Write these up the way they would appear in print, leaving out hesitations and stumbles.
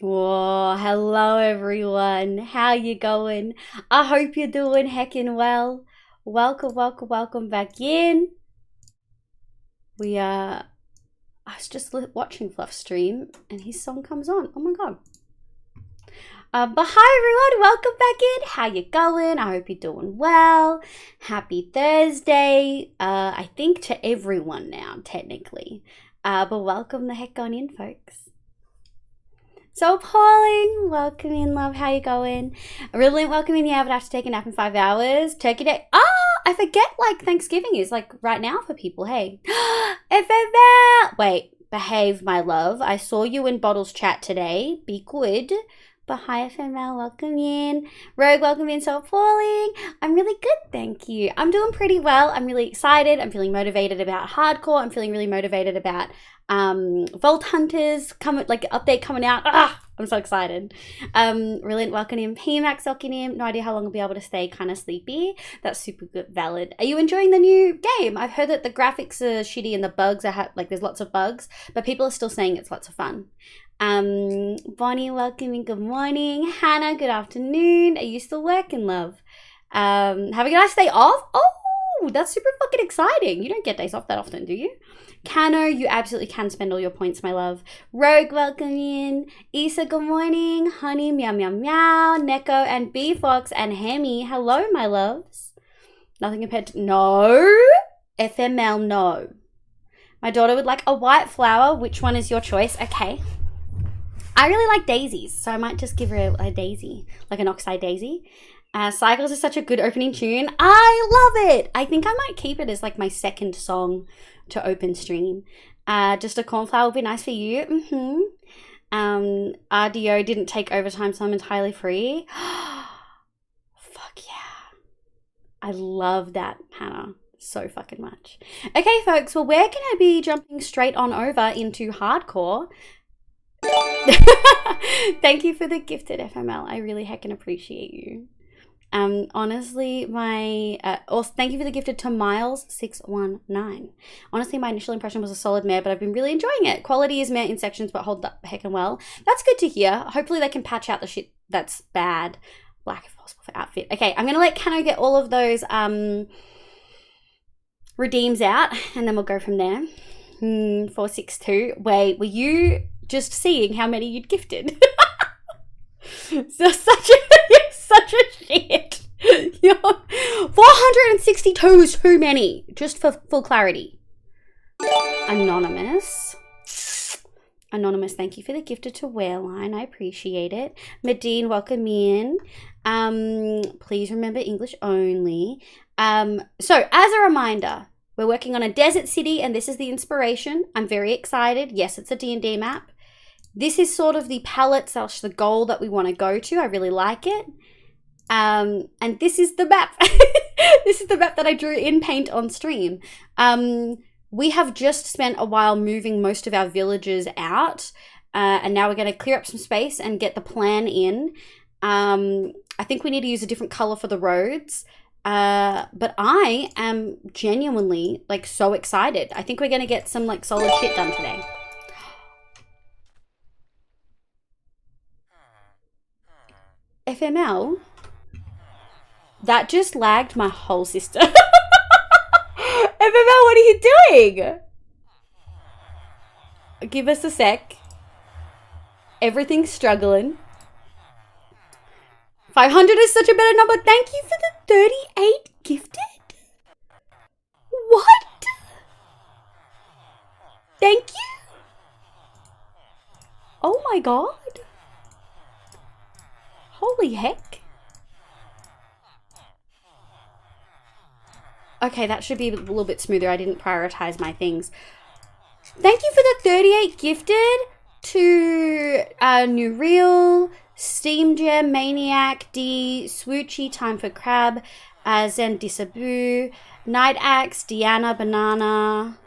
Whoa, hello everyone. How you going? I hope you're doing heckin' well. Welcome back in. I was just watching Fluff stream and his song comes on. Oh my god. But hi everyone, welcome back in. How you going? I hope you're doing well. Happy Thursday. I think to everyone now, technically. But welcome the heck on in, folks. So appalling. Welcome in, love. How you going? Really welcome in. Yeah, but I have to take a nap in 5 hours. Turkey day. I forget like Thanksgiving is like right now for people. Hey. FML. Wait, behave, my love. I saw you in Bottles chat today. Be good. But hi FML, welcome in. Rogue, welcome in. So appalling. I'm really good, thank you. I'm doing pretty well. I'm really excited. I'm feeling motivated about hardcore. I'm feeling really motivated about Vault Hunters update coming out. I'm so excited. Really welcome in. PMAX welcome in. No idea how long I'll be able to stay kind of sleepy. That's super good, valid. Are you enjoying the new game? I've heard that the graphics are shitty and the bugs are there's lots of bugs, but people are still saying it's lots of fun. Bonnie, welcome in. Good morning. Hannah, good afternoon. Are you still working, love? Having a nice day off? Oh, that's super fucking exciting. You don't get days off that often, do you? Cano, you absolutely can spend all your points, my love. Rogue, welcome in. Issa, good morning. Honey, meow, meow, meow. Neko and B Fox and Hemi, hello, my loves. Nothing compared to... No. FML, no. My daughter would like a white flower. Which one is your choice? Okay. I really like daisies, so I might just give her a daisy, like an oxeye daisy. Cycles is such a good opening tune. I love it. I think I might keep it as like my second song to open stream. Just a cornflower would be nice for you. RDO didn't take overtime, so I'm entirely free. Fuck yeah. I love that, Hannah, so fucking much. Okay, folks, well, we're gonna be jumping straight on over into hardcore. Thank you for the gifted FML. I really heckin' appreciate you. Honestly, also thank you for the gifted to Miles619. Honestly, my initial impression was a solid mare, but I've been really enjoying it. Quality is mare in sections, but hold up heckin' well. That's good to hear. Hopefully they can patch out the shit that's bad. Black if possible for outfit. Okay, I'm gonna let Kano get all of those redeems out, and then we'll go from there. 462. Wait, were you just seeing how many you'd gifted? So such a shit. 462 is too many, just for full clarity. Anonymous, thank you for the gifted to Wearline. I appreciate it. Medine, welcome in. Please remember English only. So as a reminder, we're working on a desert city, and this is the inspiration. I'm very excited. Yes, it's a D&D map. This is sort of the palette / the goal that we want to go to. I really like it. And this is the map. This is the map that I drew in paint on stream. We have just spent a while moving most of our villages out. And now we're going to clear up some space and get the plan in. I think we need to use a different color for the roads. But I am genuinely like so excited. I think we're going to get some like solid shit done today. FML? That just lagged my whole system. FML, what are you doing? Give us a sec. Everything's struggling. 500 is such a better number. Thank you for the 38 gifted. What? Thank you. Oh my god. Holy heck. Okay, that should be a little bit smoother. I didn't prioritize my things. Thank you for the 38 gifted to New Real, Steam Gem, Maniac, D, Swoochy, Time for Crab, Zen Disabu, Night Axe, Deanna, Banana,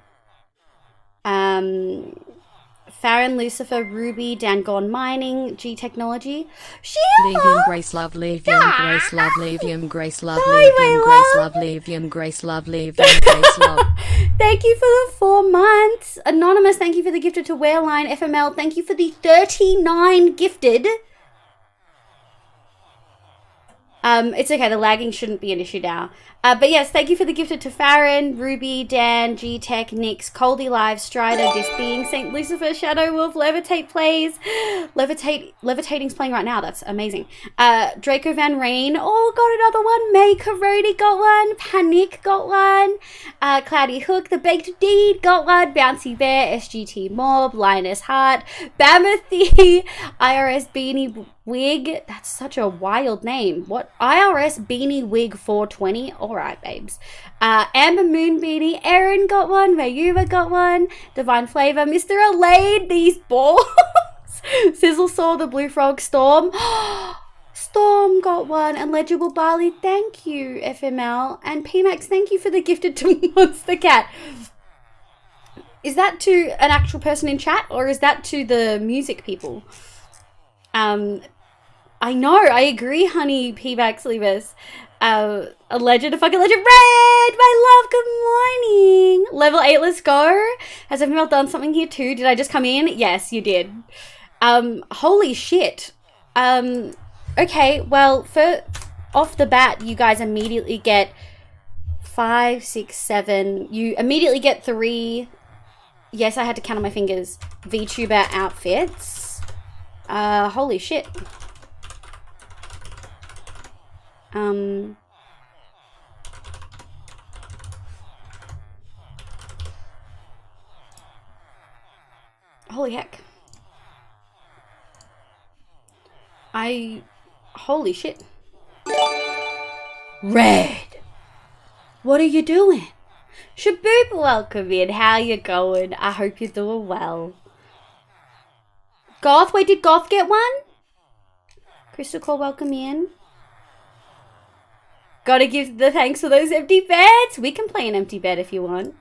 Farron, Lucifer, Ruby, Dan Gone Mining, G Technology. Sheila! Levium, Grace, Love, Levium, Grace, Love, Levium, Grace, Love, Hi, Levium, my Grace, love. Love, Levium, Grace, Love, Levium, Grace, Love. Thank you for the 4 months. Anonymous, thank you for the gifted to Wearline. FML, thank you for the 39 gifted. It's okay, the lagging shouldn't be an issue now. But yes, thank you for the gifted to Farron, Ruby, Dan, G-Tech, Nix, Coldy Live, Strider, This Being, St. Lucifer, Shadow Wolf, Levitate plays. Levitating's playing right now, that's amazing. Draco Van Rain, oh, got another one. May Karodi got one. Panic got one. Cloudy Hook, The Baked Deed got one. Bouncy Bear, SGT Mob, Lioness Heart, Bamathy, IRS Beanie Wig, that's such a wild name. What? IRS Beanie Wig 420. Alright, babes. Amber Moon Beanie. Erin got one. Mayuva got one. Divine Flavor. Mr. Alade, these balls. Sizzle Saw, the Blue Frog Storm. Storm got one. And Legible Barley, thank you, FML. And PMAX, thank you for the gifted to Monster Cat. Is that to an actual person in chat or is that to the music people? I know, I agree, honey, P-Bax Levis. A legend, a fucking legend. Red, my love, good morning. Level 8, let's go. Has everyone done something here too? Did I just come in? Yes, you did. Holy shit. Okay, well, off the bat, you guys immediately get 5, 6, 7. You immediately get 3. Yes, I had to count on my fingers. VTuber outfits. Holy shit. Holy heck. Holy shit. Red. What are you doing? Shaboop, welcome in. How you going? I hope you're doing well. Goth, wait, did Goth get one? Crystal Core, welcome in. Gotta give the thanks for those empty beds. We can play an empty bed if you want.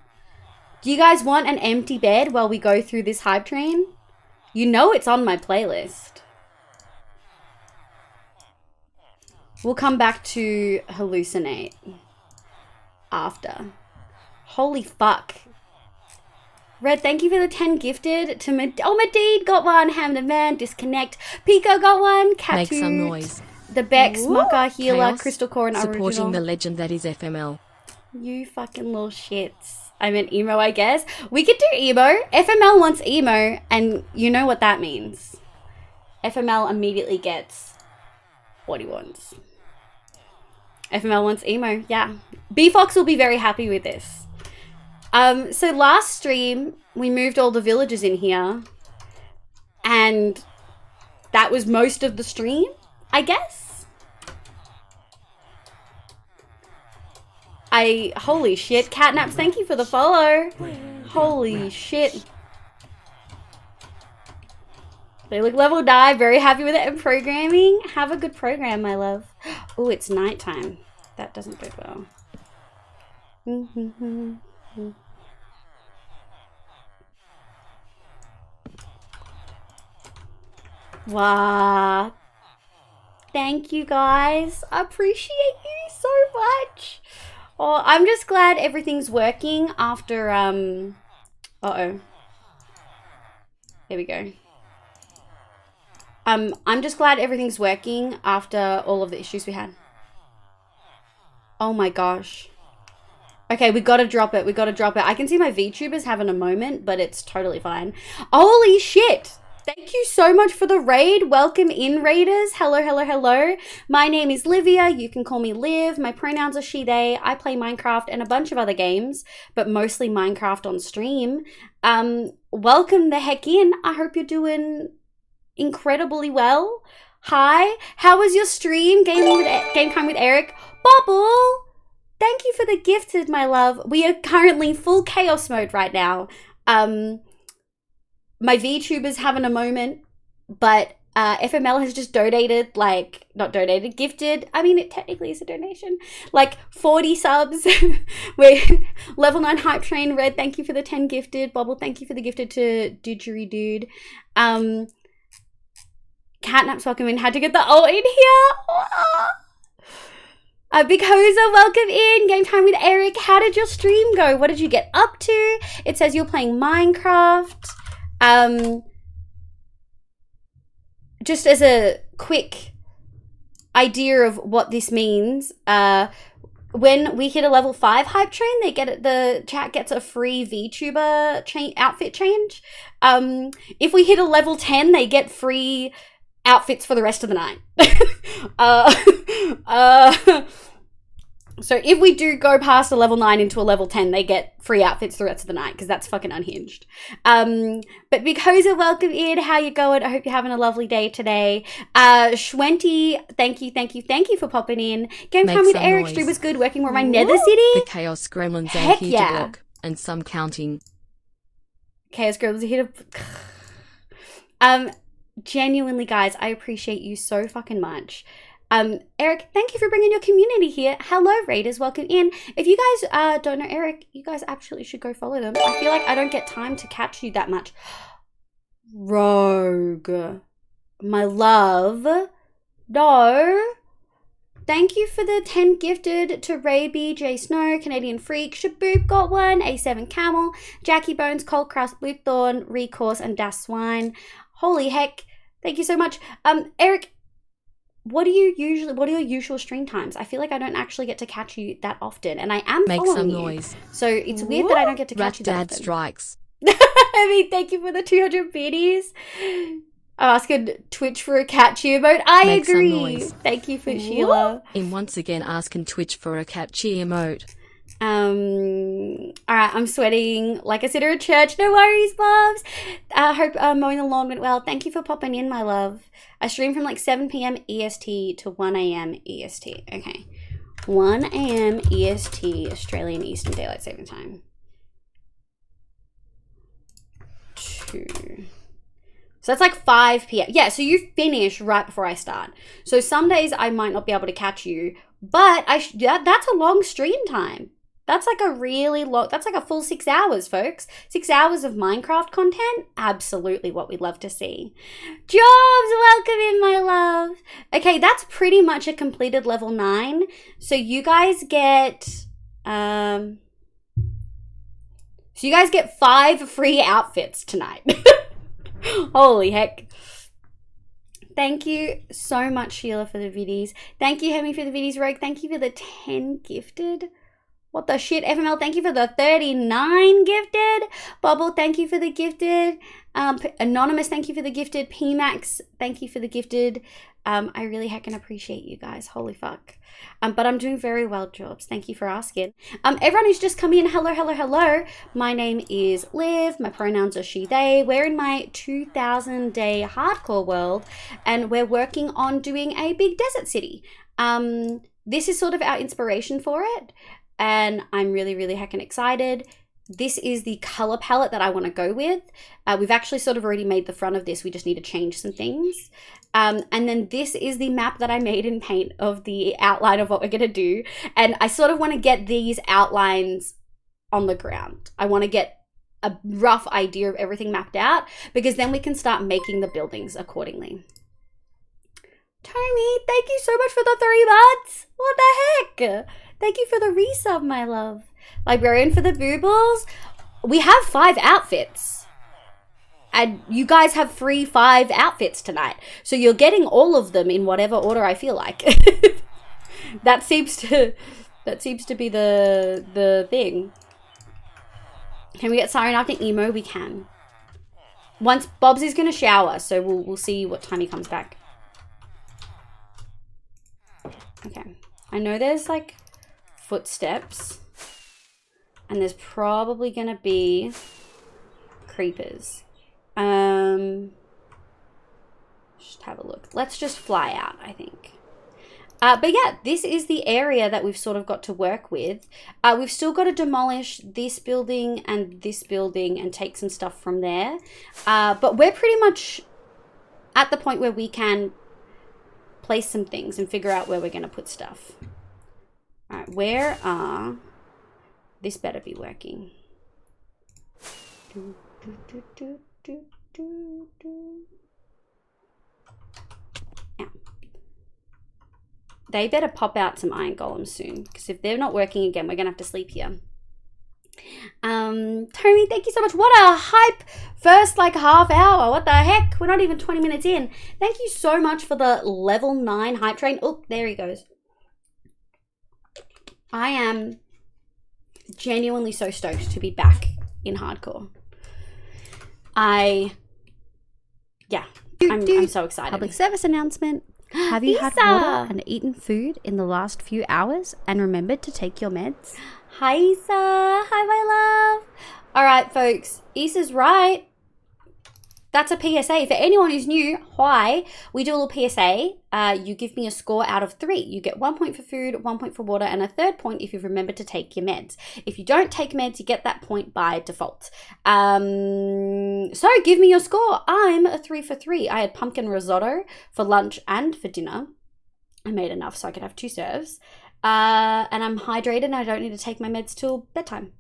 Do you guys want an empty bed while we go through this hype train? You know it's on my playlist. We'll come back to hallucinate after. Holy fuck. Red, thank you for the 10 gifted to Medid got one, Ham the Man, Disconnect, Pico got one, Catu, Make some noise. The Bex, Mocha, Healer, Chaos, Crystal Core, and supporting Original. the legend that is FML. You fucking little shits. I meant emo, I guess. We could do emo. FML wants emo, and you know what that means. FML immediately gets what he wants. FML wants emo, yeah. B-Fox will be very happy with this. So last stream, we moved all the villagers in here, and that was most of the stream, I guess. Holy shit. Catnaps, thank you for the follow. Holy shit. They look level 9, very happy with it. And programming, have a good program, my love. Oh, it's nighttime. That doesn't go well. Wow. Thank you guys. I appreciate you so much. Oh, I'm just glad everything's working after, uh-oh. There we go. I'm just glad everything's working after all of the issues we had. Oh my gosh. Okay, we gotta drop it. We gotta drop it. I can see my VTubers having a moment, but it's totally fine. Holy shit! Thank you so much for the raid. Welcome in, raiders. Hello, hello, hello. My name is Livia. You can call me Liv. My pronouns are she, they. I play Minecraft and a bunch of other games, but mostly Minecraft on stream. Welcome the heck in. I hope you're doing incredibly well. Hi. How was your stream? Game time with Eric. Bubble. Thank you for the gifted, my love. We are currently full chaos mode right now. My VTuber's having a moment, but FML has just donated, like, not donated, gifted. I mean, it technically is a donation. Like 40 subs. We're level 9 hype train. Red, thank you for the 10 gifted. Bobble, thank you for the gifted to Didgeridoo. Catnap's welcome in. Had to get the ult in here. Big Hoser, welcome in. Game time with Eric. How did your stream go? What did you get up to? It says you're playing Minecraft. Just as a quick idea of what this means, when we hit a level 5 hype train, the chat gets a free VTuber outfit change. If we hit a level 10, they get free outfits for the rest of the night. So if we do go past a level 9 into a level 10, they get free outfits the rest of the night, because that's fucking unhinged. But Big Hoser, welcome in. How you going? I hope you're having a lovely day today. Schwenty, thank you for popping in. Game time with Eric. Stream was good. Working more on my Nether City. The Chaos Gremlins are here to block, and some counting. Chaos Gremlins are here to... Genuinely, guys, I appreciate you so fucking much. Eric, thank you for bringing your community here. Hello, Raiders, welcome in. If you guys don't know Eric, you guys absolutely should go follow them. I feel like I don't get time to catch you that much. Rogue, my love. No. Thank you for the 10 gifted to Ray B, J Snow, Canadian Freak, Shaboop got one, A7 Camel, Jackie Bones, Cold Cross, Bluethorn, Recourse, and Das Swine. Holy heck. Thank you so much. Eric, what are your usual stream times? I feel like I don't actually get to catch you that often, and I am Make following some you. Noise. So it's weird that I don't get to catch you that Dad often. strikes. I mean, thank you for the 200 biddies. I'm asking Twitch for a catchy emote. I Make some agree. noise. Thank you for Sheila. I'm once again asking Twitch for a catchy emote. Alright, I'm sweating like I sit at a church. No worries, Bobs. I hope mowing the lawn went well. Thank you for popping in, my love. I stream from like 7 p.m. EST to 1 a.m. EST. Okay. 1 a.m. EST, Australian Eastern Daylight Saving Time. 2. So that's like 5 p.m. Yeah, so you finish right before I start. So some days I might not be able to catch you, but that's a long stream time. That's like a really long, that's like a full 6 hours, folks. 6 hours of Minecraft content. Absolutely what we'd love to see. Jobs, welcome in, my love. Okay, that's pretty much a completed level 9. So you guys get, 5 free outfits tonight. Holy heck. Thank you so much, Sheila, for the viddies. Thank you, Hemi, for the viddies. Rogue, thank you for the 10 gifted. What the shit? FML, thank you for the 39 gifted. Bubble, thank you for the gifted. Anonymous, thank you for the gifted. PMax, thank you for the gifted. I really heckin' appreciate you guys. Holy fuck. But I'm doing very well, Jobs. Thank you for asking. Everyone who's just come in, hello. My name is Liv. My pronouns are she, they. We're in my 2,000-day hardcore world, and we're working on doing a big desert city. This is sort of our inspiration for it, and I'm really heckin' excited. This is the color palette that I want to go with. We've actually sort of already made the front of this. We just need to change some things. And then this is the map that I made in Paint of the outline of what we're going to do. And I sort of want to get these outlines on the ground. I want to get a rough idea of everything mapped out, because then we can start making the buildings accordingly. Tommy, thank you so much for the 3 months. What the heck? Thank you for the resub, my love. Librarian for the boobles. We have 5 outfits. And you guys have free 5 outfits tonight. So you're getting all of them in whatever order I feel like. That seems to be the thing. Can we get Siren after emo? We can. Once Bob's is gonna shower, so we'll see what time he comes back. Okay. I know there's like footsteps, and there's probably gonna be creepers. Just have a look. Let's just fly out, I think. But yeah, this is the area that we've sort of got to work with. We've still got to demolish this building and take some stuff from there. But we're pretty much at the point where we can place some things and figure out where we're going to put stuff. All right, where are... This better be working. Yeah. They better pop out some iron golems soon, because if they're not working again, we're going to have to sleep here. Tony, thank you so much. What a hype first like half hour. What the heck? We're not even 20 minutes in. Thank you so much for the level 9 hype train. Oh, there he goes. I am genuinely so stoked to be back in hardcore. I'm so excited. Public service announcement. Have you had water and eaten food in the last few hours and remembered to take your meds? Hi, Issa. Hi, my love. All right, folks. Issa's right. That's a PSA. For anyone who's new, why we do a little PSA. You give me a score out of 3. You get 1 point for food, 1 point for water, and a 3rd point if you've remembered to take your meds. If you don't take meds, you get that point by default. So give me your score. I'm a 3 for 3. I had pumpkin risotto for lunch and for dinner. I made enough so I could have 2 serves. And I'm hydrated and I don't need to take my meds till bedtime.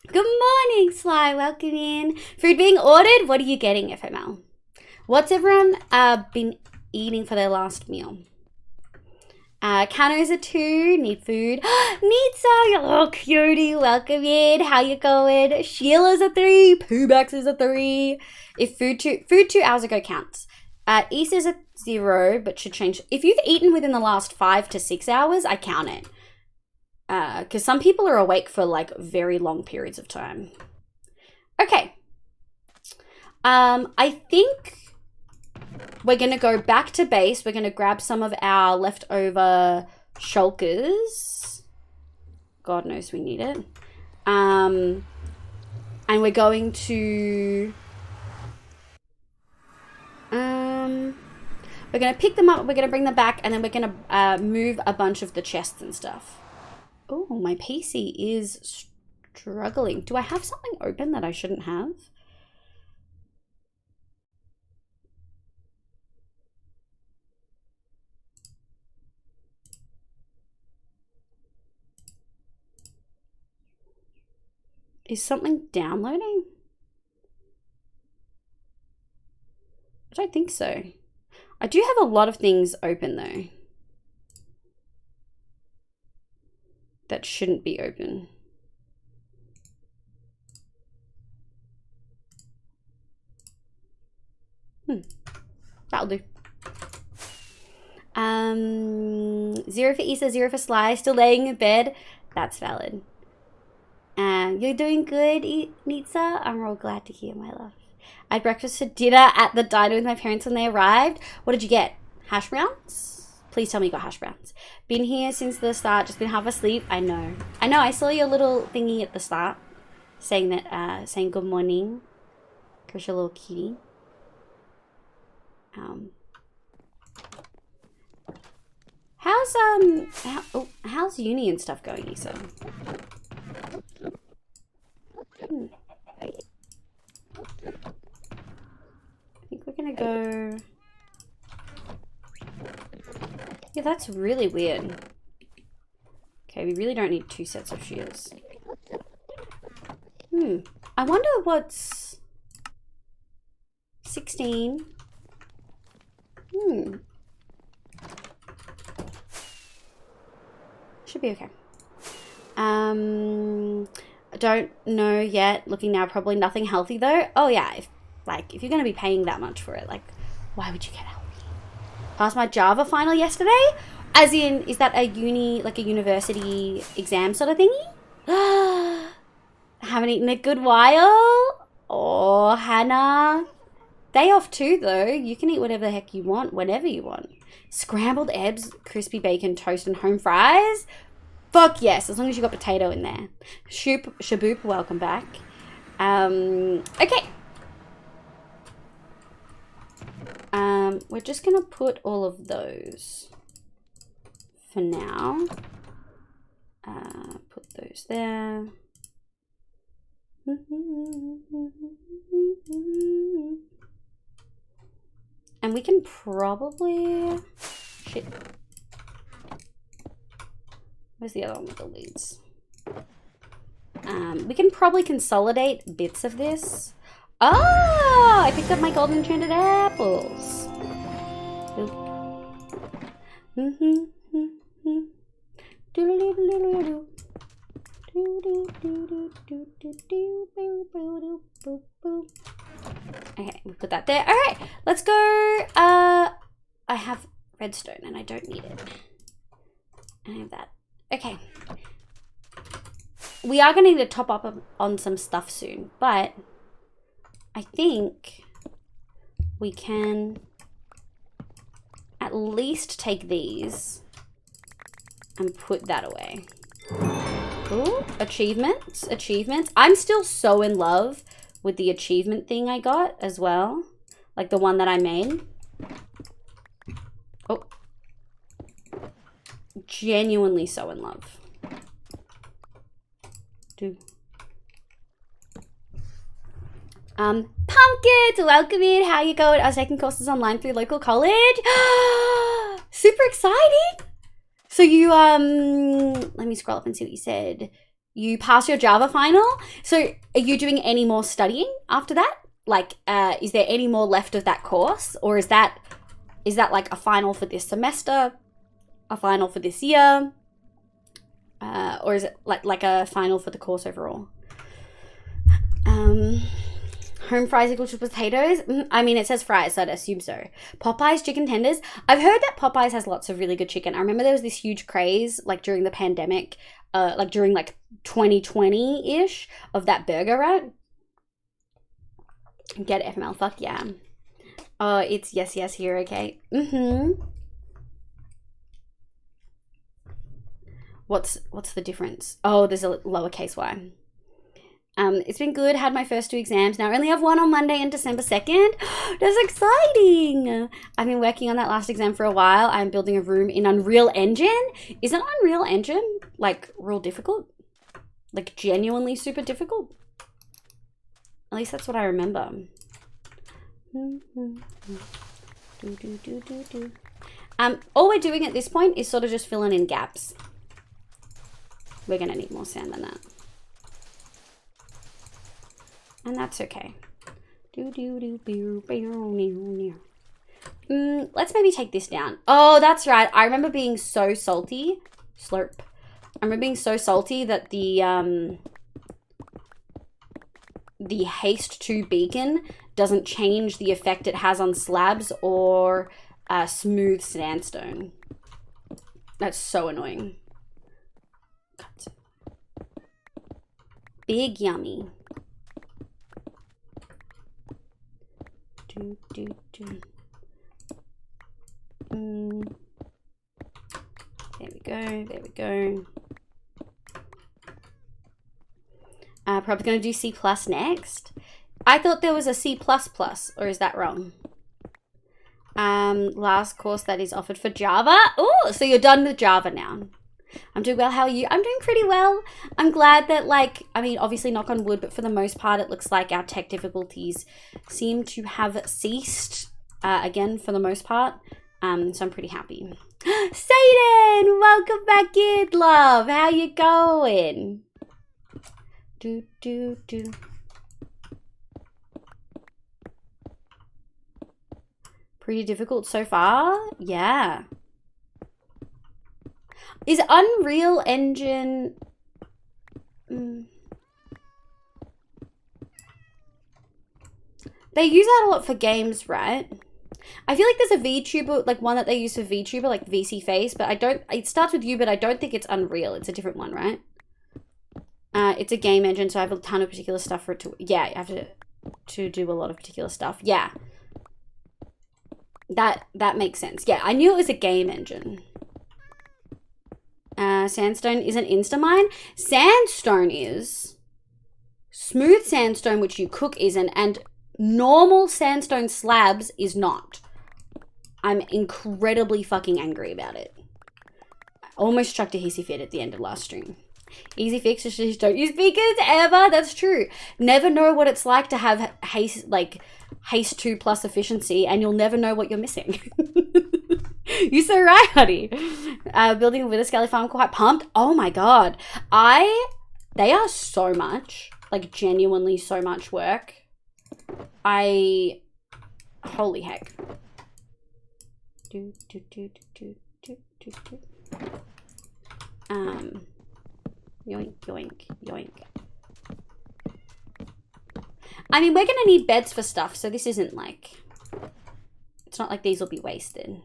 Good morning, Sly. Welcome in. Food being ordered. What are you getting, FML? What's everyone been eating for their last meal? Cano's a 2. Need food. Nitsa, oh, cutie. Welcome in. How you going? Sheila's a 3. Poobax is a 3. If food 2 hours ago counts. East is a 0, but should change. If you've eaten within the last 5 to 6 hours, I count it. Because some people are awake for like very long periods of time. Okay. I think we're going to go back to base. We're going to grab some of our leftover shulkers. God knows we need it. And we're going to... we're going to pick them up, we're going to bring them back, and then we're going to move a bunch of the chests and stuff. Oh, my PC is struggling. Do I have something open that I shouldn't have? Is something downloading? I don't think so. I do have a lot of things open though that shouldn't be open. That'll do. 0 for Issa, 0 for Sly. Still laying in bed. That's valid. You're doing good, Nitsa. I'm real glad to hear, my love. I had breakfast for dinner at the diner with my parents when they arrived. What did you get? Hash browns? Please tell me you got hash browns. Been here since the start, just been half asleep. I know. I saw your little thingy at the start saying that, saying good morning. Because you're a little kitty. How's uni and stuff going, Issa? I think we're gonna go... Yeah, that's really weird. Okay, we really don't need 2 sets of shears. I wonder what's... 16. Should be okay. I don't know yet. Looking now, probably nothing healthy though. Oh yeah, if you're gonna be paying that much for it, like, why would you get healthy? Passed my Java final yesterday? As in, is that a university exam sort of thingy? Haven't eaten a good while. Oh, Hannah. Day off too though. You can eat whatever the heck you want, whenever you want. Scrambled eggs, crispy bacon, toast, and home fries. Fuck yes, as long as you got potato in there. Shaboop, welcome back. Okay. We're just gonna put all of those for now. Put those there. And we can probably... Shit. Where's the other one with the leads? We can probably consolidate bits of this. Oh, I picked up my golden enchanted apples. Okay, we put that there. All right, let's go. I have redstone and I don't need it. I have that. Okay. We are going to need to top up on some stuff soon, but I think we can at least take these and put that away. Ooh, achievements, achievements. I'm still so in love with the achievement thing I got as well. Like the one that I made. Oh. Genuinely so in love. Pumpkins, welcome in. How you going? I was taking courses online through local college. Super exciting. So you let me scroll up and see what you said. You passed your Java final. So are you doing any more studying after that? Like, is there any more left of that course, or is that like a final for this semester, a final for this year? Or is it like a final for the course overall? Home fries equal to potatoes? I mean, it says fries, so I'd assume so. Popeyes chicken tenders. I've heard that Popeyes has lots of really good chicken. I remember there was this huge craze, like during the pandemic, like during like 2020-ish, of that burger, right? Get it, FML, fuck yeah. Oh, it's yes here, okay. What's the difference? Oh, there's a lowercase y. It's been good. Had my first 2 exams. Now I only have one on Monday and December 2nd. That's exciting. I've been working on that last exam for a while. I'm building a room in Unreal Engine. Isn't Unreal Engine like real difficult? Like genuinely super difficult? At least that's what I remember. All we're doing at this point is sort of just filling in gaps. We're gonna need more sand than that. And that's okay. Let's maybe take this down. Oh, that's right. I remember being so salty. Slurp. I remember being so salty that the haste to beacon doesn't change the effect it has on slabs or smooth sandstone. That's so annoying. Cut. Big yummy. There we go, there we go. Probably going to do C+ next. I thought there was a C++, or is that wrong? Last course that is offered for Java. Oh, so you're done with Java now. I'm doing well. How are you? I'm doing pretty well. I'm glad that, like, I mean, obviously knock on wood, but for the most part, it looks like our tech difficulties seem to have ceased again for the most part. So I'm pretty happy. Satan, welcome back in, love. How you going? Pretty difficult so far? Yeah. Is Unreal Engine... They use that a lot for games, right? I feel like there's a VTuber, like one that they use for VTuber, like VC Face, but I don't... It starts with U, but I don't think it's Unreal. It's a different one, right? It's a game engine, so I have a ton of particular stuff for it to... Yeah, you have to do a lot of particular stuff. Yeah. That makes sense. Yeah, I knew it was a game engine. Sandstone isn't Instamine. Sandstone is. Smooth sandstone, which you cook, isn't. And normal sandstone slabs is not. I'm incredibly fucking angry about it. I almost chucked a hissy fit at the end of last stream. Easy fix is just don't use beacons ever. That's true. Never know what it's like to have haste 2 plus efficiency, and you'll never know what you're missing. You're so right, honey. Building a Wither Skelly farm, quite pumped. Oh my god. They are so much, like genuinely so much work. Holy heck. Yoink, yoink, yoink. I mean, we're gonna need beds for stuff, so this isn't like, it's not like these will be wasted.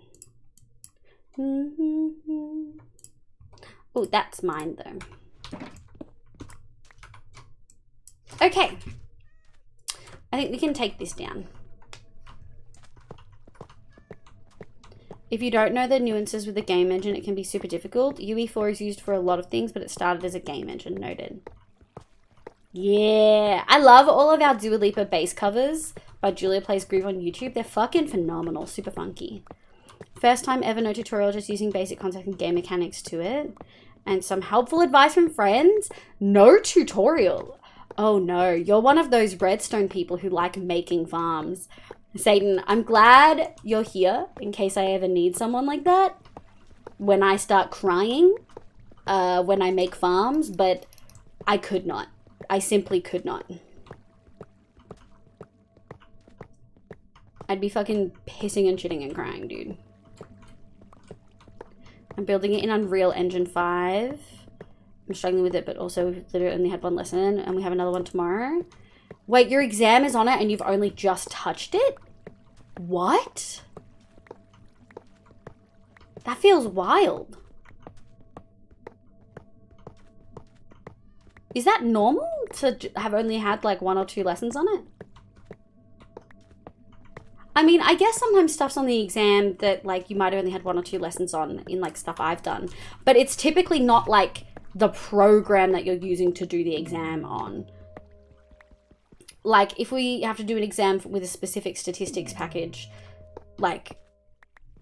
Oh, that's mine though. Okay. I think we can take this down. If you don't know the nuances with the game engine, it can be super difficult. UE4 is used for a lot of things, but it started as a game engine, noted. Yeah, I love all of our Dua Lipa bass covers by Julia Plays Groove on YouTube. They're fucking phenomenal, super funky. First time ever, no tutorial, just using basic concept and game mechanics to it. And some helpful advice from friends. No tutorial. Oh no, you're one of those redstone people who like making farms. Satan, I'm glad you're here in case I ever need someone like that when I start crying when I make farms, but I could not. I simply could not. I'd be fucking pissing and shitting and crying, dude. I'm building it in Unreal Engine 5. I'm struggling with it, but also literally only had one lesson and we have another one tomorrow. Wait, your exam is on it and you've only just touched it? What? That feels wild. Is that normal to have only had like 1 or 2 lessons on it? I mean, I guess sometimes stuff's on the exam that like you might have only had 1 or 2 lessons on in like stuff I've done, but it's typically not like the program that you're using to do the exam on. Like if we have to do an exam with a specific statistics package, like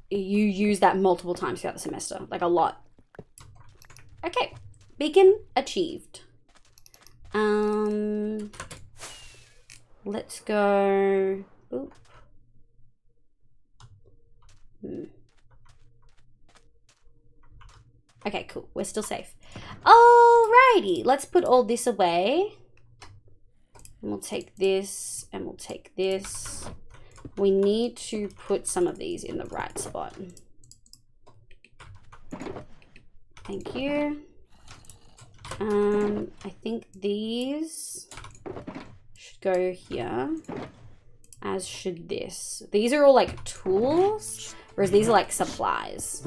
you use that multiple times throughout the semester, like a lot. Okay, beacon achieved. Let's go. Oop. Okay, cool. We're still safe. Alrighty, let's put all this away. And we'll take this and we'll take this. We need to put some of these in the right spot. Thank you. I think these should go here, as should this. These are all like tools, whereas these are like supplies.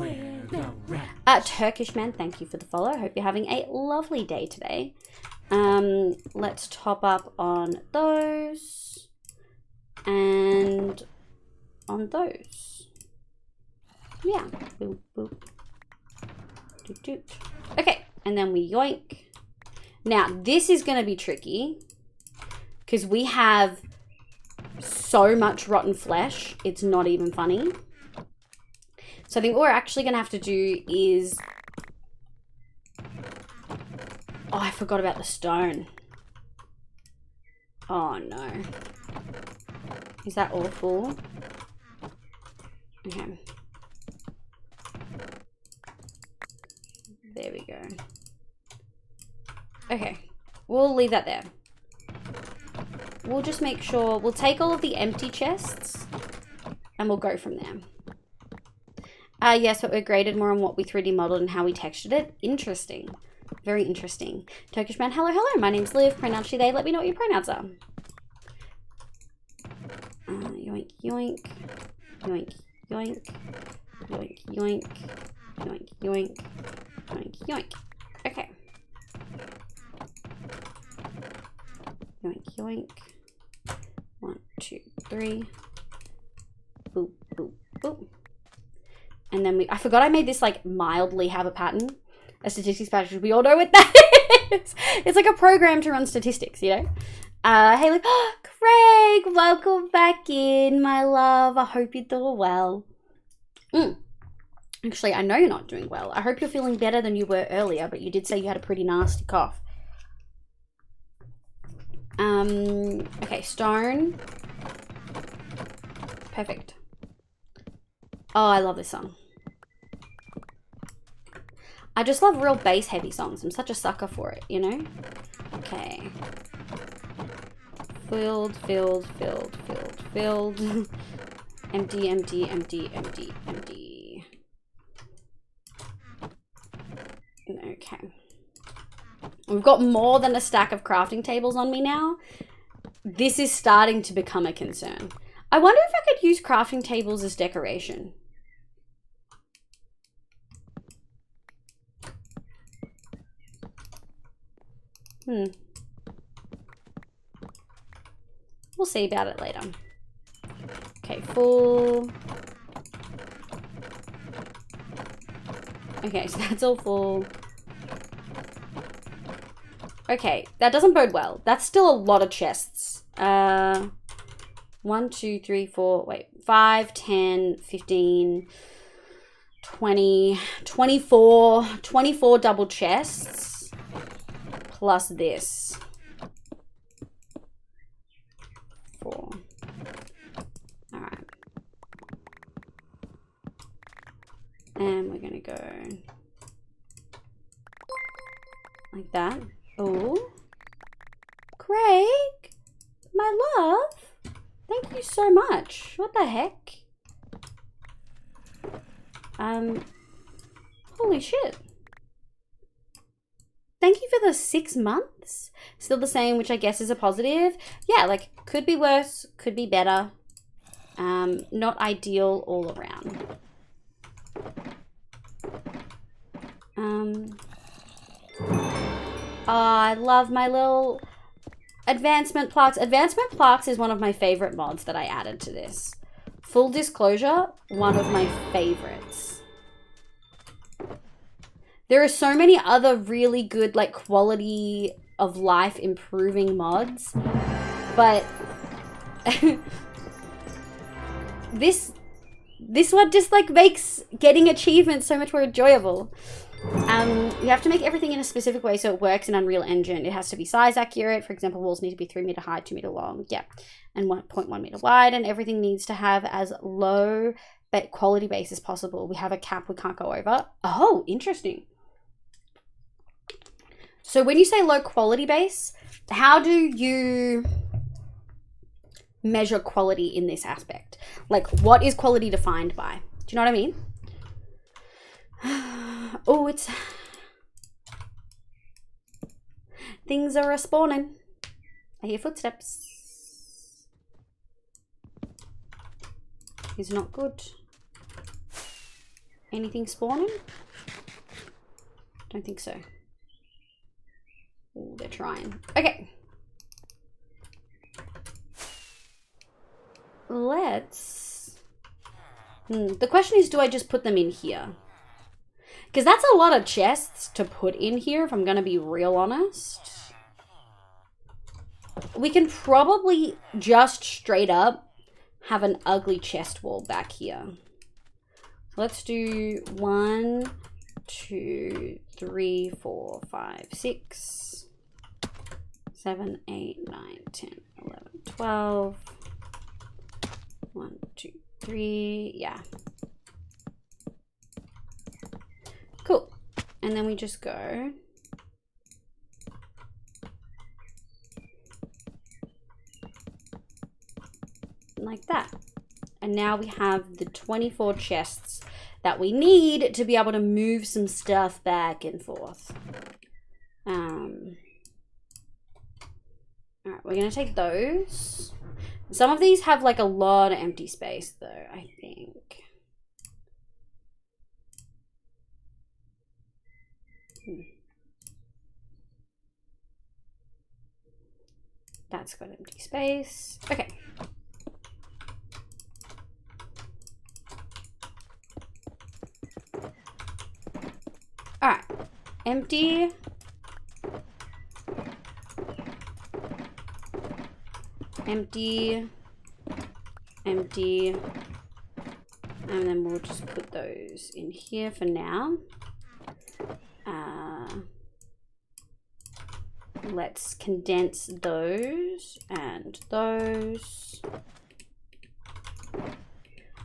Turkish man, thank you for the follow. Hope you're having a lovely day today. Let's top up on those and on those. Yeah. Boop, boop. Doot, doot. Okay, and then we yoink. Now, this is going to be tricky because we have so much rotten flesh. It's not even funny. So I think what we're actually going to have to do is... Oh, I forgot about the stone. Oh, no. Is that awful? Okay. There we go. Okay. We'll leave that there. We'll just make sure... We'll take all of the empty chests and we'll go from there. Yes, but we're graded more on what we 3D modeled and how we textured it. Interesting. Very interesting. Turkish man, hello, hello. My name's Liv. Pronounce she, they. Let me know what your pronouns are. Yoink, yoink. Yoink, yoink. Yoink, yoink. Yoink, yoink. Yoink, yoink. Okay. Yoink, yoink. 1, 2, 3. Boop, boop, boop. And then I forgot I made this like mildly have a pattern. A statistics package. We all know what that is. It's like a program to run statistics, you know? Hey, look. Craig, welcome back in, my love. I hope you're doing well. Actually, I know you're not doing well. I hope you're feeling better than you were earlier, but you did say you had a pretty nasty cough. Okay, stone. Perfect. Oh, I love this song. I just love real bass heavy songs. I'm such a sucker for it, you know? Okay. Filled. Empty. Okay. We've got more than a stack of crafting tables on me now. This is starting to become a concern. I wonder if I could use crafting tables as decoration. We'll see about it later. Okay, full. Okay, so that's all full. Okay, that doesn't bode well. That's still a lot of chests. 1, 2, 3, 4, wait, 5, 10, 15, 20, 24 double chests plus this. 4. All right. And we're gonna go like that. Oh, Craig, my love, thank you so much. What the heck? Holy shit. Thank you for the 6 months. Still the same, which I guess is a positive. Yeah, like, could be worse, could be better. Not ideal all around. I love my little advancement plaques. Advancement plaques is one of my favorite mods that I added to this. Full disclosure, one of my favorites. There are so many other really good, like, quality of life improving mods, but this one just, like, makes getting achievements so much more enjoyable. You have to make everything in a specific way so it works in Unreal Engine. It has to be size accurate. For example, walls need to be 3 meter high, 2 meter long. Yeah. And 1.1 meter wide. And everything needs to have as low quality base as possible. We have a cap we can't go over. Oh, interesting. So when you say low quality base, how do you measure quality in this aspect? Like, what is quality defined by? Do you know what I mean? Oh, it's... Things are respawning. I hear footsteps. Is not good. Anything spawning? Don't think so. Oh, they're trying. Okay. Let's... The question is, do I just put them in here? Because that's a lot of chests to put in here, if I'm going to be real honest. We can probably just straight up have an ugly chest wall back here. Let's do 1, 2, 3, 4, 5, 6, 7, 8, 9, 10, 11, 12. 1, 2, 3, yeah. Cool. And then we just go like that. And now we have the 24 chests that we need to be able to move some stuff back and forth. All right, we're gonna take those. Some of these have like a lot of empty space though, I think. That's got empty space. Okay. All right, empty. Empty, empty, And then we'll just put those in here for now. Let's condense those and those.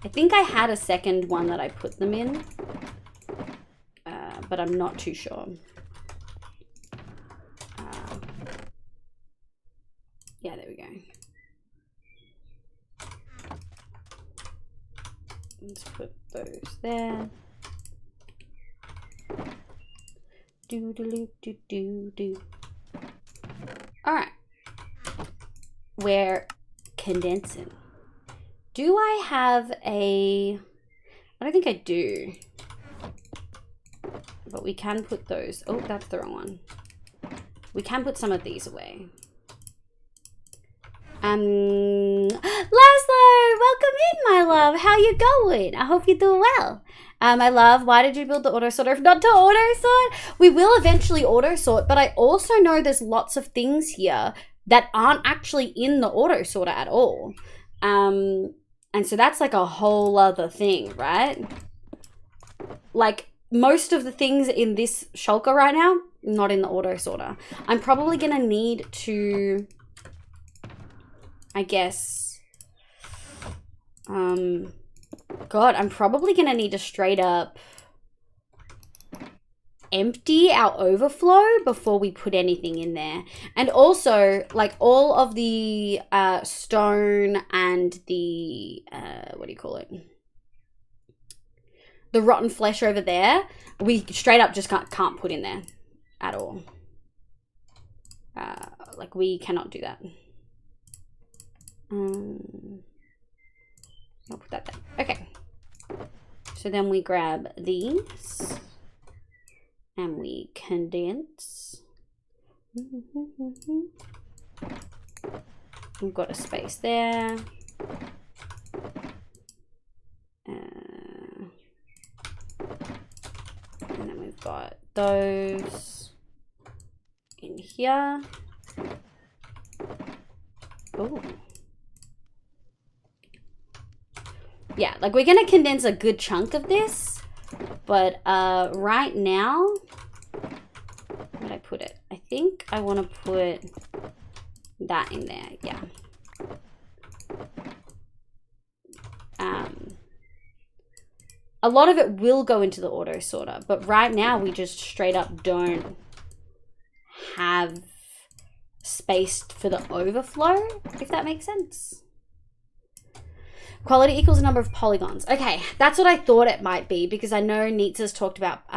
I think I had a second one that I put them in, but I'm not too sure. Yeah, there we go. Let's put those there. Do. All right. We're condensing. Do I have a... I don't think I do. But we can put those... Oh, that's the wrong one. We can put some of these away. Laszlo, welcome in, my love. How you going? I hope you're doing well. My love, why did you build the auto sorter if not to auto sort? We will eventually auto sort, but I also know there's lots of things here that aren't actually in the auto sorter at all. And so that's like a whole other thing, right? Like most of the things in this shulker right now, not in the auto sorter. I'm probably gonna need to, I guess, God, I'm probably gonna need to straight up empty our overflow before we put anything in there. And also, like, all of the stone and the, what do you call it? The rotten flesh over there, we straight up just can't put in there at all. Like, we cannot do that. I'll put that there. Okay. So then we grab these and we condense. We've got a space there. And then we've got those in here. Oh. Yeah, like we're gonna condense a good chunk of this, but right now, where did I put it? I think I want to put that in there. Yeah. A lot of it will go into the auto sorter, but right now we just straight up don't have space for the overflow, if that makes sense. Quality equals the number of polygons. Okay, that's what I thought it might be, because I know Nietzsche's talked about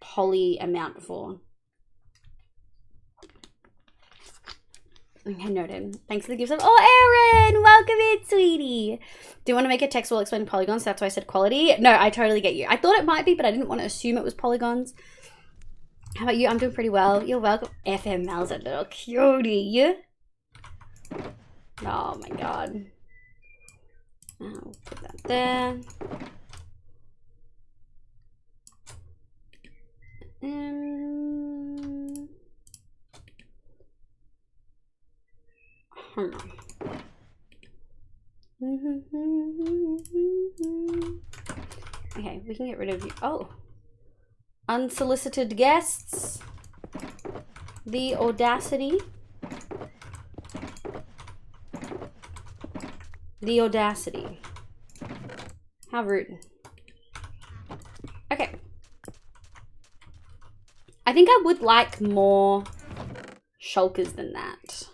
poly amount before. Okay, noted. Thanks for the gift of... Oh, Erin! Welcome in, sweetie! Do you want to make a text while explaining polygons? That's why I said quality. No, I totally get you. I thought it might be, but I didn't want to assume it was polygons. How about you? I'm doing pretty well. You're welcome. FML's a little cutie. Oh my god. I'll put that there. Okay, we can get rid of you. Oh. Unsolicited guests. The audacity. The audacity. How rude. Okay. I think I would like more shulkers than that.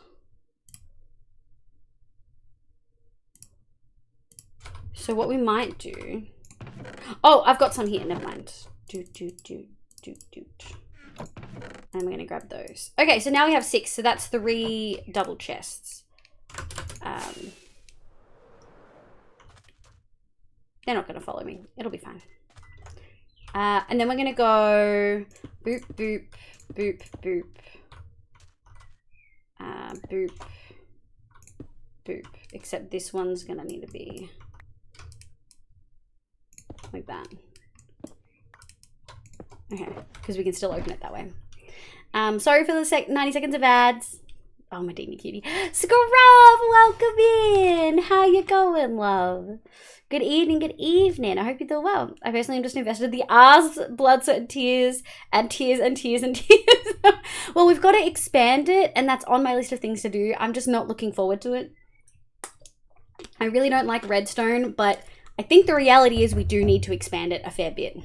So what we might do... Oh, I've got some here. Never mind. And we're going to grab those. Okay, so now we have 6. So that's 3 double chests. They're not going to follow me. It'll be fine. And then we're going to go boop, boop, boop, boop. Boop, boop. Except this one's going to need to be like that. Okay, because we can still open it that way. Sorry for the 90 seconds of ads. Oh, Medina cutie. Scrub, welcome in. How you going, love? Good evening, good evening. I hope you're doing well. I personally am just invested the hours, blood, sweat, and tears, and tears, and tears, and tears. Well, we've got to expand it, and that's on my list of things to do. I'm just not looking forward to it. I really don't like redstone, but I think the reality is we do need to expand it a fair bit.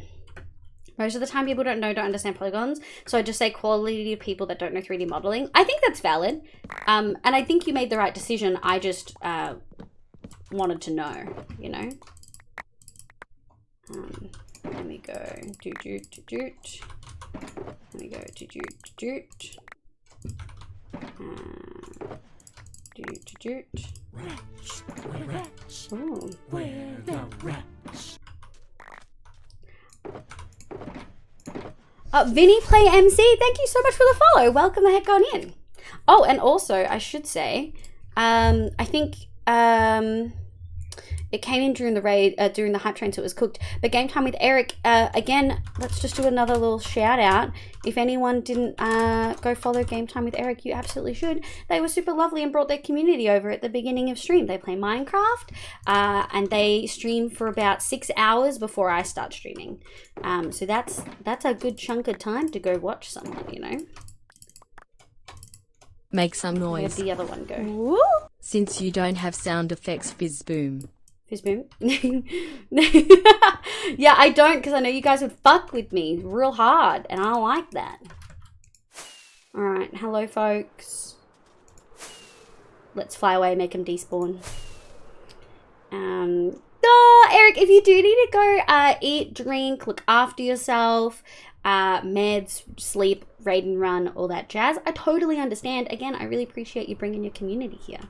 Most of the time people don't understand polygons, so I just say quality to people that don't know 3D modeling. I think that's valid, and I think you made the right decision. I just wanted to know, you know. Let me go doot doot doot doot. Let me go doot doot doot. Doot doot doot. Ooh. We're the rats. Vinny Play MC, thank you so much for the follow. Welcome the heck on in. Oh, and also I should say, I think it came in during the raid, during the hype train, so it was cooked. But Game Time with Eric, again, let's just do another little shout out. If anyone didn't go follow Game Time with Eric, you absolutely should. They were super lovely and brought their community over at the beginning of stream. They play Minecraft, and they stream for about 6 hours before I start streaming. So that's a good chunk of time to go watch someone, you know. Make some Where'd noise. the other one go? Woo! Since you don't have sound effects, fizz boom. Fizz boom. Yeah, I don't, because I know you guys would fuck with me real hard, and I don't like that. Alright, hello folks. Let's fly away, make them despawn. Eric, if you do need to go eat, drink, look after yourself, meds, sleep, raid and run, all that jazz, I totally understand. Again, I really appreciate you bringing your community here.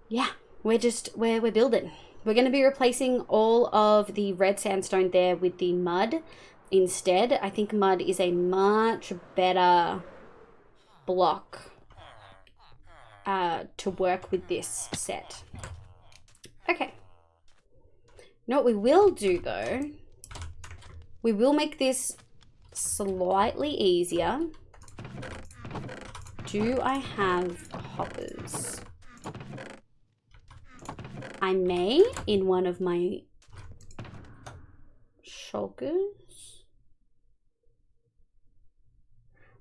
Yeah, we're building. We're going to be replacing all of the red sandstone there with the mud instead. I think mud is a much better block to work with this set. Okay. You know what we will do though? We will make this slightly easier. Do I have hoppers? I may in one of my shulkers.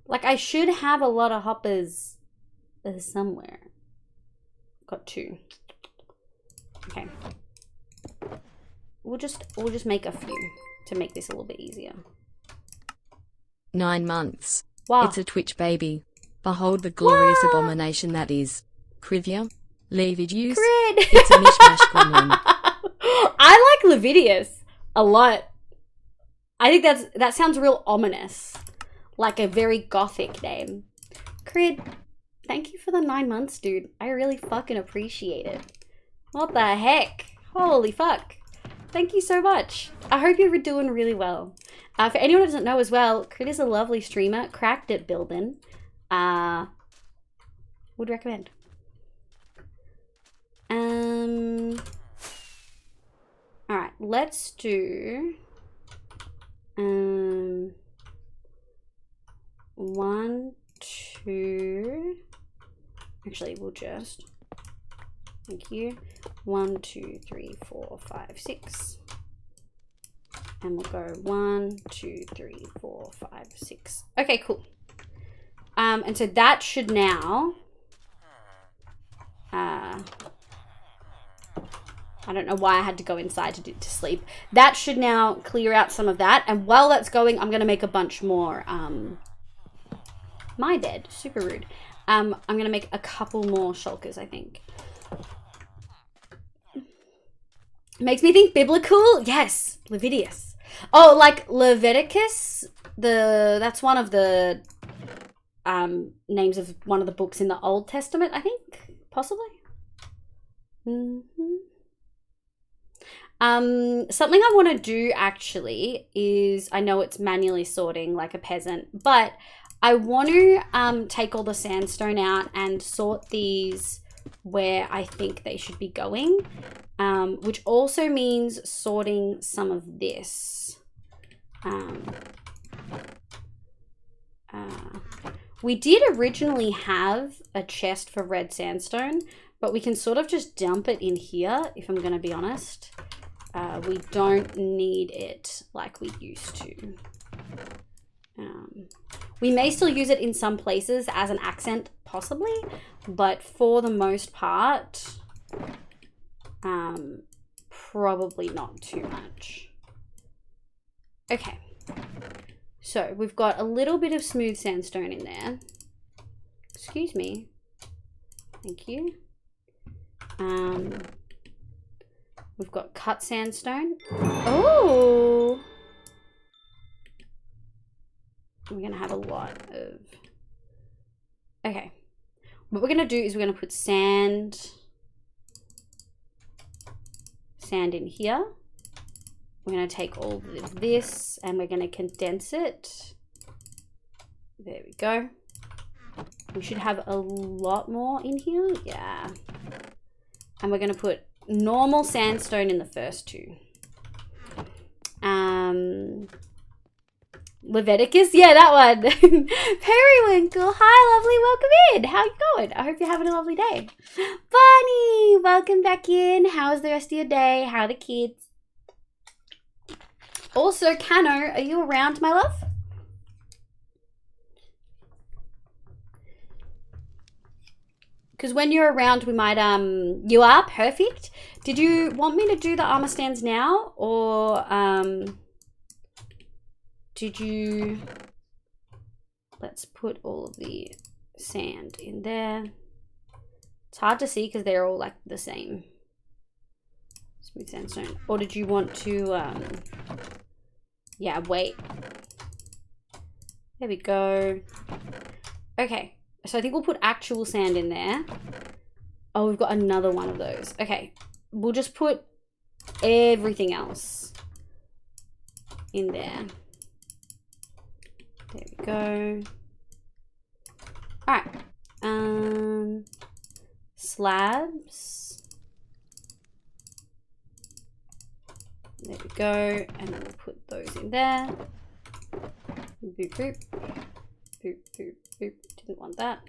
Like I should have a lot of hoppers somewhere. Got 2. Okay. We'll just make a few to make this a little bit easier. 9 months. Wow. It's a Twitch baby. Behold the glorious abomination that is. Crivia. Levidius. Crid. It's a mishmash gremlin. I like Levidius a lot. I think that sounds real ominous. Like a very gothic name. Crid, thank you for the 9 months, dude. I really fucking appreciate it. What the heck? Holy fuck. Thank you so much. I hope you're doing really well. For anyone who doesn't know as well, Crit is a lovely streamer, cracked at building. Would recommend. Alright, let's do 1, 2. Actually, we'll just, thank you. 1, 2, 3, 4, 5, 6. And we'll go 1, 2, 3, 4, 5, 6. Okay, cool. And so that should now, I don't know why I had to go inside to sleep. That should now clear out some of that. And while that's going, I'm going to make a bunch more, my bed, super rude. I'm going to make a couple more shulkers, I think. Makes me think biblical. Yes, Leviticus. Oh, like Leviticus. That's one of the names of one of the books in the Old Testament, I think, possibly. Something I want to do actually is, I know it's manually sorting like a peasant, but I want to take all the sandstone out and sort these where I think they should be going, which also means sorting some of this. We did originally have a chest for red sandstone, but we can sort of just dump it in here, if I'm going to be honest. We don't need it like we used to. We may still use it in some places as an accent, possibly, but for the most part, probably not too much. Okay, so we've got a little bit of smooth sandstone in there. Excuse me. Thank you. We've got cut sandstone. Oh! We're going to have a lot of... Okay. What we're going to do is we're going to put sand in here. We're going to take all of this and we're going to condense it. There we go. We should have a lot more in here. Yeah. And we're going to put normal sandstone in the first two. Leviticus? Yeah, that one. Periwinkle. Hi, lovely. Welcome in. How you going? I hope you're having a lovely day. Bunny, welcome back in. How's the rest of your day? How are the kids? Also, Cano, are you around, my love? Because when you're around, we might, you are perfect. Did you want me to do the armor stands now? Or, did you, let's put all of the sand in there. It's hard to see because they're all like the same. Smooth sandstone. Or did you want to, yeah, wait. There we go. Okay. So I think we'll put actual sand in there. Oh, we've got another one of those. Okay. We'll just put everything else in there. There we go. All right. Slabs. There we go. And then we'll put those in there. Boop, boop. Boop, boop, boop. Didn't want that.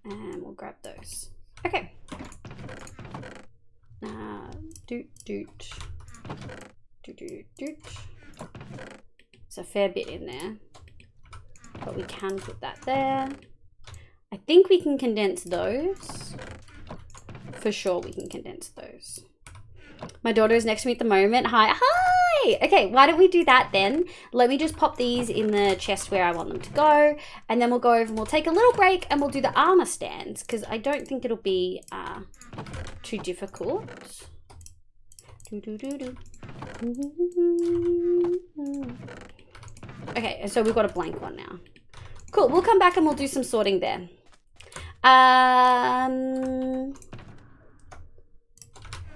And we'll grab those. Okay. Doot, doot. Doot, doot, doot. There's a fair bit in there. But we can put that there. I think we can condense those. For sure we can condense those. My daughter is next to me at the moment. Hi. Hi! Okay, why don't we do that then? Let me just pop these in the chest where I want them to go. And then we'll go over and we'll take a little break and we'll do the armor stands. Because I don't think it'll be too difficult. Okay, so we've got a blank one now. Cool, we'll come back and we'll do some sorting there.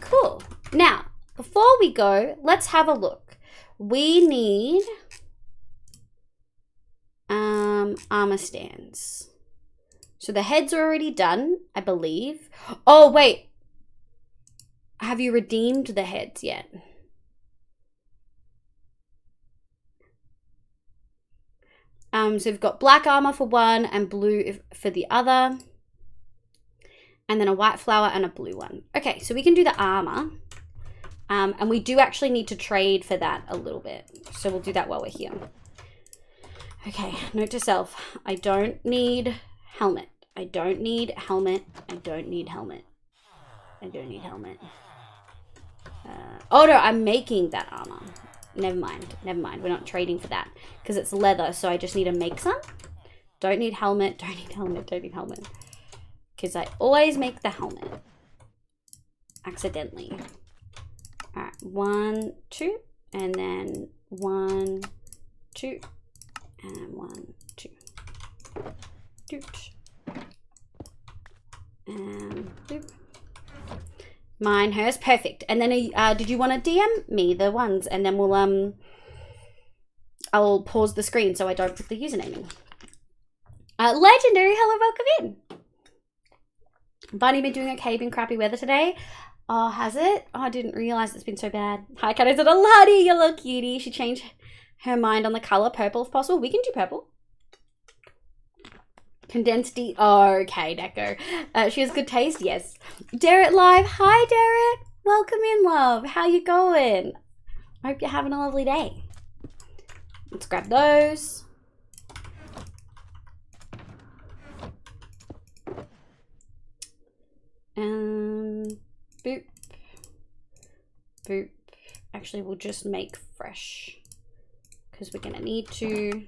Cool. Now, before we go, let's have a look. We need armor stands. So the heads are already done, I believe. Oh, wait. Have you redeemed the heads yet? So we've got black armor for one and blue for the other. And then a white flower and a blue one. Okay, so we can do the armor. And we do actually need to trade for that a little bit. So we'll do that while we're here. Okay, note to self. I don't need helmet. I don't need helmet. I don't need helmet. I don't need helmet. Oh no, I'm making that armor. Never mind. Never mind. We're not trading for that. Because it's leather, so I just need to make some. Don't need helmet. Don't need helmet. Don't need helmet. Because I always make the helmet. Accidentally. Alright. 1, 2. And then 1, 2. And 1, 2. Doot. And boop. Mine, hers, perfect. And then did you want to DM me the ones? And then we'll I'll pause the screen so I don't put the username in. Legendary, hello, welcome in. Bunny been doing okay? Been crappy weather today? Oh, has it? Oh, I didn't realize it's been so bad. Hi, Kat, is it a Lottie? You little cutie. She changed her mind on the color purple if possible. We can do purple. Condensed D. Oh, okay, Deco. She has good taste, yes. Derek Live. Hi, Derek. Welcome in, love. How you going? I hope you're having a lovely day. Let's grab those. Boop. Boop. Actually, we'll just make fresh because we're gonna need to.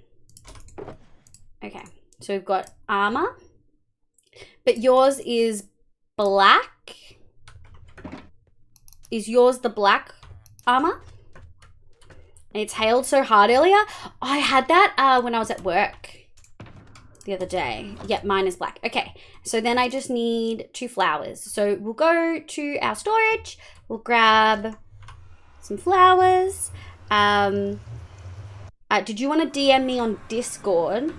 Okay, so we've got armor, but yours is black. Is yours the black armor? And it's hailed so hard earlier. I had that when I was at work the other day. Yep, mine is black. Okay, so then I just need 2 flowers. So we'll go to our storage. We'll grab some flowers. Did you want to DM me on Discord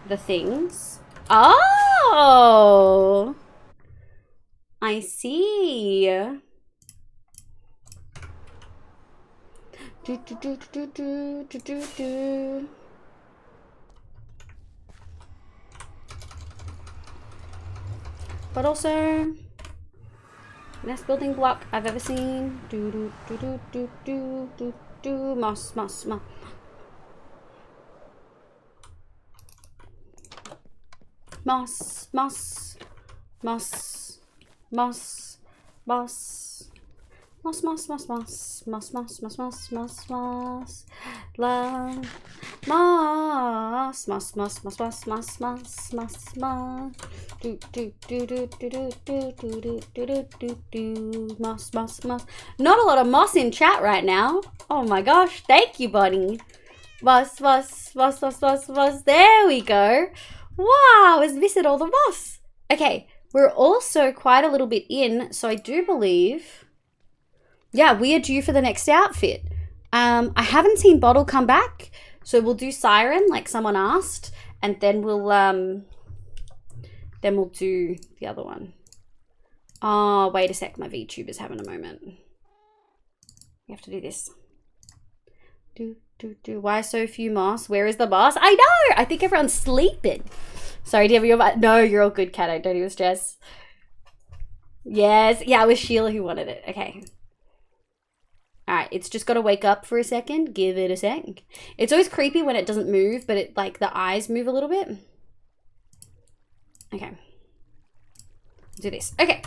the things? Oh, I see. But also, best building block I've ever seen. Moss. Not a lot of moss in chat right now. Oh my gosh, thank you, buddy. Moss. There we go. Wow, is this it all the moss? Okay, we're also quite a little bit in, so I do believe, yeah, we are due for the next outfit. I haven't seen Bottle come back, so we'll do Siren like someone asked, and then we'll do the other one. Oh, wait a sec, my VTuber's having a moment. We have to do this. Why so few moss? Where is the boss? I know! I think everyone's sleeping. Sorry, do you have your... No, you're all good, Kato. Don't even stress. Yes. Yeah, it was Sheila who wanted it. Okay. Alright, it's just got to wake up for a second. Give it a sec. It's always creepy when it doesn't move, but it, like, the eyes move a little bit. Okay. Do this. Okay.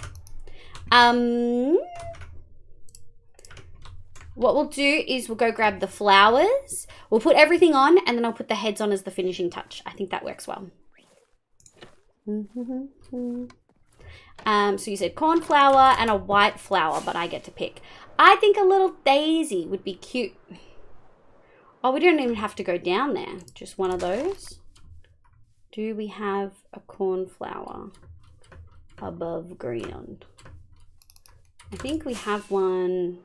What we'll do is we'll go grab the flowers. We'll put everything on, and then I'll put the heads on as the finishing touch. I think that works well. So you said cornflower and a white flower, but I get to pick. I think a little daisy would be cute. Oh, we don't even have to go down there. Just one of those. Do we have a cornflower above ground? I think we have one.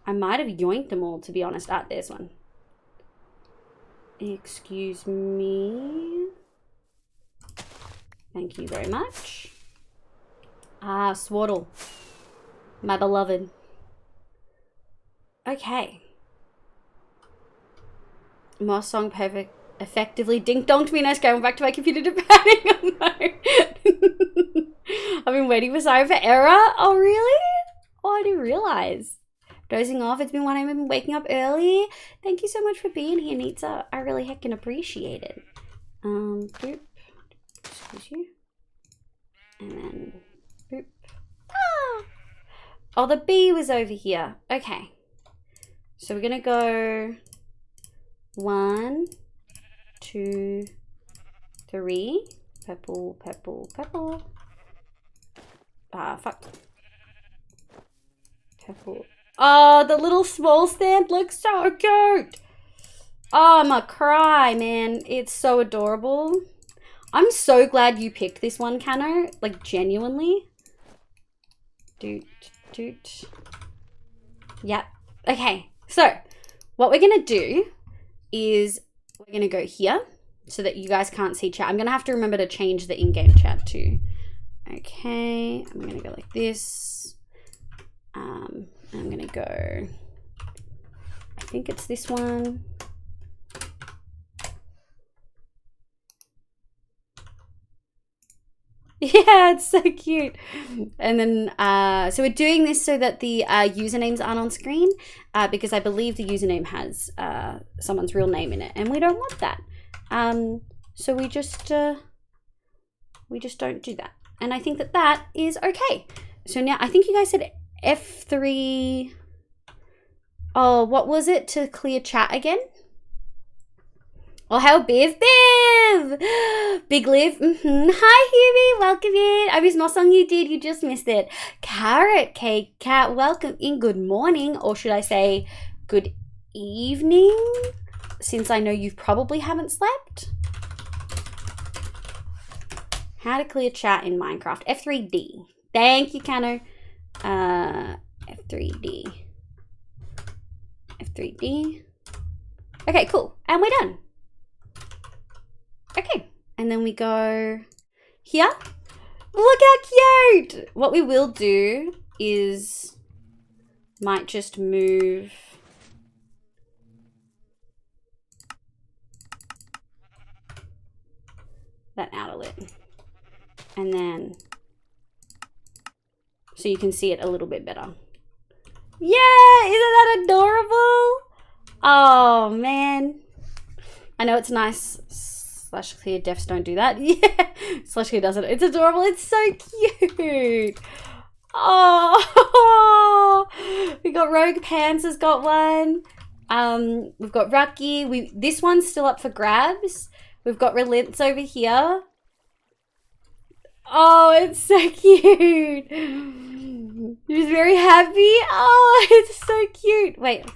I might have yoinked them all, to be honest. Ah, there's one. Excuse me. Thank you very much. Ah, Swaddle. My beloved. Okay. Moss song perfect. Effectively dink-donked me. Nice going back to my computer depending. Oh no. I've been waiting for Siren for error. Oh really? Oh, I didn't realize. Dozing off. It's been 1 a.m. I've been waking up early. Thank you so much for being here, Nitsa. I really heckin' appreciate it. Boop. Excuse you. And then boop. Ah! Oh, the bee was over here. Okay. So we're gonna go 1, 2, 3. Purple. Ah, fuck. Purple. Oh, the little small stand looks so cute. Oh, I'm gonna cry, man. It's so adorable. I'm so glad you picked this one, Cano. Like, genuinely. Doot. Yep. Okay, so what we're gonna do is we're gonna go here so that you guys can't see chat. I'm gonna have to remember to change the in-game chat too. Okay, I'm gonna go like this. And I'm gonna go, I think it's this one. Yeah, it's so cute. And then, so we're doing this so that the usernames aren't on screen because I believe the username has someone's real name in it, and we don't want that. So we just don't do that. And I think that that is okay. So now I think you guys said F3. Oh, what was it to clear chat again? Oh, how Biv? Biv! Big Liv. Hi, Huey. Welcome in. I missed my song you did. You just missed it. Carrot Cake Cat. Welcome in. Good morning. Or should I say good evening? Since I know you probably haven't slept. How to clear chat in Minecraft. F3D. Thank you, Kano. F3D. F3D. Okay, cool. And we're done. Okay, and then we go here. Look how cute! What we will do is might just move that out a little. And then so you can see it a little bit better. Yeah, isn't that adorable? Oh man. I know it's nice. Slash clear defs don't do that. Yeah, slash clear doesn't. It's adorable. It's so cute. Oh, we got Rogue Pants has got one. We've got Rucky. This one's still up for grabs. We've got Relents over here. Oh, it's so cute. She's very happy. Oh, it's so cute. Wait.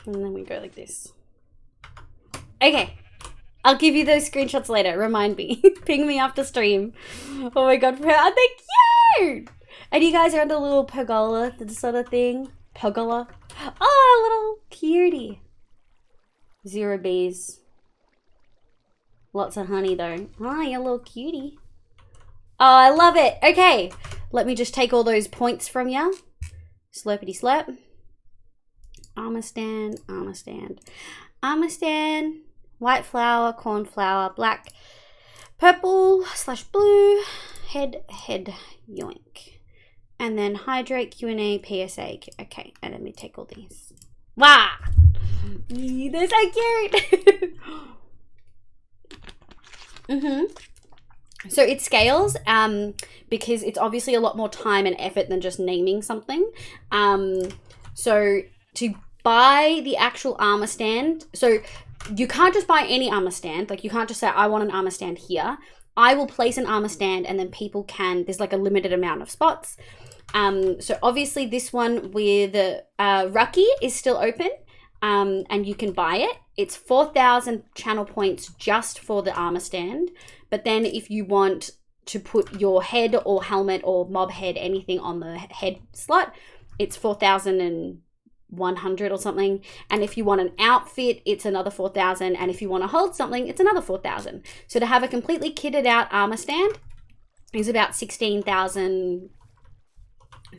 And then we go like this. Okay. I'll give you those screenshots later. Remind me. Ping me after stream. Oh my god. Aren't they cute? And you guys are on the little pergola sort of thing. Pergola. Oh, little cutie. 0 bees. Lots of honey though. Oh, you little cutie. Oh, I love it. Okay. Let me just take all those points from you. Slurpity slurp. Armor stand, armor stand, armor stand, white flower, corn flower, black, purple slash blue, head, yoink. And then hydrate, Q&A, PSA. Okay, and then we take all these. Wow! They're so cute! So it scales because it's obviously a lot more time and effort than just naming something. So to buy the actual armor stand, so you can't just buy any armor stand. Like you can't just say, I want an armor stand here. I will place an armor stand and then people can, there's like a limited amount of spots. So obviously this one with Rucky is still open and you can buy it. It's 4,000 channel points just for the armor stand. But then if you want to put your head or helmet or mob head, anything on the head slot, it's 4,100 or something. And if you want an outfit, it's another 4,000. And if you want to hold something, it's another 4,000. So to have a completely kitted out armor stand is about 16,000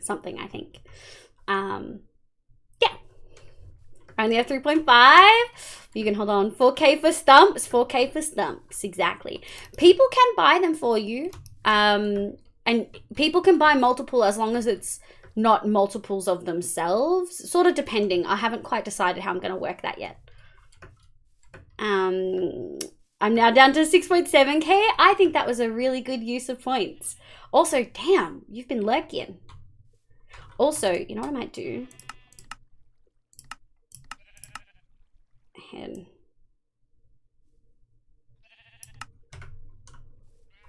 something, I think. Yeah. I only have 3.5. You can hold on. 4K for stumps. 4K for stumps. Exactly. People can buy them for you. And people can buy multiple as long as it's not multiples of themselves, sort of depending. I haven't quite decided how I'm going to work that yet. I'm now down to 6.7K. I think that was a really good use of points. Also, damn, you've been lurking. Also, you know what I might do? Head.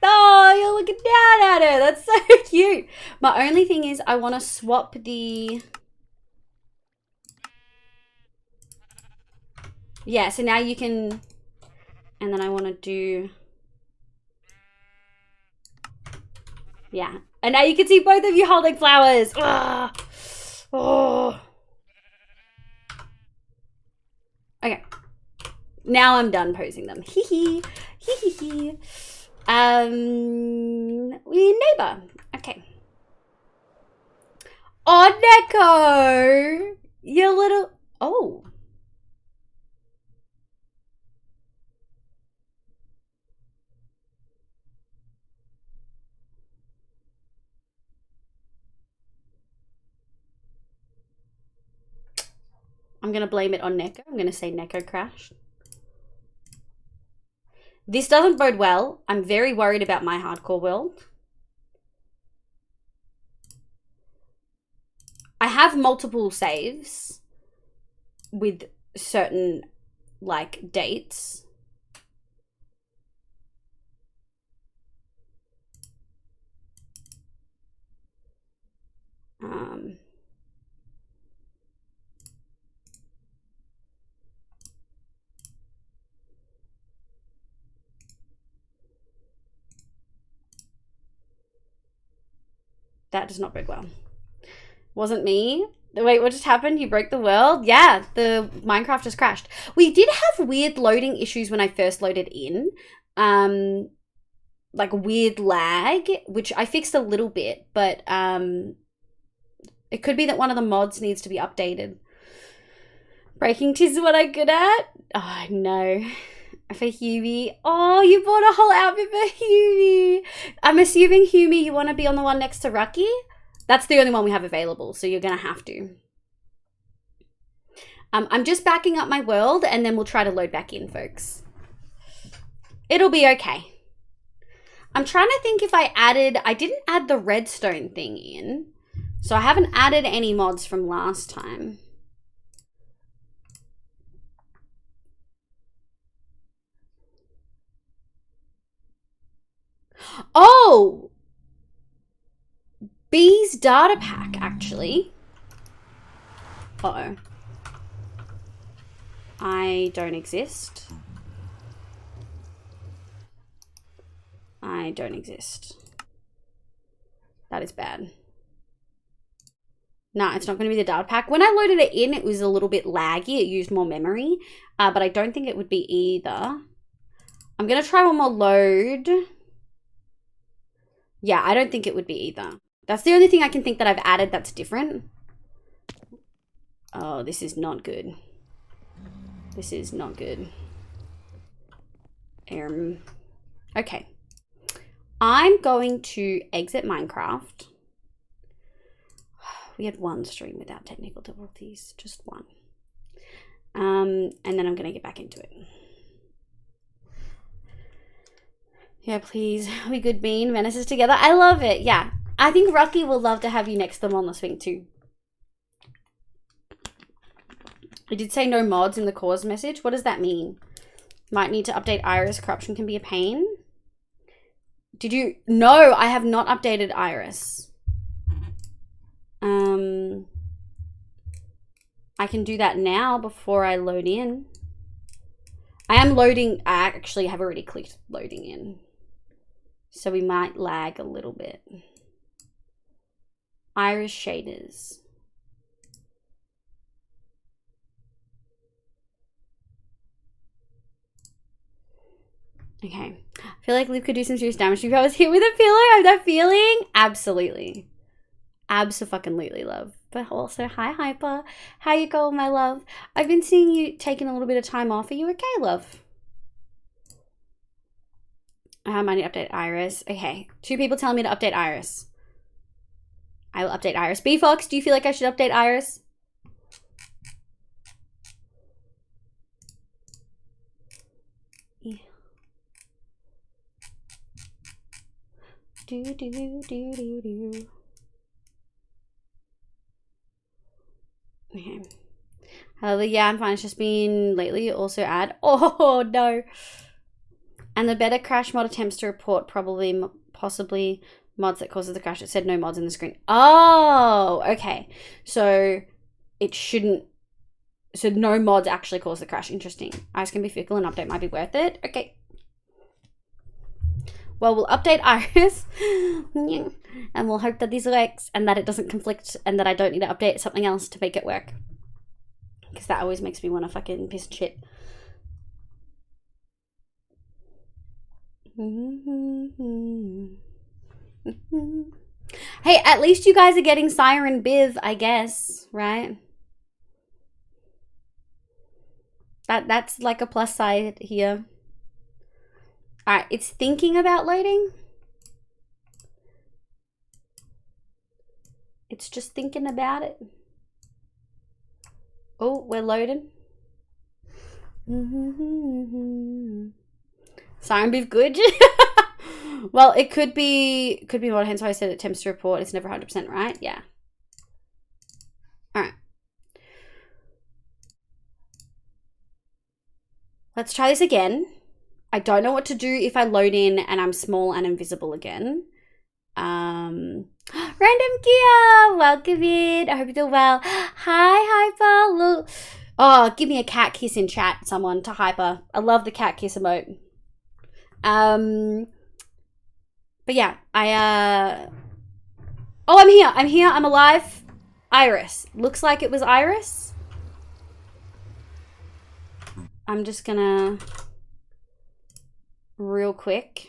Oh, you're looking down at her. That's so cute. My only thing is I want to swap the... Yeah, so now you can... And then I want to do... Yeah. And now you can see both of you holding flowers. Ugh. Oh. Now I'm done posing them. Hee hee. Hee hee hee. We neighbor. Okay. Oh, Neko! You little... Oh. I'm going to blame it on Neko. I'm going to say Neko crashed. This doesn't bode well. I'm very worried about my hardcore world. I have multiple saves with certain, like, dates. That does not bode well. Wasn't me. Wait, what just happened? You broke the world? Yeah, the Minecraft just crashed. We did have weird loading issues when I first loaded in. Like weird lag, which I fixed a little bit, but it could be that one of the mods needs to be updated. Breaking is what I'm good at. Oh, no. For Huey. Oh, you bought a whole outfit for Huey. I'm assuming, Huey, you want to be on the one next to Rucky? That's the only one we have available, so you're going to have to. I'm just backing up my world, and then we'll try to load back in, folks. It'll be okay. I'm trying to think if I didn't add the redstone thing in, so I haven't added any mods from last time. Oh! B's data pack, actually. Uh-oh. I don't exist. I don't exist. That is bad. Nah, it's not going to be the data pack. When I loaded it in, it was a little bit laggy. It used more memory. But I don't think it would be either. I'm going to try one more load. Yeah, I don't think it would be either. That's the only thing I can think that I've added that's different. Oh, this is not good. This is not good. Okay. I'm going to exit Minecraft. We had one stream without technical difficulties. Just one. And then I'm going to get back into it. Yeah, please. We good bean menaces together. I love it. Yeah. I think Rocky will love to have you next to them on the swing too. I did say no mods in the cause message. What does that mean? Might need to update Iris. Corruption can be a pain. Did you? No, I have not updated Iris. I can do that now before I load in. I am loading. I actually have already clicked loading in. So we might lag a little bit. Iris shaders. Okay. I feel like Luke could do some serious damage if I was hit with a pillar. I have that feeling. Absolutely. Abso-fucking-lutely, love. But also, hi, Hyper. How you going, my love? I've been seeing you taking a little bit of time off. Are you okay, love? I need to update Iris. Okay. 2 people telling me to update Iris. I will update Iris. B-Fox, do you feel like I should update Iris? Yeah. Do. Okay. Yeah, I'm fine. It's just been lately. Also add. Oh, no. And the better crash mod attempts to report possibly mods that causes the crash. It said no mods in the screen. Oh, okay. So it shouldn't. So no mods actually cause the crash. Interesting. Iris can be fickle and update might be worth it. Okay. Well, we'll update Iris. And we'll hope that this works and that it doesn't conflict and that I don't need to update something else to make it work. Because that always makes me want to fucking piss and shit. Hey, at least you guys are getting Siren Biv, I guess, right? That's like a plus side here. Alright, it's thinking about loading. It's just thinking about it. Oh, we're loading. Siren Biv good. Well, it could be more, hence why I said it attempts to report. It's never 100%, right? Yeah. Alright. Let's try this again. I don't know what to do if I load in and I'm small and invisible again. Random Gear! Welcome in. I hope you're doing well. Hi, Hyper. Look. Oh, give me a cat kiss in chat, someone, to Hyper. I love the cat kiss emote. But yeah, oh, I'm here. I'm here. I'm alive. Iris. Looks like it was Iris. I'm just gonna real quick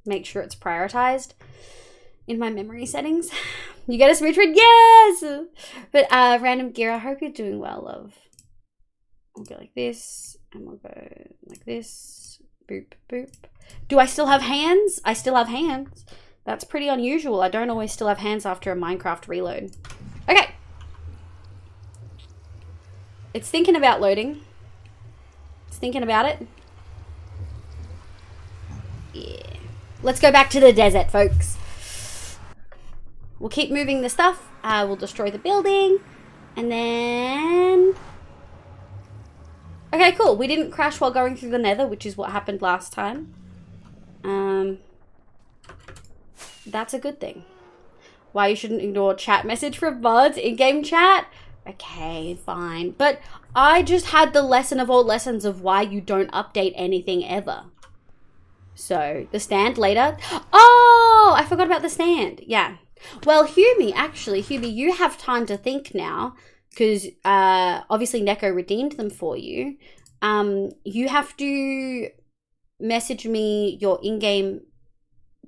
make sure it's prioritized in my memory settings. You get a smooch read? Yes! But Random Gear, I hope you're doing well, love. We'll go like this, and we'll go like this. Boop, boop. Do I still have hands? I still have hands. That's pretty unusual. I don't always still have hands after a Minecraft reload. Okay. It's thinking about loading. It's thinking about it. Yeah. Let's go back to the desert, folks. We'll keep moving the stuff. We'll destroy the building. And then... Okay, cool. We didn't crash while going through the nether, which is what happened last time. That's a good thing. Why you shouldn't ignore chat message from mods, in-game chat? Okay, fine. But I just had the lesson of all lessons of why you don't update anything ever. So, the stand later. Oh, I forgot about the stand. Yeah. Well, Hubie, you have time to think now. Because obviously Neko redeemed them for you. You have to message me your in-game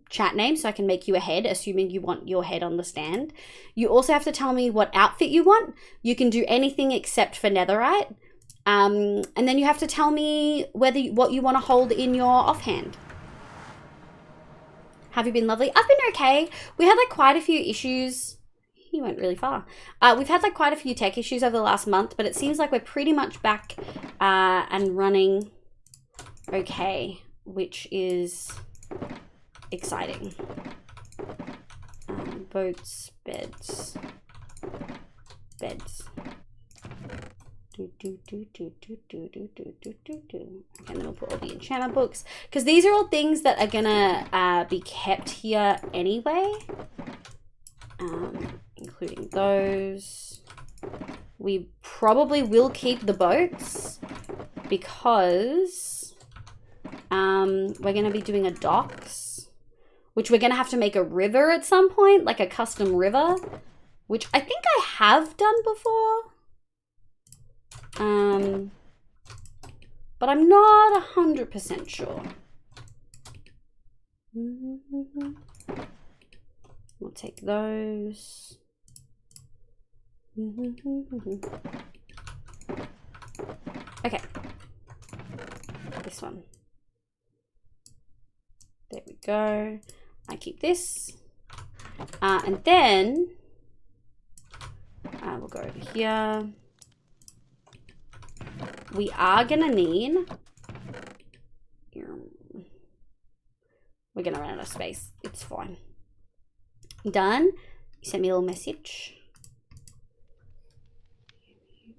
chat name so I can make you a head, assuming you want your head on the stand. You also have to tell me what outfit you want. You can do anything except for netherite. And then you have to tell me what you want to hold in your offhand. Have you been lovely? I've been okay. We had like quite a few issues. He went really far. We've had like quite a few tech issues over the last month, but it seems like we're pretty much back and running okay, which is exciting. Boats, beds. Okay, and then we'll put all the enchantment books, because these are all things that are gonna be kept here anyway. Including those. We probably will keep the boats because we're going to be doing a docks, which we're going to have to make a river at some point, like a custom river, which I think I have done before. But I'm not 100% sure. We'll take those. Okay. This one. There we go. I keep this. And then we'll go over here. We are gonna need... We're gonna run out of space. It's fine. Done. You sent me a little message.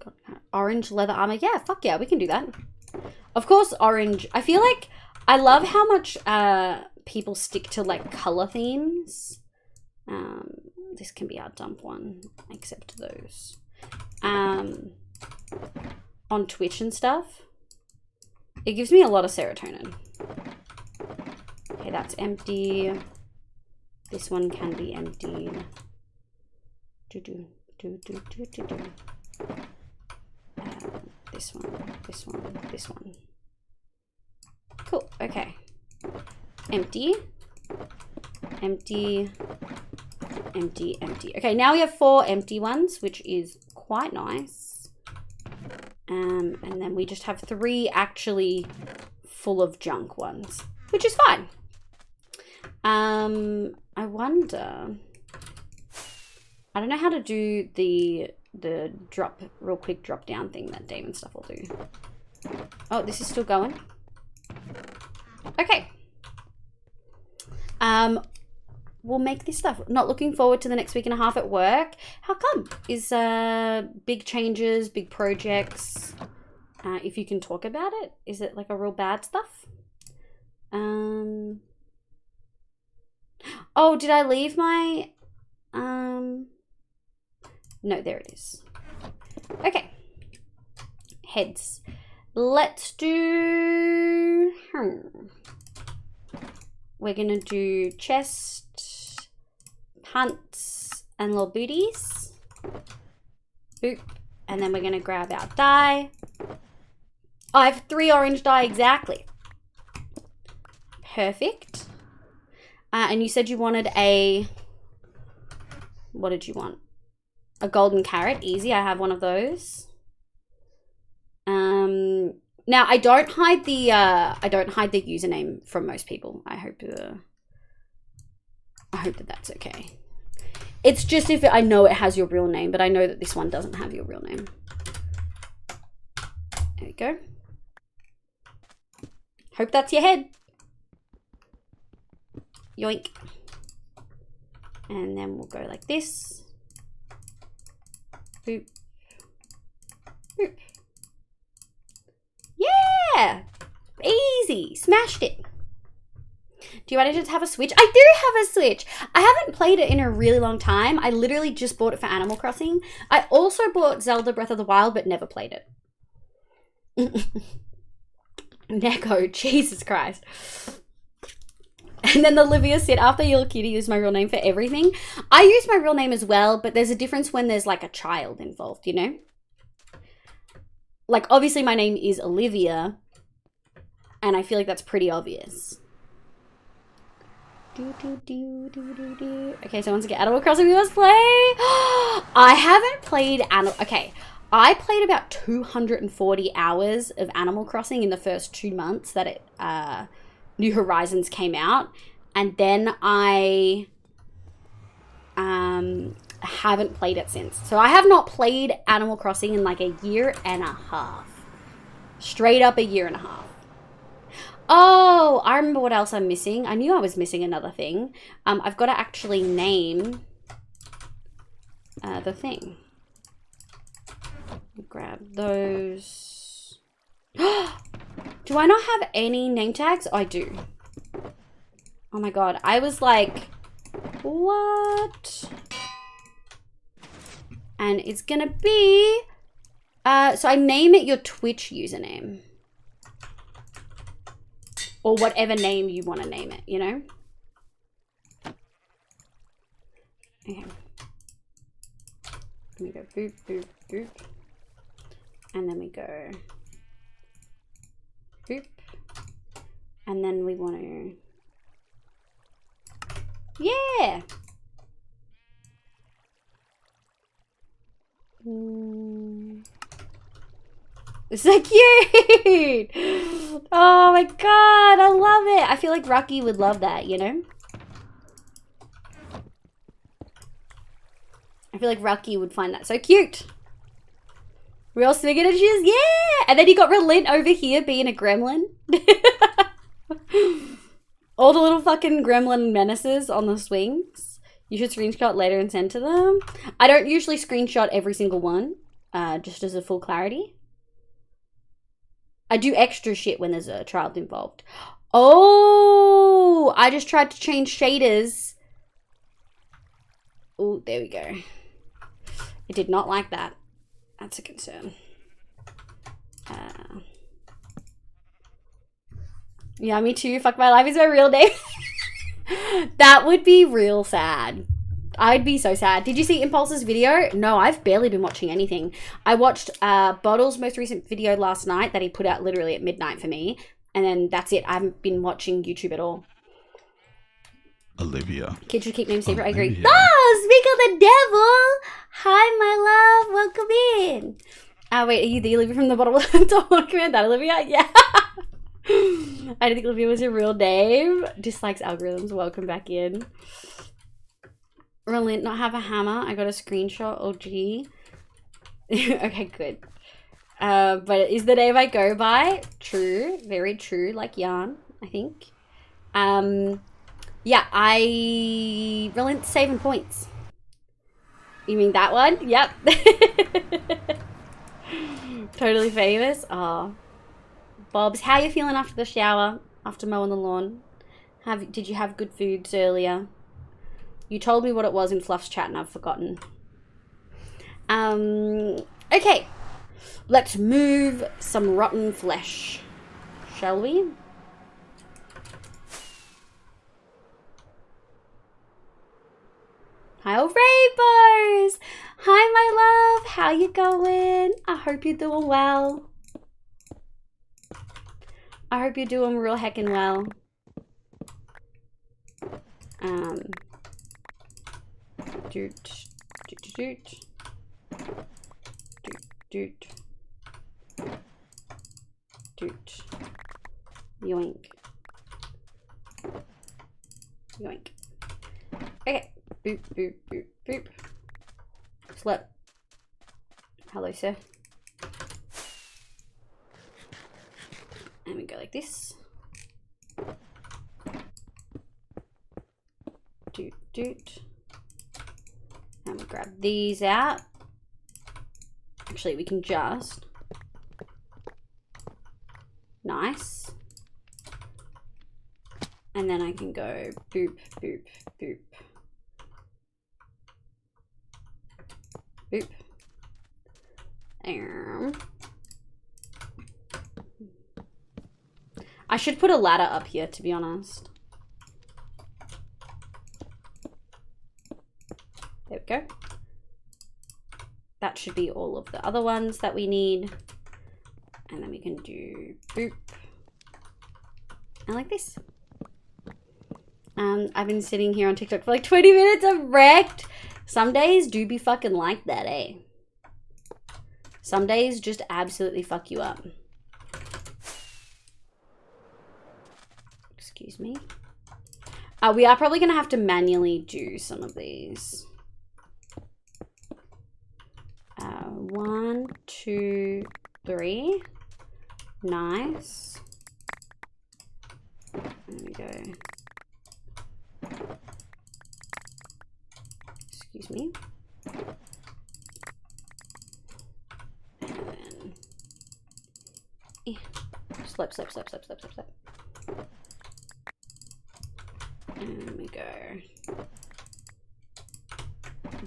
Got orange leather armor. Yeah, fuck yeah, we can do that. Of course, orange. I feel like I love how much people stick to like color themes. This can be our dump one, except those. On Twitch and stuff. It gives me a lot of serotonin. Okay, that's empty. This one can be emptied. This one. Cool, okay. empty, empty, empty, empty. Okay, now we have 4 empty ones, which is quite nice. And then we just have 3 actually full of junk ones, which is fine. I wonder, I don't know how to do the real quick drop down thing that Damon stuff will do. Oh, this is still going. Okay. We'll make this stuff. Not looking forward to the next week and a half at work. How come? Is big changes, big projects. If you can talk about it, is it like a real bad stuff? Oh, did I leave my no, there it is. Okay. Heads. Let's do we're gonna do chest, punts, and little booties. Boop. And then we're gonna grab our die. Oh, I have 3 orange die exactly. Perfect. And you said you wanted a, what did you want? A golden carrot. Easy, I have one of those. Now I don't hide the username from most people. I hope that that's okay. It's just if I know it has your real name, but I know that this one doesn't have your real name. There we go. Hope that's your head. Yoink. And then we'll go like this. Boop. Boop. Yeah! Easy. Smashed it. Do you want to just have a Switch? I do have a Switch. I haven't played it in a really long time. I literally just bought it for Animal Crossing. I also bought Zelda Breath of the Wild, but never played it. Neko, Jesus Christ. And then Olivia said, after you're cute, use my real name for everything. I use my real name as well, but there's a difference when there's like a child involved, you know? Like, obviously my name is Olivia, and I feel like that's pretty obvious. Okay, so once again, Animal Crossing we must play. I haven't played okay, I played about 240 hours of Animal Crossing in the first 2 months that it New Horizons came out, and then I haven't played it since. So I have not played Animal Crossing in like a year and a half. Straight up a year and a half. Oh, I remember what else I'm missing. I knew I was missing another thing. I've got to actually name the thing. Grab those. Do I not have any name tags? Oh, I do. Oh my god. I was like, what? And it's gonna be, so I name it your Twitch username. Or whatever name you want to name it, you know? Okay. We go boop, boop, boop. And then we go boop. And then we want to, yeah. It's so cute. Oh my god, I love it. I feel like Rocky would love that, you know? I feel like Rocky would find that so cute. Real swinging and shoes, yeah! And then you got Relent over here being a gremlin. All the little fucking gremlin menaces on the swings. You should screenshot later and send to them. I don't usually screenshot every single one, just as a full clarity. I do extra shit when there's a child involved. Oh, I just tried to change shaders. Oh, there we go. I did not like that. That's a concern. Yeah, me too. Fuck my life is my real name. That would be real sad. I'd be so sad. Did you see Impulse's video? No, I've barely been watching anything. I watched Bottle's most recent video last night that he put out literally at midnight for me. And then that's it. I haven't been watching YouTube at all. Olivia. Kids should keep names secret. I agree. Olivia. Oh, speak of the devil. Hi, my love. Welcome in. Wait, are you the Olivia from the bottom left? Don't command that, Olivia. Yeah. I didn't think Olivia was your real name. Dislikes algorithms. Welcome back in. Relent, not have a hammer. I got a screenshot. Oh, gee. Okay, good. But is the name I go by? True. Very true. Like yarn, I think. Yeah, I relent saving points. You mean that one? Yep. Totally famous. Oh. Bobs, how you feeling after the shower? After mowing the lawn? Did you have good foods earlier? You told me what it was in Fluff's chat and I've forgotten. Okay. Let's move some rotten flesh. Shall we? Hi, old rainbows! Hi, my love! How you going? I hope you're doing well. I hope you're doing real heckin' well. Doot, doot, doot, doot, doot, yoink, yoink. Okay, boop, boop, boop, boop. Slip. Hello, sir. And we go like this. Doot, doot. And we grab these out. Actually, we can just. Nice. And then I can go boop, boop, boop. Boop. I should put a ladder up here, to be honest. There we go. That should be all of the other ones that we need. And then we can do boop. And like this. I've been sitting here on TikTok for like 20 minutes. I'm wrecked. Some days do be fucking like that, eh? Some days just absolutely fuck you up. Excuse me. We are probably going to have to manually do some of these. 1, 2, 3. Nice. There we go. Excuse me. And then slip, slip, slip, slip, slip, slip, slip. And we go.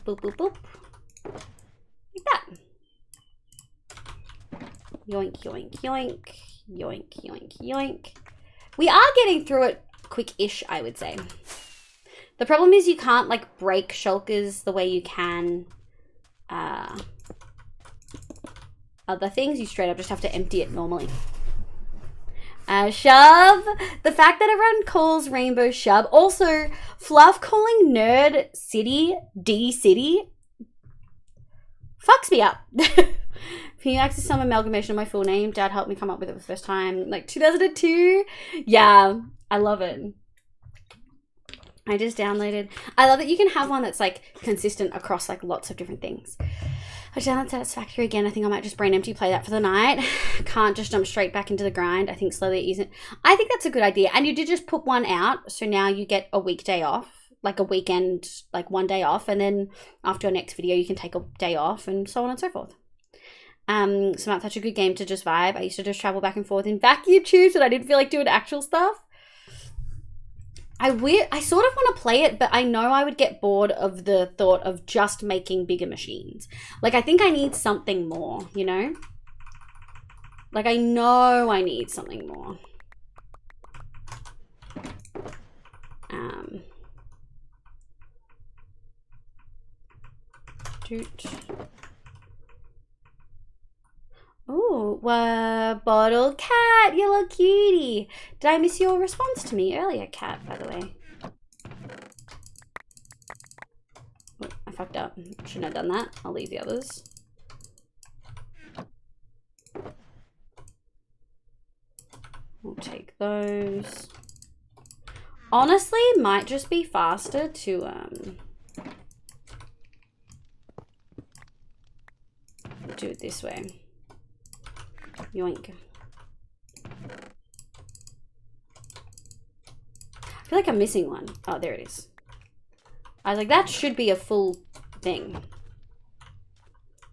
Boop, boop, boop. Like that. Yoink, yoink, yoink. Yoink, yoink, yoink. We are getting through it quick-ish, I would say. The problem is you can't, like, break shulkers the way you can other things. You straight up just have to empty it normally. Shub. The fact that everyone calls Rainbow Shub. Also, Fluff calling Nerd City D-City fucks me up. Phoenix is some amalgamation of my full name. Dad helped me come up with it for the first time. Like 2002. Yeah, I love it. I just downloaded. I love that you can have one that's like consistent across like lots of different things. I downloaded Satisfactory again. I think I might just brain empty play that for the night. Can't just jump straight back into the grind. I think slowly isn't. I think that's a good idea. And you did just put one out. So now you get a weekday off. Like a weekend, like one day off. And then after your next video, you can take a day off and so on and so forth. So that's such a good game to just vibe. I used to just travel back and forth in vacuum tubes and I didn't feel like doing actual stuff. I sort of want to play it, but I know I would get bored of the thought of just making bigger machines. Like, I think I need something more, you know? Like, I know I need something more. Doot. Ooh, bottle cat, you little cutie. Did I miss your response to me earlier, cat, by the way? fucked up. Shouldn't have done that. I'll leave the others. We'll take those. Honestly, might just be faster to do it this way. Yoink. I feel like I'm missing one. Oh, there it is. I was like, that should be a full thing.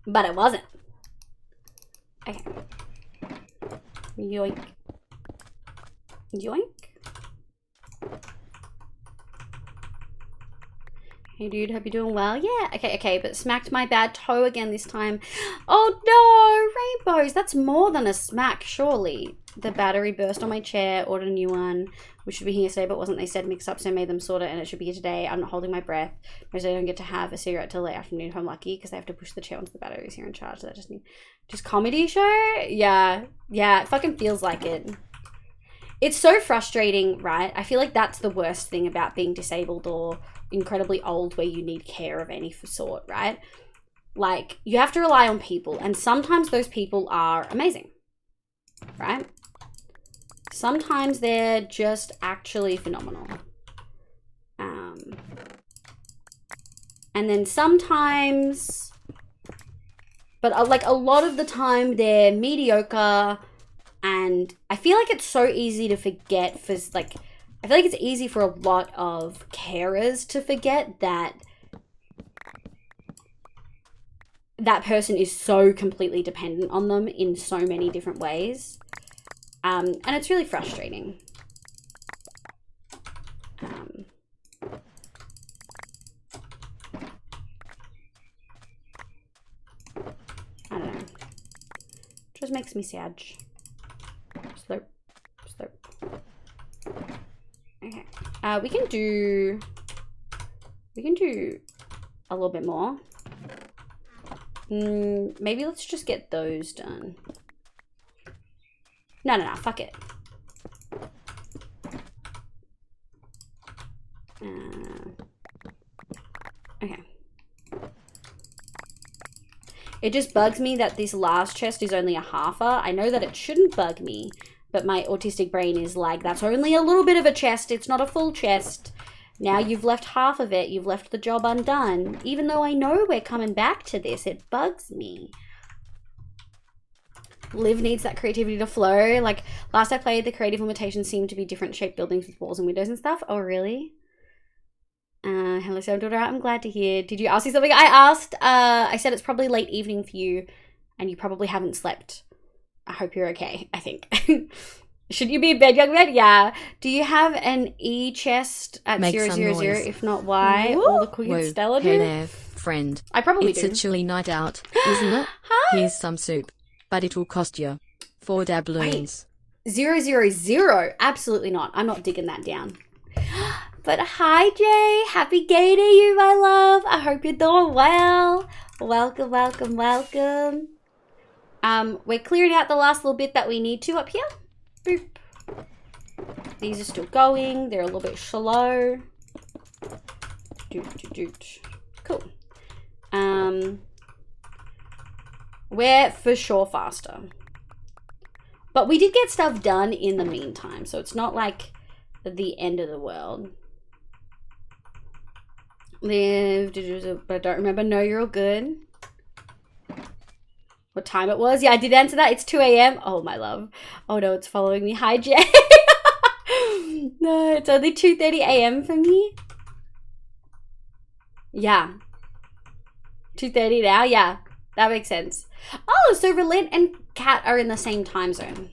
But it wasn't. Okay. Yoink. Yoink. Hey dude, hope you're doing well. Yeah, okay, but smacked my bad toe again this time. Oh no, rainbows. That's more than a smack, surely. The battery burst on my chair, ordered a new one. We should be here today, but wasn't. They said mix up, so I made them sort it, and it should be here today. I'm not holding my breath. Because I don't get to have a cigarette till late afternoon if I'm lucky, because they have to push the chair onto the batteries here in charge. So that just comedy show? Yeah, it fucking feels like it. It's so frustrating, right? I feel like that's the worst thing about being disabled or incredibly old where you need care of any sort, right? Like, you have to rely on people, and sometimes those people are amazing, right? Sometimes they're just actually phenomenal. And then sometimes, but like a lot of the time they're mediocre, and I feel like it's so easy to forget for like, I feel like it's easy for a lot of carers to forget that that person is so completely dependent on them in so many different ways. And it's really frustrating. I don't know. Just makes me sad. Slurp. Slurp. Okay. We can do a little bit more. Maybe let's just get those done. No, fuck it. Okay. It just bugs me that this last chest is only a halfer. I know that it shouldn't bug me, but my autistic brain is like, that's only a little bit of a chest. It's not a full chest. Now you've left half of it. You've left the job undone. Even though I know we're coming back to this, it bugs me. Liv needs that creativity to flow. Like, last I played, the creative limitations seemed to be different shaped buildings with walls and windows and stuff. Oh, really? Hello, so I'm doing alright. I'm glad to hear. Did you ask me something? I asked. I said it's probably late evening for you, and you probably haven't slept. I hope you're okay, I think. Should you be in bed, young man? Yeah. Do you have an E-chest at Make 000? some noise. If not, why? All the cooking Whoa, Stella hey do? there, friend. I probably It's do. a chilly night out, isn't it? Hi. Here's some soup, but it'll cost you 4 doubloons. 000? Absolutely not. I'm not digging that down. But hi, Jay. Happy gay to you, my love. I hope you're doing well. Welcome, welcome, welcome. We're clearing out the last little bit that we need to up here. Boop. These are still going. They're a little bit slow. Cool. We're for sure faster. But we did get stuff done in the meantime, so it's not like the end of the world. Lived, but I don't remember. No, you're all good. What time it was? Yeah, I did answer that. It's 2 a.m. Oh, my love. Oh, no, it's following me. Hi, Jay. No, it's only 2:30 a.m. for me. Yeah. 2:30 now? Yeah, that makes sense. Oh, so Relent and Kat are in the same time zone.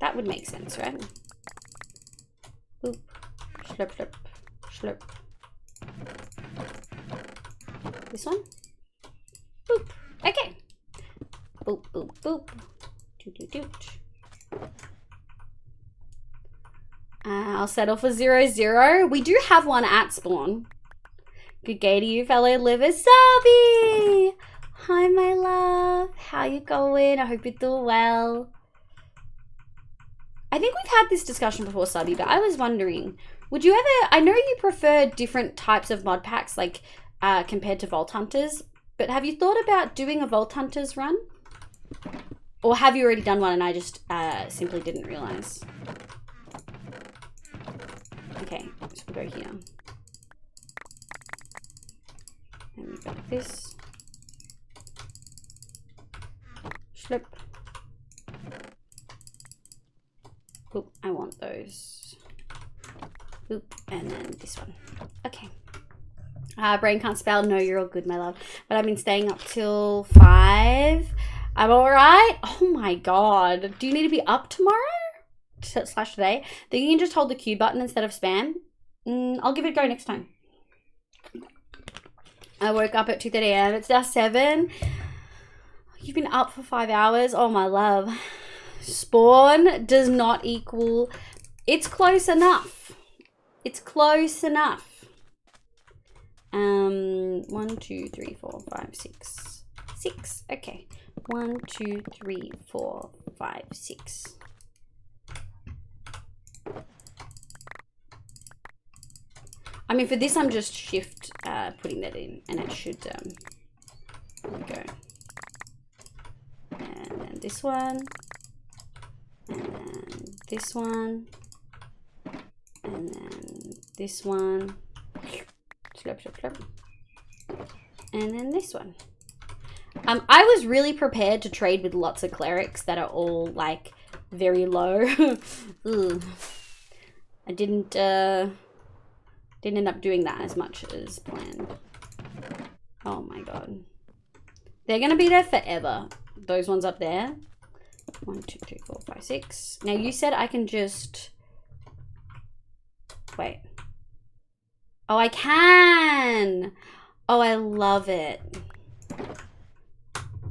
That would make sense, right? Boop. Slurp, slurp, slurp. This one? Boop. Okay. Boop, boop, boop. Doot, doot, doot. I'll settle for 0. We do have one at spawn. Good day to you, fellow livers. Sabi! Hi, my love. How you going? I hope you're doing well. I think we've had this discussion before, Sabi, but I was wondering, Would you ever, I know you prefer different types of mod packs, like compared to Vault Hunters, but have you thought about doing a Vault Hunters run? Or have you already done one and I just simply didn't realize? Okay, so we'll go here. And we've got this. Slip. Oop, I want those. Oop, and then this one. Okay. Brain can't spell. No, you're all good, my love. But I've been staying up till 5. I'm all right. Oh my god. Do you need to be up tomorrow? Slash today? Then you can just hold the Q button instead of spam. I'll give it a go next time. I woke up at 2:30 a.m. It's now 7. You've been up for 5 hours. Oh my love. Spawn does not equal. It's close enough. It's close enough. 1, 2, 3, 4, 5, 6. 6. Okay. 1, 2, 3, 4, 5, 6. I mean, for this, I'm just shift putting that in, and it should there we go. And then this one, and then this one, and then this one. Slurp, slurp, slurp. And then this one. I was really prepared to trade with lots of clerics that are all like very low. I didn't end up doing that as much as planned. Oh my god. They're gonna be there forever. Those ones up there. 1, 2, 3, 4, 5, 6. Now you said I can just wait. Oh, I can. Oh, I love it.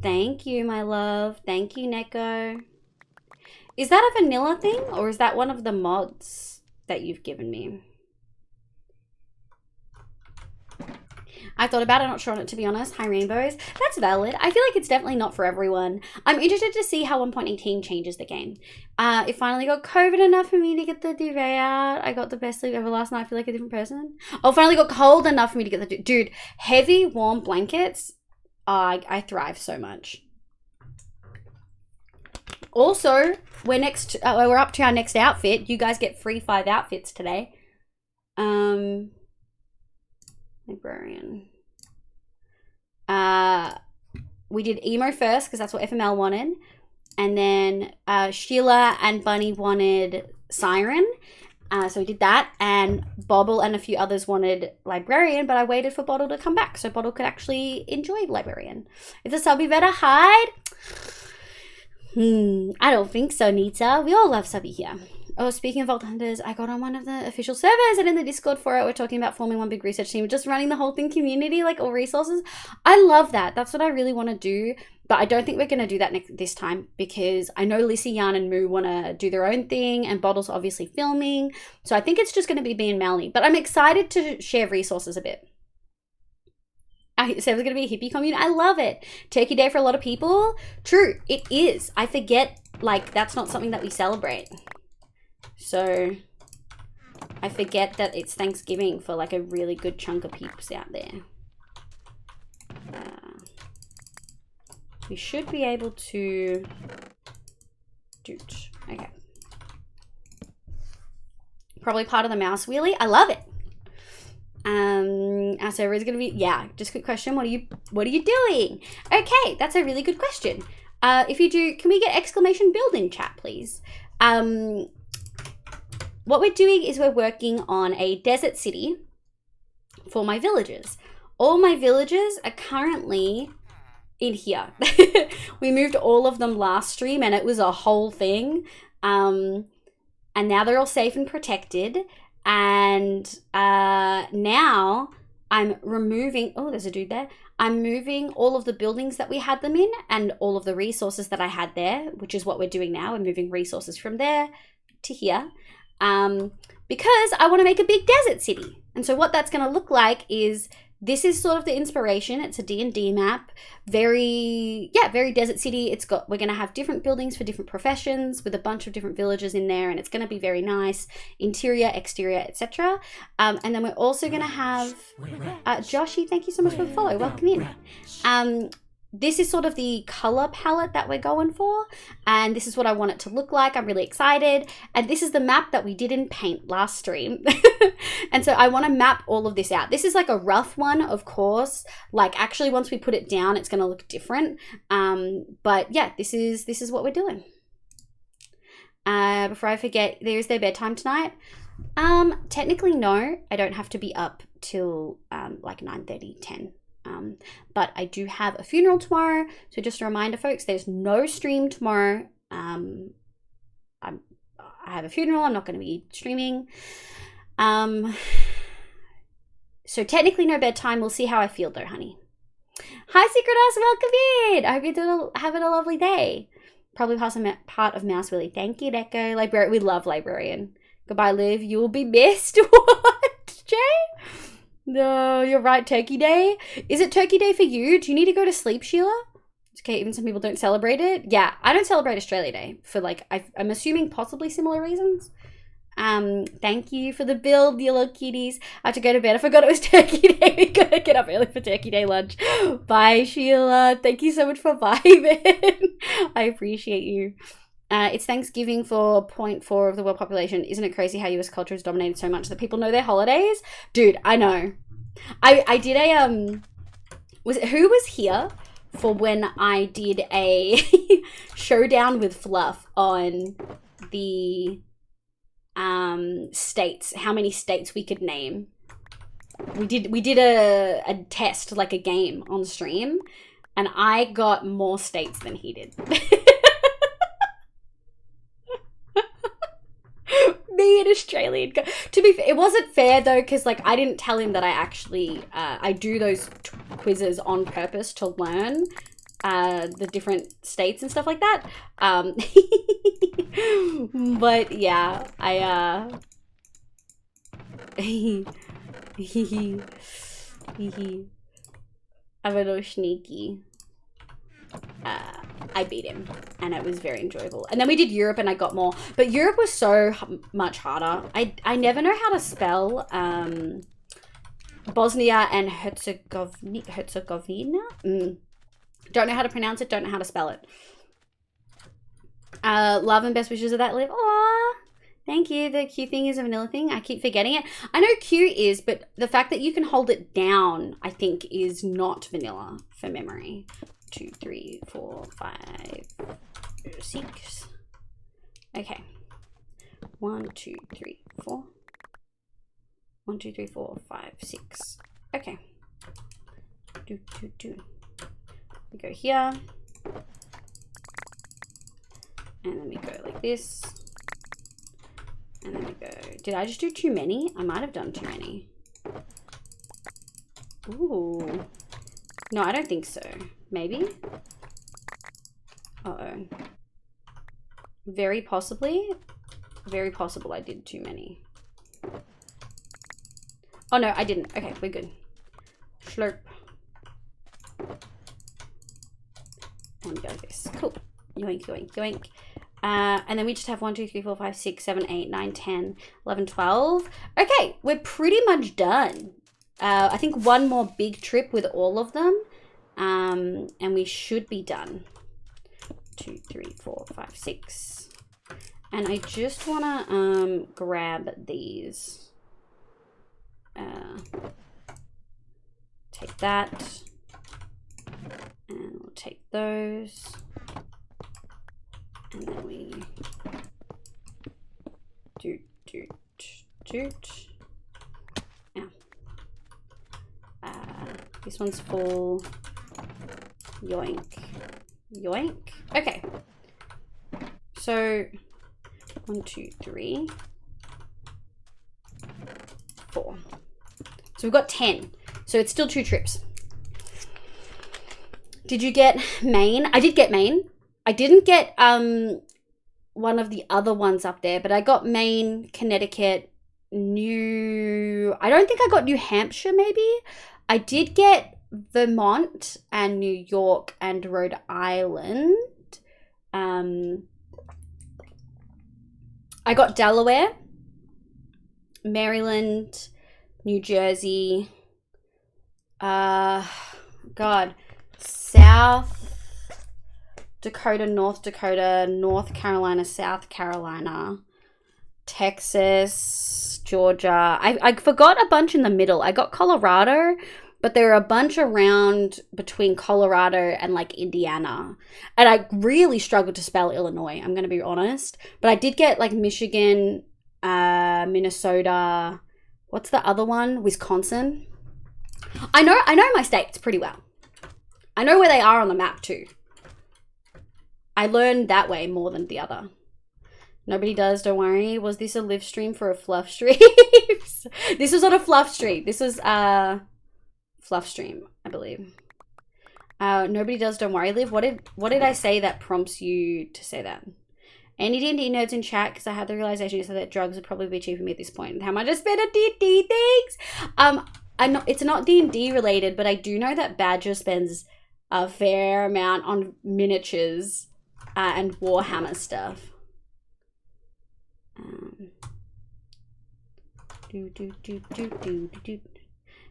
Thank you, my love. Thank you, Neko. Is that a vanilla thing or is that one of the mods that you've given me? I thought about it, not sure on it to be honest. Hi Rainbows. That's valid. I feel like it's definitely not for everyone. I'm interested to see how 1.18 changes the game. It finally got COVID enough for me to get the duvet out. I got the best sleep ever last night. I feel like a different person. Oh, finally got cold enough for me to get the dude. Heavy warm blankets. I thrive so much. Also, we're up to our next outfit. You guys get free 5 outfits today. Librarian. We did emo first because that's what FML wanted, and then Sheila and Bunny wanted Siren, so we did that, and Bobble and a few others wanted Librarian, but I waited for Bottle to come back so Bottle could actually enjoy Librarian. If the subby better hide, I don't think so, Nita. We all love subby here. Oh, speaking of Vault Hunters, I got on one of the official servers and in the Discord for it, we're talking about forming one big research team, just running the whole thing community, like all resources. I love that. That's what I really want to do, but I don't think we're going to do that this time because I know Lissy, Yarn, and Moo want to do their own thing and Bottle's obviously filming. So I think it's just going to be me and Melanie, but I'm excited to share resources a bit. Our server's going to be a hippie community. I love it. Turkey Day for a lot of people. True, it is. I forget, like, that's not something that we celebrate. So I forget that it's Thanksgiving for like a really good chunk of peeps out there. We should be able to do it. Okay. Probably part of the mouse wheelie. I love it. Our server is gonna be, yeah, just a quick question. What are you doing? Okay, that's a really good question. If you do, can we get exclamation build in chat, please? What we're doing is we're working on a desert city for my villagers. All my villagers are currently in here. We moved all of them last stream and it was a whole thing. And now they're all safe and protected. And now I'm removing, oh, there's a dude there. I'm moving all of the buildings that we had them in and all of the resources that I had there, which is what we're doing now. We're moving resources from there to here. Because I want to make a big desert city. And so what that's going to look like is this is sort of the inspiration. It's a D&D map, very Desert City. We're going to have different buildings for different professions with a bunch of different villages in there, and it's going to be very nice, interior, exterior, etc. And then we're also going to have Joshy, thank you so much for the follow, welcome in. This is sort of the color palette that we're going for, and this is what I want it to look like. I'm really excited, and this is the map that we did in Paint last stream. And so I want to map all of this out. This is like a rough one, of course. Like, actually, once we put it down, it's going to look different. But yeah, this is what we're doing. Before I forget, there's their bedtime tonight. Technically, no, I don't have to be up till like 9:30, 10. But I do have a funeral tomorrow, so just a reminder, folks, there's no stream tomorrow. I have a funeral. I'm not going to be streaming. So technically no bedtime. We'll see how I feel though, honey. Hi, Secret Us, welcome in. I hope you're having a lovely day. Probably part of Mouse Willie. Thank you, Deco. We love Librarian. Goodbye, Liv. You will be missed. What, Jay? No, you're right. Turkey Day. Is it Turkey Day for you? Do you need to go to sleep, Sheila? It's okay, even some people don't celebrate it. Yeah, I don't celebrate Australia Day for like, I'm assuming possibly similar reasons. Thank you for the build, you little kitties. I have to go to bed. I forgot it was Turkey Day. We gotta get up early for Turkey Day lunch. Bye, Sheila. Thank you so much for vibing. I appreciate you. It's Thanksgiving for 0.4 of the world population. Isn't it crazy how US culture is dominated so much that people know their holidays? Dude, I know. I did a who was here for when I did a showdown with Fluff on the states, how many states we could name. We did a test, like a game on stream, and I got more states than he did. Me an Australian to be fair, it wasn't fair though, because like I didn't tell him that I actually I do those quizzes on purpose to learn the different states and stuff like that. But yeah, I'm a little sneaky. I beat him, and it was very enjoyable. And then we did Europe, and I got more. But Europe was so much harder. I never know how to spell Bosnia and Herzegovina. Don't know how to pronounce it. Don't know how to spell it. Love and best wishes of that live. Aww. Thank you. The Q thing is a vanilla thing. I keep forgetting it. I know Q is, but the fact that you can hold it down, I think, is not vanilla for memory. 2, 3, 4, 5, 6. Okay. 1, 2, 3, 4. 1, 2, 3, 4, 5, 6. Okay. We go here. And then we go like this. And then we go. Did I just do too many? I might have done too many. Ooh. No, I don't think so. Maybe? Uh-oh. Very possibly. Very possible I did too many. Oh no, I didn't. Okay, we're good. Slurp. And go like this. Cool. Yoink, yoink, yoink. And then we just have 1, 2, 3, 4, 5, 6, 7, 8, 9, 10, 11, 12. Okay, we're pretty much done. I think one more big trip with all of them. And we should be done. 2, 3, 4, 5, 6. And I just want to grab these. Take that. And we'll take those. And then we doot. Yeah. This one's full. Yoink. Yoink. Okay. So 1, 2, 3, 4. So we've got 10. So it's still 2 trips. Did you get Maine? I did get Maine. I didn't get one of the other ones up there, but I got Maine, Connecticut, I don't think I got New Hampshire maybe. I did get Vermont and New York and Rhode Island. I got Delaware, Maryland, New Jersey, South Dakota, North Carolina, South Carolina, Texas, Georgia. I forgot a bunch in the middle. I got Colorado, but there are a bunch around between Colorado and like Indiana. And I really struggled to spell Illinois, I'm going to be honest. But I did get like Michigan, Minnesota. What's the other one? Wisconsin. I know my states pretty well. I know where they are on the map too. I learned that way more than the other. Nobody does, don't worry. Was this a live stream for a fluff stream? This was not a fluff stream. This was fluff stream, I believe. Nobody does, don't worry, Liv. What did I say that prompts you to say that? Any D&D nerds in chat, because I had the realization that drugs would probably be cheap for me at this point. And how much I spent on D&D things? It's not D&D related, but I do know that Badger spends a fair amount on miniatures and Warhammer stuff.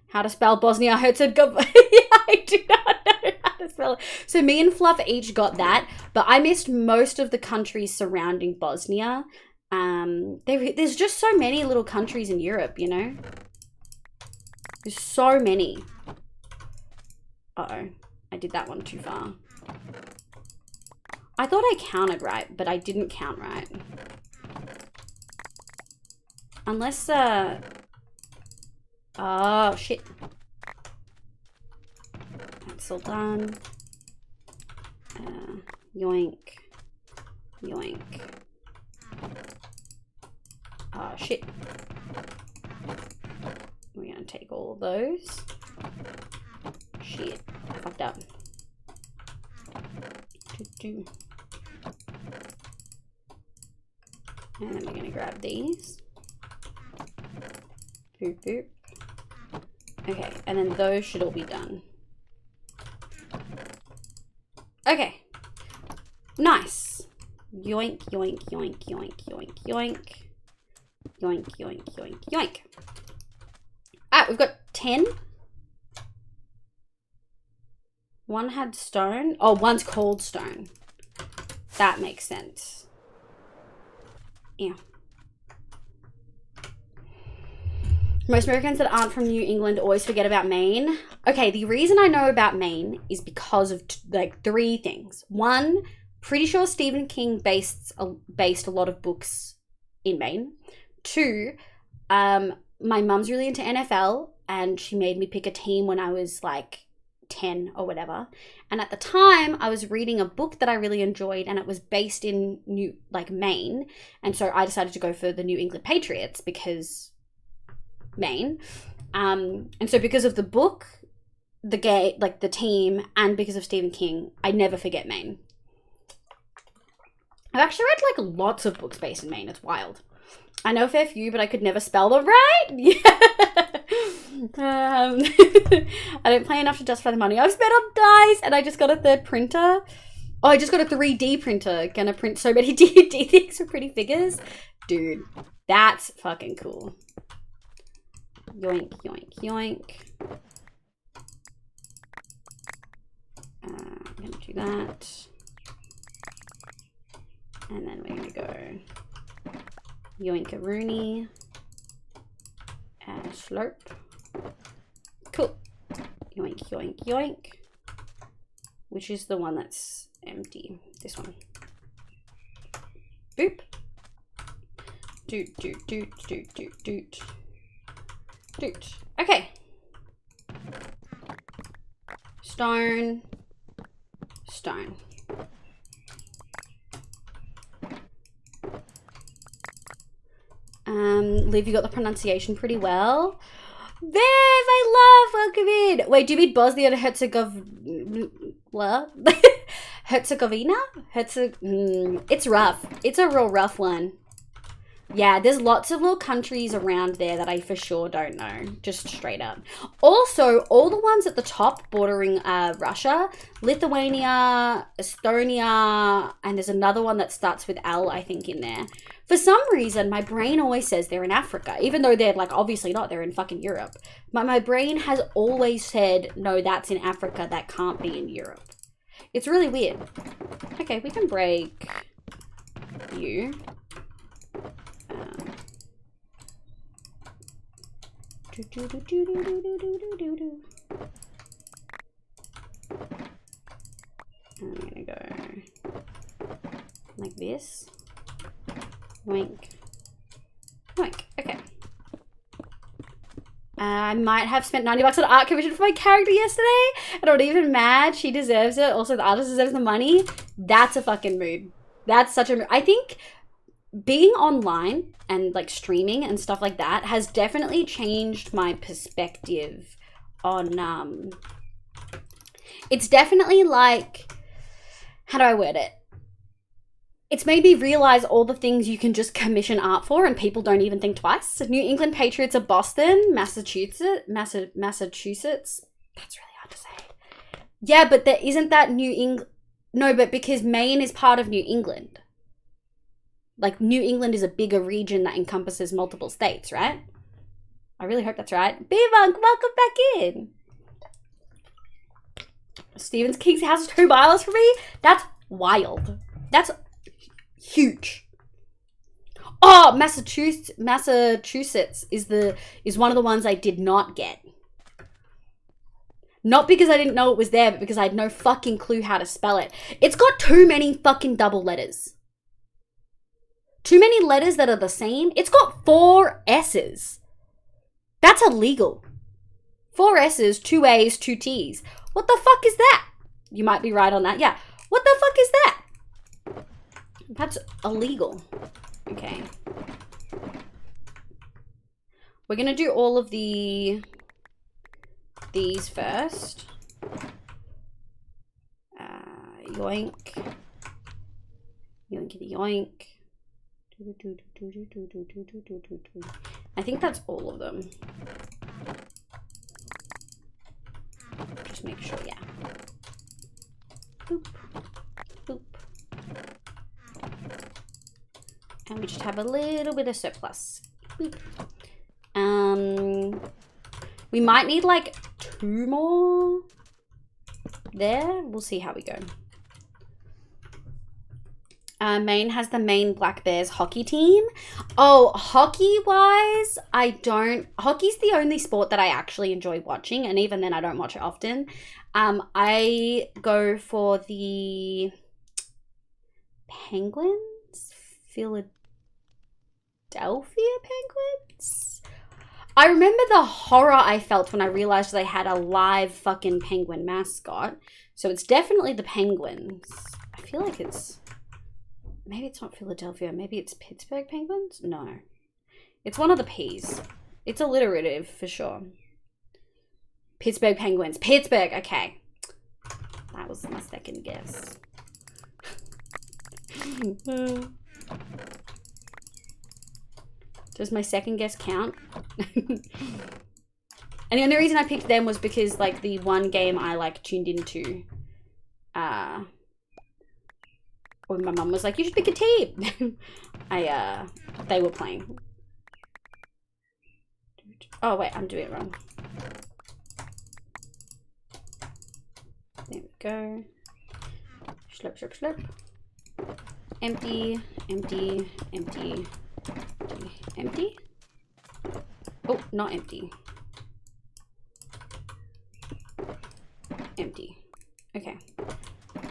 How to spell Bosnia Herzegovina? I do not know how to spell it. So me and Fluff each got that, but I missed most of the countries surrounding Bosnia. There's just so many little countries in Europe, you know? There's so many. Uh-oh. I did that one too far. I thought I counted right, but I didn't count right. Unless, oh, shit. That's all done. Yoink. Yoink. Oh, shit. We're gonna take all of those. Shit. Fucked up. And then we're gonna grab these. Boop, boop. Okay, and then those should all be done. Okay. Nice. Yoink, yoink, yoink, yoink, yoink, yoink. Yoink, yoink, yoink, yoink. Ah, we've got 10. One had stone. Oh, one's called stone. That makes sense. Yeah. Most Americans that aren't from New England always forget about Maine. Okay, the reason I know about Maine is because of like 3 things. One, pretty sure Stephen King based a lot of books in Maine. 2, my mum's really into NFL and she made me pick a team when I was like 10 or whatever. And at the time I was reading a book that I really enjoyed and it was based in Maine. And so I decided to go for the New England Patriots because Maine. And so because of the book, the team, and because of Stephen King, I never forget Maine. I've actually read like lots of books based in Maine. It's wild. I know a fair few, but I could never spell them right. Yeah. I don't play enough to justify the money I've spent on dice, and I just got a 3rd printer. Oh, I just got a 3D printer. Gonna print so many D&D things for pretty figures. Dude, that's fucking cool. Yoink, yoink, yoink. I'm gonna do that. And then we're gonna go yoink-a-rooney. And slurp. Cool. Yoink, yoink, yoink. Which is the one that's empty? This one. Boop. Doot, doot, doot, doot, doot, doot. Doot. Okay. Stone. Stone. Liv, you got the pronunciation pretty well. Viv, I love, welcome in. Wait, do you mean Bosnia and Herzegovina? It's rough. It's a real rough one. Yeah, there's lots of little countries around there that I for sure don't know, just straight up. Also, all the ones at the top bordering Russia, Lithuania, Estonia, and there's another one that starts with L, I think, in there. For some reason, my brain always says they're in Africa, even though they're like obviously not, they're in fucking Europe. But my brain has always said, no, that's in Africa, that can't be in Europe. It's really weird. Okay, we can break you. I'm gonna go like this. Wink. Wink. Okay. I might have spent $90 on art commission for my character yesterday. I'm not even mad. She deserves it. Also, the artist deserves the money. That's a fucking mood. That's such a mood. I think being online and like streaming and stuff like that has definitely changed my perspective on it's definitely like, how do I word it? It's made me realize all the things you can just commission art for and people don't even think twice. New England Patriots of Boston, Massachusetts. That's really hard to say. Yeah, but there isn't that New England. No, but because Maine is part of New England. Like, New England is a bigger region that encompasses multiple states, right? I really hope that's right. B-Monk, welcome back in. Stephen's King's house is 2 miles from me? That's wild. That's huge. Oh, Massachusetts is one of the ones I did not get. Not because I didn't know it was there, but because I had no fucking clue how to spell it. It's got too many fucking double letters. Too many letters that are the same. It's got 4 S's. That's illegal. 4 S's, 2 A's, 2 T's. What the fuck is that? You might be right on that. Yeah. What the fuck is that? That's illegal. Okay. We're going to do all of these first. Yoink. Yoinkity yoink. I think that's all of them. Just make sure, yeah. Boop. Boop. And we just have a little bit of surplus. Boop. We might need like 2 more there. We'll see how we go. Maine has the Maine Black Bears hockey team. Oh, hockey-wise, hockey's the only sport that I actually enjoy watching, and even then I don't watch it often. I go for the Penguins? Philadelphia Penguins? I remember the horror I felt when I realized they had a live fucking penguin mascot. So it's definitely the Penguins. I feel like it's... Maybe it's not Philadelphia. Maybe it's Pittsburgh Penguins? No. It's one of the P's. It's alliterative for sure. Pittsburgh Penguins. Pittsburgh. Okay. That was my second guess. Does my second guess count? And the only reason I picked them was because like the one game I like tuned into when my mum was like, you should pick a team. They were playing. Oh wait, I'm doing it wrong. There we go. Slurp, slurp, slurp. Empty, empty, empty, empty. Oh, not empty. Empty. Okay.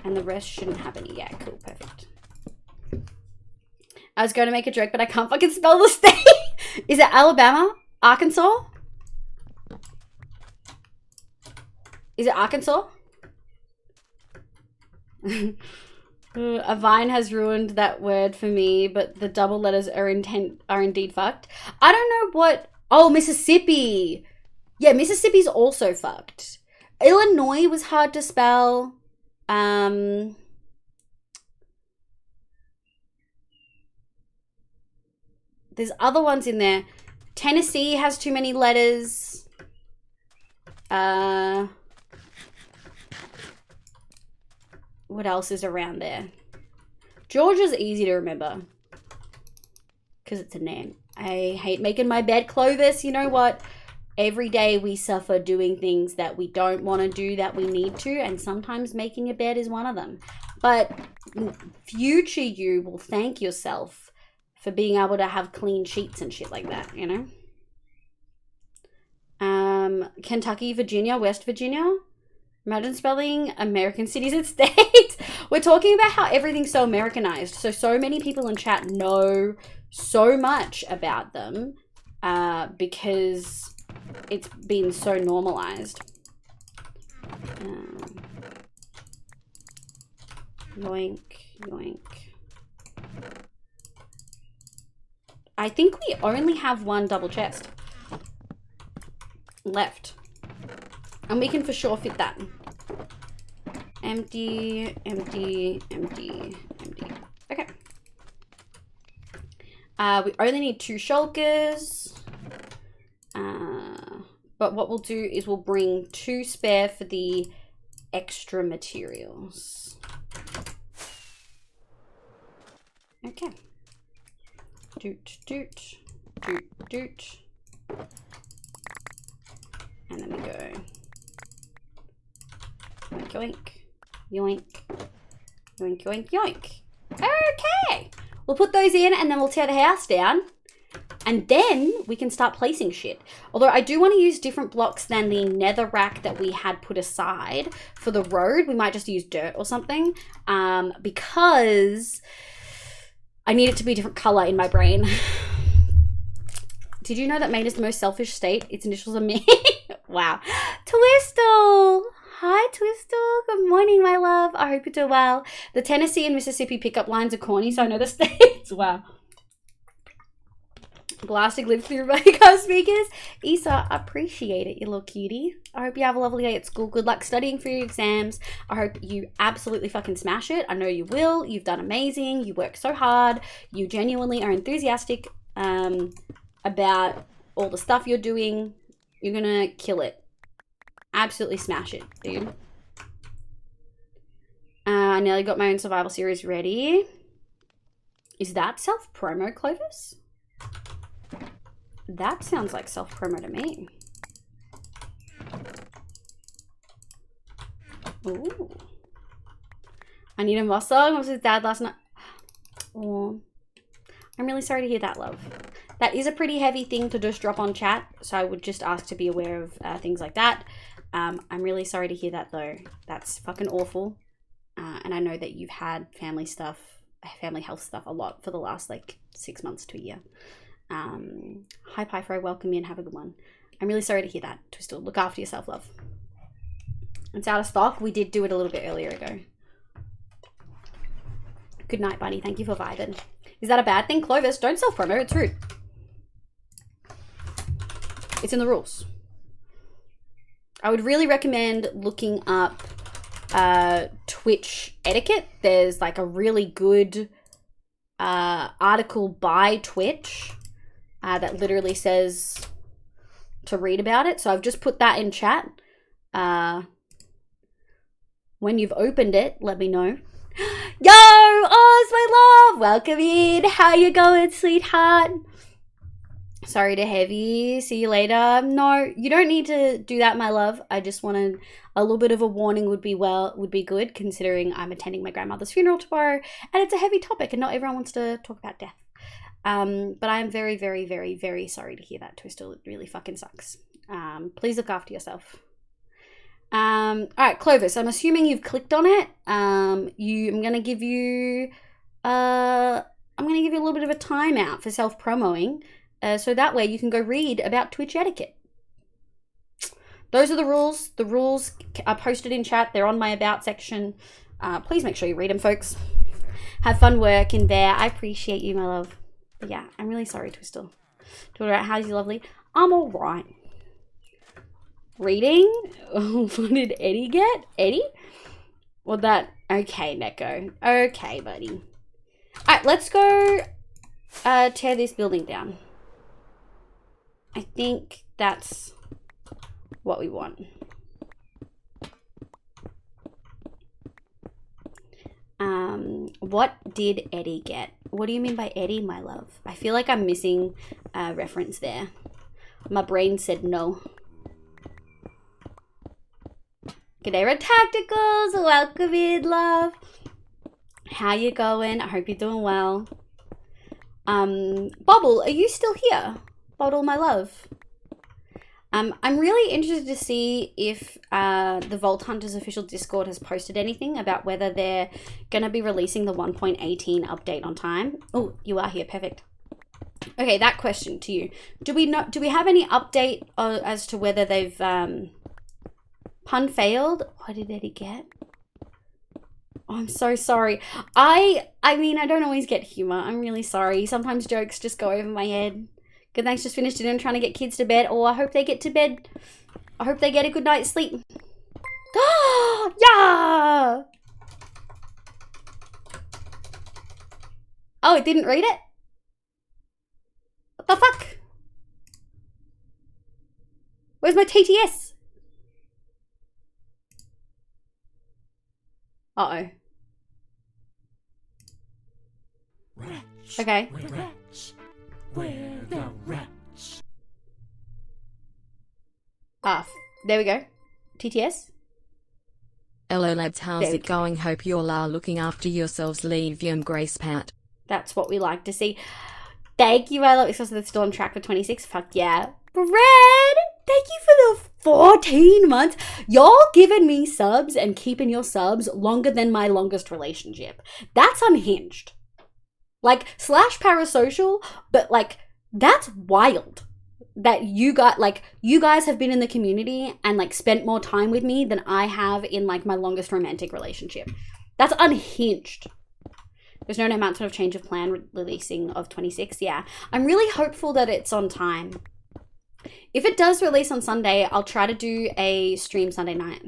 And the rest shouldn't have any. Yeah, cool, perfect. I was going to make a joke, but I can't fucking spell the state. Is it Alabama? Arkansas? Is it Arkansas? A vine has ruined that word for me, but the double letters are indeed fucked. I don't know what... Oh, Mississippi. Yeah, Mississippi's also fucked. Illinois was hard to spell. There's other ones in there. Tennessee has too many letters. What else is around there? Georgia's easy to remember because it's a name. I hate making my bed, Clovis. You know what? Every day we suffer doing things that we don't want to do that we need to, and sometimes making a bed is one of them. But future you will thank yourself for being able to have clean sheets and shit like that, you know? Kentucky, Virginia, West Virginia. Imagine spelling American cities and states. We're talking about how everything's so Americanized. So many people in chat know so much about them because it's been so normalized. Yoink, yoink. I think we only have one double chest left. And we can for sure fit that. Empty, empty, empty, empty. Okay. We only need 2 shulkers. But what we'll do is we'll bring 2 spare for the extra materials. Okay. Doot, doot, doot, doot. And then we go. Yoink, yoink, yoink, yoink, yoink, yoink. Okay. We'll put those in and then we'll tear the house down. And then we can start placing shit. Although I do want to use different blocks than the nether rack that we had put aside for the road. We might just use dirt or something. Because I need it to be a different color in my brain. Did you know that Maine is the most selfish state? Its initials are me. Wow. Twistle. Hi, Twistle. Good morning, my love. I hope you're doing well. The Tennessee and Mississippi pickup lines are corny, so I know the states. Wow. Blasting lives through my car speakers. Issa, appreciate it, you little cutie. I hope you have a lovely day at school. Good luck studying for your exams. I hope you absolutely fucking smash it. I know you will. You've done amazing. You work so hard. You genuinely are enthusiastic about all the stuff you're doing. You're gonna kill it. Absolutely smash it, dude. I nearly got my own survival series ready. Is that self-promo, Clovis? That sounds like self-promo to me. Ooh. I need a muscle. I was with Dad last night. Oh, I'm really sorry to hear that, love. That is a pretty heavy thing to just drop on chat, so I would just ask to be aware of things like that. I'm really sorry to hear that, though. That's fucking awful. And I know that you've had family health stuff a lot for the last, like, 6 months to a year. Hi, Pyfro. Welcome in. Have a good one. I'm really sorry to hear that, Twistle. Look after yourself, love. It's out of stock. We did do it a little bit earlier ago. Good night, buddy. Thank you for vibing. Is that a bad thing? Clovis, don't self-promote. It's rude. It's in the rules. I would really recommend looking up Twitch etiquette. There's like a really good article by Twitch that literally says to read about it. So I've just put that in chat. When you've opened it, let me know. Yo, Oz, my love! Welcome in. How you going, sweetheart? Sorry to have you. See you later. No, you don't need to do that, my love. I just wanted a little bit of a warning would be good, considering I'm attending my grandmother's funeral tomorrow, and it's a heavy topic, and not everyone wants to talk about death. But I am very, very, very, very sorry to hear that, Twistle. It really fucking sucks. Please look after yourself. All right, Clovis, I'm assuming you've clicked on it. I'm gonna give you a little bit of a timeout for self-promoing, so that way you can go read about Twitch etiquette. Those are the rules. The rules are posted in chat. They're on my about section. Please make sure you read them, folks. Have fun working there. I appreciate you, my love. But yeah, I'm really sorry, Twistle. All right, how's you, lovely? I'm all right. Reading? What did Eddie get? Eddie? Well, that... Okay, Neko. Okay, buddy. Alright, let's go Tear this building down. I think that's what we want. What did Eddie get? What do you mean by Eddie, my love? I feel like I'm missing a reference there. My brain said no. G'day, Tacticals. Welcome in, love. How you going? I hope you're doing well. Bobble, are you still here? Bobble, my love. I'm really interested to see if the Vault Hunters official Discord has posted anything about whether they're going to be releasing the 1.18 update on time. Oh, you are here. Perfect. Okay, that question to you. Do we have any update as to whether they've pun failed? What did Eddie get? Oh, I'm so sorry. I mean, I don't always get humor. I'm really sorry. Sometimes jokes just go over my head. Good, thanks. Just finished dinner and trying to get kids to bed. Oh, I hope they get to bed. I hope they get a good night's sleep. Yeah! Oh, it didn't read it? What the fuck? Where's my TTS? Uh-oh. Rats. Okay. Rats. Where the rats? Ah, there we go. TTS. Hello lads, how's There we it going? Hope you all are looking after yourselves. Leave you and Grace Pat. That's what we like to see. Thank you, I love it. So they're still on track for 26. Fuck yeah. Brad, thank you for the 14 months. Y'all giving me subs and keeping your subs longer than my longest relationship. That's unhinged. Like, slash parasocial, but like, that's wild. That you guys have been in the community and like spent more time with me than I have in like my longest romantic relationship. That's unhinged. There's no announcement of change of plan releasing of 26. Yeah, I'm really hopeful that it's on time. If it does release on Sunday, I'll try to do a stream Sunday night.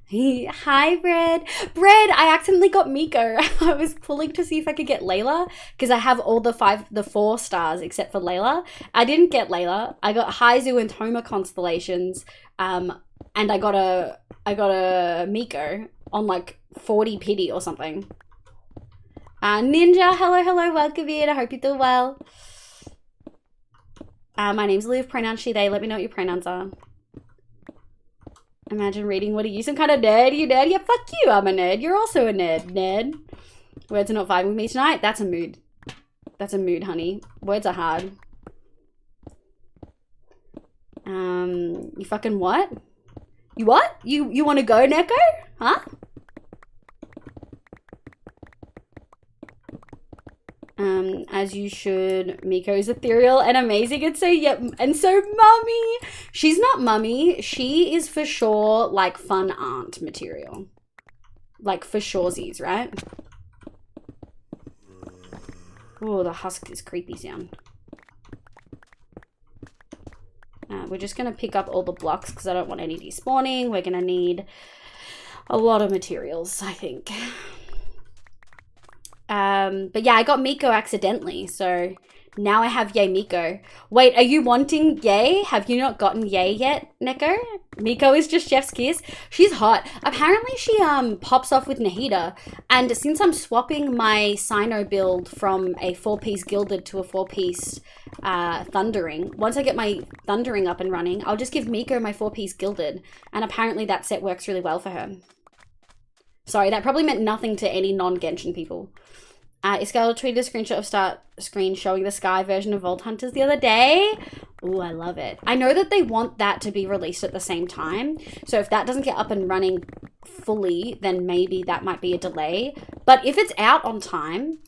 Hi, Bread. Bread, I accidentally got Miko. I was pulling to see if I could get Layla because I have all the 4 stars except for Layla. I didn't get Layla. I got Haizu and Toma constellations, and I got a Miko on like 40 pity or something. Ninja, hello, welcome in. I hope you're doing well. My name's Liv, pronouns she, they. Let me know what your pronouns are. Imagine reading, what are you, some kind of nerd? You nerd? Yeah, fuck you, I'm a nerd. You're also a nerd. Words are not vibing with me tonight. That's a mood. That's a mood, honey. Words are hard. You fucking what? You what? You want to go, Neko? Huh? As you should. Miko is ethereal and amazing, and so yep, and so Mummy. She's not Mummy. She is for sure like fun aunt material, like for shoresies, right? Oh, the husk is creepy sound. We're just gonna pick up all the blocks because I don't want any despawning. We're gonna need a lot of materials, I think. But yeah, I got Miko accidentally, so now I have Yay Miko. Wait, are you wanting Yay? Have you not gotten Yay yet, Neko? Miko is just chef's kiss. She's hot. Apparently she pops off with Nahida, and since I'm swapping my Sino build from a 4-piece gilded to a 4-piece thundering, once I get my thundering up and running, I'll just give Miko my 4-piece gilded, and apparently that set works really well for her. Sorry, that probably meant nothing to any non-Genshin people. Iskala tweeted a screenshot of start screen showing the Sky version of Vault Hunters the other day. Ooh, I love it. I know that they want that to be released at the same time. So if that doesn't get up and running fully, then maybe that might be a delay. But if it's out on time,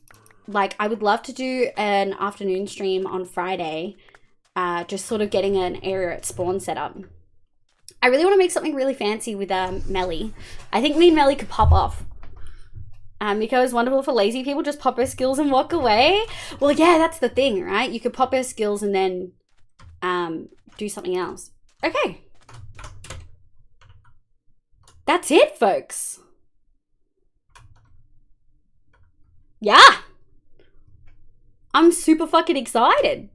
like I would love to do an afternoon stream on Friday, just sort of getting an area at spawn set up. I really want to make something really fancy with Melly. I think me and Melly could pop off. Miko is wonderful for lazy people. Just pop her skills and walk away. Well, yeah, that's the thing, right? You could pop her skills and then do something else. Okay. That's it, folks. I'm super fucking excited.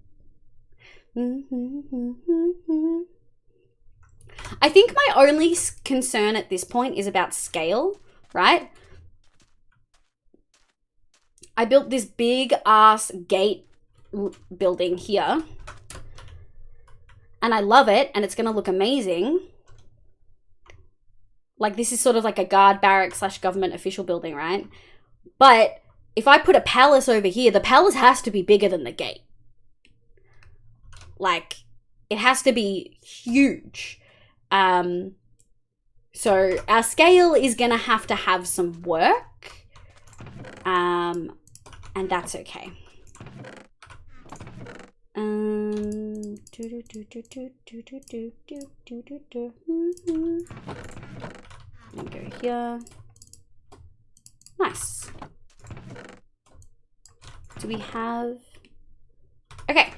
I think my only concern at this point is about scale, right? I built this big ass gate building here, and I love it, and it's gonna look amazing. Like, this is sort of like a guard barrack / government official building, right? But if I put a palace over here, the palace has to be bigger than the gate. Like, it has to be huge. So our scale is gonna have to have some work. And that's okay. And go here. Nice. Do we have... Okay.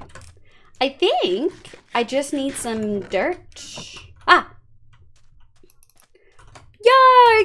I think I just need some dirt. Ah! Yo,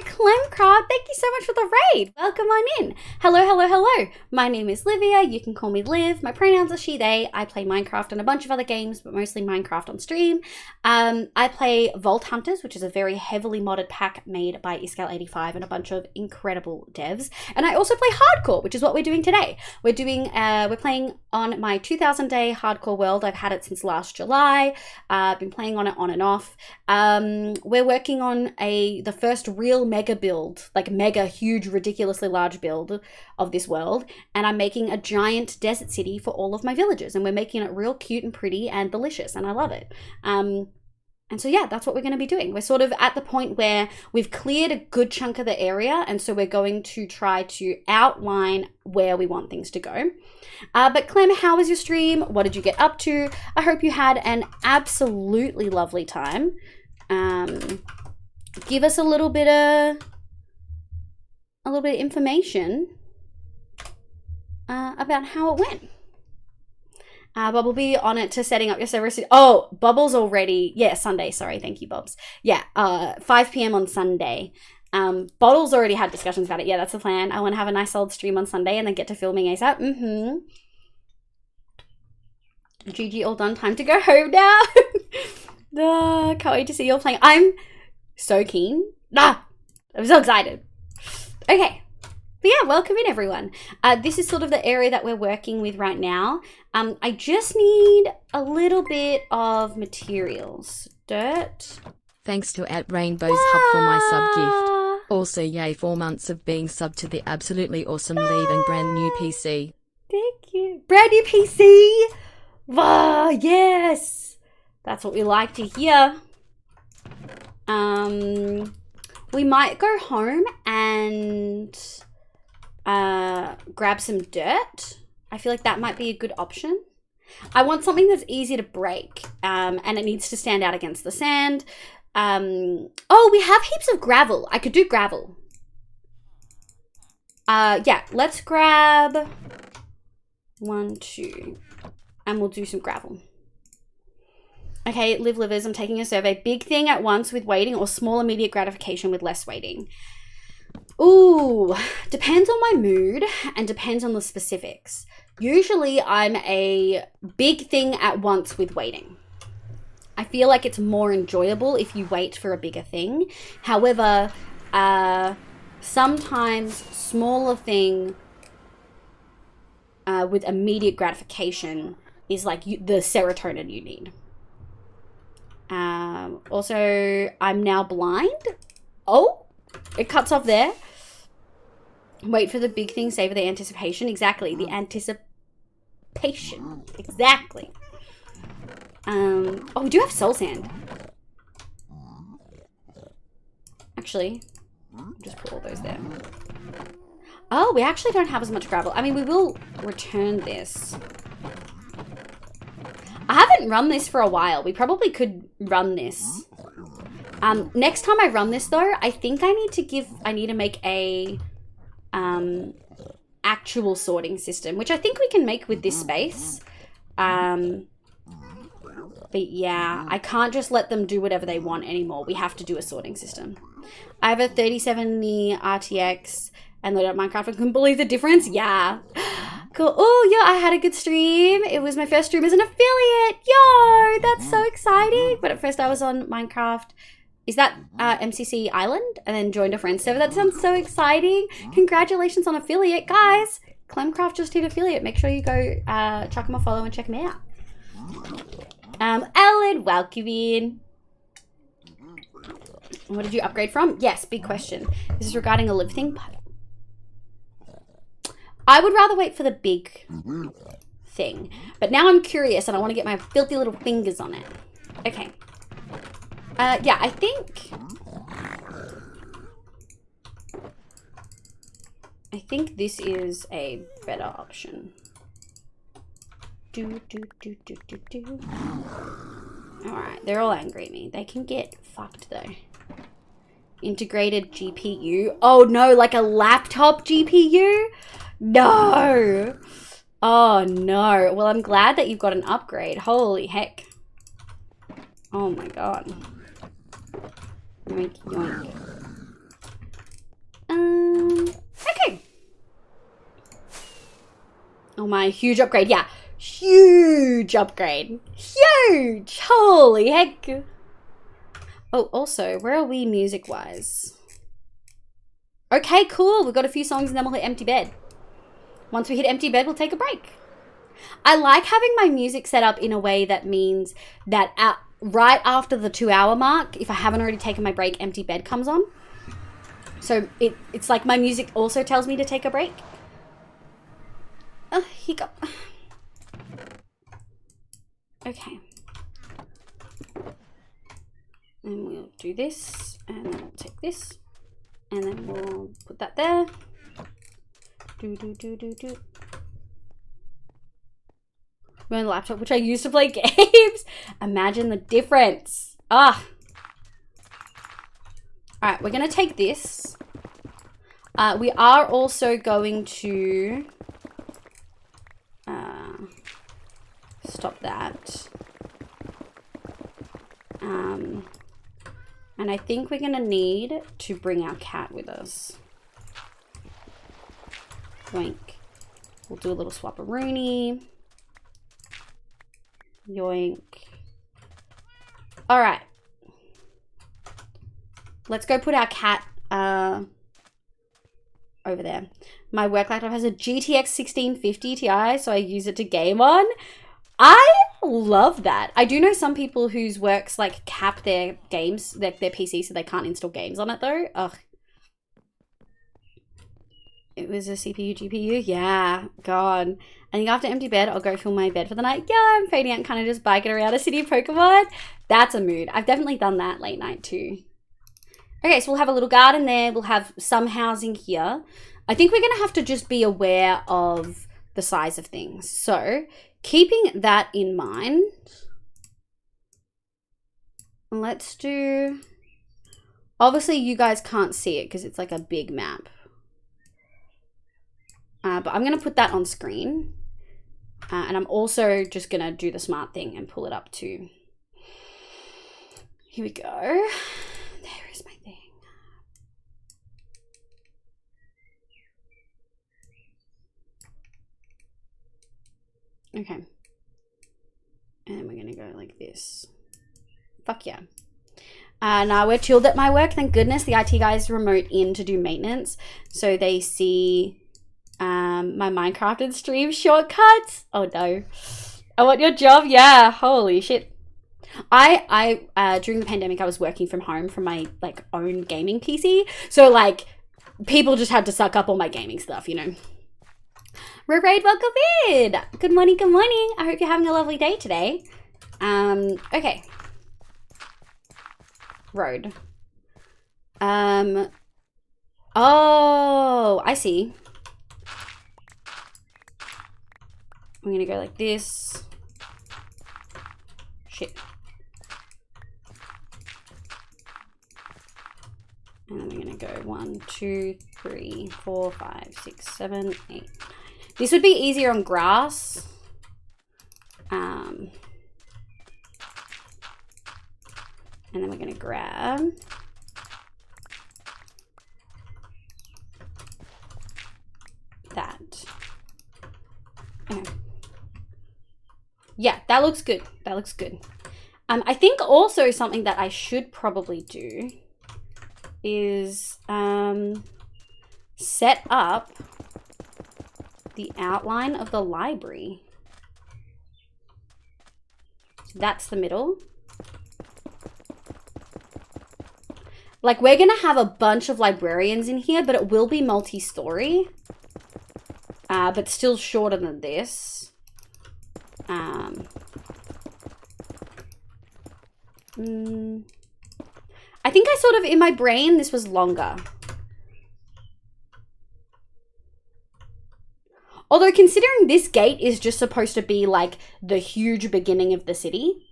Clemcraft, thank you so much for the raid. Welcome on in. Hello, hello, hello. My name is Livia. You can call me Liv. My pronouns are she, they. I play Minecraft and a bunch of other games, but mostly Minecraft on stream. I play Vault Hunters, which is a very heavily modded pack made by Iscal85 and a bunch of incredible devs. And I also play Hardcore, which is what we're doing today. We're playing on my 2000 day Hardcore world. I've had it since last July. I've been playing on it on and off. We're working on the first real mega build, like mega huge ridiculously large build of this world, and I'm making a giant desert city for all of my villagers, and we're making it real cute and pretty and delicious, and I love it. And so yeah, that's what we're going to be doing. We're sort of at the point where we've cleared a good chunk of the area, and so we're going to try to outline where we want things to go. But Clem, how was your stream? What did you get up to? I hope you had an absolutely lovely time. Give us a little bit of information about how it went. Bob will be on it to setting up your server. Oh, Bubbles already. Yeah, Sunday. Sorry. Thank you, Bobs. Yeah, 5 p.m. on Sunday. Bottles already had discussions about it. Yeah, that's the plan. I want to have a nice solid stream on Sunday and then get to filming ASAP. GG, all done. Time to go home now. Can't wait to see you all playing. I'm so keen. I'm so excited. Okay. But yeah, welcome in everyone. This is sort of the area that we're working with right now. I just need a little bit of materials. Dirt. Thanks to @RainbowsHub for my sub gift. Also, yay 4 months of being sub to the absolutely awesome Leave and brand new PC. Thank you. Brand new PC. Wow, yes. That's what we like to hear. We might go home and grab some dirt. I feel like that might be a good option. I want something that's easy to break, and it needs to stand out against the sand. Oh, we have heaps of gravel. I could do gravel. Yeah, let's grab 1, 2, and we'll do some gravel. Okay, Live Livers, I'm taking a survey. Big thing at once with waiting or small immediate gratification with less waiting? Ooh, depends on my mood and depends on the specifics. Usually I'm a big thing at once with waiting. I feel like it's more enjoyable if you wait for a bigger thing. However, sometimes smaller thing with immediate gratification is like the serotonin you need. Also, I'm now blind. Oh, it cuts off there. Wait for the big thing, savor the anticipation. Exactly, the anticipation. Exactly. Oh, we do have soul sand. Actually, just put all those there. Oh, we actually don't have as much gravel. I mean, we will return this. I haven't run this for a while. We probably could run this. Next time I run this though, I think I need to make a actual sorting system, which I think we can make with this space. But yeah, I can't just let them do whatever they want anymore. We have to do a sorting system. I have a 3070 RTX and load up Minecraft. I couldn't believe the difference. Yeah. Cool. Oh, yeah, I had a good stream. It was my first stream as an affiliate. Yo, that's so exciting. But at first I was on Minecraft. Is that MCC Island? And then joined a friend server. That sounds so exciting. Congratulations on affiliate. Guys, Clemcraft just hit affiliate. Make sure you go chuck him a follow and check him out. Ellen, welcome in. What did you upgrade from? Yes, big question. This is regarding a live thing. I would rather wait for the big thing. But now I'm curious and I want to get my filthy little fingers on it. Okay. Yeah, I think this is a better option. Alright, they're all angry at me. They can get fucked though. Integrated GPU. Oh no, like a laptop GPU? No. Oh no. Well, I'm glad that you've got an upgrade. Holy heck. Oh my god. Yoink, yoink. Okay. Oh my, huge upgrade. Yeah. Huge upgrade. Huge. Holy heck. Oh, also, where are we music-wise? Okay, cool. We've got a few songs and then we'll hit empty bed. Once we hit empty bed, we'll take a break. I like having my music set up in a way that means that right after the 2-hour mark, if I haven't already taken my break, empty bed comes on. So it's like my music also tells me to take a break. Hiccup. Okay. And we'll do this, and then we'll take this, and then we'll put that there. Do. We're on the laptop, which I used to play games. Imagine the difference. Ah. All right, we're gonna take this. We are also going to stop that. And I think we're gonna need to bring our cat with us. Yoink. We'll do a little swap-a-rooney. Yoink. All right. Let's go put our cat over there. My work laptop has a GTX 1650 Ti, so I use it to game on. I love that. I do know some people whose works like cap their games, their PC, so they can't install games on it though. Ugh. It was a CPU, GPU? Yeah, God. I think after empty bed, I'll go fill my bed for the night. Yeah, I'm fading out and kind of just biking around a city of Pokemon. That's a mood. I've definitely done that late night too. Okay, so we'll have a little garden there. We'll have some housing here. I think we're going to have to just be aware of the size of things. So, keeping that in mind, let's do... Obviously, you guys can't see it because it's like a big map. But I'm going to put that on screen. And I'm also just going to do the smart thing and pull it up too. Here we go. There is my thing. Okay. And we're going to go like this. Fuck yeah. Now we're chilled at my work. Thank goodness the IT guys remote in to do maintenance. So they see my Minecraft stream shortcuts. Oh no. I want your job. Yeah. Holy shit. I during the pandemic, I was working from home from my like own gaming PC. So like people just had to suck up all my gaming stuff, you know. Raid, welcome in. Good morning, good morning. I hope you're having a lovely day today. Okay. Road. Oh, I see. I'm gonna go like this. Shit. And then we're gonna go 1, 2, 3, 4, 5, 6, 7, 8. This would be easier on grass. And then we're gonna grab that. Okay. Yeah, that looks good. That looks good. I think also something that I should probably do is set up the outline of the library. So that's the middle. Like, we're gonna have a bunch of librarians in here, but it will be multi-story. But still shorter than this. I think I sort of, in my brain, this was longer. Although, considering this gate is just supposed to be, like, the huge beginning of the city,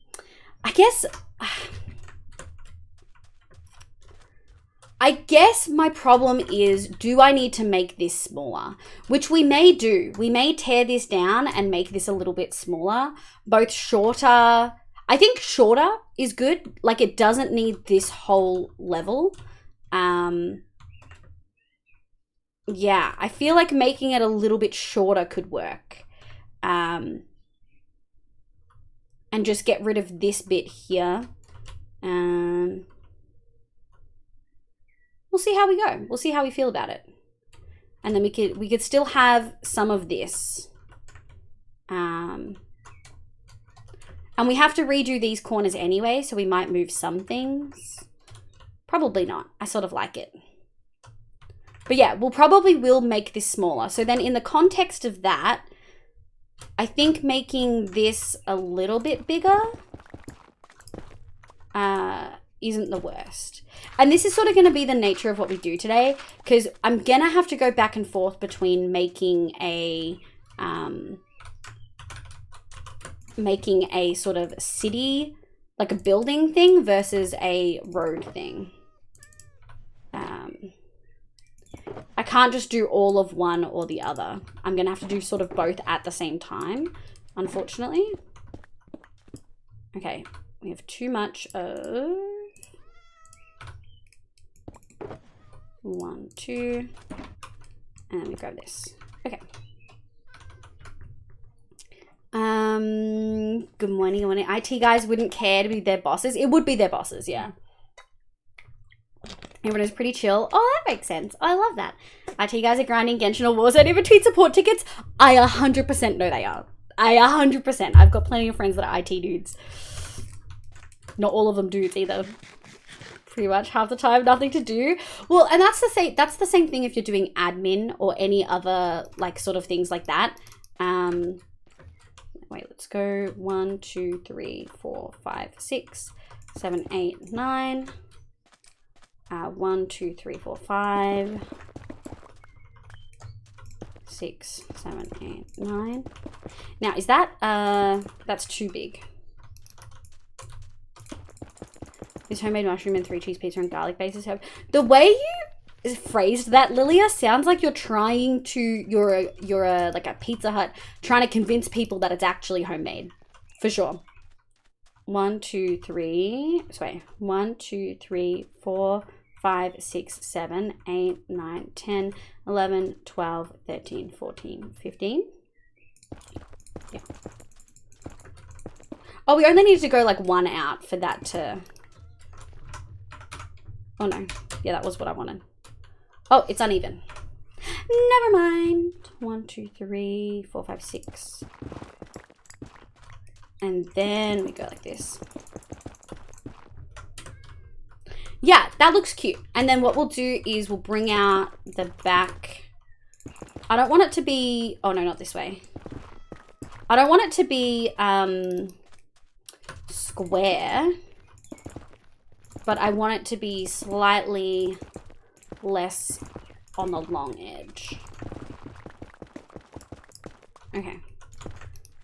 I guess my problem is, do I need to make this smaller? Which we may do. We may tear this down and make this a little bit smaller. Both shorter. I think shorter is good. Like, it doesn't need this whole level. Yeah, I feel like making it a little bit shorter could work. And just get rid of this bit here. We'll see how we go. We'll see how we feel about it. And then we could still have some of this. And we have to redo these corners anyway, so we might move some things. Probably not. I sort of like it. But yeah, we'll make this smaller. So then in the context of that, I think making this a little bit bigger isn't the worst. And this is sort of going to be the nature of what we do today, because I'm going to have to go back and forth between making a sort of city, like a building thing versus a road thing. I can't just do all of one or the other. I'm going to have to do sort of both at the same time, unfortunately. Okay, we have too much of 1, 2, and then we grab this. Okay. Good morning. IT guys wouldn't care to be their bosses. It would be their bosses, yeah. Everyone is pretty chill. Oh, that makes sense. I love that. IT guys are grinding Genshin or Warzone in between support tickets. I 100% know they are. I 100%. I've got plenty of friends that are IT dudes. Not all of them dudes either. Pretty much half the time, nothing to do. Well, and that's the same thing if you're doing admin or any other like sort of things like that. Wait, let's go 1, 2, 3, 4, 5, 6, 7, 8, 9. 1, 2, 3, 4, 5, 6, 7, 8, 9. Now, is that that's too big? Is homemade mushroom and 3 cheese pizza and garlic bases have the way you phrased that, Lilia, sounds like you're trying to you're a like a Pizza Hut trying to convince people that it's actually homemade, for sure. 1, 2, 3. Sorry, 1, 2, 3, 4, 5, 6, 7, 8, 9, 10, 11, 12, 13, 14, 15. Yeah. Oh, we only need to go like 1 out for that to... Oh no. Yeah, that was what I wanted. Oh, it's uneven. Never mind. 1, 2, 3, 4, 5, 6. And then we go like this. Yeah, that looks cute. And then what we'll do is we'll bring out the back. I don't want it to be... Oh, no, not this way. I don't want it to be square. But I want it to be slightly less on the long edge. Okay.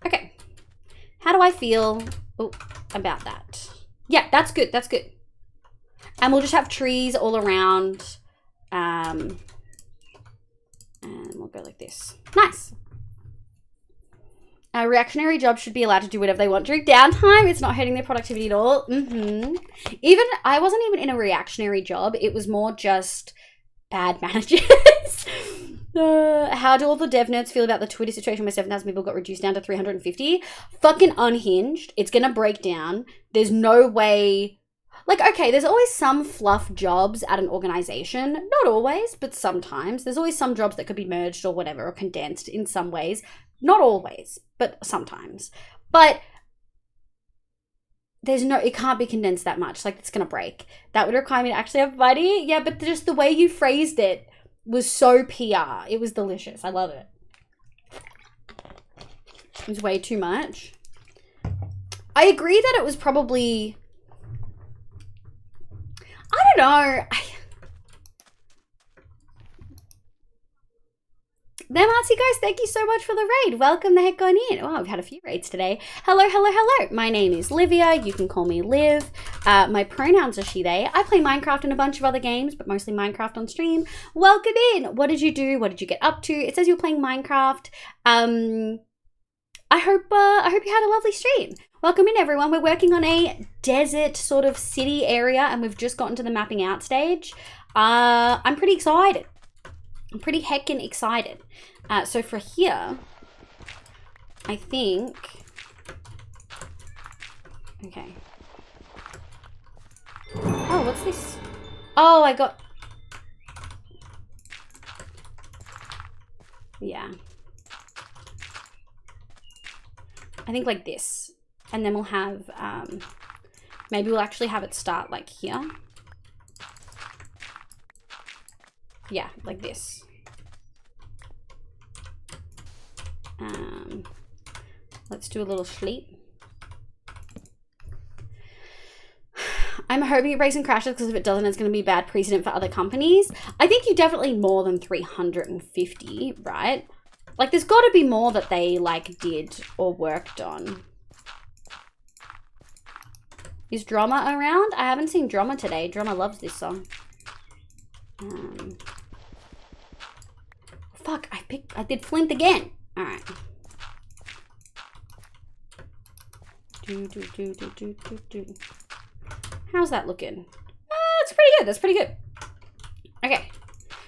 Okay. How do I feel about that? Yeah, that's good. That's good. And we'll just have trees all around. And we'll go like this. Nice. Reactionary jobs should be allowed to do whatever they want during downtime. It's not hurting their productivity at all. Even, I wasn't even in a reactionary job. It was more just bad managers. How do all the dev nerds feel about the Twitter situation where 7,000 people got reduced down to 350? Fucking unhinged. It's gonna break down. There's no way. Like, okay, there's always some fluff jobs at an organization. Not always, but sometimes. There's always some jobs that could be merged or whatever, or condensed in some ways. Not always, but sometimes. But it can't be condensed that much. Like, it's gonna break. That would require me to actually have money. Yeah, but just the way you phrased it was so PR. It was delicious. I love it. It was way too much. I agree that it was probably... I don't know. Them artsy guys, thank you so much for the raid. Welcome the heck on in. Oh, we've had a few raids today. Hello, hello, hello. My name is Livia. You can call me Liv. My pronouns are she, they. I play Minecraft and a bunch of other games, but mostly Minecraft on stream. Welcome in. What did you do? What did you get up to? It says you're playing Minecraft. I hope you had a lovely stream. Welcome in, everyone. We're working on a desert sort of city area, and we've just gotten to the mapping out stage. I'm pretty excited. I'm pretty heckin' excited. So for here, I think... Okay. Oh, what's this? Oh, I got... Yeah. I think like this. And then we'll have... maybe we'll actually have it start like here. Yeah, like this. Let's do a little sleep. I'm hoping it breaks and crashes, because if it doesn't, it's going to be a bad precedent for other companies. I think you definitely more than 350, right? Like, there's got to be more that they, like, did or worked on. Is Drama around? I haven't seen Drama today. Drama loves this song. Fuck, I did Flint again. All right. How's that looking? That's pretty good. That's pretty good. Okay.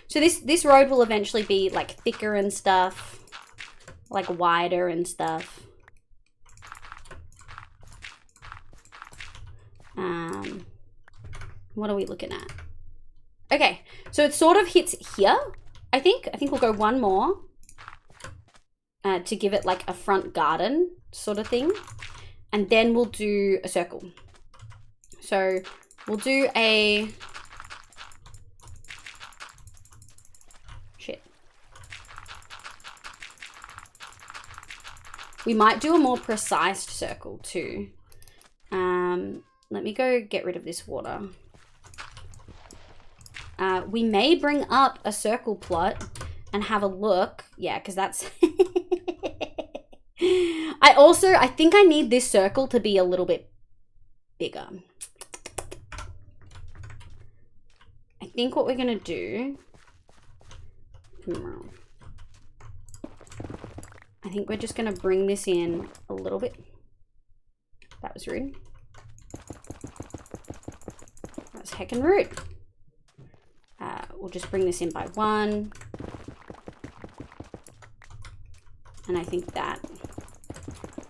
So this road will eventually be like thicker and stuff, like wider and stuff. What are we looking at? Okay, so it sort of hits here. I think we'll go one more to give it like a front garden sort of thing, and then we'll do a circle. So we'll do a shit. We might do a more precise circle too. Let me go get rid of this water. We may bring up a circle plot and have a look. Yeah, because that's... I think I need this circle to be a little bit bigger. I think what we're going to do... I think we're just going to bring this in a little bit. That was rude. That was heckin' rude. We'll just bring this in by 1. And I think that...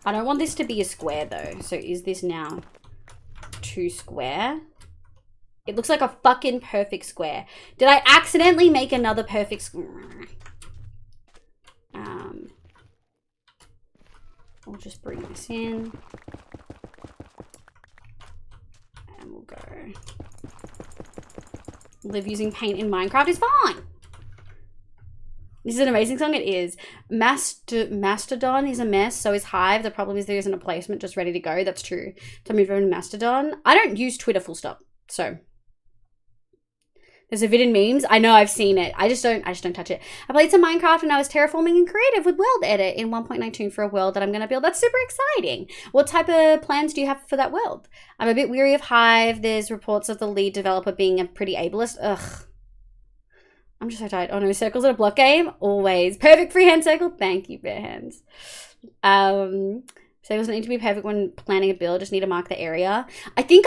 I don't want this to be a square though. So is this now 2 square? It looks like a fucking perfect square. Did I accidentally make another perfect square? We'll just bring this in. And we'll go... Live using paint in Minecraft is fine. This is an amazing song. It is. Mastodon is a mess. So is Hive. The problem is there isn't a placement just ready to go. That's true. So I moved over to Mastodon. I don't use Twitter full stop. So there's a vid in memes. I know, I've seen it. I just don't touch it. I played some Minecraft and I was terraforming and creative with world edit in 1.92 for a world that I'm going to build. That's super exciting. What type of plans do you have for that world? I'm a bit weary of Hive. There's reports of the lead developer being a pretty ableist. Ugh. I'm just so tired. Oh no, circles in a block game? Always. Perfect freehand circle? Thank you, bare hands. So it doesn't need to be perfect when planning a build. Just need to mark the area. I think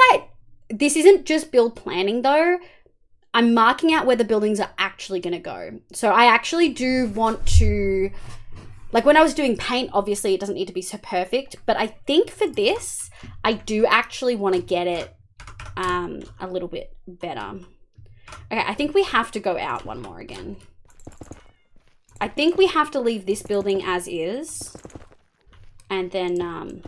this isn't just build planning though. I'm marking out where the buildings are actually going to go. So I actually do want to, like when I was doing paint, obviously it doesn't need to be so perfect, but I think for this, I do actually want to get it a little bit better. Okay, I think we have to go out one more again. I think we have to leave this building as is and then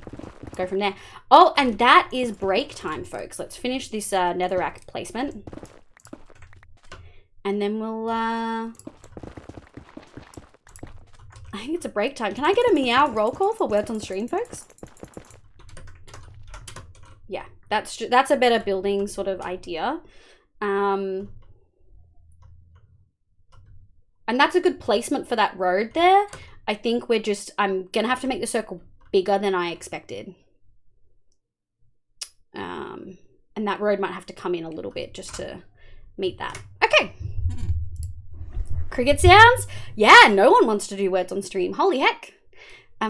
go from there. Oh, and that is break time, folks. Let's finish this netherrack placement. And then we'll, I think it's a break time. Can I get a meow roll call for words on stream, folks? Yeah, that's a better building sort of idea. And that's a good placement for that road there. I think I'm going to have to make the circle bigger than I expected. And that road might have to come in a little bit just to meet that. Okay. Cricket sounds? Yeah, no one wants to do words on stream. Holy heck.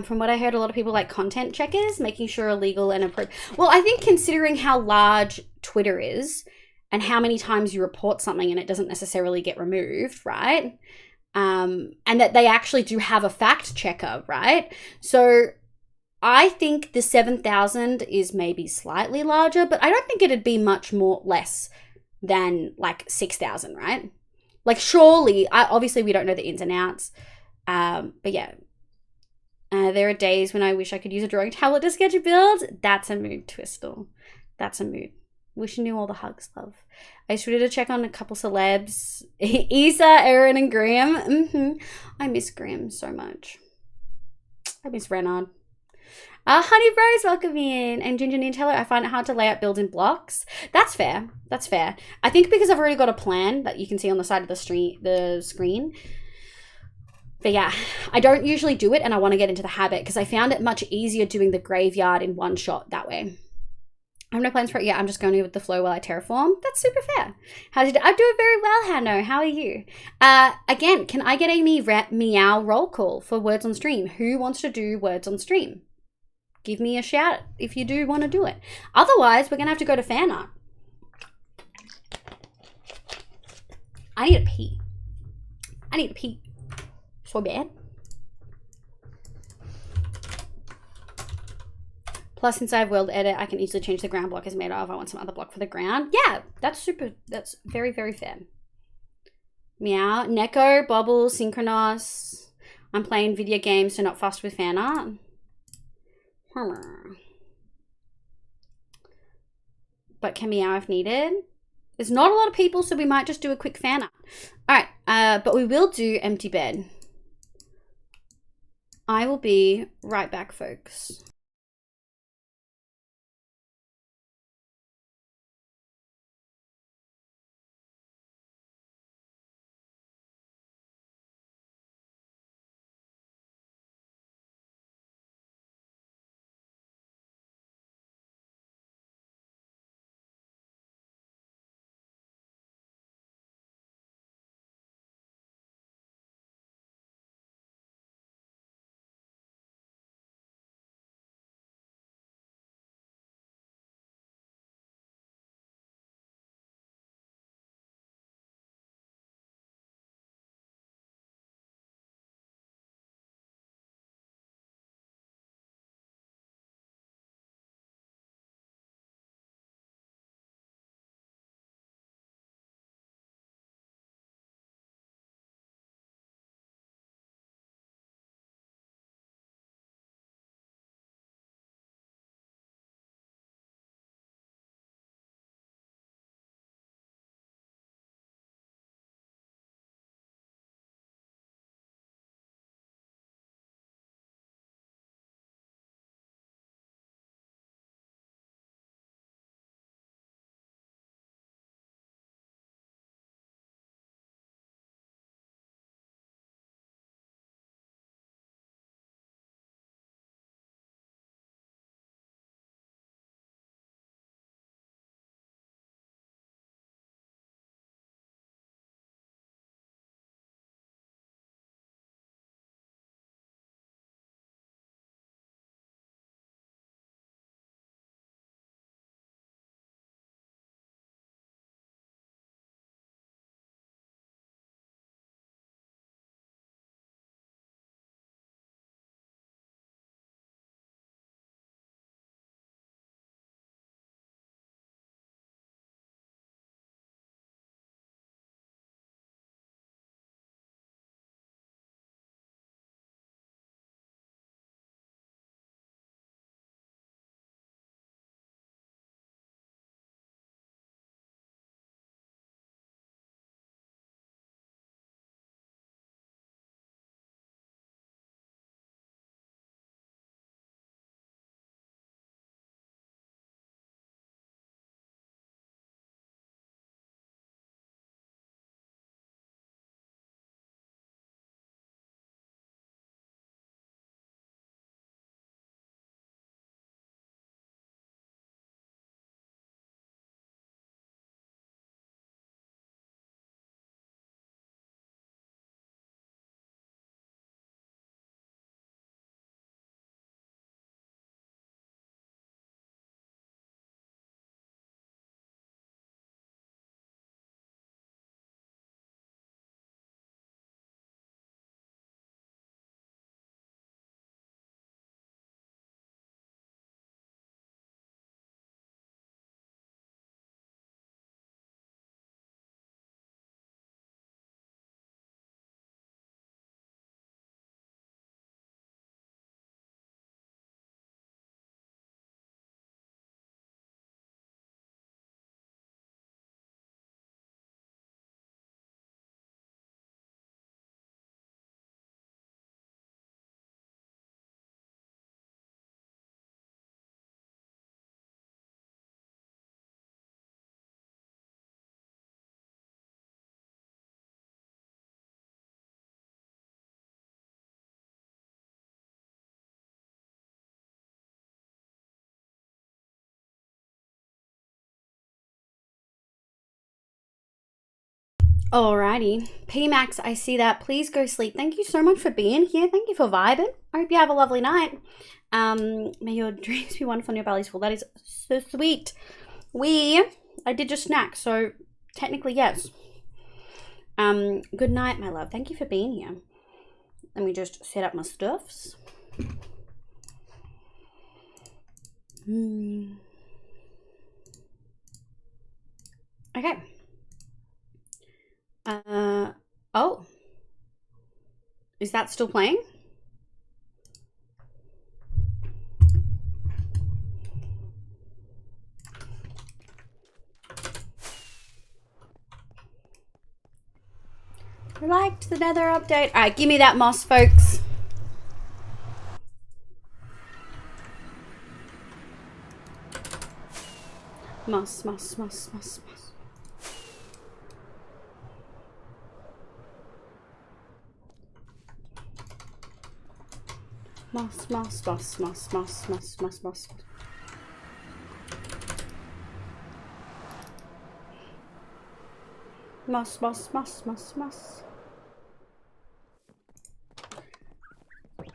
From what I heard, a lot of people like content checkers, making sure illegal and approved. Well, I think considering how large Twitter is and how many times you report something and it doesn't necessarily get removed, right? And that they actually do have a fact checker, right? So I think the 7,000 is maybe slightly larger, but I don't think it'd be much more less than like 6,000, right? Like surely, obviously we don't know the ins and outs, but yeah. There are days when I wish I could use a drawing tablet to sketch a build. That's a mood, Twistle. That's a mood. Wishing you all the hugs, love. I just wanted to check on a couple celebs. Isa, Erin, and Graham. I miss Graham so much. I miss Renard. Honey Bros, welcome in. And Ginger Nintello, I find it hard to lay out builds in blocks. That's fair. That's fair. I think because I've already got a plan that you can see on the side of the screen. But yeah, I don't usually do it and I want to get into the habit because I found it much easier doing the graveyard in one shot that way. I have no plans for it yet. I'm just going with the flow while I terraform. That's super fair. How did you do? I'm doing very well, Hanno. How are you? Again, can I get a meow roll call for words on stream? Who wants to do words on stream? Give me a shout if you do want to do it. Otherwise, we're going to have to go to fan art. I need a pee. I need a pee. So bad. Plus, since I have world edit, I can easily change the ground block is made of. I want some other block for the ground. Yeah, that's very, very fair. Meow. Neko, Bobble, Synchronos. I'm playing video games, so not fussed with fan art. But can meow if needed. There's not a lot of people, so we might just do a quick fan art. Alright, but we will do empty bed. I will be right back, folks. Alrighty. PMax, I see that. Please go sleep. Thank you so much for being here. Thank you for vibing. I hope you have a lovely night. May your dreams be wonderful and your belly's full. That is so sweet. I did just snack, so technically yes. Good night, my love. Thank you for being here. Let me just set up my stuffs. Okay. Oh. Is that still playing? Liked the Nether update. Alright, give me that moss, folks. Moss. Moss.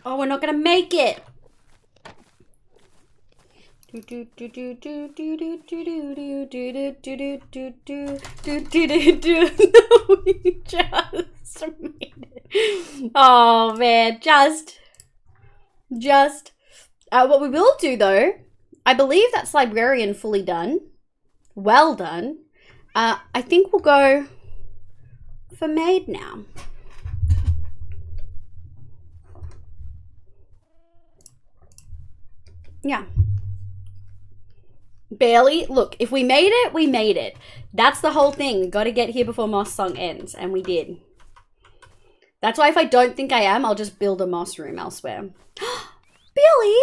Oh, we're not gonna make it. We just made it. Oh man, just. What we will do though, I believe that's librarian fully done. Well done. I think we'll go for maid now. Yeah. Barely. Look, if we made it, we made it. That's the whole thing. Got to get here before Moss Song ends, and we did. That's why if I don't think I am, I'll just build a Moss room elsewhere. Billy!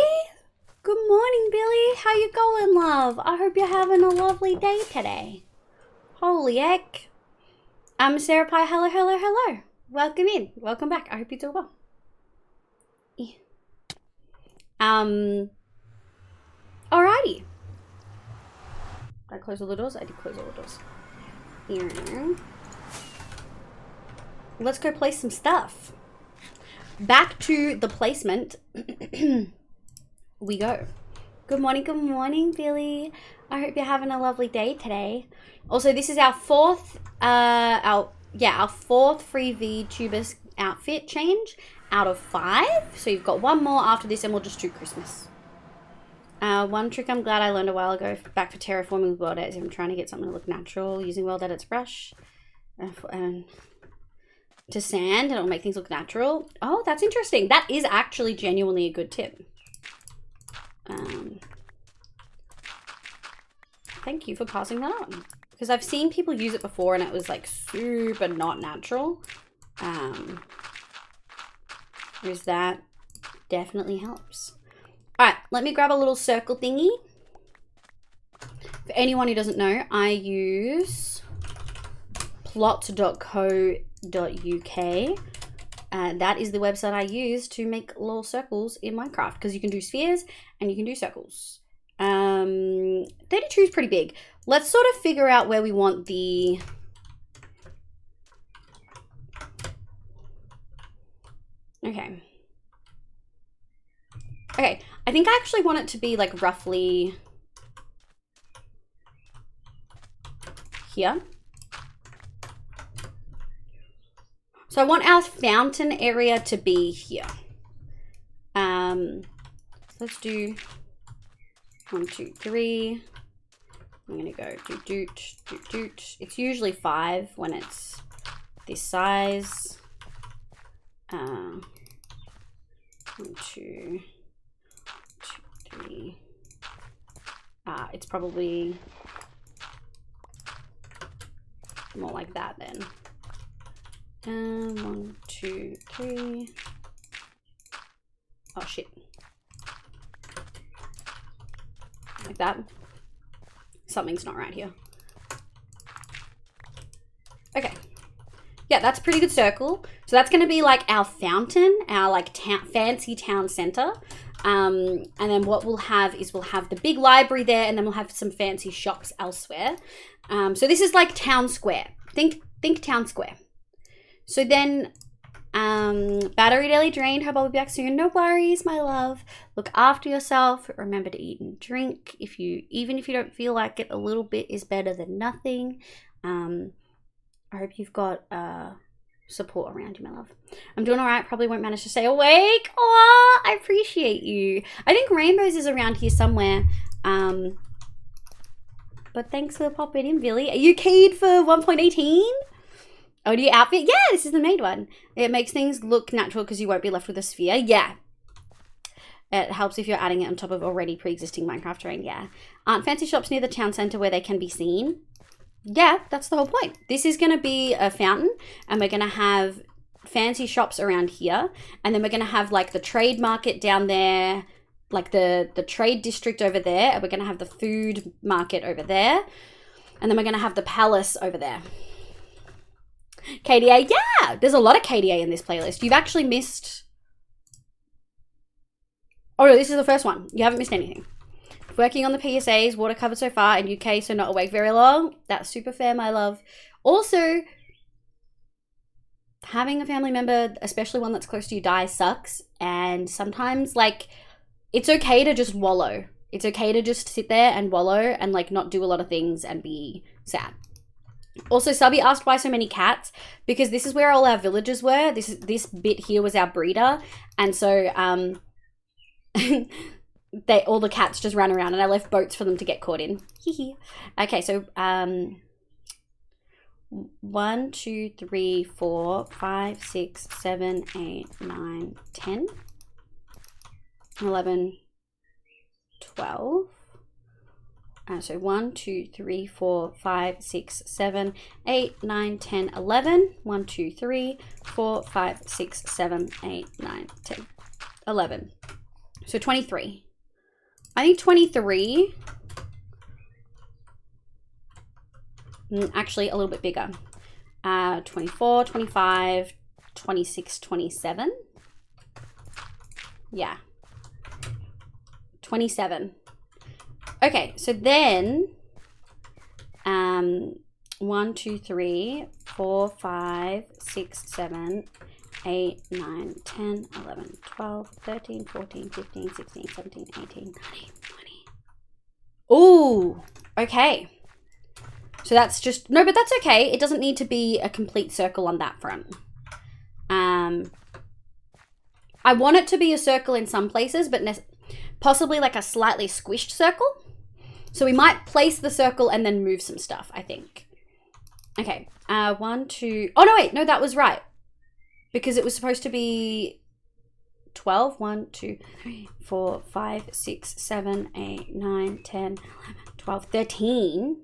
Good morning, Billy. How you going, love? I hope you're having a lovely day today. Holy heck. Sarah Pie, hello. Welcome in. Welcome back. I hope you're doing well. Yeah. Alrighty. Did I close all the doors? I did close all the doors. Here. Let's go place some stuff. Back to the placement. We go. Good morning, Billy. I hope you're having a lovely day today. Also, this is our fourth free VTubers outfit change out of 5. So you've got one more after this, and we'll just do Christmas. One trick I'm glad I learned a while ago back for terraforming with World Edits. I'm trying to get something to look natural using World Edits brush and to sand, and it'll make things look natural. Oh, that's interesting. That is actually genuinely a good tip. Thank you for passing that on, because I've seen people use it before and it was like super not natural. There's that. Definitely helps. Alright, let me grab a little circle thingy. For anyone who doesn't know, I use plot.co.uk. That is the website I use to make little circles in Minecraft, because you can do spheres and you can do circles. 32 is pretty big. Let's sort of figure out where we want the... Okay, I think I actually want it to be like roughly here. So I want our fountain area to be here. Let's do 1, 2, 3. I'm gonna go doot. It's usually 5 when it's this size. 1, 2, 3. It's probably more like that then. 1, 2, 3. Oh shit. Like that. Something's not right here. Okay. Yeah, that's a pretty good circle. So that's going to be like our fountain, our like fancy town center. And then what we'll have is we'll have the big library there, and then we'll have some fancy shops elsewhere. So this is like town square. Think think town square. So then, battery daily drained. Hope I'll be back soon. No worries, my love. Look after yourself. Remember to eat and drink. Even if you don't feel like it, a little bit is better than nothing. I hope you've got support around you, my love. I'm doing all right. Probably won't manage to stay awake. Oh, I appreciate you. I think Rainbows is around here somewhere. But thanks for popping in, Billy. Are you keyed for 1.18? Oh, do you outfit? Yeah, this is the made one. It makes things look natural because you won't be left with a sphere. Yeah. It helps if you're adding it on top of already pre-existing Minecraft terrain. Yeah. Aren't fancy shops near the town center where they can be seen? Yeah, that's the whole point. This is going to be a fountain, and we're going to have fancy shops around here. And then we're going to have like the trade market down there, like the trade district over there. And we're going to have the food market over there. And then we're going to have the palace over there. KDA, yeah, there's a lot of KDA in this playlist. You've actually missed... Oh no, this is the first one. You haven't missed anything. Working on the PSAs, water covered so far, in UK, so not awake very long. That's super fair, my love. Also, having a family member, especially one that's close to you, die sucks. And sometimes, like, it's okay to just wallow. It's okay to just sit there and wallow and, like, not do a lot of things and be sad. Also, Subby asked why so many cats, because this is where all our villagers were. This bit here was our breeder, and so all the cats just ran around, and I left boats for them to get caught in. Okay, so 1, 2, 3, 4, 5, 6, 7, 8, 9, 10, 11, 12. So 1, 2, 3, 4, 5, 6, 7, 8, 9, 10, 11. 1, 2, 3, 4, 5, 6, 7, 8, 9, 10, 11. So 23. I think 23. Actually, a little bit bigger. 24, 25, 26, 27. Yeah. 27. Okay, so then 1, 2, 3, 4, 5, 6, 7, 8, 9, 10, 11, 12, 13, 14, 15, 16, 17, 18, 19, 20. Ooh, okay. So that's just, no, but that's okay. It doesn't need to be a complete circle on that front. I want it to be a circle in some places, but possibly like a slightly squished circle. So we might place the circle and then move some stuff, I think. Okay, 1, 2, oh no, wait, no, that was right. Because it was supposed to be 12. 1, 2, 3, 4, 5, 6, 7, 8, 9, 10, 11, 12, 13.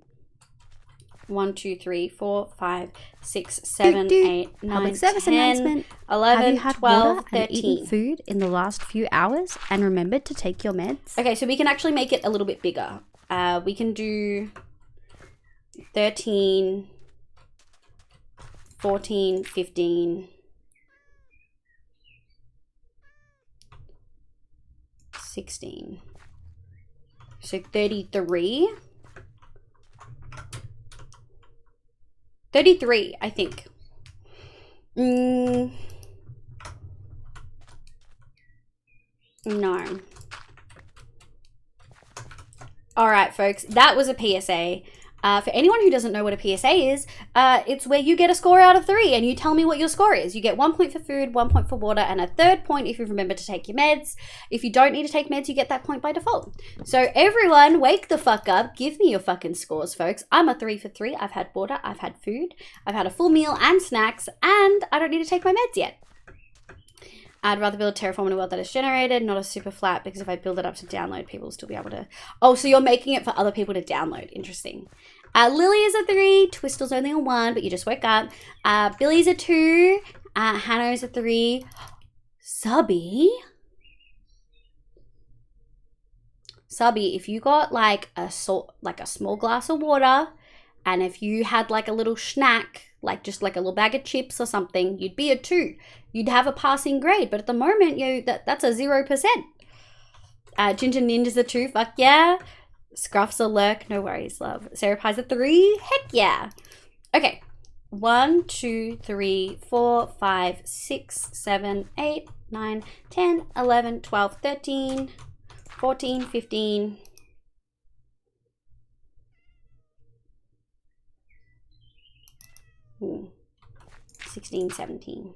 1, 2, 3, 4, 5, 6, 7, 8, 9, 10, 11, 12, 13. Eaten food in the last few hours and remembered to take your meds? Okay, so we can actually make it a little bit bigger. We can do 13, 14, 15, 16. So 33. 33, I think. No. All right, folks, that was a PSA. For anyone who doesn't know what a PSA is, it's where you get a score out of 3 and you tell me what your score is. You get 1 point for food, 1 point for water, and a 3rd point if you remember to take your meds. If you don't need to take meds, you get that point by default. So everyone, wake the fuck up. Give me your fucking scores, folks. I'm a 3 for 3. I've had water, I've had food, I've had a full meal and snacks, and I don't need to take my meds yet. I'd rather build a terraform in a world that is generated, not a super flat, because if I build it up to download, people will still be able to... Oh, so you're making it for other people to download. Interesting. Lily is a 3. Twistel's only a 1, but you just woke up. Billy's a 2. Hannah's a 3. Subby, if you got like a small glass of water, and if you had like a little snack, like just like a little bag of chips or something, you'd be a 2. You'd have a passing grade, but at the moment, that's a 0%. Ginger Ninja's a 2, fuck yeah. Scruff's a lurk, no worries, love. Sarah Pie's a 3, heck yeah. Okay, 1, 2, 3, 4, 5, 6, 7, 8, 9, 10, 11, 12, 13, 14, 15. Ooh, 16, 17.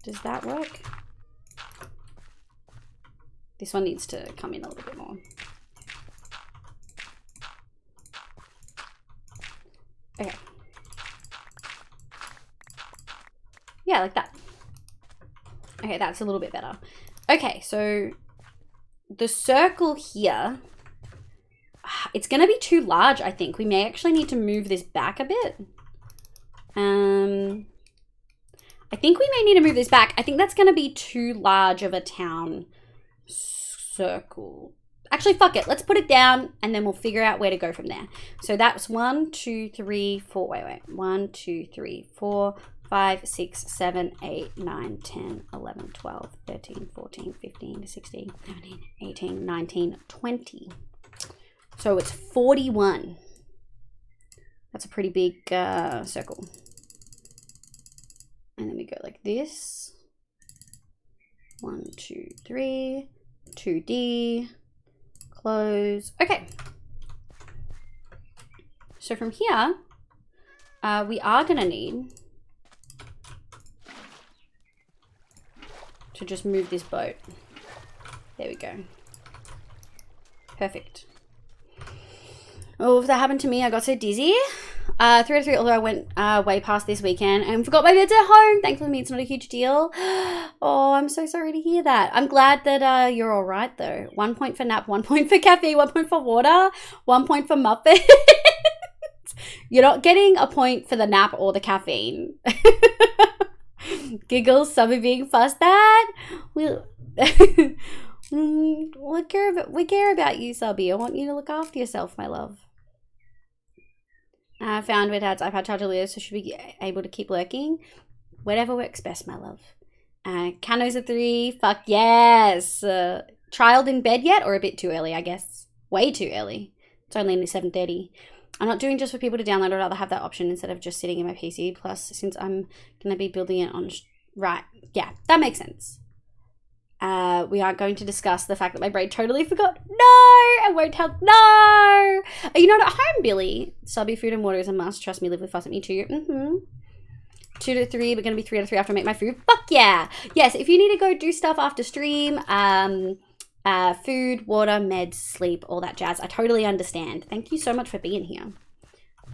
Does that work? This one needs to come in a little bit more. Okay. Yeah, like that. Okay, that's a little bit better. Okay, so the circle here, it's gonna be too large, I think. We may actually need to move this back a bit. I think we may need to move this back. I think that's gonna be too large of a town circle. Actually, fuck it. Let's put it down and then we'll figure out where to go from there. So that's 1, 2, 3, 4. Wait. 1, 2, 3, 4, 5, 6, 7, 8, 9, 10, 11, 12, 13, 14, 15, 16, 17, 18, 19, 20. So it's 41. That's a pretty big circle. And then we go like this. 1, 2, 3, 2D, close. Okay. So from here, we are gonna need to just move this boat. There we go. Perfect. Oh, if that happened to me, I got so dizzy. 3 out of 3, although I went way past this weekend and forgot my bed's at home. Thankfully, it's not a huge deal. Oh, I'm so sorry to hear that. I'm glad that you're all right, though. 1 point for nap, 1 point for caffeine, 1 point for water, 1 point for muffins. You're not getting a point for the nap or the caffeine. Giggles, Subby being fussed at. We care about you, Subby. I want you to look after yourself, my love. Found where Dad's iPad charger lives, so should be able to keep lurking. Whatever works best, my love. Canos a 3. Fuck yes. Child in bed yet, or a bit too early, I guess. Way too early. It's only 7:30. I'm not doing just for people to download. I'd rather have that option instead of just sitting in my PC. Plus, since I'm going to be building it on... Right. Yeah, that makes sense. We are going to discuss the fact that my brain totally forgot. No! I won't tell. No! Are you not at home, Billy? Subby, food and water is a must. Trust me, live with fuss at me too. 2 to 3, but going to be 3 out of 3 after I make my food. Fuck yeah! Yes, if you need to go do stuff after stream, food, water, meds, sleep, all that jazz, I totally understand. Thank you so much for being here.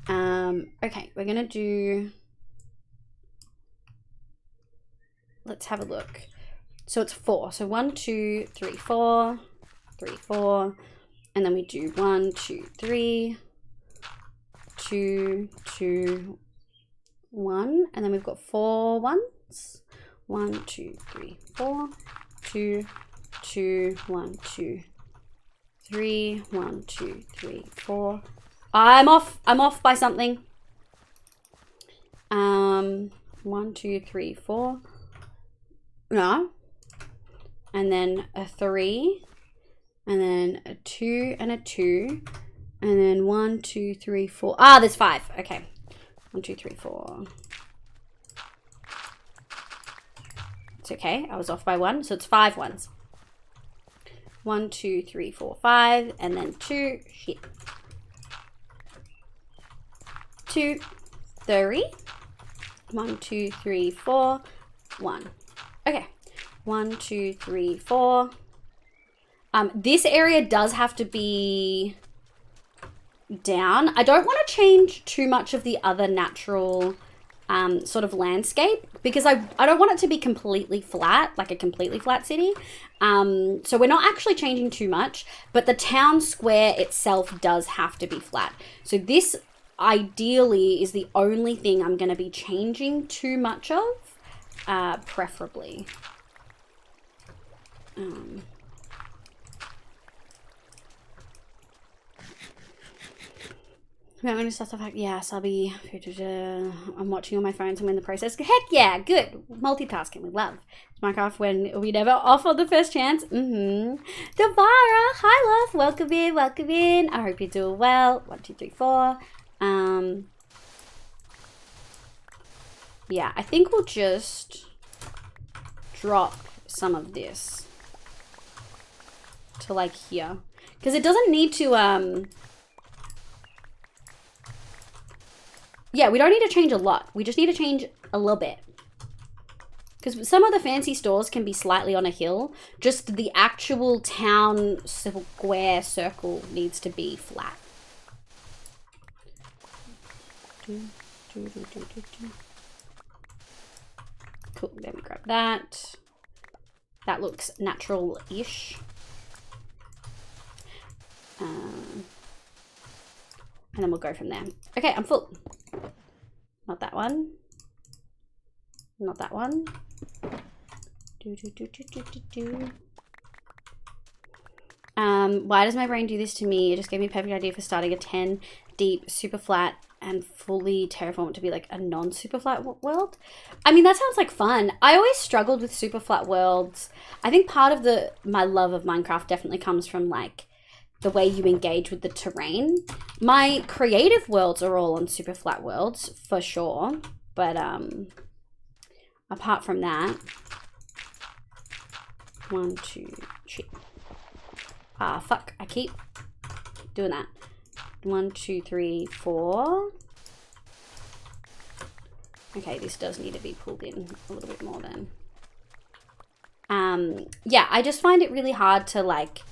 Okay, we're going to do... Let's have a look. So it's 4. So 1, 2, 3, 4, 3, 4, and then we do 1, 2, 3, 2, 2, 1, and then we've got 4 ones. 1, 2, 3, 4, 2, 2, 1, 2, 3, 1, 2, 3, 4. I'm off by something. 1, 2, 3, 4. No. And then a 3, and then a 2 and a 2, and then 1, 2, 3, 4. Ah, there's 5. Okay. 1, 2, 3, 4. It's okay. I was off by 1, so it's 5 ones. 1, 2, 3, 4, 5, and then 2. Shit. 2, 3. 1, 2, 3, 4, 1. Okay. 1, 2, 3, 4. This area does have to be down. I don't want to change too much of the other natural sort of landscape because I don't want it to be completely flat, like a completely flat city. So we're not actually changing too much, but the town square itself does have to be flat. So this ideally is the only thing I'm going to be changing too much of, preferably. Yes, I'll be. I'm watching on my phone, so I'm in the process. Heck yeah, good. Multitasking, we love. Minecraft when we never off on the first chance. Devara, hi love. Welcome in, welcome in. I hope you're doing well. 1, 2, 3, 4. Yeah, I think we'll just drop some of this to like here. Because it doesn't need to, yeah, we don't need to change a lot. We just need to change a little bit. Because some of the fancy stores can be slightly on a hill. Just the actual town square circle needs to be flat. Cool, let me grab that. That looks natural-ish. And then we'll go from there. Okay, I'm full. Not that one. Not that one. Why does my brain do this to me? It just gave me a perfect idea for starting a 10 deep, super flat, and fully terraform to be like a non-super flat world. I mean, that sounds like fun. I always struggled with super flat worlds. I think part of my love of Minecraft definitely comes from like the way you engage with the terrain. My creative worlds are all on super flat worlds for sure, but apart from that, 1, 2, 3. Ah, fuck! I keep doing that. 1, 2, 3, 4. Okay, this does need to be pulled in a little bit more then. Yeah, I just find it really hard to like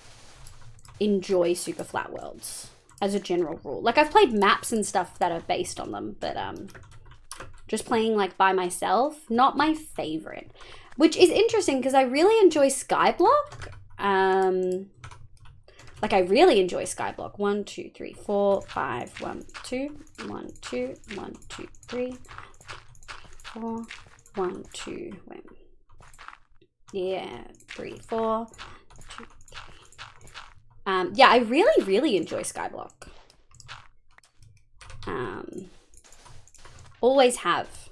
enjoy super flat worlds as a general rule. Like I've played maps and stuff that are based on them, but just playing like by myself, not my favorite. Which is interesting because I really enjoy Skyblock. Like I really enjoy Skyblock. 1, 2, 3, 4, 5, 1, 2, 1, 2, 1, 2, 3, 4, 1, 2, wait. Yeah, 3, 4, 2, 3. Yeah, I really, really enjoy Skyblock. Always have.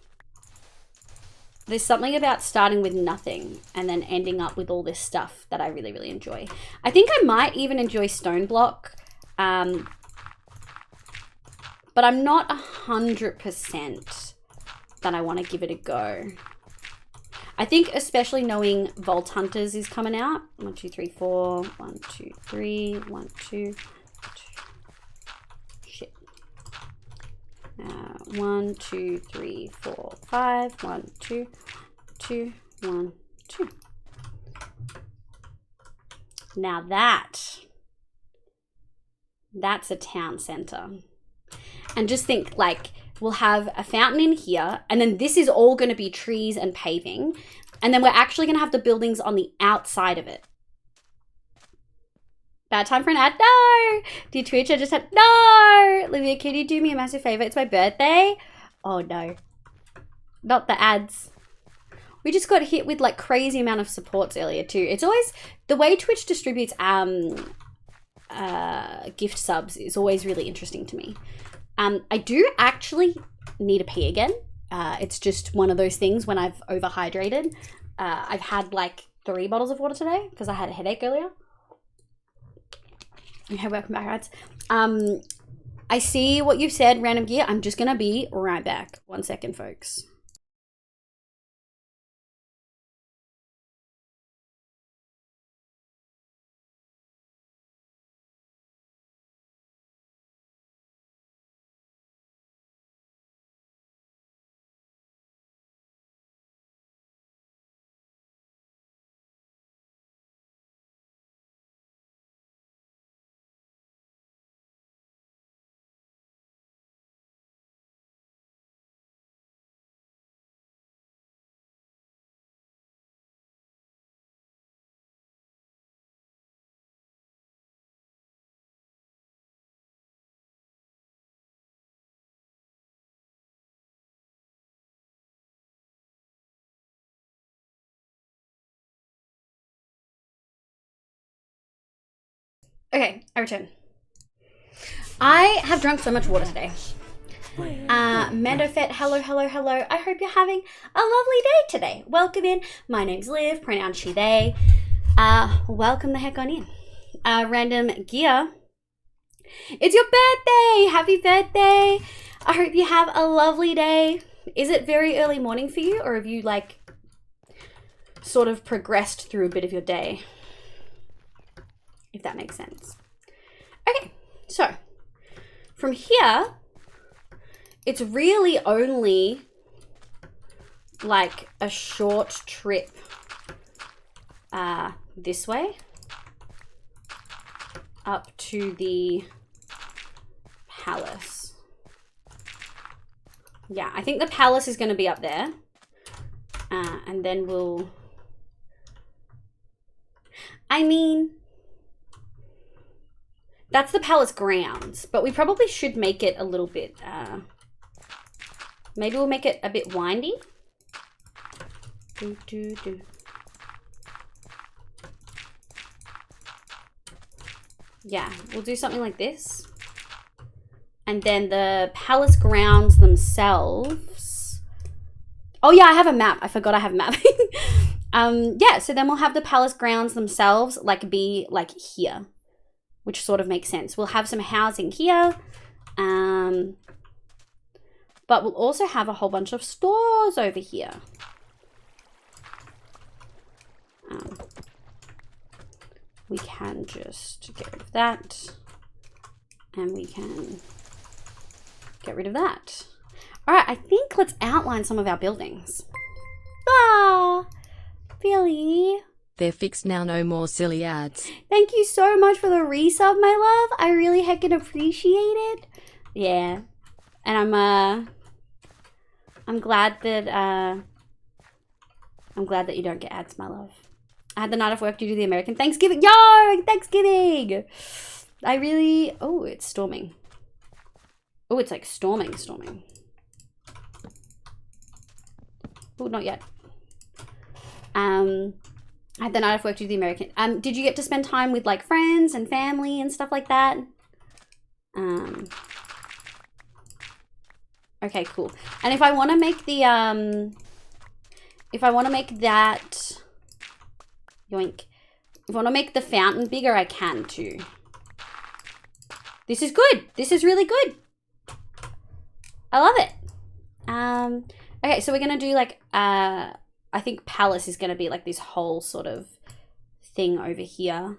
There's something about starting with nothing and then ending up with all this stuff that I really, really enjoy. I think I might even enjoy Stone Block, but I'm not 100% that I want to give it a go. I think especially knowing Vault Hunters is coming out. 1, 2, 3, 4. 1, 2, 3. 1, 2. Shit. 1, 2, 3, 4, 5. 1, 2, 2, 1, 2. Now that's a town center. And just think like we'll have a fountain in here, and then this is all going to be trees and paving, and then we're actually going to have the buildings on the outside of it. Bad time for an ad? No! Dear Twitch, I just had... No! Olivia, can you do me a massive favor? It's my birthday. Oh, no. Not the ads. We just got hit with, like, crazy amount of supports earlier, too. It's always... The way Twitch distributes gift subs is always really interesting to me. I do actually need a pee again. It's just one of those things when I've overhydrated. I've had, like, 3 bottles of water today because I had a headache earlier. Okay, welcome back, guys. I see what you've said, Random Gear. I'm just gonna be right back. 1 second, folks. Okay, I return. I have drunk so much water today. Mandofet, hello, hello, hello. I hope you're having a lovely day today. Welcome in. My name's Liv, pronoun she, they. Welcome the heck on in. Random gear. It's your birthday! Happy birthday! I hope you have a lovely day. Is it very early morning for you, or have you like sort of progressed through a bit of your day? If that makes sense. Okay, so from here, it's really only like a short trip this way up to the palace. Yeah, I think the palace is going to be up there. And then we'll... I mean... That's the palace grounds, but we probably should make it a little bit, maybe we'll make it a bit windy. Yeah, we'll do something like this. And then the palace grounds themselves. Oh yeah, I have a map. I forgot I have a map. Yeah, so then we'll have the palace grounds themselves like be like here, which sort of makes sense. We'll have some housing here, but we'll also have a whole bunch of stores over here. We can just get rid of that, and we can get rid of that. All right, I think let's outline some of our buildings. Ah, Billy. They're fixed now, no more silly ads. Thank you so much for the resub, my love. I really heckin' appreciate it. Yeah. And I'm glad that you don't get ads, my love. I had the night off work due to the American Thanksgiving. Yo, Thanksgiving! I really... Oh, it's storming. Oh, it's like storming. Oh, not yet. I had the night off work due to the American. Did you get to spend time with like friends and family and stuff like that? Okay, cool. And if I want to make the yoink. If I want to make the fountain bigger, I can too. This is good. This is really good. I love it. Okay, so we're gonna do like I think palace is going to be like this whole sort of thing over here.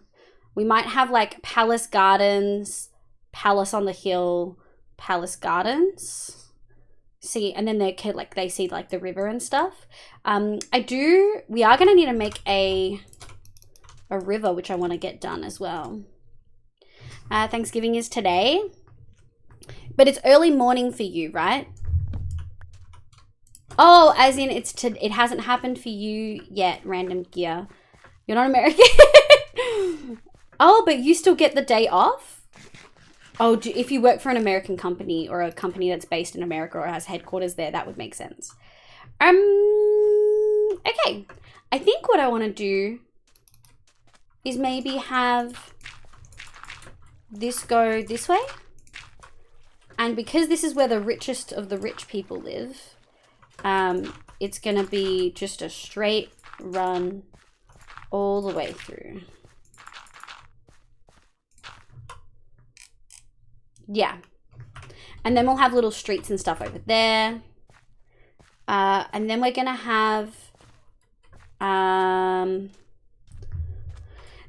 We might have like palace gardens, palace on the hill, palace gardens. See, and then they see like the river and stuff. We are going to need to make a river, which I want to get done as well. Thanksgiving is today, but it's early morning for you, right? Oh, as in it hasn't happened for you yet, random gear. You're not American. Oh, but you still get the day off? Oh, if you work for an American company or a company that's based in America or has headquarters there, that would make sense. Okay. I think what I want to do is maybe have this go this way. And because this is where the richest of the rich people live, it's gonna be just a straight run all the way through. Yeah. And then we'll have little streets and stuff over there. And then we're gonna have then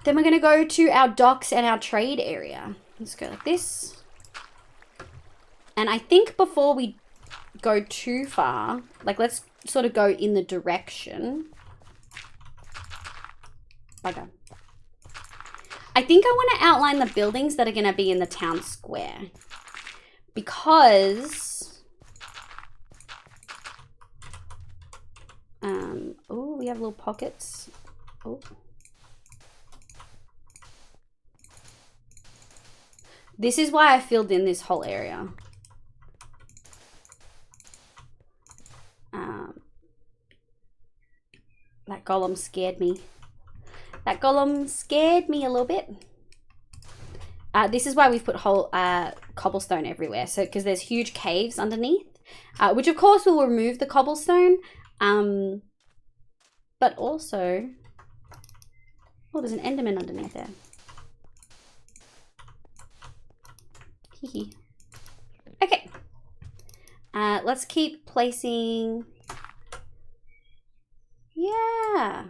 we're gonna go to our docks and our trade area. Let's go like this. And I think before we go too far, like let's sort of go in the direction. Okay. I think I want to outline the buildings that are going to be in the town square, because oh, we have little pockets. Oh, this is why I filled in this whole area. That golem scared me. That golem scared me a little bit. This is why we've put whole cobblestone everywhere. So because there's huge caves underneath, which of course will remove the cobblestone. But also, oh, there's an enderman underneath there. Hee. Okay. Let's keep placing. Yeah.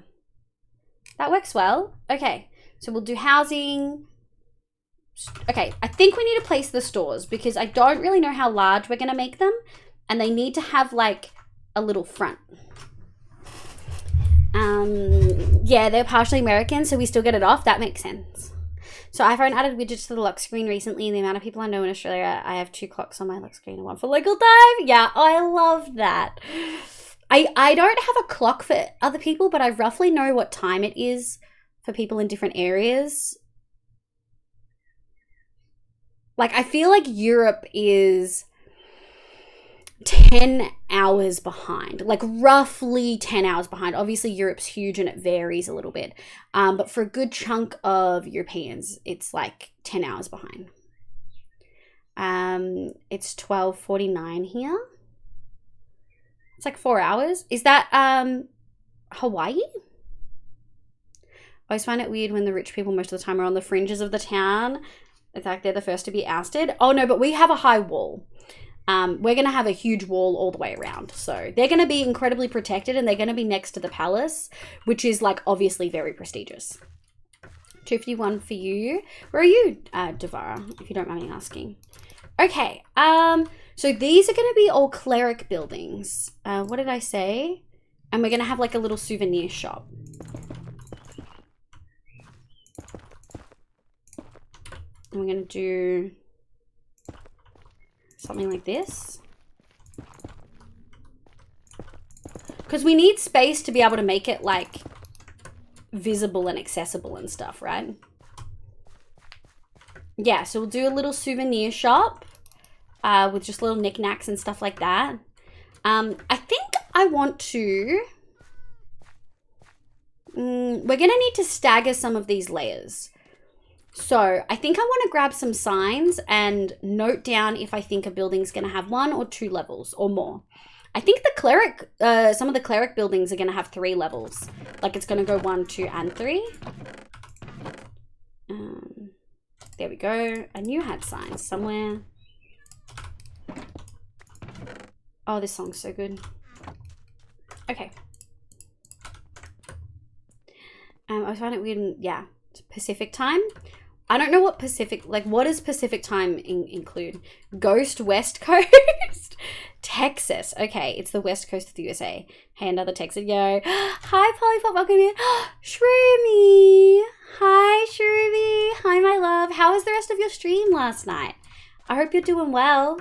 That works well. Okay. So we'll do housing. Okay. I think we need to place the stores because I don't really know how large we're going to make them. And they need to have like a little front. Yeah, they're partially American, so we still get it off. That makes sense. So iPhone added widgets to the lock screen recently, and the amount of people I know in Australia, I have 2 clocks on my lock screen and one for local time. Yeah, I love that. I don't have a clock for other people, but I roughly know what time it is for people in different areas. Like, I feel like Europe is 10 hours behind, like roughly 10 hours behind. Obviously Europe's huge and it varies a little bit, but for a good chunk of Europeans it's like 10 hours behind. It's 12:49 here. It's like 4 hours. Is that Hawaii? I always find it weird when the rich people most of the time are on the fringes of the town. It's like they're the first to be ousted. Oh no, but we have a high wall. We're going to have a huge wall all the way around. So they're going to be incredibly protected and they're going to be next to the palace, which is like obviously very prestigious. 251 for you. Where are you, Devara, if you don't mind me asking? Okay. So these are going to be all cleric buildings. What did I say? And we're going to have like a little souvenir shop. And we're going to do something like this. Because we need space to be able to make it like visible and accessible and stuff, right? Yeah, so we'll do a little souvenir shop with just little knickknacks and stuff like that. I think I want to... we're going to need to stagger some of these layers. So I think I want to grab some signs and note down if I think a building's going to have 1 or 2 levels or more. I think the cleric, some of the cleric buildings are going to have 3 levels. Like it's going to go 1, 2, and 3. There we go. I knew I had signs somewhere. Oh, this song's so good. Okay. I find it weird. Yeah, it's Pacific time. I don't know what Pacific, like what does Pacific time include? Ghost West Coast? Texas. Okay, it's the west coast of the USA. Hey, another Texas. Yo. Hi, Polypop. Welcome in. Shroomy. Hi, Shroomy. Hi, my love. How was the rest of your stream last night? I hope you're doing well.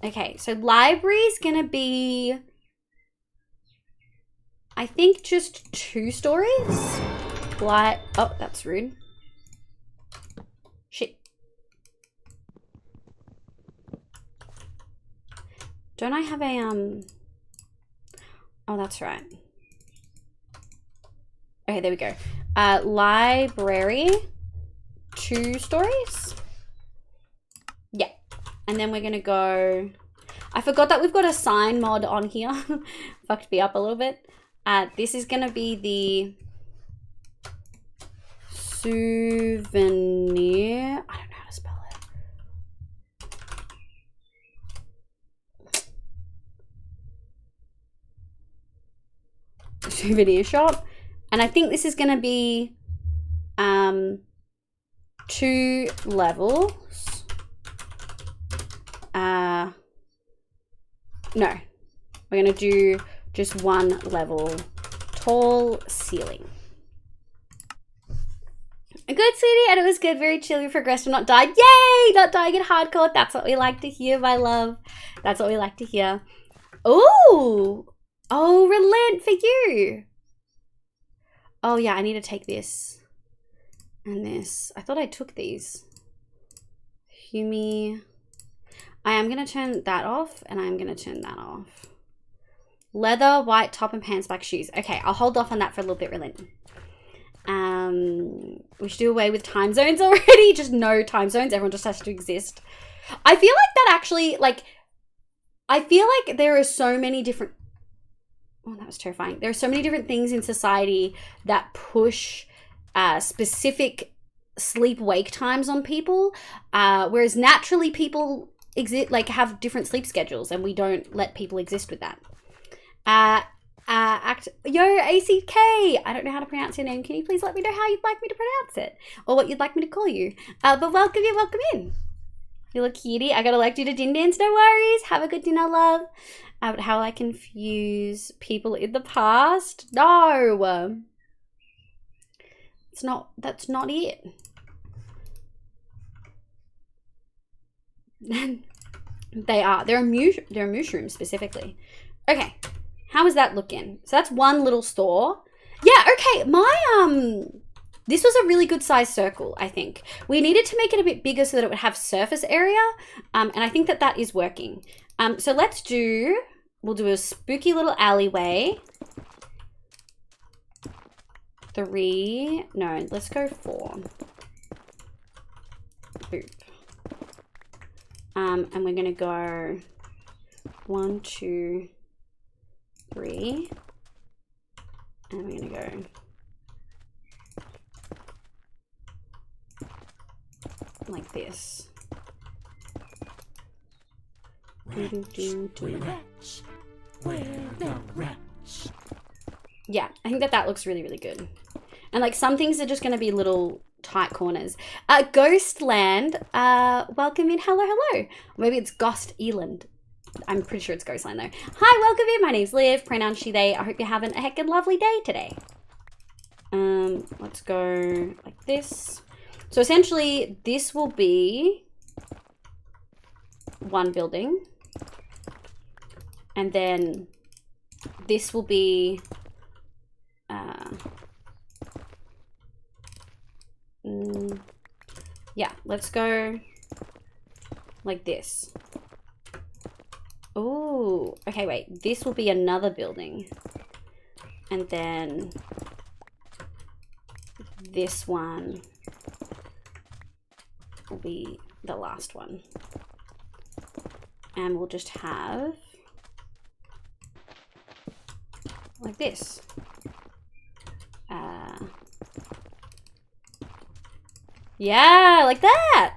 Okay, so library's gonna be, I think, just 2 stories. Like, oh, that's rude. Shit. Don't I have a, oh, that's right. Okay, there we go. Library, 2 stories. Yeah. And then we're gonna go, I forgot that we've got a sign mod on here. Fucked me up a little bit. This is gonna be the souvenir. I don't know how to spell it. Souvenir shop. And I think this is gonna be 2 levels. No, we're gonna do just 1 level, tall ceiling. Good, sweetie, and it was good, very chill. You progressed and not died. Yay, not dying in hardcore. That's what we like to hear, my love. That's what we like to hear. Ooh, oh, relent for you. Oh yeah, I need to take this and this. I thought I took these. Humi. I am going to turn that off and I'm going to turn that off. Leather, white top and pants, black shoes. Okay, I'll hold off on that for a little bit, Relent. We should do away with time zones already. Just no time zones. Everyone just has to exist. I feel like that actually, like, I feel like there are so many different, oh, that was terrifying. There are so many different things in society that push specific sleep-wake times on people, whereas naturally people exist, like, have different sleep schedules, and we don't let people exist with that. Yo, ACK, I don't know how to pronounce your name. Can you please let me know how you'd like me to pronounce it, or what you'd like me to call you? But welcome in. You look cutie. I gotta elect you to din dance. No worries. Have a good dinner, love. How I confuse people in the past? No, it's not. That's not it. They're a mushroom specifically. Okay. How is that looking? So that's one little store. Yeah, okay. This was a really good size circle, I think. We needed to make it a bit bigger so that it would have surface area. And I think that is working. So we'll do a spooky little alleyway. 3, no, let's go 4. Boop. And we're gonna go 1, 2, 3, and we're gonna go like this. Rats. Where the rats? Yeah, I think that looks really, really good. And like some things are just gonna be little tight corners. Ghostland, welcome in. Hello. Maybe it's Ghost Eland. I'm pretty sure it's Ghostland though. Hi, welcome in. My name's Liv. Pronoun she, they. I hope you're having a heckin' lovely day today. Let's go like this. So essentially, this will be one building. And then this will be yeah, let's go like this. Oh, okay, wait. This will be another building. And then this one will be the last one. And we'll just have like this. Yeah, like that.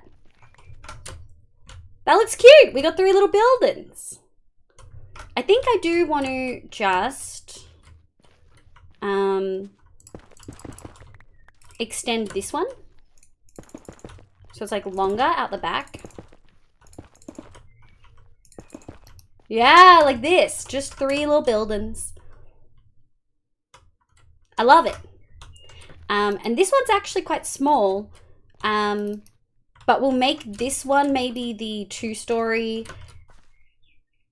That looks cute. We got 3 little buildings. I think I do want to just extend this one. So it's like longer out the back. Yeah, like this. Just 3 little buildings. I love it. And this one's actually quite small. But we'll make this one maybe the 2-story,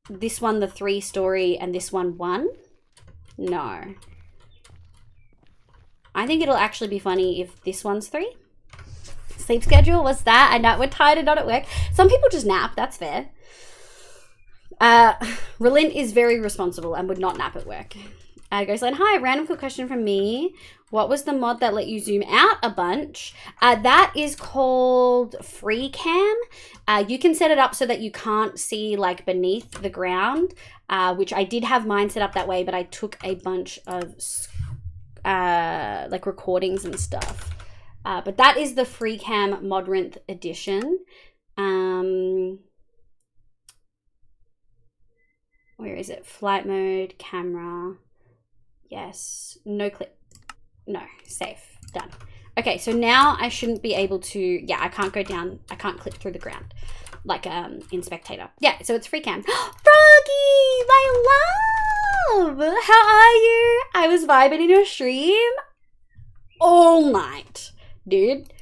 this one the 3-story, and this one 1. No. I think it'll actually be funny if this one's 3. Sleep schedule, what's that? I know we're tired and not at work. Some people just nap, that's fair. Relint is very responsible and would not nap at work. Goes like, hi, random quick question from me. What was the mod that let you zoom out a bunch? That is called Free Cam. You can set it up so that you can't see like beneath the ground, which I did have mine set up that way, but I took a bunch of like recordings and stuff. But that is the Free Cam Modrinth edition. Where is it? Flight mode, camera. Yes. No clip. No. Safe. Done. Okay, so now I shouldn't be able to... Yeah, I can't go down. I can't clip through the ground. Like in Spectator. Yeah, so it's free cam. Froggy! My love! How are you? I was vibing in your stream all night. Dude.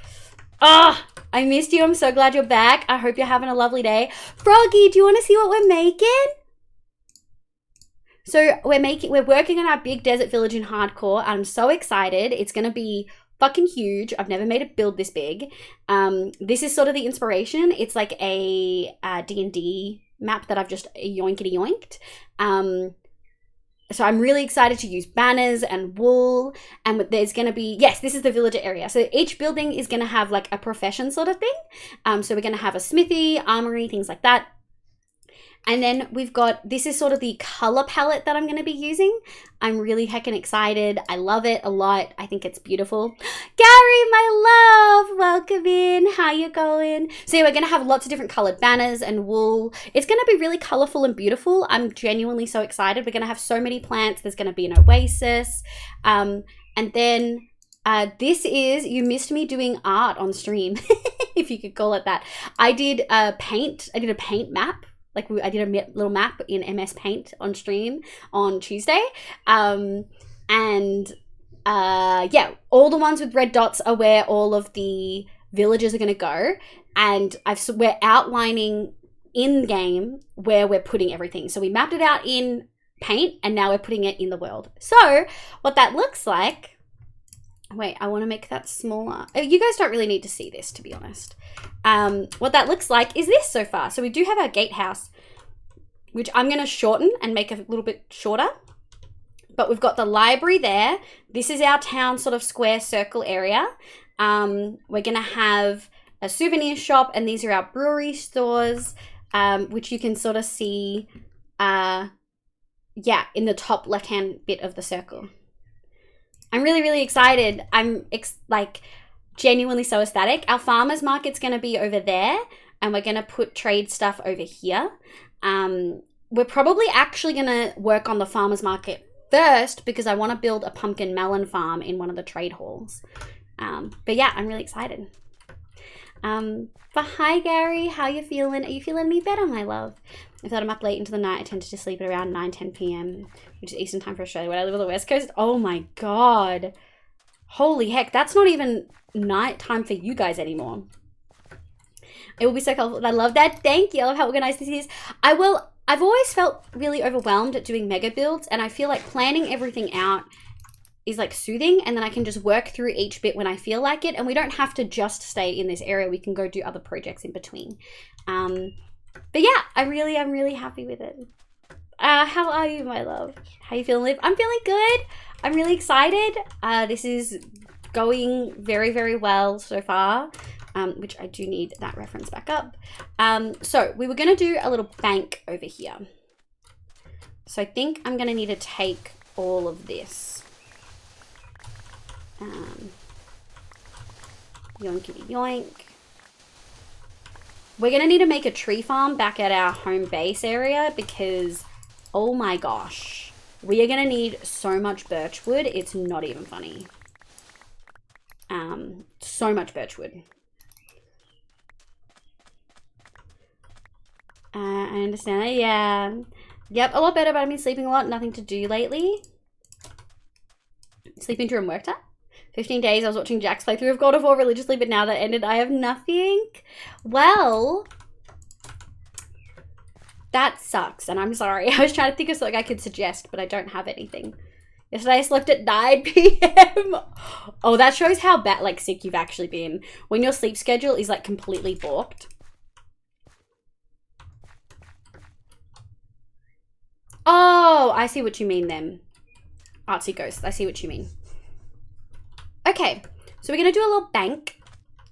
Ah! I missed you. I'm so glad you're back. I hope you're having a lovely day. Froggy, do you want to see what we're making? So we're working on our big desert village in hardcore. I'm so excited. It's going to be fucking huge. I've never made a build this big. This is sort of the inspiration. It's like a D&D map that I've just yoinkity yoinked. So I'm really excited to use banners and wool, and there's going to be, yes, this is the villager area. So each building is going to have like a profession sort of thing. So we're going to have a smithy, armory, things like that. And then we've got, this is sort of the color palette that I'm going to be using. I'm really heckin' excited. I love it a lot. I think it's beautiful. Gary, my love, welcome in. How you going? So yeah, we're going to have lots of different colored banners and wool. It's going to be really colorful and beautiful. I'm genuinely so excited. We're going to have so many plants. There's going to be an oasis. And then this is, you missed me doing art on stream, if you could call it that. I did a paint map. Like I did a little map in MS Paint on stream on Tuesday. Yeah, all the ones with red dots are where all of the villages are going to go. And we're outlining in game where we're putting everything. So we mapped it out in Paint and now we're putting it in the world. So what that looks like, wait, I want to make that smaller. You guys don't really need to see this, to be honest. What that looks like is this so far. So we do have our gatehouse, which I'm going to shorten and make a little bit shorter. But we've got the library there. This is our town sort of square circle area. We're going to have a souvenir shop, and these are our brewery stores, which you can sort of see, in the top left-hand bit of the circle. I'm really, really excited. I'm genuinely so ecstatic. Our farmers market's going to be over there, and we're going to put trade stuff over here. We're probably actually going to work on the farmers market first because I want to build a pumpkin melon farm in one of the trade halls. But yeah, I'm really excited. But hi Gary, how you feeling? Are you feeling any better, my love? If I'm up late into the night, I tend to sleep at around 9-10 p.m, which is Eastern time for Australia, when I live on the West Coast. Oh my God. Holy heck, that's not even night time for you guys anymore. It will be so colorful. I love that. Thank you. I love how organized this is. I've always felt really overwhelmed at doing mega builds, and I feel like planning everything out is like soothing, and then I can just work through each bit when I feel like it, and we don't have to just stay in this area. We can go do other projects in between. But yeah, I'm really happy with it. How are you, my love? How you feeling, Liv? I'm feeling good. I'm really excited. This is going very, very well so far, which I do need that reference back up. So we were going to do a little bank over here. So I think I'm going to need to take all of this. Yoinkity yoink. We're going to need to make a tree farm back at our home base area because, oh my gosh, we are going to need so much birchwood. It's not even funny. So much birchwood. I understand that. Yeah. Yep, a lot better, but I've been sleeping a lot. Nothing to do lately. Sleeping during work time. 15 days, I was watching Jack's playthrough of God of War religiously, but now that ended, I have nothing. Well, that sucks, and I'm sorry. I was trying to think of something I could suggest, but I don't have anything. Yesterday I slept at 9 p.m. Oh, that shows how bad, like, sick you've actually been. When your sleep schedule is, like, completely balked. Oh, I see what you mean then. Artsy Ghost, I see what you mean. Okay, so we're going to do a little bank.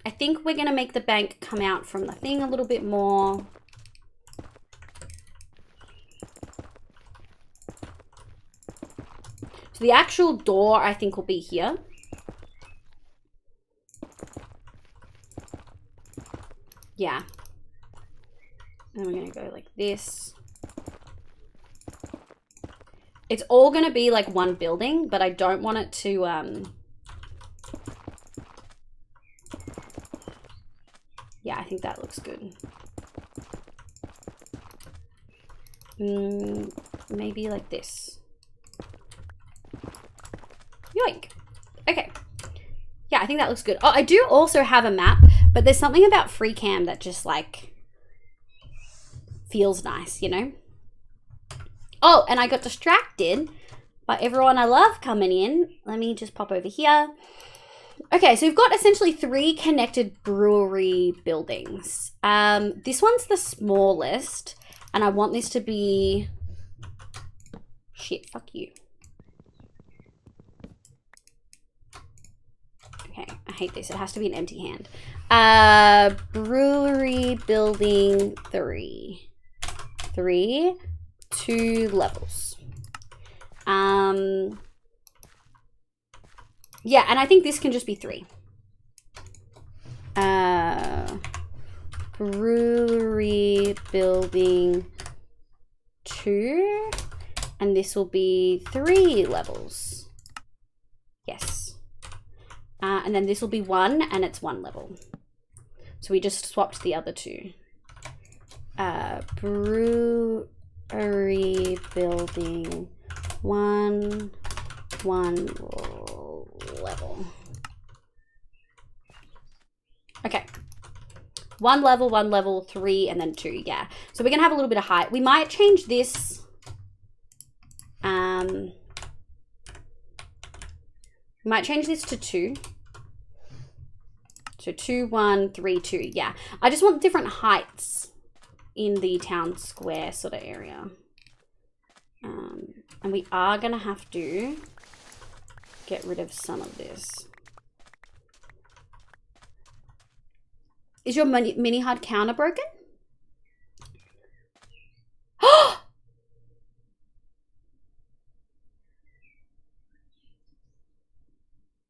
I think we're going to make the bank come out from the thing a little bit more. So the actual door, I think, will be here. Yeah. And we're going to go like this. It's all going to be like one building, but I don't want it to... Yeah, I think that looks good. Maybe like this. Yoink. Okay. Yeah, I think that looks good. Oh, I do also have a map, but there's something about free cam that just like feels nice, you know? Oh, and I got distracted by everyone I love coming in. Let me just pop over here. Okay, so we've got essentially 3 connected brewery buildings. This one's the smallest, and I want this to be Shit, fuck you. Okay, I hate this. It has to be an empty hand. Brewery building 3. 2 levels. Yeah, and I think this can just be 3. Brewery building 2, and this will be 3 levels. Yes. And then this will be 1, and it's 1 level. So we just swapped the other 2. Brewery building 1 level. Okay. 1 level, 3, and then 2. Yeah. So we're gonna have a little bit of height. We might change this. We might change this to 2. So 2, 1, 3, 2. Yeah. I just want different heights in the town square sort of area. And we are gonna have to get rid of some of this. Is your mini HUD counter broken?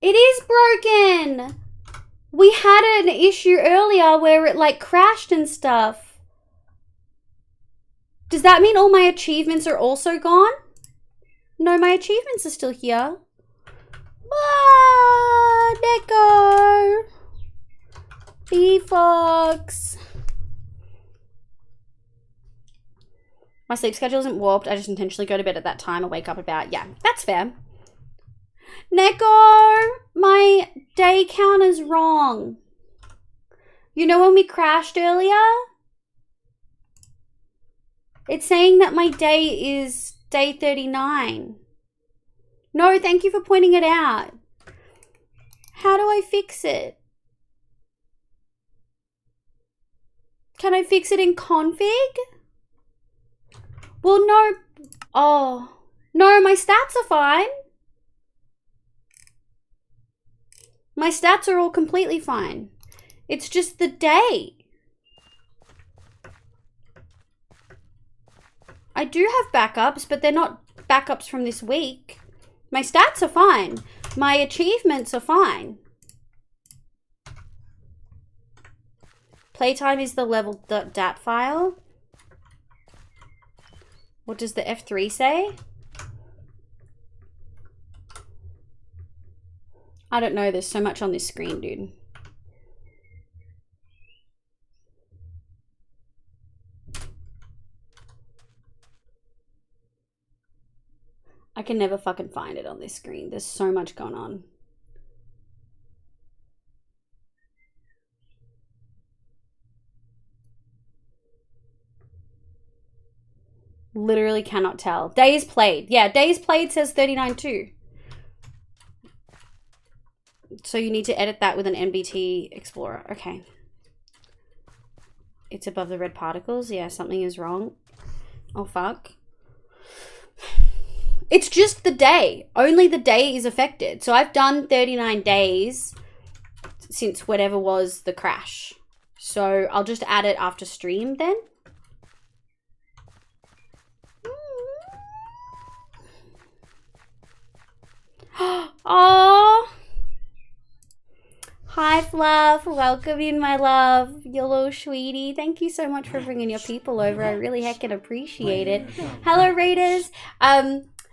It is broken! We had an issue earlier where it like crashed and stuff. Does that mean all my achievements are also gone? No, my achievements are still here. Ah, Neko! B-Fox. My sleep schedule isn't warped. I just intentionally go to bed at that time and wake up about, yeah, that's fair. Neko, my day count is wrong. You know when we crashed earlier? It's saying that my day is day 39. No, thank you for pointing it out. How do I fix it? Can I fix it in config? Well, no. Oh. No, my stats are fine. My stats are all completely fine. It's just the day. I do have backups, but they're not backups from this week. My stats are fine. My achievements are fine. Playtime is the level.dat file. What does the F3 say? I don't know. There's so much on this screen, dude. I can never fucking find it on this screen. There's so much going on. Literally cannot tell. Days played. Yeah, days played says 39 too. So you need to edit that with an NBT Explorer. Okay. It's above the red particles. Yeah, something is wrong. Oh, fuck. It's just the day. Only the day is affected. So I've done 39 days since whatever was the crash. So I'll just add it after stream then. Oh, hi Fluff, welcome in my love, you little sweetie. Thank you so much for bringing your people over. I really heckin' appreciate it. Hello Raiders.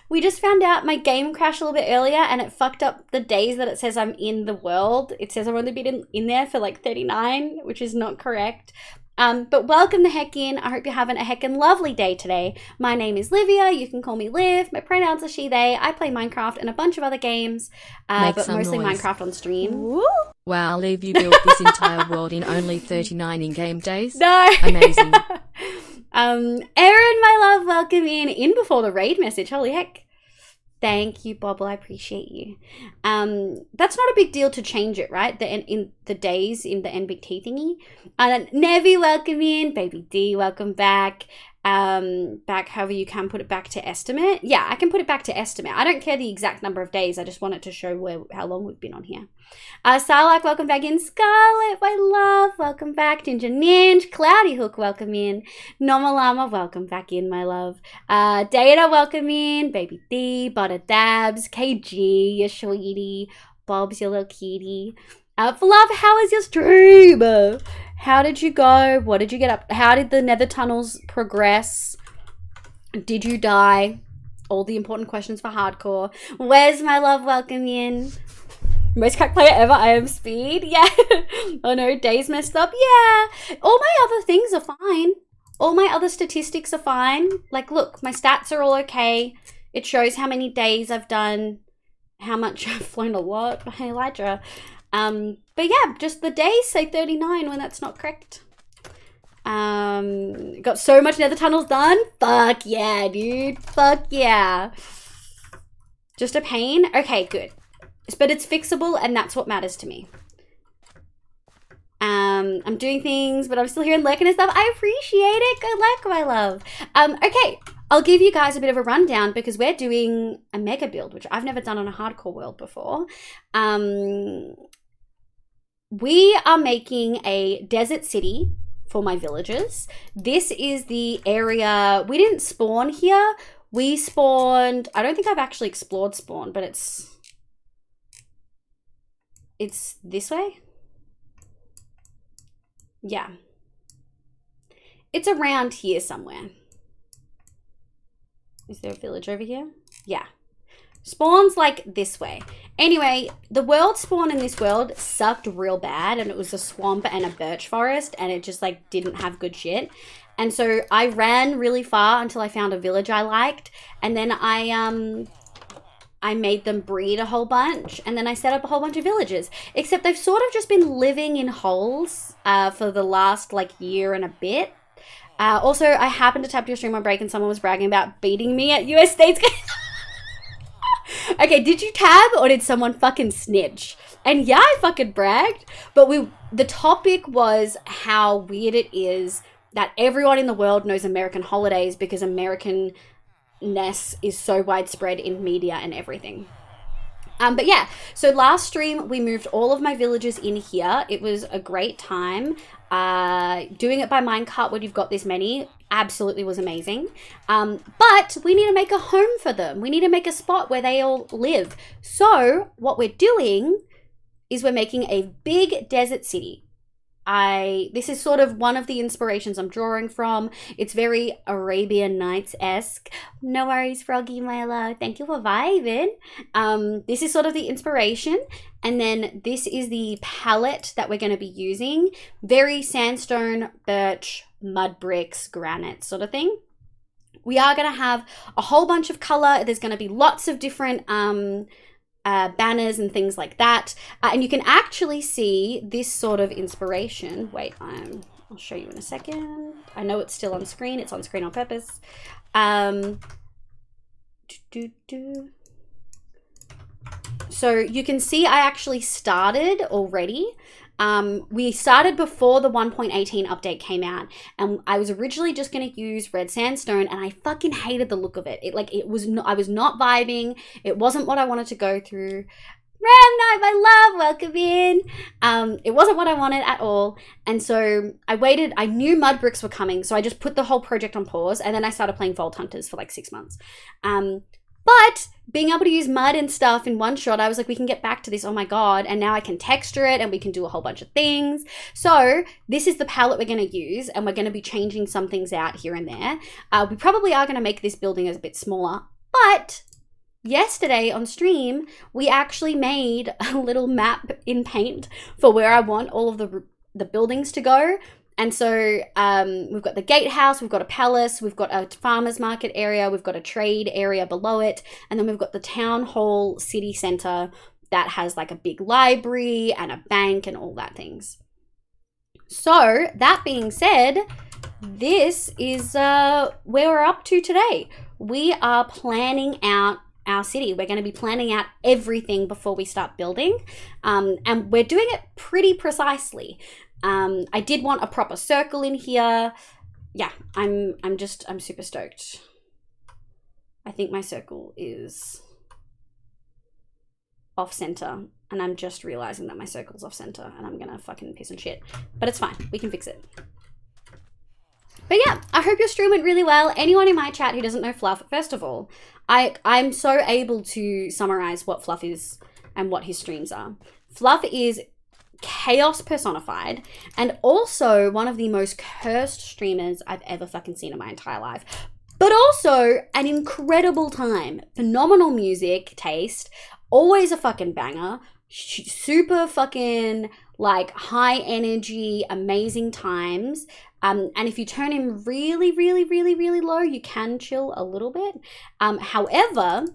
We just found out my game crashed a little bit earlier and it fucked up the days that it says I'm in the world. It says I've only been in there for like 39, which is not correct. But welcome the heck in. I hope you're having a heckin' lovely day today. My name is Livia. You can call me Liv. My pronouns are she, they. I play Minecraft and a bunch of other games, but mostly noise. Minecraft on stream. Woo! Wow, Liv, you built this entire world in only 39 in-game days? No! Amazing. Erin, my love, welcome in before the raid message. Holy heck. Thank you, Bobble. I appreciate you. That's not a big deal to change it, right? the days in the NBT thingy. And Nevi, welcome in. Baby D, welcome back. Back, however you can put it back to estimate. Yeah, I can put it back to estimate. I don't care the exact number of days. I just want it to show how long we've been on here. Sarlacc, welcome back in. Scarlet, my love, welcome back. Ginger Ninja, Cloudy Hook, welcome in. Nomalama, welcome back in, my love. Data, welcome in. Baby D, Butter Dabs, KG, your sweetie. Bob's your little kitty. For love, how was your stream? How did you go? What did you get up? How did the nether tunnels progress? Did you die? All the important questions for hardcore. Where's my love? Welcome in. Most crack player ever. I am speed. Yeah. Oh no, days messed up. Yeah. All my other things are fine. All my other statistics are fine. Like, look, my stats are all okay. It shows how many days I've done, how much I've flown a lot. Hey, Elijah. But yeah, just the days say 39 when that's not correct. Got so much nether tunnels done. Fuck yeah, dude. Fuck yeah. Just a pain? Okay, good. But it's fixable and that's what matters to me. I'm doing things, but I'm still here and lurking and stuff. I appreciate it. Good luck, my love. Okay, I'll give you guys a bit of a rundown because we're doing a mega build, which I've never done on a hardcore world before. We are making a desert city for my villagers. This is the area, we didn't spawn here. We spawned, I don't think I've actually explored spawn, but it's this way. Yeah. It's around here somewhere. Is there a village over here? Yeah. Spawns like this way. Anyway, the world spawn in this world sucked real bad and it was a swamp and a birch forest and it just like didn't have good shit. And so I ran really far until I found a village I liked and then I made them breed a whole bunch and then I set up a whole bunch of villages. Except they've sort of just been living in holes for the last like year and a bit. Also, I happened to tap your stream on break and someone was bragging about beating me at US States. Okay, did you tab or did someone fucking snitch? And yeah, I fucking bragged. But the topic was how weird it is that everyone in the world knows American holidays because Americanness is so widespread in media and everything. But yeah, so last stream we moved all of my villagers in here. It was a great time. Doing it by minecart when you've got this many absolutely was amazing. But we need to make a home for them. We need to make a spot where they all live. So what we're doing is we're making a big desert city. This is sort of one of the inspirations I'm drawing from. It's very Arabian Nights-esque. No worries, Froggy, my love. Thank you for vibing. This is sort of the inspiration. And then this is the palette that we're going to be using. Very sandstone, birch, mud bricks, granite sort of thing. We are going to have a whole bunch of color. There's going to be lots of different banners and things like that. And you can actually see this sort of inspiration. Wait, I'll show you in a second. I know it's still on screen. It's on screen on purpose. So you can see I actually started already. We started before the 1.18 update came out, and I was originally just going to use red sandstone, and I fucking hated the look of it. I was not vibing. It wasn't what I wanted to go through. Ram Knight, my love, welcome in. It wasn't what I wanted at all, and so I waited. I knew mud bricks were coming, so I just put the whole project on pause, and then I started playing Vault Hunters for like 6 months. But being able to use mud and stuff in one shot, I was like, we can get back to this, oh my god, and now I can texture it and we can do a whole bunch of things. So this is the palette we're going to use, and we're going to be changing some things out here and there. We probably are going to make this building a bit smaller, but yesterday on stream, we actually made a little map in paint for where I want all of the buildings to go. And so we've got the gatehouse, we've got a palace, we've got a farmer's market area, we've got a trade area below it, and then we've got the town hall city center that has like a big library and a bank and all that things. So that being said, this is where we're up to today. We are planning out our city. We're going to be planning out everything before we start building. And we're doing it pretty precisely. I did want a proper circle in here. Yeah, I'm super stoked. I think my circle is off center, and I'm just realizing that my circle's off center, and I'm gonna fucking piss and shit. But it's fine, we can fix it. But yeah, I hope your stream went really well. Anyone in my chat who doesn't know Fluff, first of all, I'm so able to summarize what Fluff is and what his streams are. Fluff is chaos personified, and also one of the most cursed streamers I've ever fucking seen in my entire life. But also an incredible time. Phenomenal music taste. Always a fucking banger. Super fucking like high energy, amazing times. And if you turn him really, really, really, really low, you can chill a little bit. However,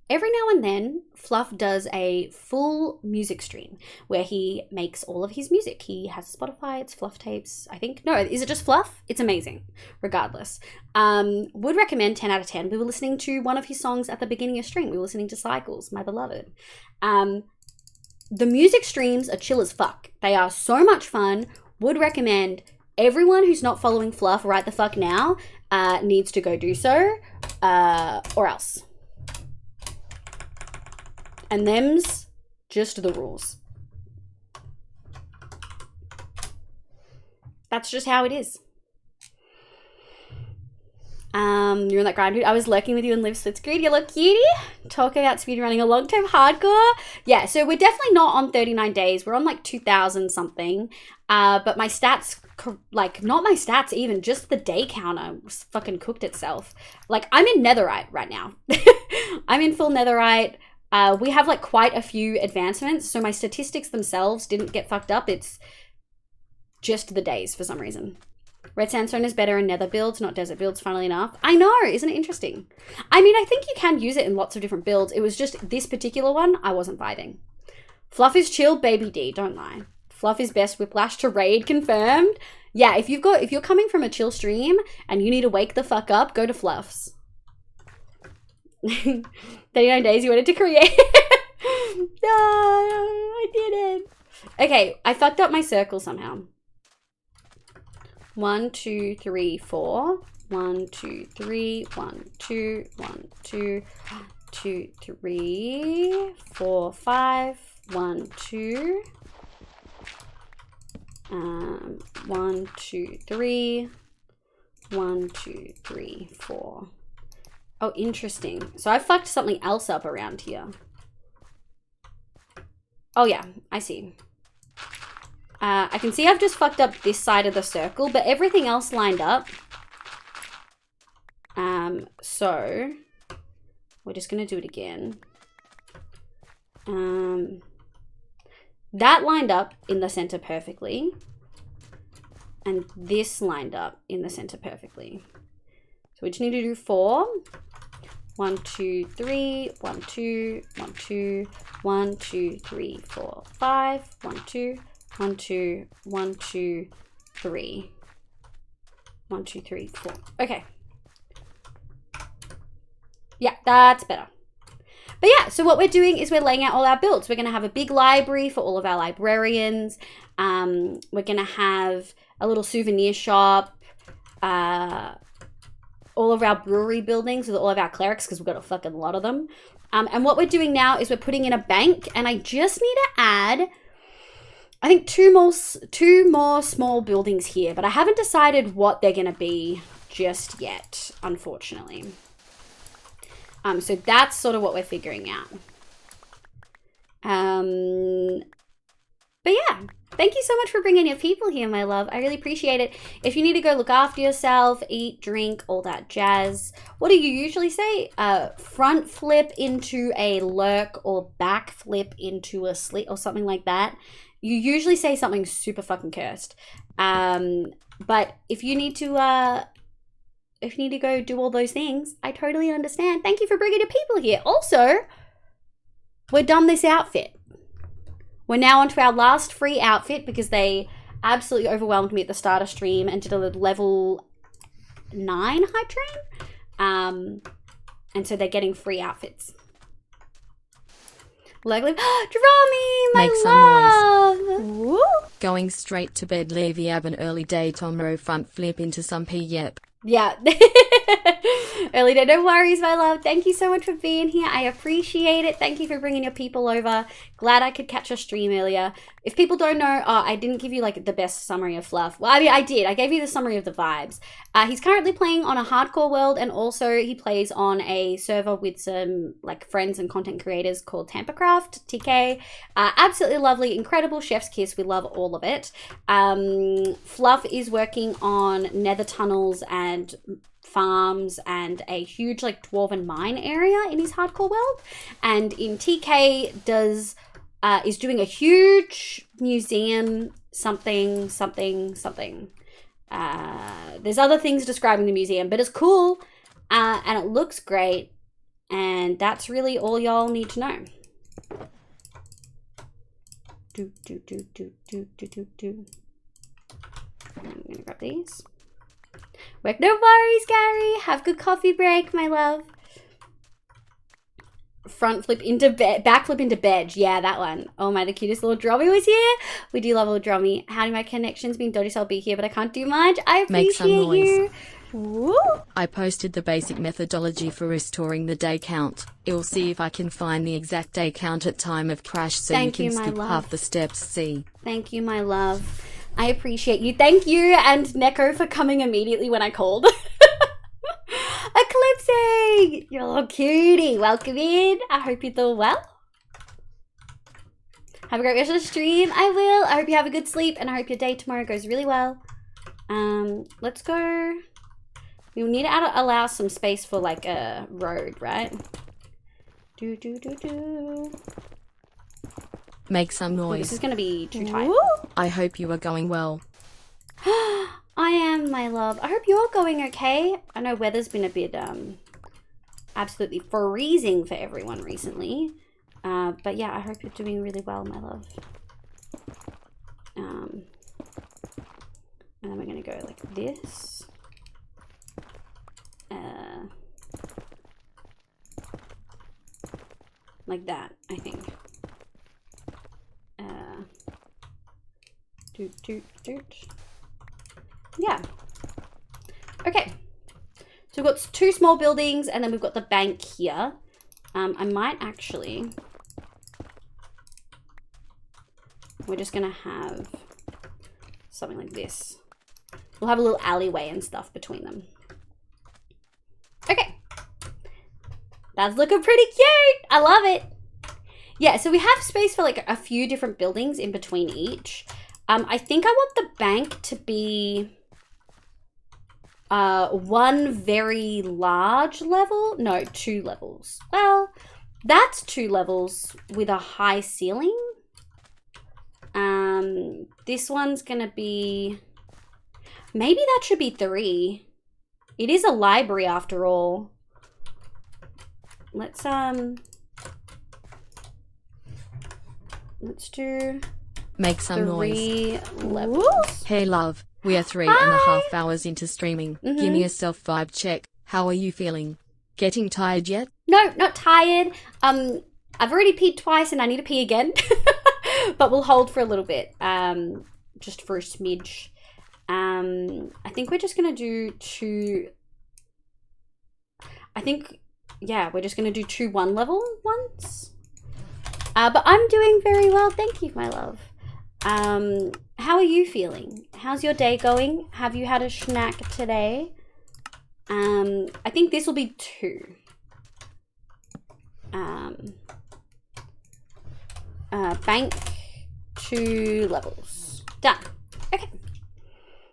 every now and then, Fluff does a full music stream where he makes all of his music. He has Spotify, it's Fluff Tapes, I think. No, is it just Fluff? It's amazing, regardless. Would recommend 10 out of 10. We were listening to one of his songs at the beginning of stream. We were listening to Cycles, My Beloved. The music streams are chill as fuck. They are so much fun. Would recommend everyone who's not following Fluff right the fuck now needs to go do so, or else. And them's just the rules. That's just how it is. You're in that grind, dude. I was lurking with you in Live Split Screen. You look cutie. Talk about speedrunning a long-term hardcore. Yeah, so we're definitely not on 39 days. We're on like 2,000 something. But my stats, like not my stats even, just the day counter fucking cooked itself. Like I'm in netherite right now. I'm in full netherite. We have like quite a few advancements, so my statistics themselves didn't get fucked up. It's just the days for some reason. Red sandstone is better in nether builds, not desert builds, funnily enough. I know, isn't it interesting? I mean, I think you can use it in lots of different builds. It was just this particular one, I wasn't vibing. Fluff is chill, baby D, don't lie. Fluff is best whiplash to raid, confirmed. Yeah, if you're coming from a chill stream and you need to wake the fuck up, go to Fluff's. 39 days you wanted to create. No, I didn't. Okay, I fucked up my circle somehow. 1, 2, 3, 4. 1, 2, 3. 1, 2. 1, 2. 2, 3. 4, 5. 1, 2. 1, 2, 3. 1, 2, 3, 4. Oh, interesting. So I fucked something else up around here. Oh yeah, I see. I can see I've just fucked up this side of the circle, but everything else lined up. So we're just gonna do it again. That lined up in the center perfectly. And this lined up in the center perfectly. So we just need to do 4. 1, 2, 3. 1, 2. 1, 2. 1, 2, 3, 4, 5. 1, 2. 1, 2. 1, 2, 3. 1, 2, 3, 4. Okay. Yeah, that's better. But yeah, so what we're doing is we're laying out all our builds. We're going to have a big library for all of our librarians. We're going to have a little souvenir shop. All of our brewery buildings with all of our clerics, because we've got a fucking lot of them. And what we're doing now is we're putting in a bank, and I just need to add, I think, two more small buildings here, but I haven't decided what they're going to be just yet, unfortunately. So that's sort of what we're figuring out. But yeah, thank you so much for bringing your people here, my love. I really appreciate it. If you need to go look after yourself, eat, drink, all that jazz. What do you usually say? Front flip into a lurk or back flip into a sleep or something like that. You usually say something super fucking cursed. But if you need to go do all those things, I totally understand. Thank you for bringing your people here. Also, we're done this outfit. We're now on to our last free outfit because they absolutely overwhelmed me at the start of stream and did a level 9 hype train. And so they're getting free outfits. Luckily, Drummy, Make my some love. Woo. Going straight to bed, leave you have an early day tomorrow, front flip into some pee, yep. Yeah. Early day. No worries, my love. Thank you so much for being here. I appreciate it. Thank you for bringing your people over. Glad I could catch your stream earlier. If people don't know, I didn't give you like the best summary of Fluff. Well, I mean, I did. I gave you the summary of the vibes. He's currently playing on a hardcore world, and also he plays on a server with some like friends and content creators called Tampercraft, TK. Absolutely lovely, incredible chef's kiss. We love all of it. Fluff is working on nether tunnels and farms and a huge like dwarven mine area in his hardcore world, and in TK is doing a huge museum something. There's other things describing the museum, but it's cool and it looks great, and that's really all y'all need to know. I'm gonna grab these. Work, no worries, Gary. Have good coffee break, my love. Front flip into bed, back flip into bed. Yeah, that one. Oh my, the cutest little Drummy was here. We do love little Drummy. How do my connections being dodgy, so I'll be here, but I can't do much. I appreciate Make some noise. you. Woo. I posted the basic methodology for restoring the day count. I'll see if I can find the exact day count at time of crash so Thank you you, can my skip love. half the steps. See. Thank you, my love. I appreciate you. Thank you and Neko for coming immediately when I called. Eclipsing! You're a little cutie. Welcome in. I hope you're doing well. Have a great rest of the stream. I will. I hope you have a good sleep, and I hope your day tomorrow goes really well. Let's go. We need to allow some space for like a road, right? Make some Oh, noise. this is gonna be too tight. I hope you are going well. I am, my love. I hope you're going okay. I know weather's been a bit absolutely freezing for everyone recently. But yeah, I hope you're doing really well, my love. And then we're gonna go like this. Like that, I think. Yeah. Okay. So we've got two small buildings, and then we've got the bank here. I might actually... We're just gonna have something like this. We'll have a little alleyway and stuff between them. Okay. That's looking pretty cute. I love it. Yeah, so we have space for like a few different buildings in between each. I think I want the bank to be one very large level. No, 2 levels. Well, that's 2 levels with a high ceiling. This one's gonna be, maybe that should be 3. It is a library after all. Let's do Make some noise. 3 levels. Hey love, we are 3.5 hours into streaming. Give me a self-vibe check. How are you feeling? Getting tired yet? No, not tired. I've already peed twice and I need to pee again. But we'll hold for a little bit. Just for a smidge. I think we're just gonna do 2. I think, yeah, we're just gonna do 2 1-level ones. But I'm doing very well, thank you, my love. How are you feeling? How's your day going? Have you had a snack today? I think this will be 2. Bank 2 levels. Done. Okay.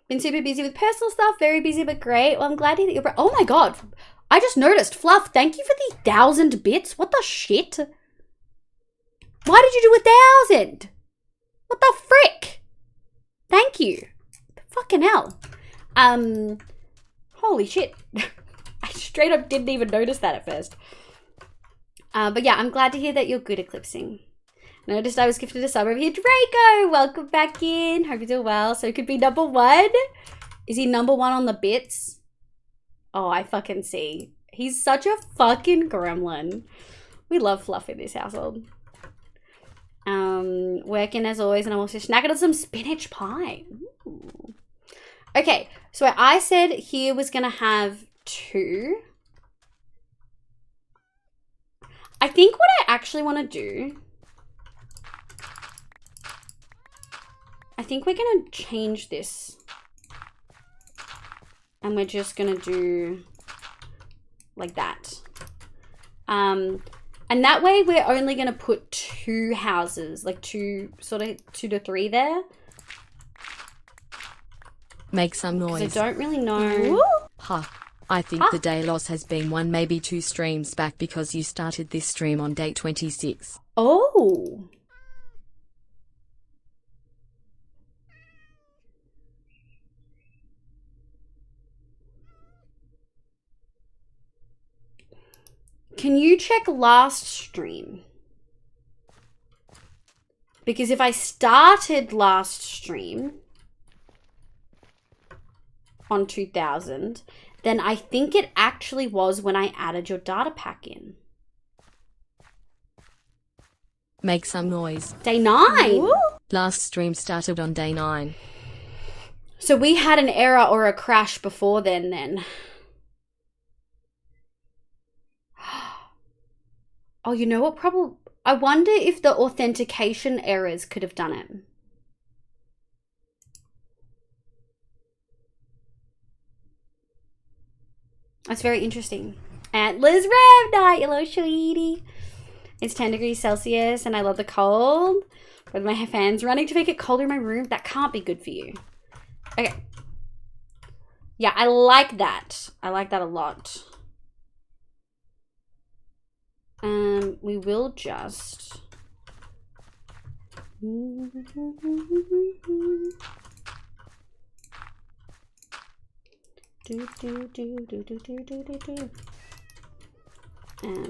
Been super busy with personal stuff. Very busy, but great. Well, I'm glad to hear that you're... Oh my god. I just noticed. Fluff, thank you for the 1,000 bits. What the shit? Why did you do 1,000? What the frick? Thank you. Fucking hell. Holy shit. I straight up didn't even notice that at first. But yeah, I'm glad to hear that you're good eclipsing. Noticed I was gifted a sub over here. Draco, welcome back in. Hope you're doing well. So it could be number 1. Is he number 1 on the bits? Oh, I fucking see. He's such a fucking gremlin. We love Fluff in this household. Working as always, and I'm also snacking on some spinach pie. Ooh. Okay, so I said here was gonna have 2. I think what I actually want to do, I think we're gonna change this, and we're just gonna do like that. And that way we're only going to put 2 houses, like 2 to 3 there. Make some 'Cause noise. I don't really know. Ha. I think the day loss has been 1, maybe 2 streams back because you started this stream on day 26. Oh. Can you check last stream? Because if I started last stream on 2000, then I think it actually was when I added your data pack in. Make some noise. Day 9. Ooh. Last stream started on day 9. So we had an error or a crash before then. Oh, you know what? Probably. I wonder if the authentication errors could have done it. That's very interesting. Atlas Rev Night, hello, sweetie. It's 10 degrees Celsius and I love the cold. With my fans running to make it colder in my room, that can't be good for you. Okay. Yeah, I like that. I like that a lot. We will just... And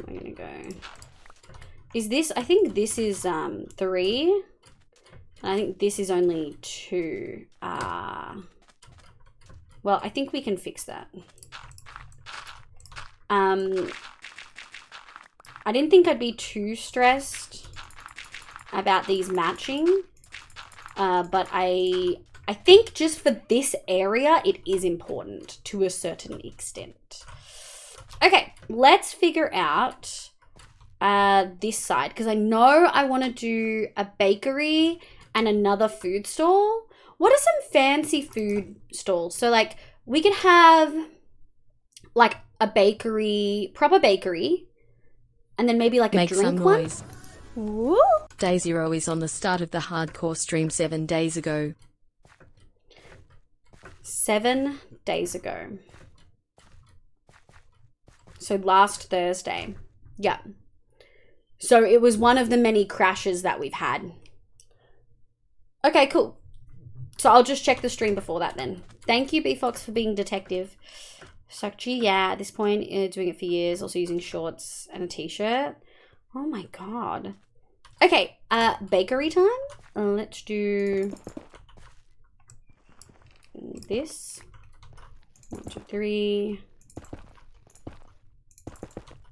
we're gonna go... Is this... I think this is 3. And I think this is only 2. Well, I think we can fix that. I didn't think I'd be too stressed about these matching, but I think just for this area, it is important to a certain extent. Okay, let's figure out this side, because I know I want to do a bakery and another food stall. What are some fancy food stalls? So like we could have like a bakery, proper bakery, and then maybe like Make a drink some one. noise. Ooh. Day 0 is on the start of the hardcore stream 7 days ago. 7 days ago. So last Thursday. Yeah. So it was one of the many crashes that we've had. Okay, cool. So I'll just check the stream before that then. Thank you, BFox, for being detective. Sakchi, yeah, at this point, doing it for years, also using shorts and a t-shirt. Oh my god. Okay, bakery time. Let's do this. 1, 2, 3.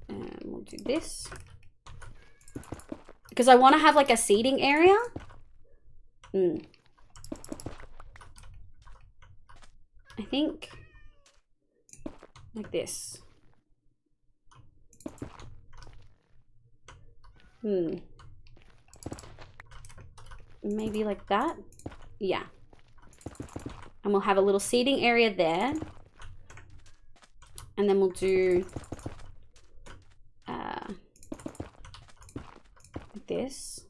And we'll do this. Because I want to have like a seating area. I think like this. Maybe like that. Yeah. And we'll have a little seating area there. And then we'll do this.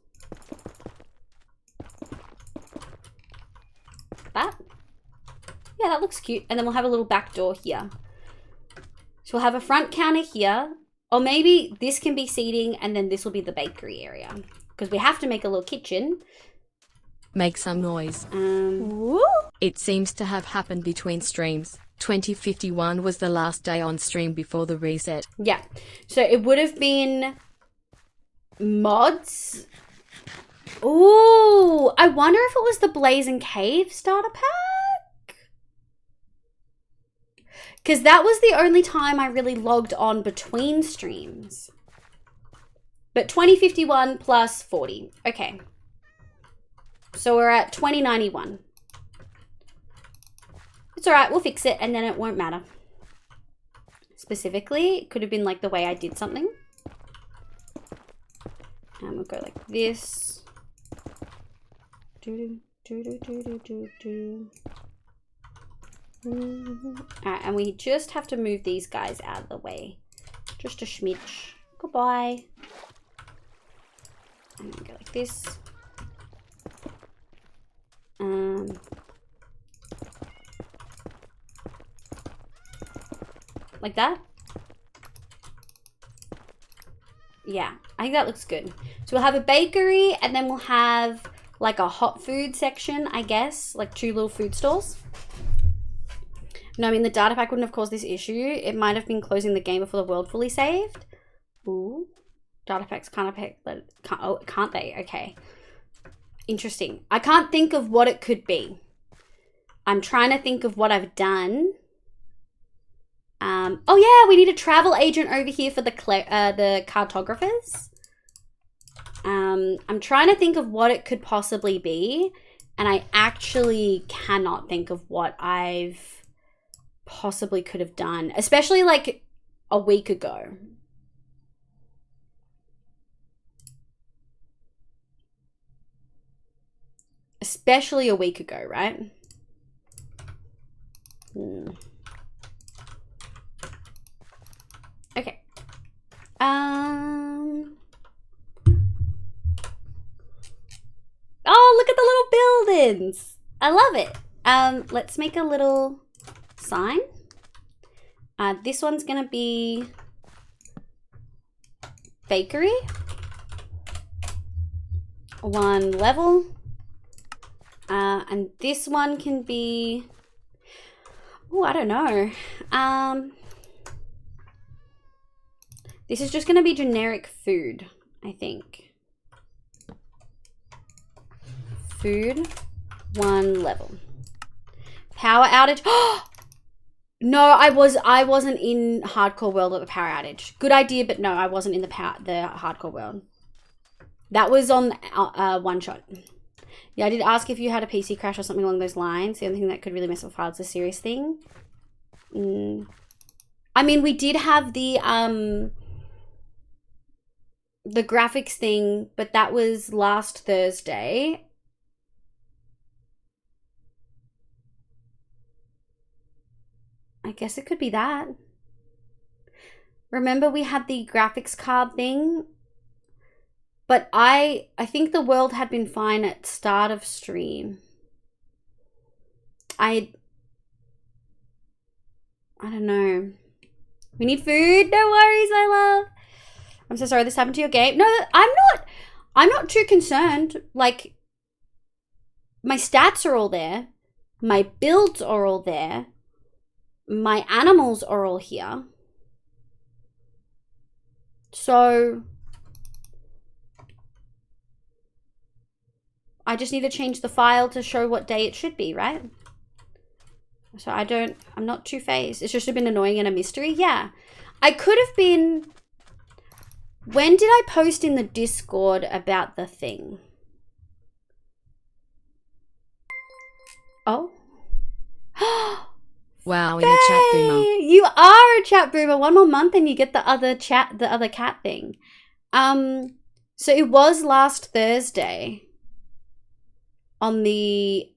That. Yeah, that looks cute. And then we'll have a little back door here. So we'll have a front counter here. Or maybe this can be seating and then this will be the bakery area. Because we have to make a little kitchen. Make some noise. It seems to have happened between streams. 2051 was the last day on stream before the reset. Yeah. So it would have been mods. Ooh, I wonder if it was the Blazing Cave starter pack. Because that was the only time I really logged on between streams. But 2051 plus 40. Okay. So we're at 2091. It's all right. We'll fix it and then it won't matter. Specifically, it could have been like the way I did something. And we'll go like this. Alright, and we just have to move these guys out of the way. Just a schmidge. Goodbye. And then go like this. Like that? Yeah, I think that looks good. So we'll have a bakery and then we'll have like a hot food section, I guess. Like 2 little food stalls. No, I mean the data pack wouldn't have caused this issue. It might have been closing the game before the world fully saved. Ooh. Data packs can't they? Okay. Interesting. I can't think of what it could be. I'm trying to think of what I've done. Oh yeah, we need a travel agent over here for the cartographers. I'm trying to think of what it could possibly be, and I actually cannot think of what I've possibly could have done, especially like a week ago. Especially a week ago, right? Okay. Oh, look at the little buildings. I love it. Let's make a little sign. This one's gonna be bakery. 1 level. And this one can be, oh, I don't know. This is just going to be generic food, I think. Food, 1 level. Power outage. No, I wasn't in hardcore world at the power outage. Good idea, but no, I wasn't in the hardcore world. That was on one shot. Yeah, I did ask if you had a PC crash or something along those lines. The only thing that could really mess up files is a serious thing. I mean, we did have the graphics thing, but that was last Thursday. I guess it could be that. Remember we had the graphics card thing? But I think the world had been fine at start of stream. I don't know. We need food. No worries, my love. I'm so sorry this happened to your game. No, I'm not too concerned. Like, my stats are all there. My builds are all there. My animals are all here. So I just need to change the file to show what day it should be, right? So I'm not too phased. It's just been annoying and a mystery. Yeah. I could have been, when did I post in the Discord about the thing? Oh. Wow, in a chat boomer. You are a chat boomer. 1 more month and you get the other cat thing. So it was last Thursday. On the,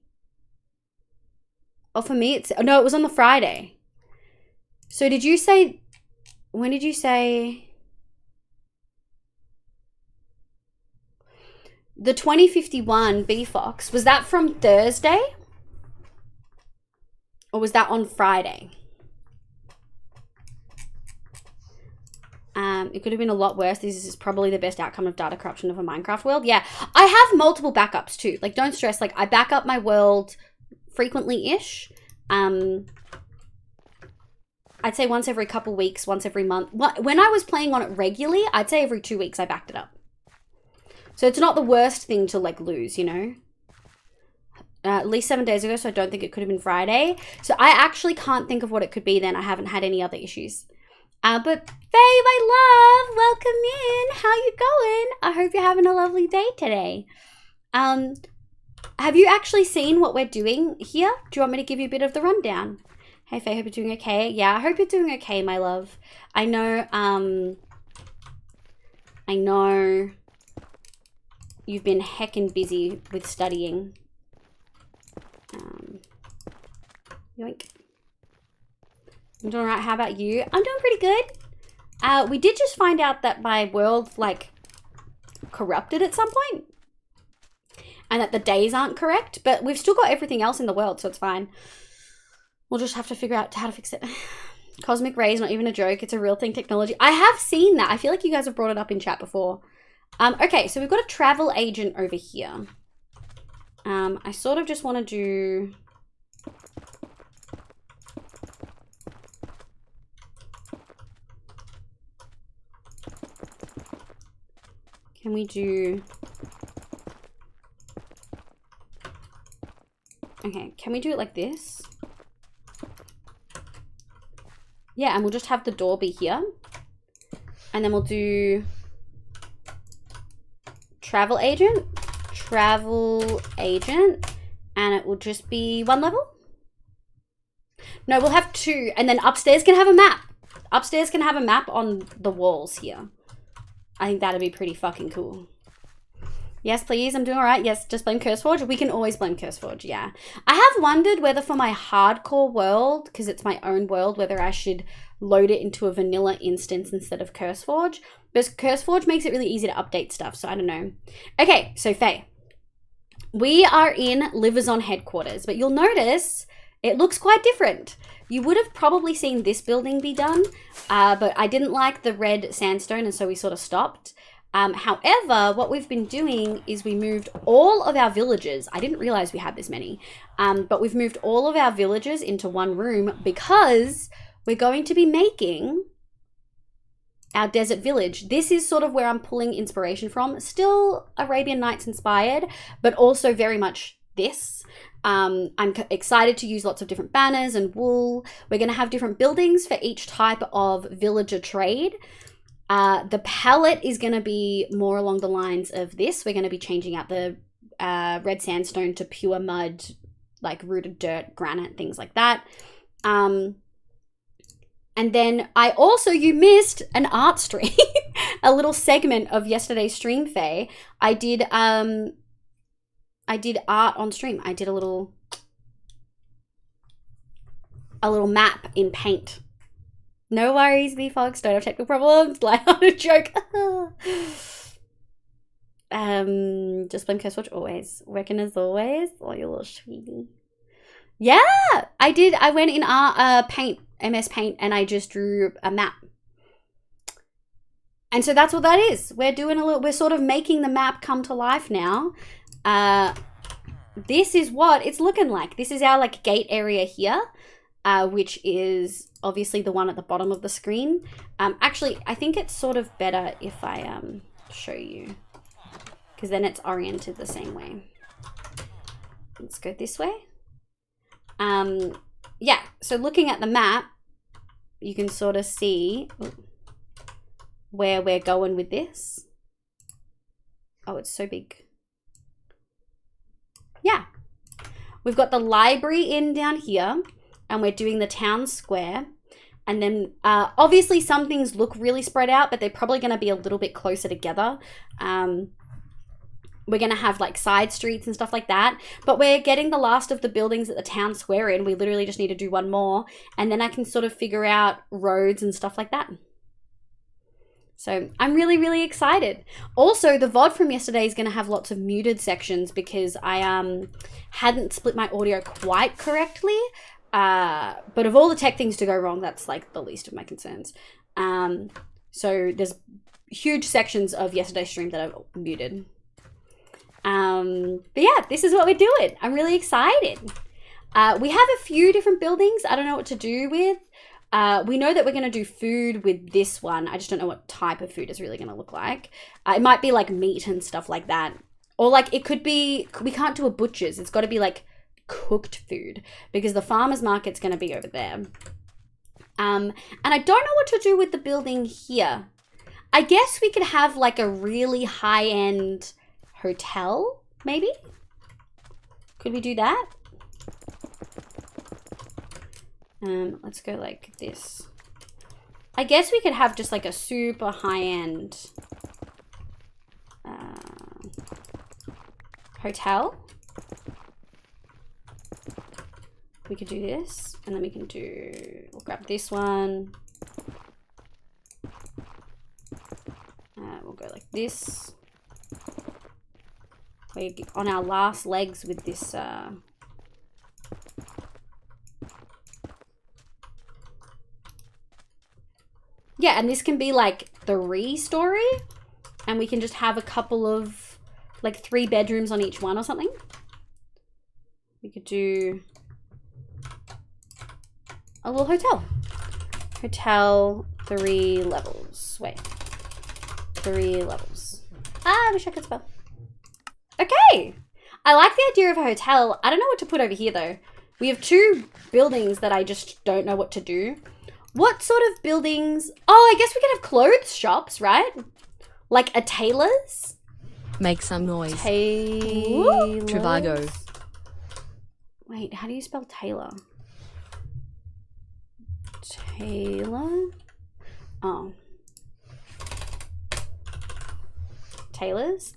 oh, for me it's, oh no, it was on the Friday. So did you say, when did you say? The 2051 B-Fox, was that from Thursday? Or was that on Friday? It could have been a lot worse. This is probably the best outcome of data corruption of a Minecraft world. Yeah, I have multiple backups too. Like, don't stress. Like, I back up my world frequently-ish. I'd say once every couple weeks, once every month. When I was playing on it regularly, I'd say every 2 weeks I backed it up. So it's not the worst thing to, like, lose, you know? at least 7 days ago, so I don't think it could have been Friday. So I actually can't think of what it could be then. I haven't had any other issues. But Faye, my love, welcome in. How you going? I hope you're having a lovely day today. Have you actually seen what we're doing here? Do you want me to give you a bit of the rundown? Hey Faye, hope you're doing okay. Yeah, I hope you're doing okay, my love. I know you've been heckin' busy with studying. Yoink. I'm doing alright. How about you? I'm doing pretty good. We did just find out that my world, like, corrupted at some point. And that the days aren't correct. But we've still got everything else in the world, so it's fine. We'll just have to figure out how to fix it. Cosmic rays, not even a joke. It's a real thing, technology. I have seen that. I feel like you guys have brought it up in chat before. Okay, so we've got a travel agent over here. I sort of just want to do... Can we do... Okay, can we do it like this? Yeah, and we'll just have the door be here. And then we'll do... Travel agent, and it will just be 1 level. No, we'll have 2, and then upstairs can have a map. Upstairs can have a map on the walls here. I think that'd be pretty fucking cool. Yes, please, I'm doing all right. Yes, just blame CurseForge. We can always blame CurseForge, yeah. I have wondered whether for my hardcore world, because it's my own world, whether I should load it into a vanilla instance instead of CurseForge. Because CurseForge makes it really easy to update stuff, so I don't know. Okay, so Faye. We are in Liverzon headquarters, but you'll notice it looks quite different. You would have probably seen this building be done, but I didn't like the red sandstone, and so we sort of stopped. However, what we've been doing is we moved all of our villagers. I didn't realize we had this many, but we've moved all of our villagers into one room because we're going to be making our desert village. This is sort of where I'm pulling inspiration from. Still Arabian Nights inspired, but also very much this. I'm excited to use lots of different banners and wool. We're going to have different buildings for each type of villager trade. The palette is going to be more along the lines of this. We're going to be changing out the red sandstone to pure mud, like rooted dirt, granite, things like that. And then you missed an art stream, a little segment of yesterday's stream, Faye. I did art on stream. I did a little map in paint. No worries, B-Fox, don't have technical problems. Light-hearted joke. Just blame CurseForge always. Working as always. Oh, you little sweetie. Yeah, I did. I went in paint, MS Paint, and I just drew a map. And so that's what that is. We're sort of making the map come to life now. This is what it's looking like. This is our like gate area here. Which is obviously the one at the bottom of the screen. Actually, I think it's sort of better if I show you, because then it's oriented the same way. Let's go this way. Yeah, so looking at the map, you can sort of see where we're going with this. Oh, it's so big. Yeah. We've got the library in down here. And we're doing the town square. And then obviously some things look really spread out, but they're probably going to be a little bit closer together. We're going to have like side streets and stuff like that. But we're getting the last of the buildings at the town square in. We literally just need to do one more. And then I can sort of figure out roads and stuff like that. So I'm really, really excited. Also, the VOD from yesterday is going to have lots of muted sections because I hadn't split my audio quite correctly. But of all the tech things to go wrong, that's like the least of my concerns. So there's huge sections of yesterday's stream that I've muted. But yeah, this is what we're doing. I'm really excited. We have a few different buildings. I don't know what to do with. We know that we're going to do food with this one. I just don't know what type of food is really going to look like. It might be like meat and stuff like that. Or like it could be, we can't do a butcher's. It's got to be like cooked food because the farmer's market's going to be over there. And I don't know what to do with the building here. I guess we could have like a really high-end hotel, maybe? Could we do that? Let's go like this. I guess we could have just like a super high-end hotel. We could do this, and then we can we'll grab this one. We'll go like this. We're on our last legs with this. Yeah, and this can be like 3-story, and we can just have a couple of like 3 bedrooms on each one or something. We could do a little hotel. Hotel, 3 levels. Wait. 3 levels. I wish I could spell. Okay. I like the idea of a hotel. I don't know what to put over here though. We have 2 buildings that I just don't know what to do. What sort of buildings? Oh, I guess we could have clothes shops, right? Like a tailor's? Make some noise. Tailor. Trivago. Wait, how do you spell Taylor? Taylor? Oh. Tailors?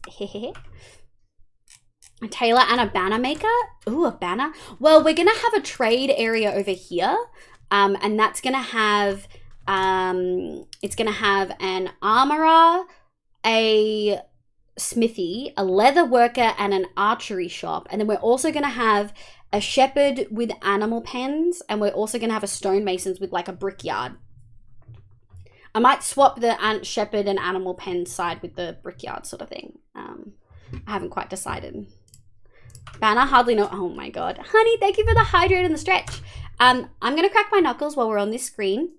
A tailor and a banner maker? Ooh, a banner. Well, we're gonna have a trade area over here. And that's gonna have it's gonna have an armorer, a smithy, a leather worker, and an archery shop. And then we're also gonna have a shepherd with animal pens, and we're also gonna have a stonemasons with like a brickyard. I might swap the shepherd and animal pen side with the brickyard sort of thing. I haven't quite decided. Banner, hardly know. Oh my god. Honey, thank you for the hydrate and the stretch. I'm going to crack my knuckles while we're on this screen.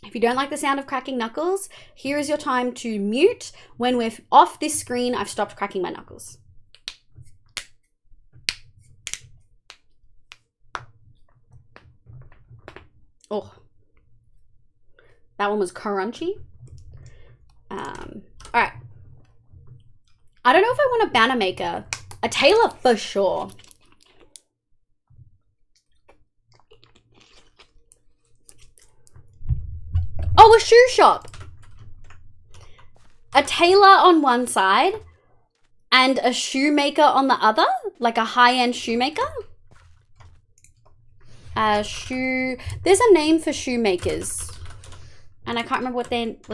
If you don't like the sound of cracking knuckles, here is your time to mute. When we're off this screen, I've stopped cracking my knuckles. Oh. That one was crunchy. All right. I don't know if I want a banner maker. A tailor for sure. Oh, a shoe shop. A tailor on one side and a shoemaker on the other, like a high-end shoemaker. There's a name for shoemakers. And I can't remember what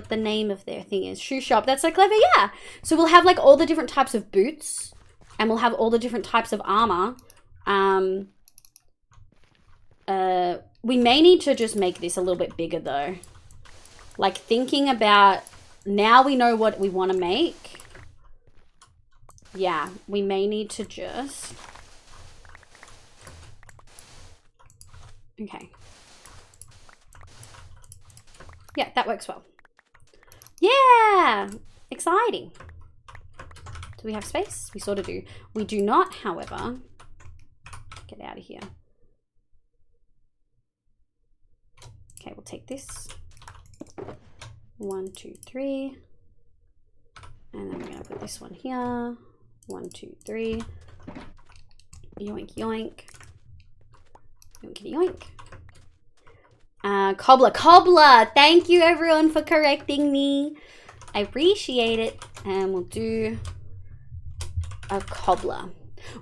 the name of their thing is. Shoe shop. That's so clever. Yeah. So we'll have like all the different types of boots, and we'll have all the different types of armor. We may need to just make this a little bit bigger though. Like thinking about, now we know what we want to make. Yeah, we may need to just... Okay. Yeah, that works well. Yeah! Exciting. Do we have space? We sort of do. We do not, however... Get out of here. Okay, we'll take this. 1, 2, 3. And then we're going to put this one here. 1, 2, 3. Yoink, yoink. Yoinkity yoink. Cobbler. Thank you everyone for correcting me. I appreciate it. And we'll do a cobbler,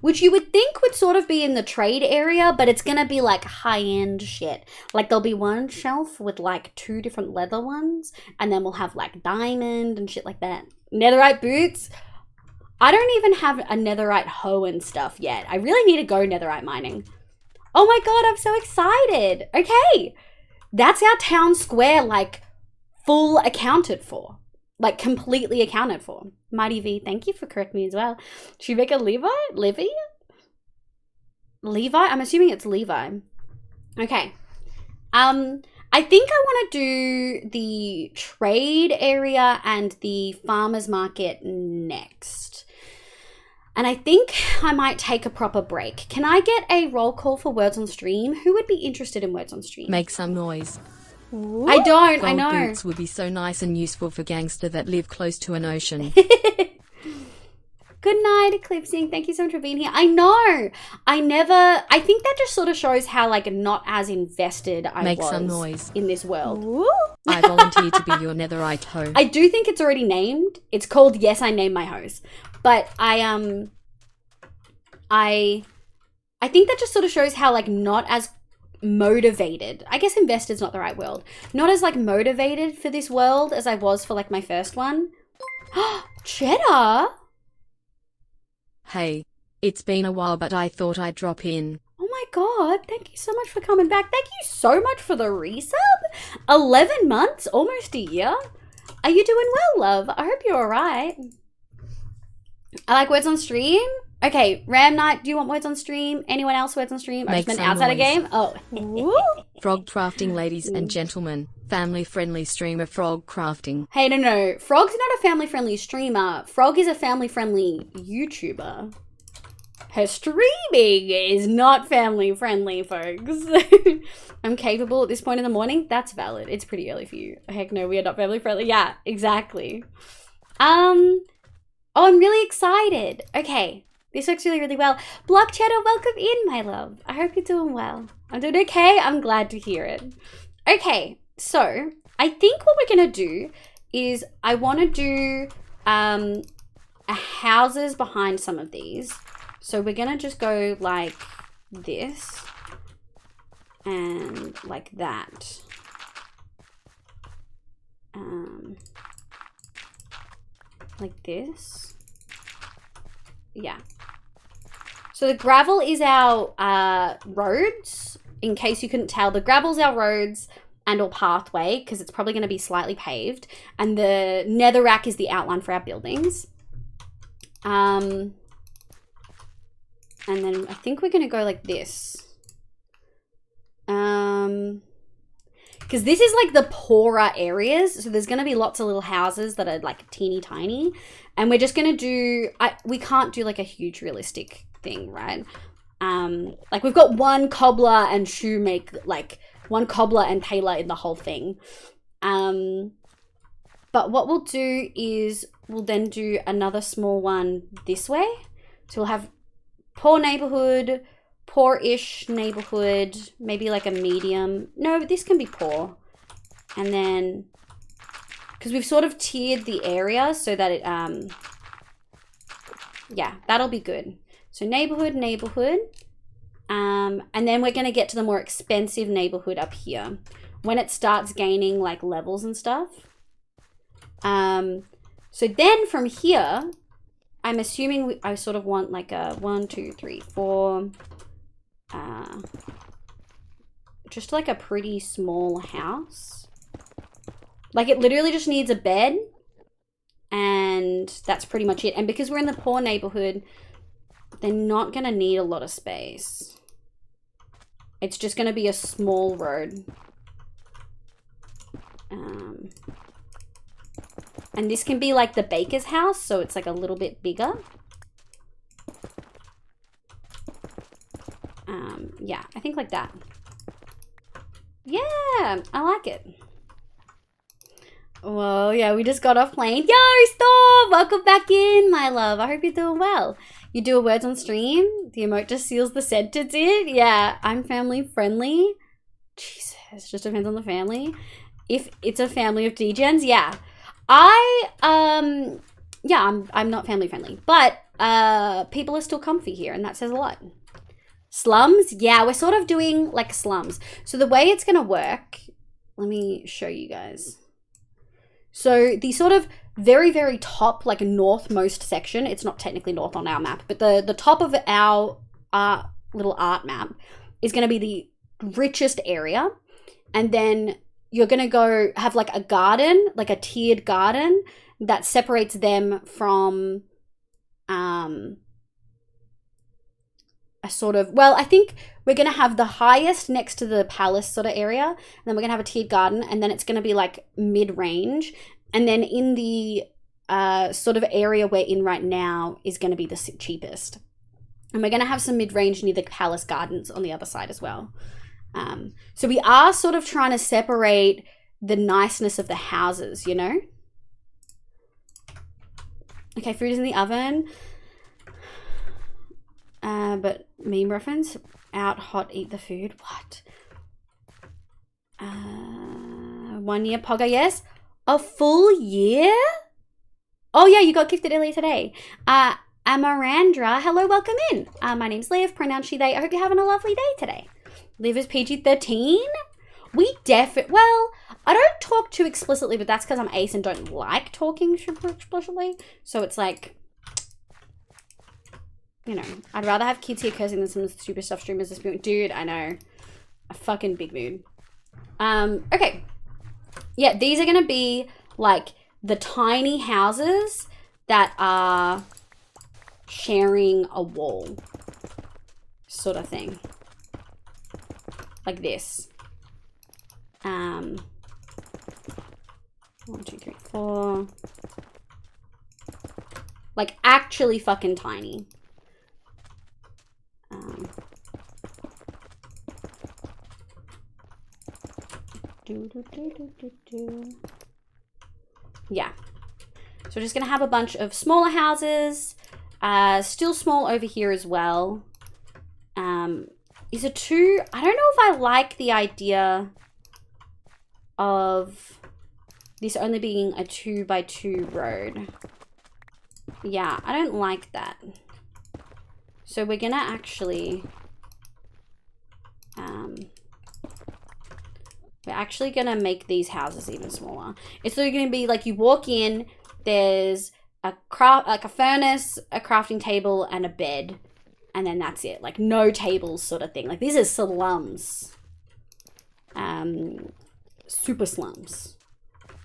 which you would think would sort of be in the trade area, but it's gonna be like high-end shit. Like there'll be one shelf with like 2 different leather ones, and then we'll have like diamond and shit like that. Netherite boots. I don't even have a netherite hoe and stuff yet. I really need to go netherite mining. Oh my god, I'm so excited. Okay. That's our town square, like, full accounted for. Like, completely accounted for. Mighty V, thank you for correcting me as well. Should we make a Levi? Levi? I'm assuming it's Levi. Okay. I think I want to do the trade area and the farmer's market next. And I think I might take a proper break. Can I get a roll call for words on stream? Who would be interested in words on stream? Make some noise. Ooh. I don't, Gold I know. boots would be so nice and useful for gangster that live close to an ocean. Good night, Eclipsing. Thank you so much for being here. I know. I think that just sort of shows how, like, not as invested I Make was some noise. in this world. I volunteer to be your netherite hoe. I do think it's already named. It's called Yes, I Named My Hose. But I think that just sort of shows how, like, not as motivated, I guess invested's not the right word, not as, like, motivated for this world as I was for, like, my first one. Cheddar? Hey, it's been a while, but I thought I'd drop in. Oh my god, thank you so much for coming back. Thank you so much for the resub. 11 months, almost a year. Are you doing well, love? I hope you're alright. I like words on stream. Okay, Ram Knight, do you want words on stream? Anyone else words on stream? I just meant outside a game. Oh. Frog crafting, ladies and gentlemen. Family-friendly streamer Frog crafting. Hey, no. Frog's not a family-friendly streamer. Frog is a family-friendly YouTuber. Her streaming is not family-friendly, folks. I'm capable at this point in the morning. That's valid. It's pretty early for you. Heck no, we are not family-friendly. Yeah, exactly. Oh, I'm really excited. Okay. This works really, really well. Block Cheddar, welcome in, my love. I hope you're doing well. I'm doing okay. I'm glad to hear it. Okay, so I think what we're going to do is I want to do houses behind some of these. So we're going to just go like this and like that. Like this. Yeah. So the gravel is our roads. In case you couldn't tell, the gravel's our roads and or pathway because it's probably going to be slightly paved. And the netherrack is the outline for our buildings. And then I think we're going to go like this. Because this is like the poorer areas. So there's going to be lots of little houses that are like teeny tiny. And we're just going to do, we can't do like a huge realistic thing, right? Like we've got one cobbler and shoemaker, like one cobbler and tailor in the whole thing. But what we'll do is we'll then do another small one this way. So we'll have poor neighborhood, poor-ish neighborhood, maybe like a medium. No, this can be poor. And then, because we've sort of tiered the area so that it, yeah, that'll be good. So neighborhood, neighborhood. And then we're going to get to the more expensive neighborhood up here when it starts gaining like levels and stuff. So then from here, I'm assuming I sort of want like a 1, 2, 3, 4, just like a pretty small house. Like it literally just needs a bed and that's pretty much it. And because we're in the poor neighborhood, they're not going to need a lot of space. It's just going to be a small road. And this can be like the baker's house, so it's like a little bit bigger. Yeah, I think like that. Yeah, I like it. Well, yeah, we just got off plane. Yo, Storm! Welcome back in, my love. I hope you're doing well. You do a words on stream? The emote just seals the sentence in? Yeah, I'm family friendly. Jesus, just depends on the family. If it's a family of degens, yeah. I'm not family friendly, but people are still comfy here, and that says a lot. Slums? Yeah, we're sort of doing like slums. So the way it's going to work, let me show you guys. So the sort of very, very top, like northmost section, it's not technically north on our map, but the top of our little art map is going to be the richest area. And then you're going to go have like a garden, like a tiered garden that separates them from a sort of, well, I think we're going to have the highest next to the palace sort of area. And then we're going to have a tiered garden. And then it's going to be like mid-range. And then in the sort of area we're in right now is going to be the cheapest. And we're going to have some mid-range near the Palace Gardens on the other side as well. So we are sort of trying to separate the niceness of the houses, you know? Okay, food is in the oven. But meme reference, out hot, eat the food. What? 1 year Pogger, yes. A full year? Oh yeah, you got gifted earlier today. Amarandra, hello, welcome in. My name's Liv, pronouns she, they. I hope you're having a lovely day today. Liv is PG-13? Well, I don't talk too explicitly, but that's because I'm ace and don't like talking super explicitly. So it's like, you know, I'd rather have kids here cursing than some stupid stuff streamers this mood. Dude, I know. A fucking big mood. Okay. Yeah, these are going to be like the tiny houses that are sharing a wall sort of thing. Like this. 1, 2, 3, 4. Like actually fucking tiny. Yeah. So we're just gonna have a bunch of smaller houses. Still small over here as well. Is a 2? I don't know if I like the idea of this only being a 2x2 road. Yeah, I don't like that. So we're gonna actually we're actually gonna make these houses even smaller. It's literally gonna be like you walk in, there's a furnace, a crafting table, and a bed, and then that's it. Like no tables sort of thing. Like these are slums. Super slums.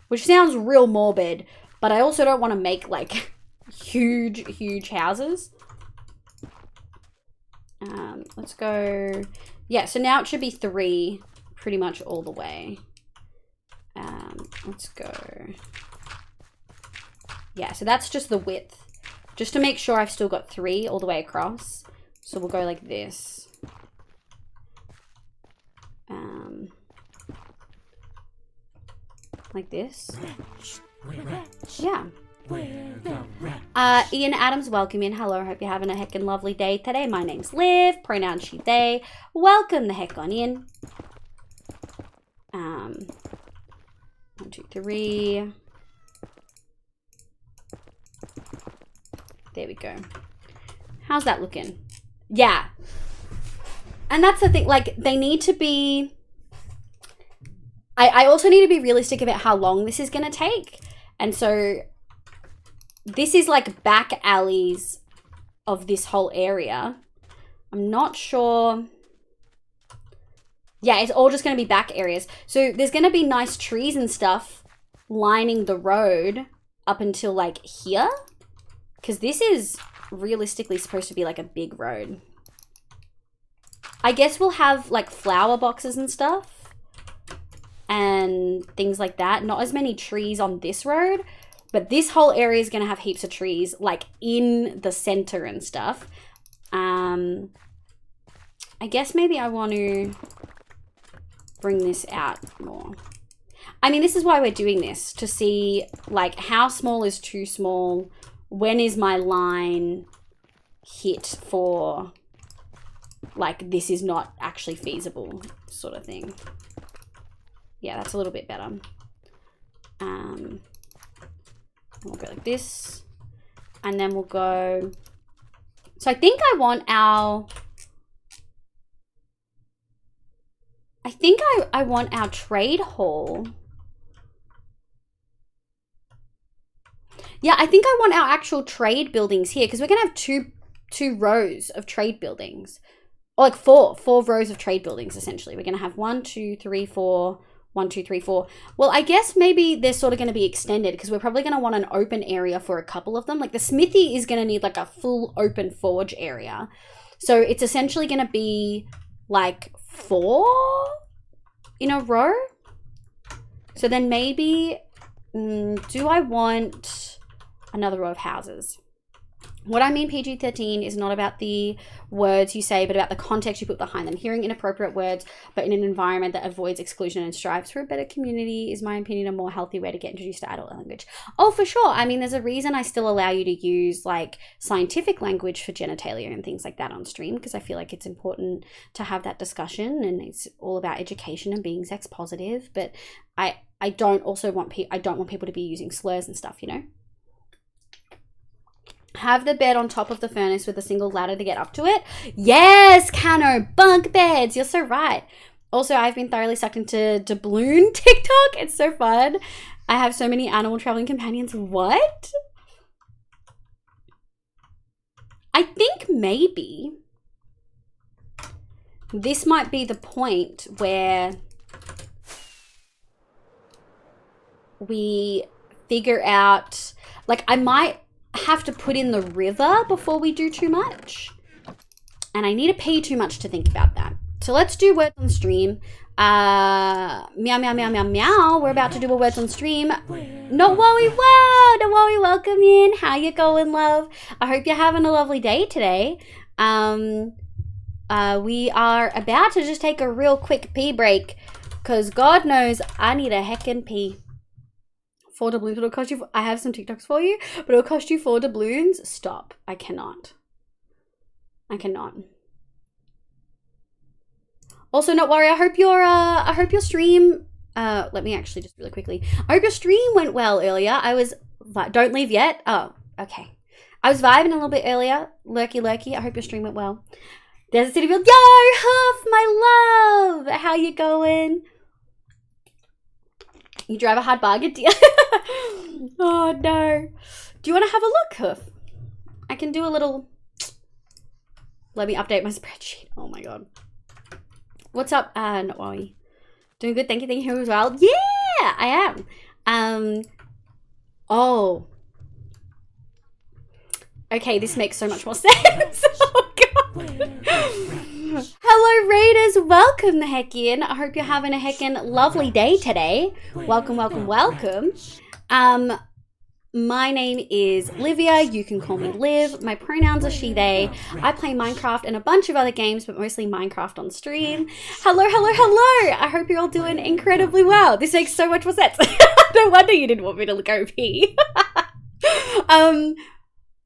Which sounds real morbid, but I also don't want to make like huge houses. Let's go. Yeah, so now it should be 3 pretty much all the way. Let's go. Yeah, so that's just the width. Just to make sure I've still got 3 all the way across. So we'll go like this. Like this. Yeah. Ian Adams, welcome in. Hello, hope you're having a heckin' lovely day today. My name's Liv, pronouns she, they. Welcome the heck on in. 1, 2, 3. There we go. How's that looking? Yeah. And that's the thing, like, they need to be... I also need to be realistic about how long this is going to take. And so this is like back alleys of this whole area. I'm not sure. Yeah, it's all just going to be back areas. So there's going to be nice trees and stuff lining the road up until like here. Because this is realistically supposed to be like a big road. I guess we'll have like flower boxes and stuff. And things like that. Not as many trees on this road. But this whole area is going to have heaps of trees. Like in the center and stuff. I guess maybe I want to bring this out more. I mean, this is why we're doing this. To see like how small is too small. When is my line hit for like this is not actually feasible sort of thing. Yeah, that's a little bit better. We'll go like this. And then we'll go... So I think I want our... I think I want our trade hall. Yeah, I think I want our actual trade buildings here. Because we're going to have two rows of trade buildings. Or like four rows of trade buildings, essentially. We're going to have 1, 2, 3, 4... 1, 2, 3, 4. Well, I guess maybe they're sort of going to be extended because we're probably going to want an open area for a couple of them. Like the smithy is going to need like a full open forge area. So it's essentially going to be like 4 in a row. So then maybe, do I want another row of houses. What I mean PG-13 is not about the words you say, but about the context you put behind them. Hearing inappropriate words, but in an environment that avoids exclusion and strives for a better community is, my opinion, a more healthy way to get introduced to adult language. Oh, for sure. I mean, there's a reason I still allow you to use like scientific language for genitalia and things like that on stream, because I feel like it's important to have that discussion, and it's all about education and being sex positive. But I don't want people to be using slurs and stuff, you know? Have the bed on top of the furnace with a single ladder to get up to it. Yes, Cano, bunk beds. You're so right. Also, I've been thoroughly sucked into doubloon TikTok. It's so fun. I have so many animal traveling companions. What? I think maybe this might be the point where we figure out, like, I might have to put in the river before we do too much, and I need to pee too much to think about that. So let's do words on stream. Meow meow meow meow meow. We're about to do a words on stream. No worry, whoa, no worry, welcome in. How you going, love? I hope you're having a lovely day today. We are about to just take a real quick pee break, because God knows I need a heckin' pee. 4 doubloons. It'll cost you. I have some TikToks for you, but it'll cost you 4 doubloons. Stop. I cannot. I cannot. Also, not worry. I hope your stream. Let me actually just really quickly. I hope your stream went well earlier. Don't leave yet. Oh, okay. I was vibing a little bit earlier. Lurky. I hope your stream went well. There's a city field. Yo, Huff, my love. How you going? You drive a hard bargain, dear. Oh, no. Do you want to have a look, Hoof? I can do a little... Let me update my spreadsheet. Oh, my God. What's up? Not worry. Doing good. Thank you as well. Yeah, I am. Oh. Okay, this makes so much more sense. Oh, God. Hello, Raiders. Welcome the heck in. I hope you're having a heckin' lovely day today. Welcome. My name is Livia. You can call me Liv. My pronouns are she, they. I play Minecraft and a bunch of other games, but mostly Minecraft on stream. Hello. I hope you're all doing incredibly well. This makes so much more sense. No wonder you didn't want me to go pee.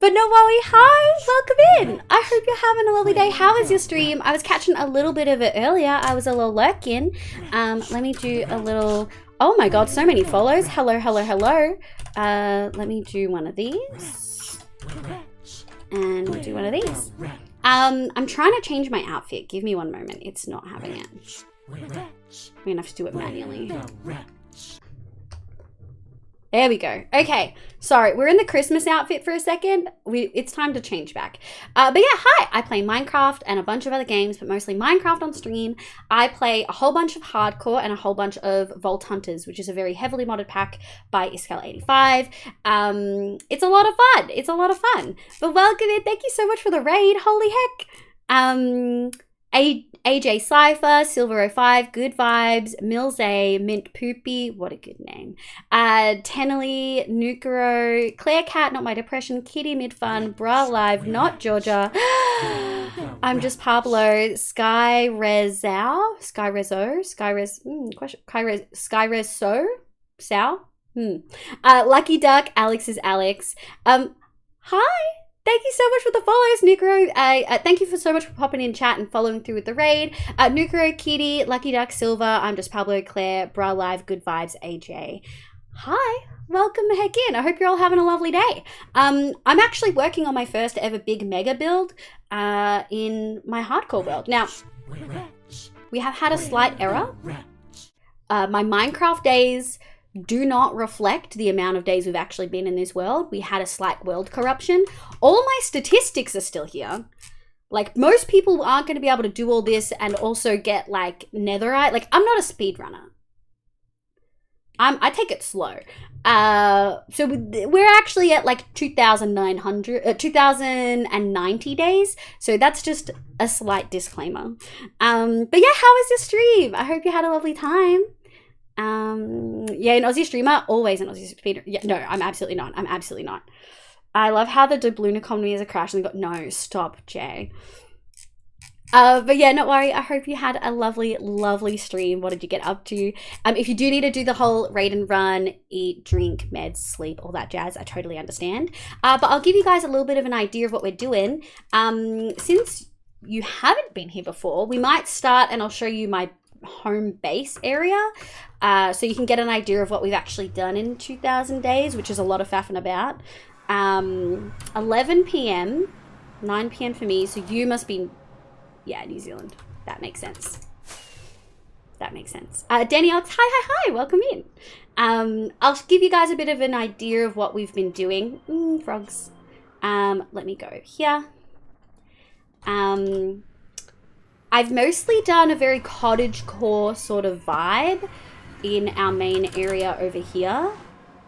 But no worry, hi, welcome in. I hope you're having a lovely day. How was your stream? I was catching a little bit of it earlier. I was a little lurking. Let me do a little, oh my God, so many follows. Hello. Let me do one of these. And we'll do one of these. I'm trying to change my outfit. Give me one moment. It's not having it. I'm gonna have to do it manually. There we go. Okay, sorry, we're in the Christmas outfit for a second. It's time to change back. But yeah, hi, I play Minecraft and a bunch of other games, but mostly Minecraft on stream. I play a whole bunch of hardcore and a whole bunch of Vault Hunters, which is a very heavily modded pack by Iscal85. It's a lot of fun. But welcome in, thank you so much for the raid, holy heck. AJ Cypher, Silver05, Good Vibes, Mills A, Mint Poopy, what a good name. Tenley, Nukero, Claire Cat, Not My Depression, Kitty Midfun, Bra Live, Not Georgia. I'm just Pablo, Skyrezo, Lucky Duck, Alex is Alex. Hi. Thank you so much for the follows, Nukero. Thank you so much for popping in chat and following through with the raid. Nukero, Kitty, Lucky Duck, Silver, I'm just Pablo, Claire, Bra Live, Good Vibes, AJ. Hi, welcome the heck in. I hope you're all having a lovely day. I'm actually working on my first ever big mega build in my hardcore world. Now, we have had a slight error. My Minecraft days do not reflect the amount of days we've actually been in this world. We had a slight world corruption. All my statistics are still here. Like, most people aren't going to be able to do all this and also get, like, netherite. Like, I'm not a speedrunner. I take it slow. So we're actually at, like, 2,090 days. So that's just a slight disclaimer. But yeah, how was your stream? I hope you had a lovely time. Yeah, an Aussie streamer, always an Aussie streamer. Yeah, no, I'm absolutely not. I'm absolutely not. I love how the doubloon economy is a crash and they got, no, stop, Jay. But yeah, not worry. I hope you had a lovely, lovely stream. What did you get up to? If you do need to do the whole raid and run, eat, drink, meds, sleep, all that jazz, I totally understand. But I'll give you guys a little bit of an idea of what we're doing. Since you haven't been here before, we might start and I'll show you my home base area. So you can get an idea of what we've actually done in 2,000 days, which is a lot of faffing about. 11 p.m, 9 p.m. for me. So you must be... Yeah, New Zealand. That makes sense. That makes sense. Danielle, hi. Welcome in. I'll give you guys a bit of an idea of what we've been doing. Frogs. Let me go here. I've mostly done a very cottagecore sort of vibe in our main area over here.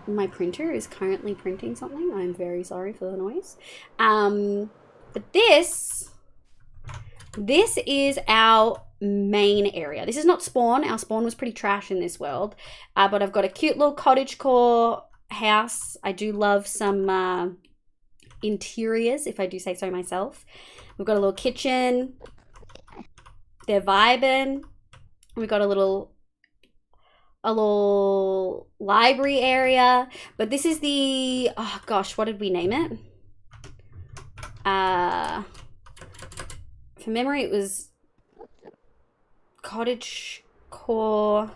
My printer is currently printing something. I'm very sorry for the noise. But this is our main area. This is not spawn. Our spawn was pretty trash in this world. But I've got a cute little cottagecore house. I do love some interiors, if I do say so myself. We've got a little kitchen. They're vibing. We've got a little library area. But this is the, oh gosh, what did we name it? From memory, it was Cottage Core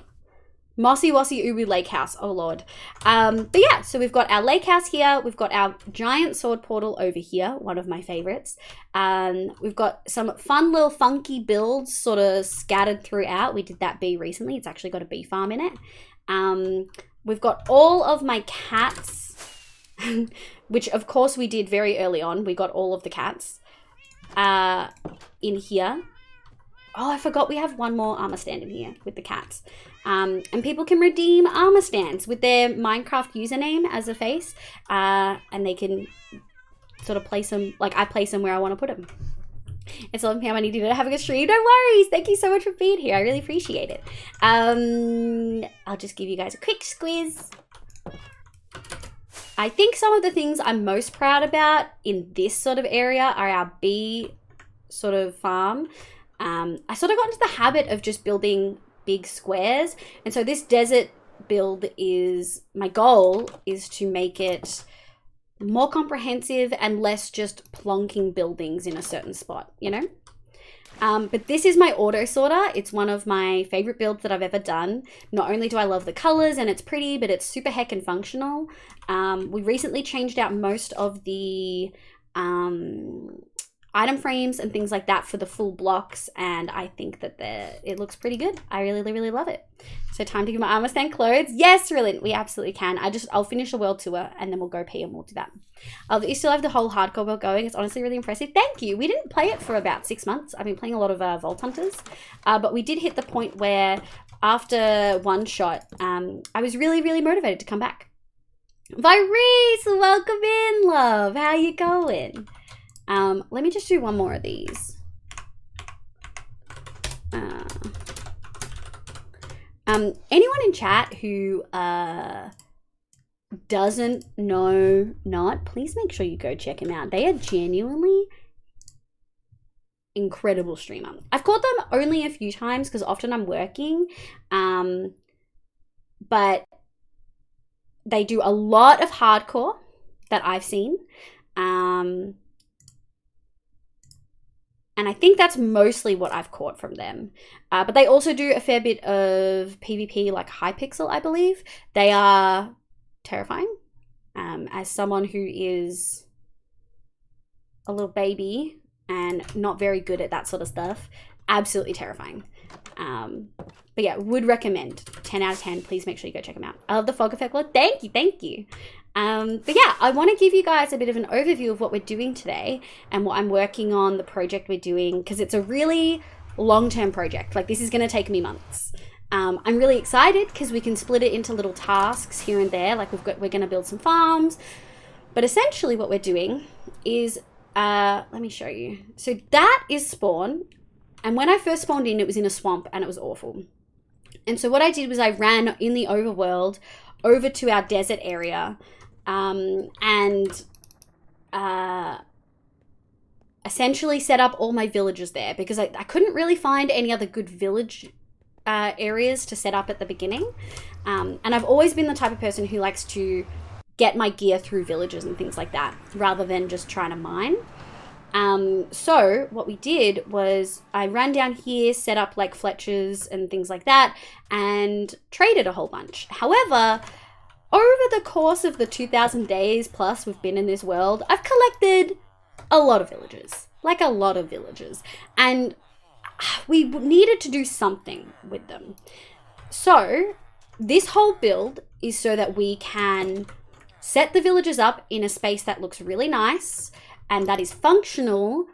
Mossy Wossy Ubu Lake House. Oh lord. But yeah, so we've got our lake house here. We've got our giant sword portal over here, one of my favorites. We've got some fun little funky builds sort of scattered throughout. We did that bee recently. It's actually got a bee farm in it. We've got all of my cats, which of course we did very early on. We got all of the cats in here. Oh, I forgot we have one more armor stand in here with the cats. And people can redeem armor stands with their Minecraft username as a face. And they can sort of place them, like I place them where I want to put them. It's 11 p.m. I need you to have a good stream. No worries. Thank you so much for being here. I really appreciate it. I'll just give you guys a quick squeeze. I think some of the things I'm most proud about in this sort of area are our bee sort of farm. I sort of got into the habit of just building big squares. And so this desert build is, my goal is to make it more comprehensive and less just plonking buildings in a certain spot, you know? But this is my auto sorter. It's one of my favorite builds that I've ever done. Not only do I love the colors and it's pretty, but it's super heckin' functional. We recently changed out most of the item frames and things like that for the full blocks, and I think that it looks pretty good. I really love it. So time to give my armor stand clothes. Yes, Rilin, we absolutely can. I'll finish the world tour and then we'll go pee and we'll do that. You still have the whole hardcore build going. It's honestly really impressive. Thank you. We didn't play it for about 6 months. I've been playing a lot of Vault Hunters, but we did hit the point where after one shot, I was really motivated to come back. Virese, welcome in, love. How you going? Let me just do one more of these. Anyone in chat who doesn't know Not, please make sure you go check him out. They are genuinely incredible streamer. I've caught them only a few times because often I'm working, but they do a lot of hardcore that I've seen. And I think that's mostly what I've caught from them. But they also do a fair bit of PvP, like Hypixel, I believe. They are terrifying. As someone who is a little baby and not very good at that sort of stuff, absolutely terrifying. But yeah, would recommend. 10 out of 10. Please make sure you go check them out. I love the fog effect lord. Thank you. But yeah, I want to give you guys a bit of an overview of what we're doing today and what I'm working on, the project we're doing, because it's a really long-term project. Like, this is going to take me months. I'm really excited because we can split it into little tasks here and there. Like we're going to build some farms, but essentially what we're doing is, let me show you. So that is spawn. And when I first spawned in, it was in a swamp and it was awful. And so what I did was I ran in the overworld over to our desert area, and essentially set up all my villages there, because I couldn't really find any other good village areas to set up at the beginning. And I've always been the type of person who likes to get my gear through villages and things like that, rather than just trying to mine. So what we did was I ran down here, set up like Fletchers and things like that, and traded a whole bunch. However, over the course of the 2,000 days plus we've been in this world, I've collected a lot of villagers, like a lot of villagers, and we needed to do something with them. So this whole build is so that we can set the villagers up in a space that looks really nice and that is functional,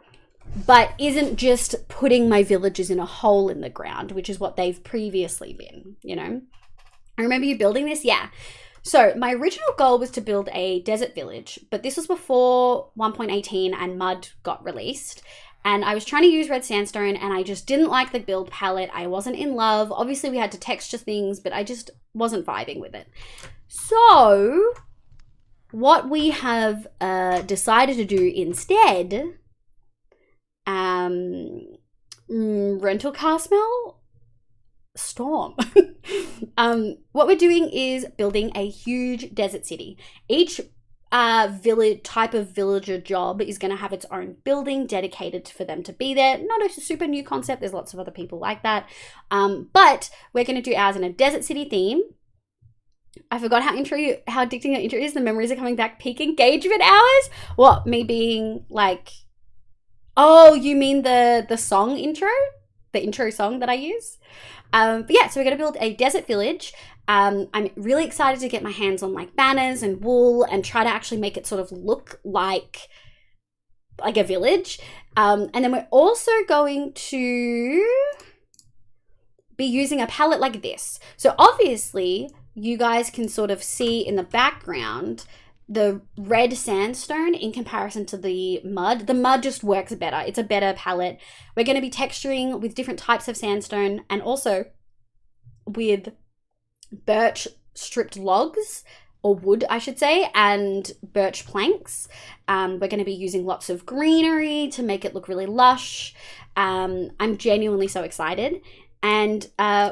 but isn't just putting my villagers in a hole in the ground, which is what they've previously been, you know? I remember you building this? Yeah. So my original goal was to build a desert village, but this was before 1.18 and mud got released. And I was trying to use red sandstone, and I just didn't like the build palette. I wasn't in love. Obviously we had to texture things, but I just wasn't vibing with it. So what we have decided to do instead, rental car smell? Storm. What we're doing is building a huge desert city. Each village type of villager job is going to have its own building dedicated for them to be there. Not a super new concept. There's lots of other people like that. But we're going to do ours in a desert city theme. I forgot how addicting the intro is. The memories are coming back. Peak engagement hours? What, me being like, oh, you mean the song intro? The intro song that I use? But yeah, so we're going to build a desert village. I'm really excited to get my hands on like banners and wool and try to actually make it sort of look like a village. And then we're also going to be using a palette like this. So obviously you guys can sort of see in the background the red sandstone in comparison to the mud. The mud just works better. It's a better palette. We're going to be texturing with different types of sandstone and also with birch stripped logs, or wood I should say, and birch planks. We're going to be using lots of greenery to make it look really lush. I'm genuinely so excited. And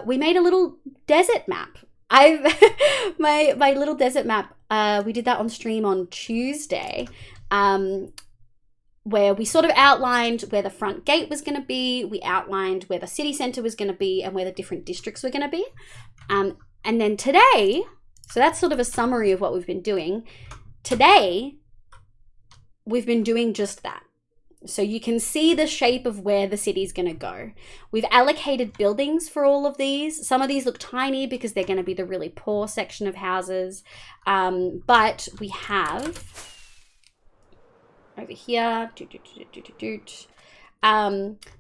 we made a little desert map. my little desert map, we did that on stream on Tuesday, where we sort of outlined where the front gate was going to be, we outlined where the city centre was going to be, and where the different districts were going to be. And then today, so that's sort of a summary of what we've been doing. Today, we've been doing just that. So you can see the shape of where the city's going to go. We've allocated buildings for all of these. Some of these look tiny because they're going to be the really poor section of houses. But we have over here,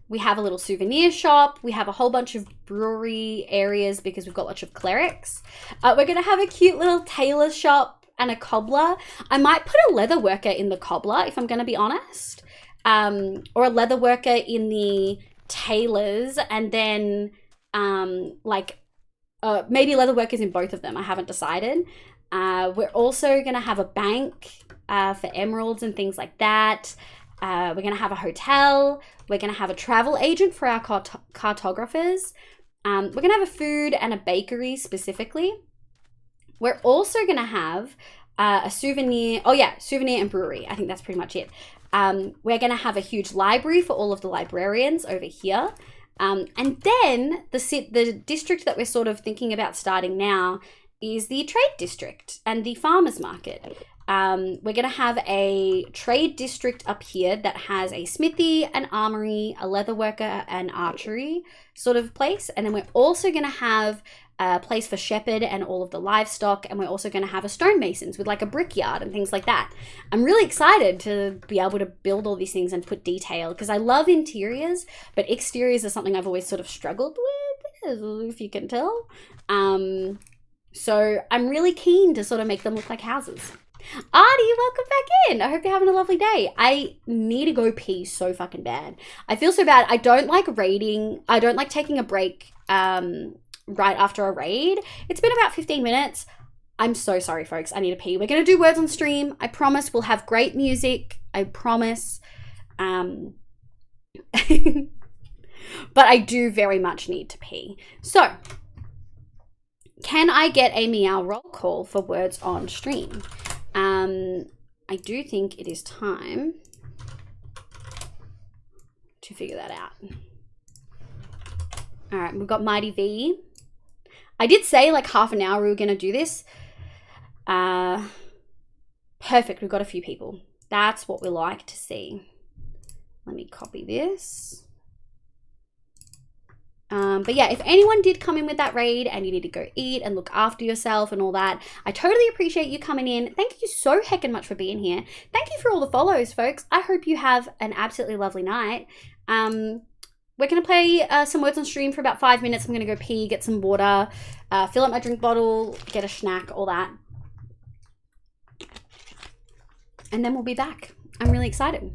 we have a little souvenir shop. We have a whole bunch of brewery areas because we've got lots of clerics. We're going to have a cute little tailor shop and a cobbler. I might put a leather worker in the cobbler if I'm going to be honest. Or a leather worker in the tailors, and then maybe leather workers in both of them. I haven't decided. We're also going to have a bank for emeralds and things like that. We're going to have a hotel. We're going to have a travel agent for our cartographers. We're going to have a food and a bakery specifically. We're also going to have a souvenir. Oh yeah, souvenir and brewery. I think that's pretty much it. We're going to have a huge library for all of the librarians over here. And then the district that we're sort of thinking about starting now is the trade district and the farmers market. We're going to have a trade district up here that has a smithy, an armory, a leather worker, and archery sort of place. And then we're also going to have a place for shepherd and all of the livestock, and we're also going to have a stonemasons with like a brickyard and things like that. I'm really excited to be able to build all these things and put detail, because I love interiors, but exteriors are something I've always sort of struggled with, if you can tell. So I'm really keen to sort of make them look like houses. Artie, welcome back in. I hope you're having a lovely day. I need to go pee so fucking bad. I feel so bad. I don't like raiding. I don't like taking a break right after a raid. It's been about 15 minutes. I'm so sorry, folks. I need to pee. We're going to do words on stream. I promise we'll have great music. I promise. But I do very much need to pee. So, can I get a meow roll call for words on stream? I do think it is time to figure that out. All right, we've got Mighty V. I did say like half an hour we were going to do this. Perfect, we've got a few people. That's what we like to see. Let me copy this. But yeah, if anyone did come in with that raid and you need to go eat and look after yourself and all that, I totally appreciate you coming in. Thank you so heckin' much for being here. Thank you for all the follows, folks. I hope you have an absolutely lovely night. We're going to play some words on stream for about 5 minutes. I'm going to go pee, get some water, fill up my drink bottle, get a snack, all that. And then we'll be back. I'm really excited.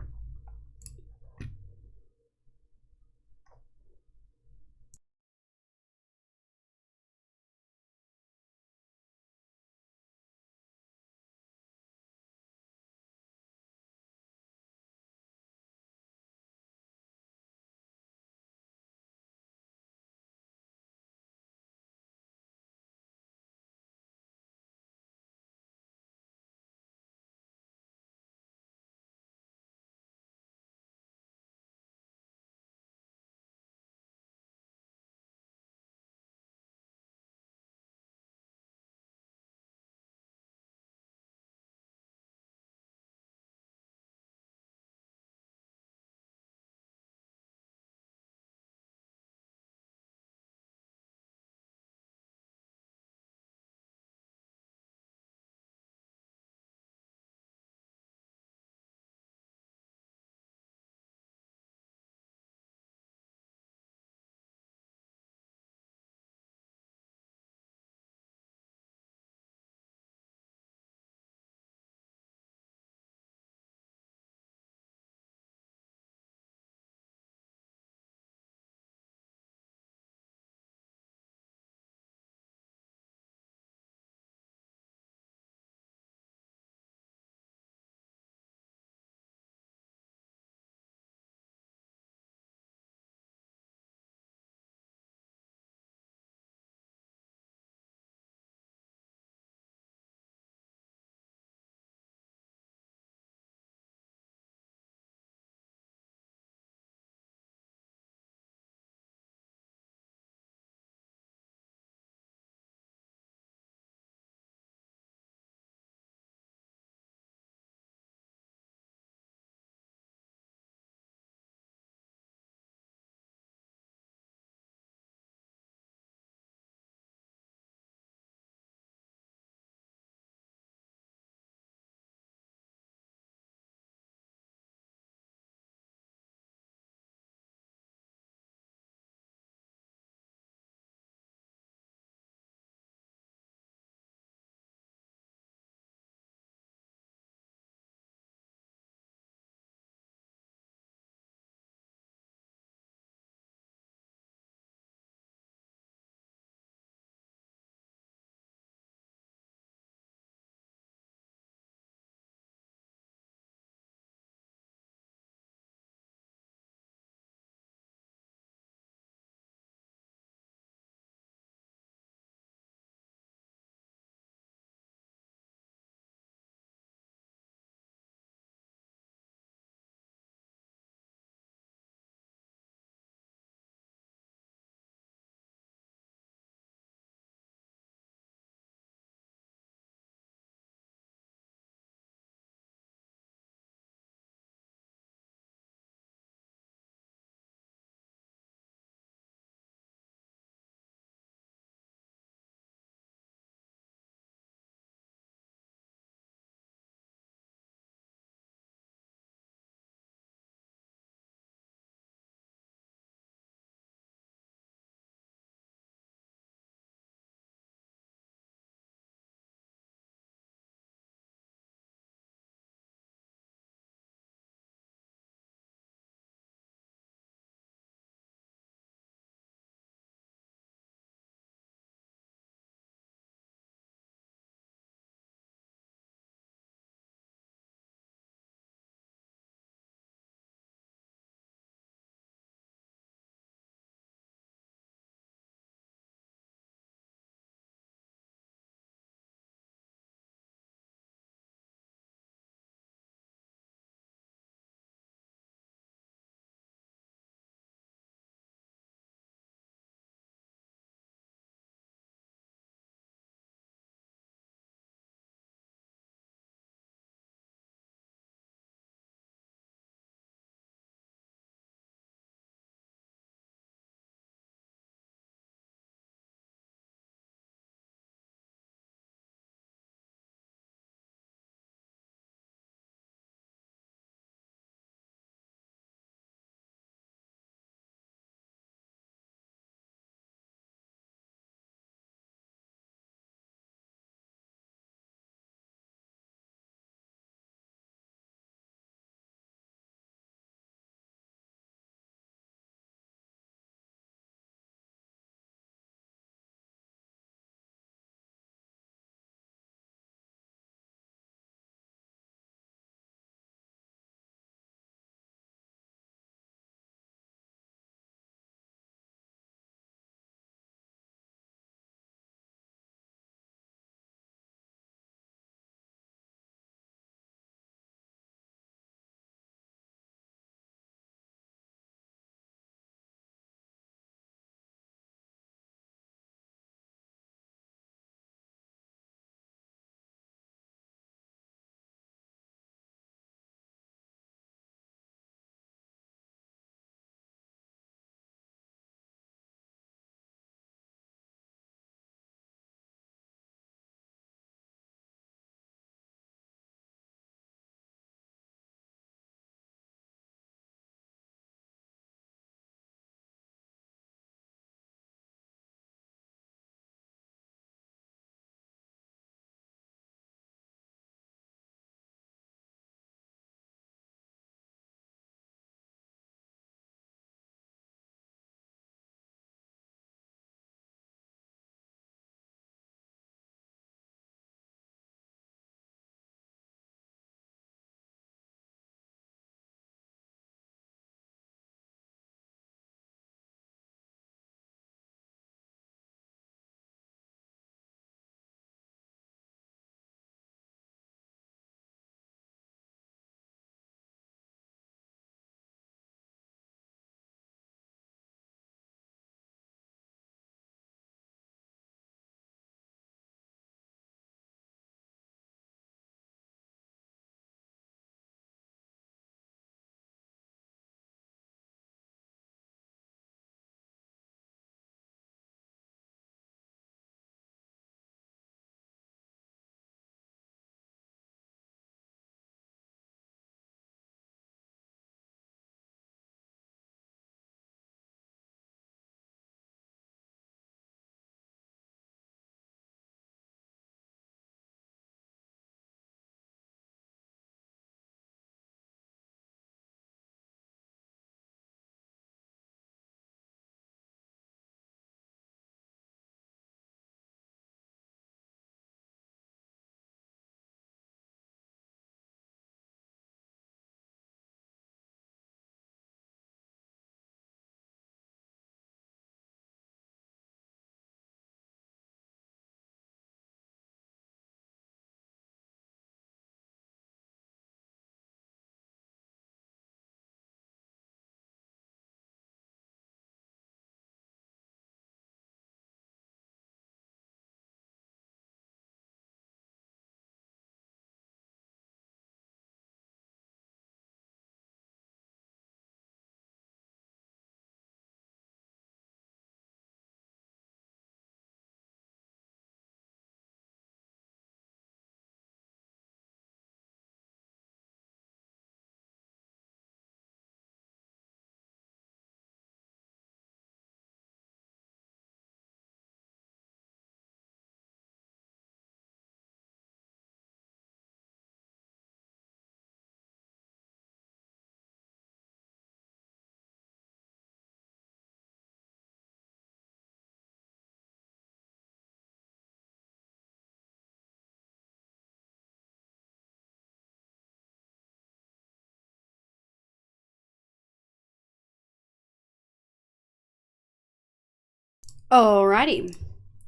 Alrighty.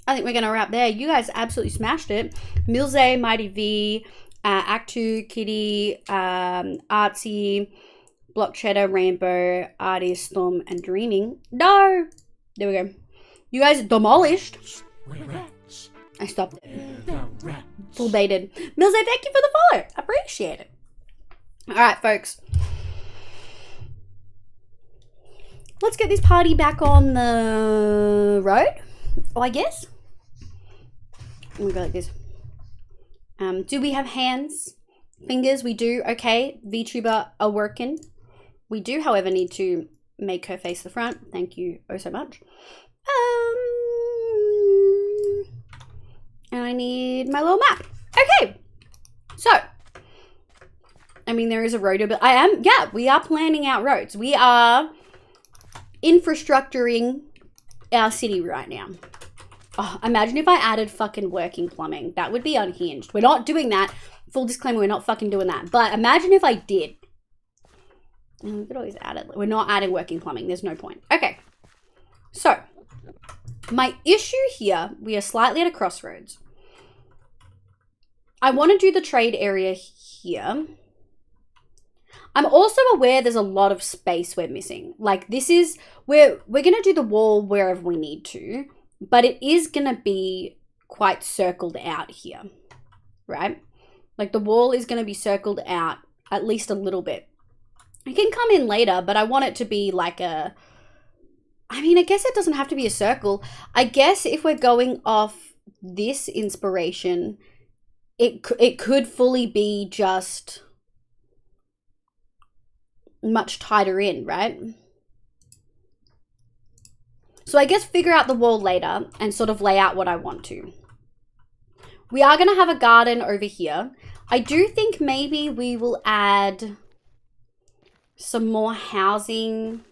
I think we're going to wrap there. You guys absolutely smashed it. Milze, Mighty V, Act 2, Kitty, Artsy, Block Cheddar, Rainbow, Artist, Storm, and Dreaming. No! There we go. You guys demolished. I stopped it. Full baited. Milze, thank you for the follow. Appreciate it. Alright, folks. Let's get this party back on the road. Oh, I guess. I'm gonna go like this. Do we have hands? Fingers? We do. Okay. VTuber are working. We do, however, need to make her face the front. Thank you oh so much. And I need my little map. Okay. So, I mean, there is a road, but we are planning out roads. We are infrastructuring our city right now. Oh, imagine if I added fucking working plumbing. That would be unhinged. We're not doing that. Full disclaimer, we're not fucking doing that. But imagine if I did. We could always add it. We're not adding working plumbing. There's no point. Okay. So, my issue here, we are slightly at a crossroads. I want to do the trade area here. I'm also aware there's a lot of space we're missing. Like, this is where we're going to do the wall wherever we need to, but it is going to be quite circled out here, right? Like, the wall is going to be circled out at least a little bit. It can come in later, but I want it to be like a, I mean, I guess it doesn't have to be a circle. I guess if we're going off this inspiration, it could fully be just much tighter in, right? So I guess figure out the wall later and sort of lay out what I want to. We are going to have a garden over here. I do think maybe we will add some more housing.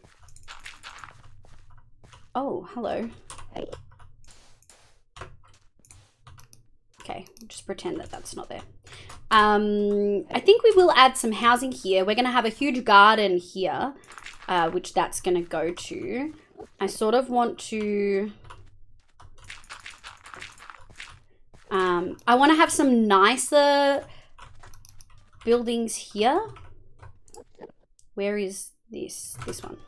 Oh, hello. Okay, just pretend that that's not there. I think we will add some housing here. We're going to have a huge garden here, which that's going to go to. I sort of want to... I want to have some nicer buildings here. Where is this? This one.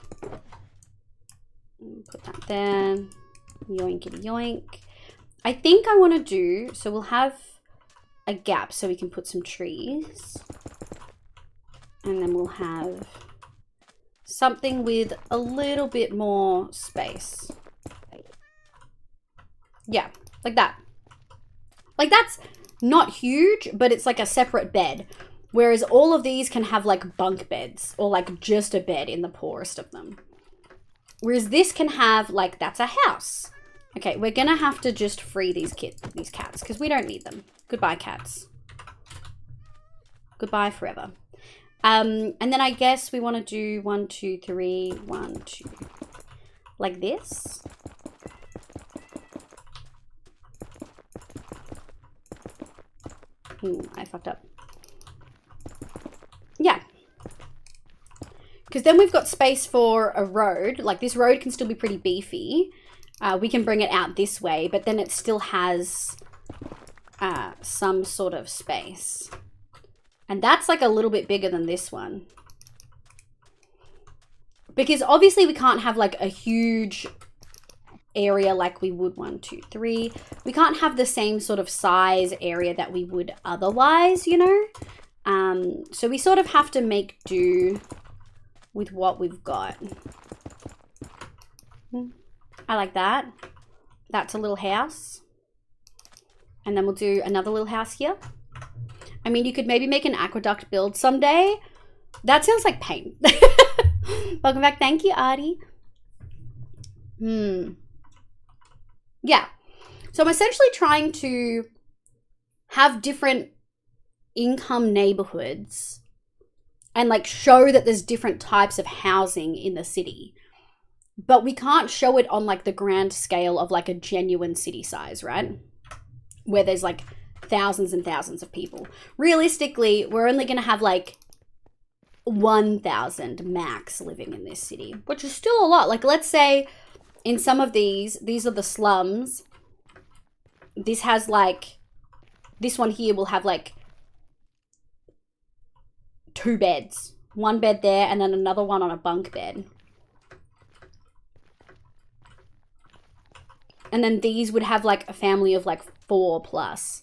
Put that there. Yoinkity yoink. I think I want to do, so we'll have a gap so we can put some trees. And then we'll have something with a little bit more space. Yeah, like that. Like, that's not huge, but it's like a separate bed. Whereas all of these can have like bunk beds or like just a bed in the poorest of them. Whereas this can have like, that's a house. Okay, we're gonna have to just free these cats because we don't need them. Goodbye, cats. Goodbye forever. And then I guess we want to do 1, 2, 3, 1, 2, like this. I fucked up. Yeah. Because then we've got space for a road. Like, this road can still be pretty beefy. We can bring it out this way, but then it still has some sort of space. And that's like a little bit bigger than this one. Because obviously we can't have like a huge area like we would 1, 2, 3. We can't have the same sort of size area that we would otherwise, you know? So we sort of have to make do with what we've got. I like that. That's a little house. And then we'll do another little house here. I mean, you could maybe make an aqueduct build someday. That sounds like pain. Welcome back. Thank you, Artie. Yeah. So I'm essentially trying to have different income neighborhoods and like show that there's different types of housing in the city. But we can't show it on like the grand scale of like a genuine city size, right? Where there's like thousands and thousands of people. Realistically, we're only going to have like 1,000 max living in this city, which is still a lot. Like, let's say in some of these are the slums. This has like, this one here will have like 2 beds. 1 bed there and then another one on a bunk bed. And then these would have like a family of like 4 plus.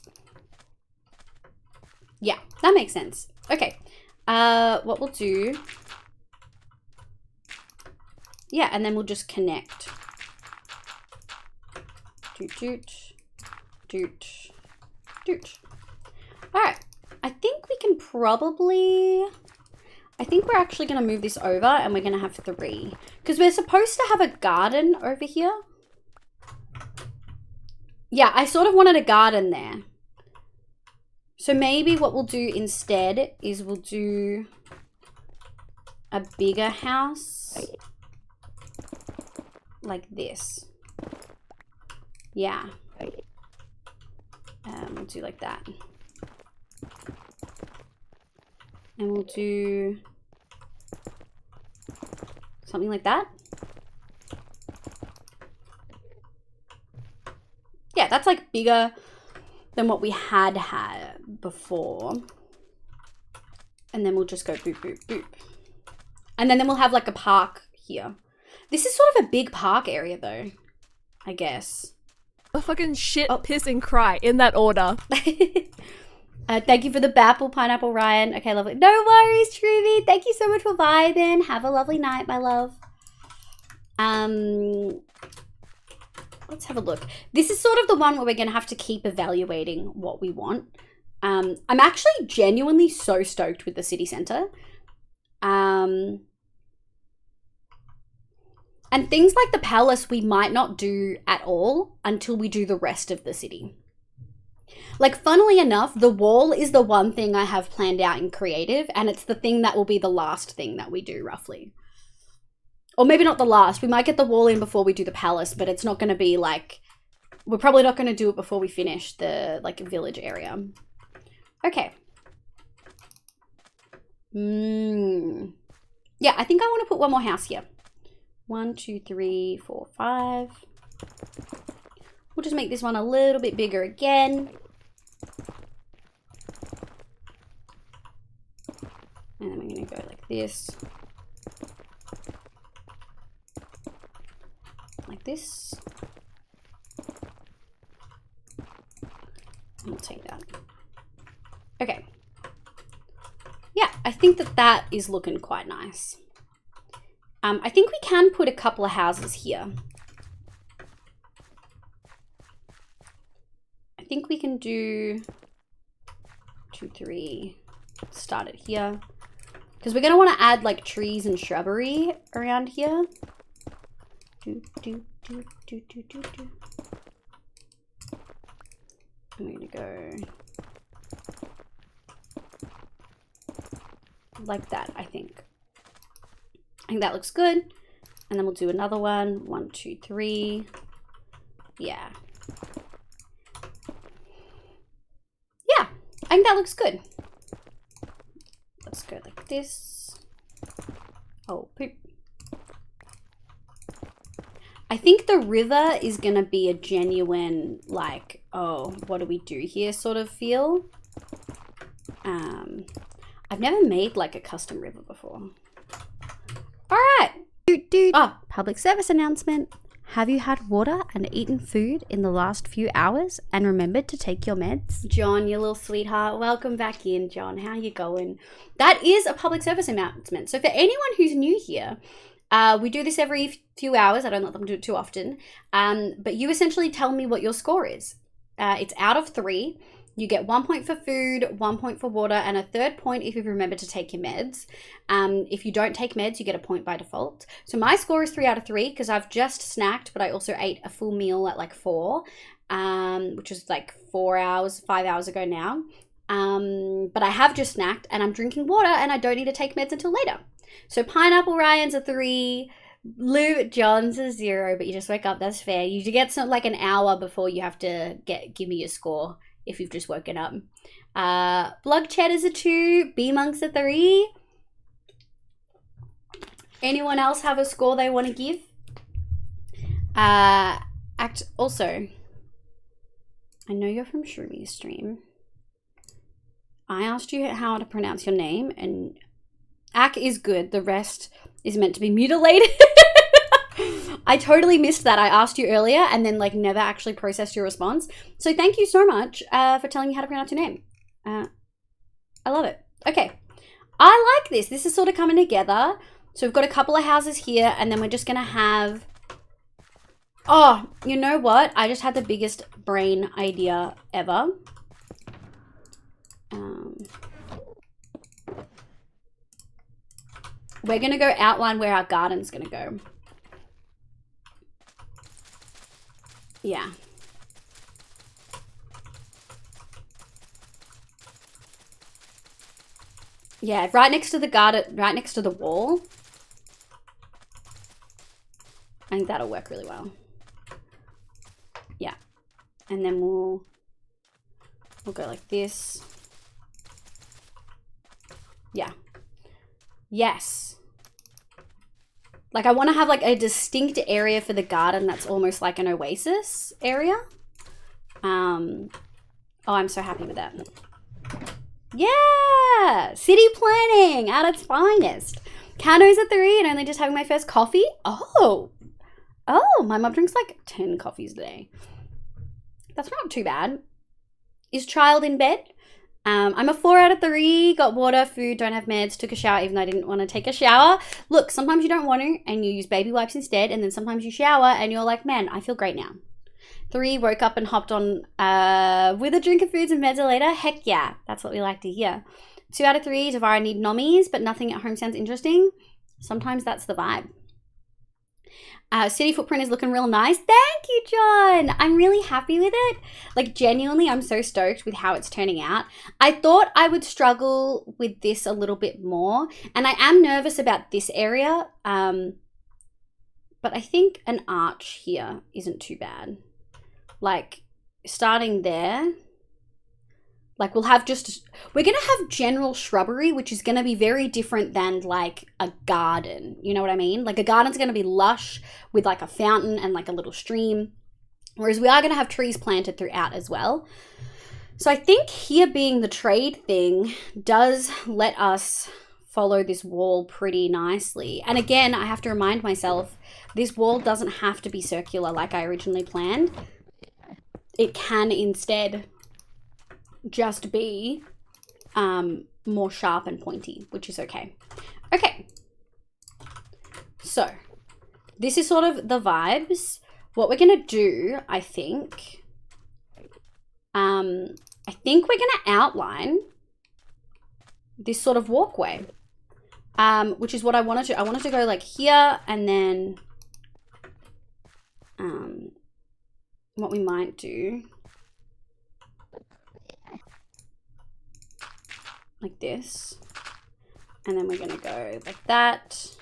Yeah, that makes sense. Okay, what we'll do, yeah, and then we'll just connect. Doot, doot, doot, doot. All right, I think we can probably, I think we're actually gonna move this over and we're gonna have 3. Because we're supposed to have a garden over here. Yeah, I sort of wanted a garden there. So maybe what we'll do instead is we'll do a bigger house like this. Yeah. We'll do like that. And we'll do something like that. Yeah, that's like bigger than what we had before. And then we'll just go boop, boop, boop. And then we'll have like a park here. This is sort of a big park area though, I guess. A fucking shit, piss, and cry in that order. Thank you for the Bapple Pineapple, Ryan. Okay, lovely. No worries, Truby. Thank you so much for vibing. Have a lovely night, my love. Let's have a look. This is sort of the one where we're going to have to keep evaluating what we want. I'm actually genuinely so stoked with the city centre. And things like the palace we might not do at all until we do the rest of the city. Like, funnily enough, the wall is the one thing I have planned out in creative, and it's the thing that will be the last thing that we do, roughly. Or maybe not the last. We might get the wall in before we do the palace, but it's not going to be like... We're probably not going to do it before we finish the, like, village area. Okay. Yeah, I think I want to put one more house here. 1, 2, 3, 4, 5. We'll just make this one a little bit bigger again. And then we're going to go like this. Like this. And we'll take that. Okay. Yeah, I think that is looking quite nice. I think we can put a couple of houses here. I think we can do 2, 3, start it here. Because we're going to want to add like trees and shrubbery around here. And we're going to go like that, I think. I think that looks good. And then we'll do another one. 1, 2, 3. Yeah. Yeah, I think that looks good. Let's go like this. Oh, poop. I think the river is going to be a genuine, like, oh, what do we do here sort of feel. I've never made like a custom river before. All right. Public service announcement. Have you had water and eaten food in the last few hours and remembered to take your meds? John, you little sweetheart. Welcome back in, John. How you going? That is a public service announcement. So for anyone who's new here, we do this every few hours. I don't let them do it too often. But you essentially tell me what your score is. It's out of 3. You get 1 point for food, 1 point for water, and a 3rd point if you've remembered to take your meds. If you don't take meds, you get a point by default. So my score is 3 out of 3 because I've just snacked, but I also ate a full meal at like 4, which was like 5 hours ago now. But I have just snacked and I'm drinking water and I don't need to take meds until later. So Pineapple Ryan's a 3, Lou John's a 0, but you just wake up, that's fair. You get some like an hour before you have to give me your score. If you've just woken up. Blug Cheddar's a 2. B-Monk's a 3. Anyone else have a score they want to give? Also, I know you're from Shroomy Stream. I asked you how to pronounce your name, and Ak is good. The rest is meant to be mutilated. I totally missed that. I asked you earlier and then like never actually processed your response. So thank you so much for telling me how to pronounce your name. I love it. Okay. I like this. This is sort of coming together. So we've got a couple of houses here, and then we're just going to have... Oh, you know what? I just had the biggest brain idea ever. We're going to go outline where our garden's going to go. Yeah. Yeah, right next to the garden, right next to the wall. I think that'll work really well. Yeah. And then we'll go like this. Yeah. Yes. Like I want to have like a distinct area for the garden that's almost like an oasis area. Oh, I'm so happy with that. Yeah! City planning at its finest. Cano's at 3 and only just having my first coffee. Oh, my mum drinks like 10 coffees a day. That's not too bad. Is child in bed? I'm a 4 out of 3. Got water, food, don't have meds, took a shower even though I didn't want to take a shower. Look, sometimes you don't want to and you use baby wipes instead, and then sometimes you shower and you're like, man, I feel great now. 3, woke up and hopped on with a drink of foods and meds later. Heck yeah, that's what we like to hear. 2 out of 3, Devara need nommies, but nothing at home sounds interesting. Sometimes that's the vibe. City footprint is looking real nice. Thank you, John. I'm really happy with it. Like, genuinely, I'm so stoked with how it's turning out. I thought I would struggle with this a little bit more, and I am nervous about this area, but I think an arch here isn't too bad. Like, starting there, like we're going to have general shrubbery, which is going to be very different than like a garden. You know what I mean? Like a garden's going to be lush with like a fountain and like a little stream. Whereas we are going to have trees planted throughout as well. So I think here being the trade thing does let us follow this wall pretty nicely. And again, I have to remind myself, this wall doesn't have to be circular like I originally planned. It can instead just be more sharp and pointy, which is okay. Okay, so this is sort of the vibes. What we're gonna do, I think we're gonna outline this sort of walkway, which is what I wanted to. I wanted to go like here, and then what we might do, like this, and then we're gonna go like that,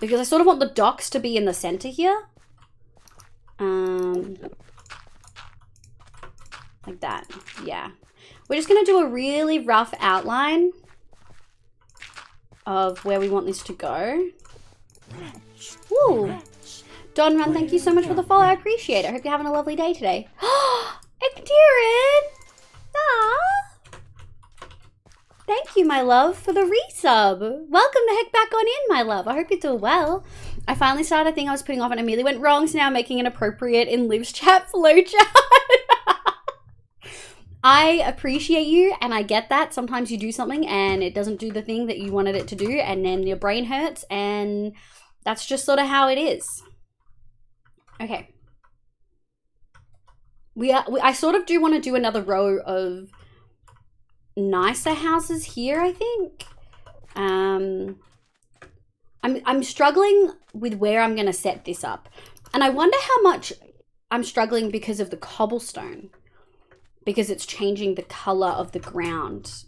because I sort of want the docks to be in the center here, like that. Yeah, we're just gonna do a really rough outline of where we want this to go. Woo! Don Run, thank you so much for the follow. I appreciate it. I hope you're having a lovely day today. Ektirin! Ah! Thank you, my love, for the resub. Welcome the heck back on in, my love. I hope you're doing well. I finally started a thing I was putting off and it immediately went wrong, so now I'm making an appropriate in Liv's chat flowchart. I appreciate you, and I get that. Sometimes you do something and it doesn't do the thing that you wanted it to do, and then your brain hurts, and that's just sort of how it is. Okay. I sort of do want to do another row of nicer houses here, I think. I'm struggling with where I'm going to set this up. And I wonder how much I'm struggling because of the cobblestone. Because it's changing the color of the ground.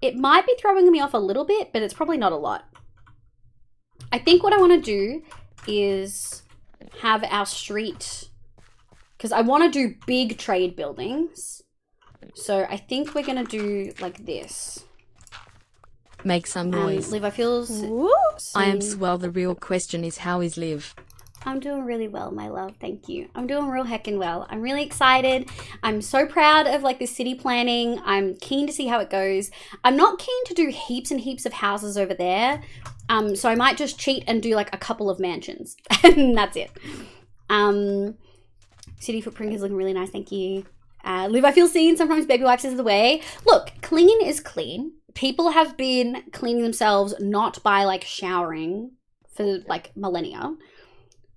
It might be throwing me off a little bit, but it's probably not a lot. I think what I want to do is have our street, because I want to do big trade buildings. So I think we're going to do like this. Make some noise. Liv, I feel... I am swell. The real question is, how is Liv? I'm doing really well, my love. Thank you. I'm doing real heckin' well. I'm really excited. I'm so proud of like the city planning. I'm keen to see how it goes. I'm not keen to do heaps and heaps of houses over there. So I might just cheat and do like a couple of mansions. And that's it. City footprint is looking really nice. Thank you. Liv, I feel seen. Sometimes baby wipes is the way. Look, clean is clean. People have been cleaning themselves not by like showering for like millennia.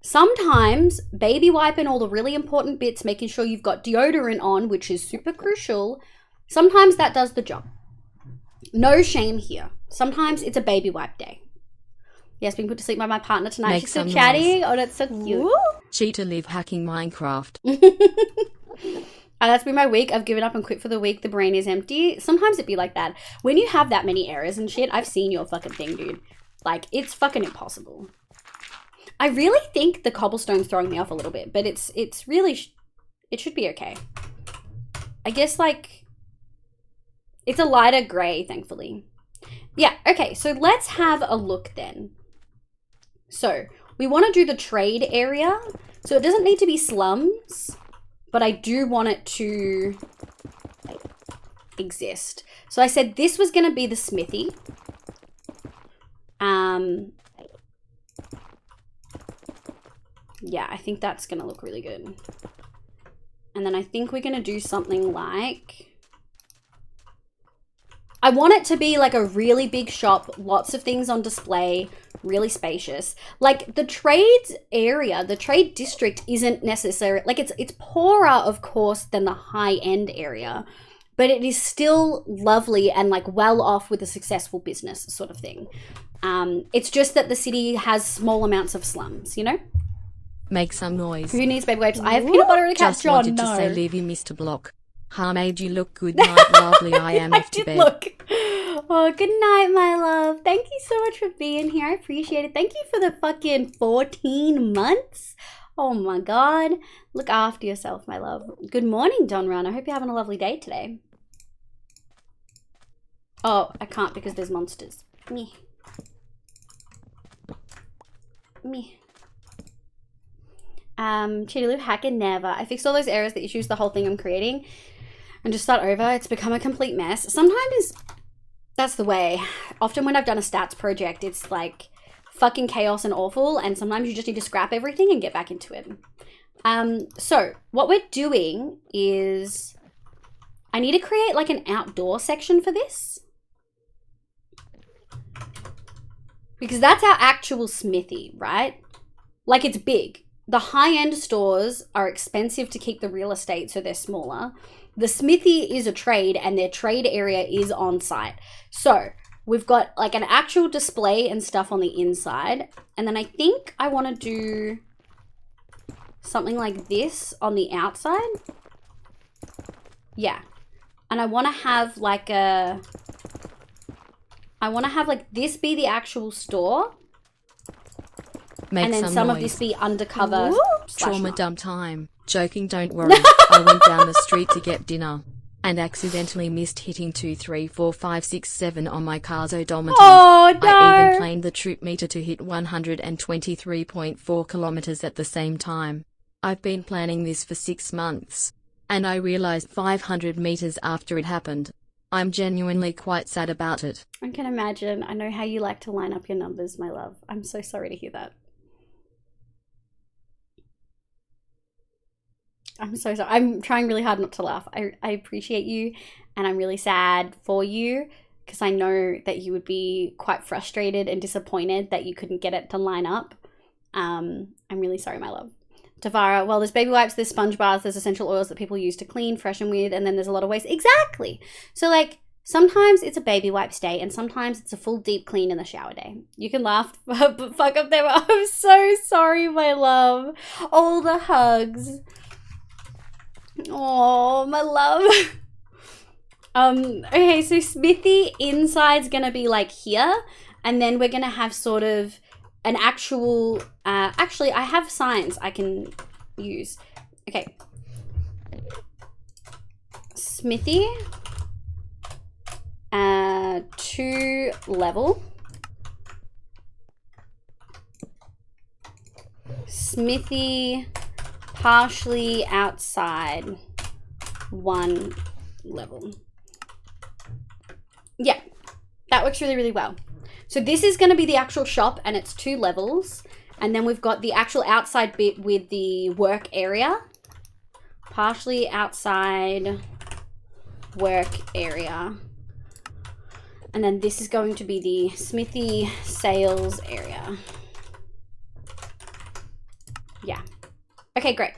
Sometimes baby wiping all the really important bits, making sure you've got deodorant on, which is super crucial. Sometimes that does the job. No shame here. Sometimes it's a baby wipe day. Yes, being put to sleep by my partner tonight. Make She's so some chatty. noise. Oh, that's so cute. Cheater Liv hacking Minecraft. That's been my week. I've given up and quit for the week. The brain is empty. Sometimes it be like that. When you have that many errors and shit, I've seen your fucking thing, dude. Like, it's fucking impossible. I really think the cobblestone's throwing me off a little bit, but it's really, it should be okay. I guess, like, it's a lighter gray, thankfully. Yeah, okay, so let's have a look then. So, we want to do the trade area. So it doesn't need to be slums, but I do want it to exist. So I said this was going to be the smithy. Yeah, I think that's going to look really good. And then I think we're going to do something like... I want it to be like a really big shop, lots of things on display, really spacious. Like the trades area, the trade district isn't necessary. Like it's poorer, of course, than the high-end area, but it is still lovely and like well off with a successful business sort of thing. It's just that the city has small amounts of slums, you know? Make some noise. Who needs baby wipes? I have peanut butter and a cat, Just John. wanted to say, Levy, Mr. Block. Ha made you look good night, lovely. I am off to bed. Look. Oh, good night, my love. Thank you so much for being here. I appreciate it. Thank you for the fucking 14 months. Oh my God. Look after yourself, my love. Good morning, Don Run. I hope you're having a lovely day today. Oh, I can't because there's monsters. Me. Cheetah Live Hacker never. I fixed all those errors, the issues, the whole thing I'm creating, and just start over. It's become a complete mess. Sometimes that's the way. Often when I've done a stats project, it's like fucking chaos and awful, and sometimes you just need to scrap everything and get back into it. So what we're doing is I need to create like an outdoor section for this, because that's our actual smithy, right? Like it's big. The high-end stores are expensive to keep the real estate, so they're smaller. The smithy is a trade, and their trade area is on site. So we've got like an actual display and stuff on the inside. And then I think I want to do something like this on the outside. Yeah. And I want to have like this be the actual store. Make and then some of this be undercover. Trauma dump time. Joking, don't worry. I went down the street to get dinner and accidentally missed hitting 2, 3, 4, 5, 6, 7 on my car's odometer. Oh, no. I even planned the trip meter to hit 123.4 kilometers at the same time. I've been planning this for 6 months, and I realized 500 meters after it happened. I'm genuinely quite sad about it. I can imagine. I know how you like to line up your numbers, my love. I'm so sorry to hear that. I'm so sorry. I'm trying really hard not to laugh. I appreciate you, and I'm really sad for you because I know that you would be quite frustrated and disappointed that you couldn't get it to line up. I'm really sorry, my love. Tavara, well, there's baby wipes, there's sponge bars, there's essential oils that people use to clean, freshen with, and then there's a lot of waste. Exactly. So, like, sometimes it's a baby wipes day, and sometimes it's a full deep clean in the shower day. You can laugh, but fuck up there. I'm so sorry, my love. All the hugs. Oh, my love. Okay, so Smithy inside's gonna be like here, and then we're gonna have sort of an actual, actually I have signs I can use. Okay. Smithy, to 2 level. Smithy partially outside 1 level. Yeah, that works really, really well. So this is going to be the actual shop and it's 2 levels. And then we've got the actual outside bit with the work area. Partially outside work area. And then this is going to be the Smithy sales area. Yeah. Okay, great.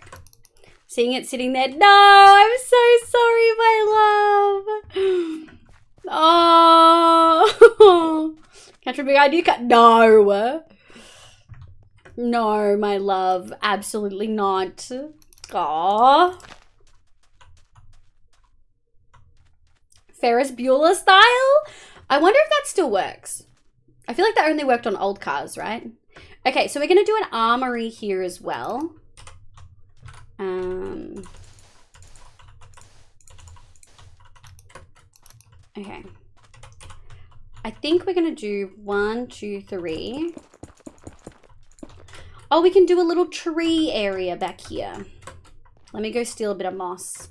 Seeing it sitting there. No, I'm so sorry, my love. Oh. Catch a big idea cut. No. No, my love. Absolutely not. Aww. Ferris Bueller style? I wonder if that still works. I feel like that only worked on old cars, right? Okay, so we're going to do an armory here as well. Okay. I think we're going to do 1, 2, 3. Oh, we can do a little tree area back here. Let me go steal a bit of moss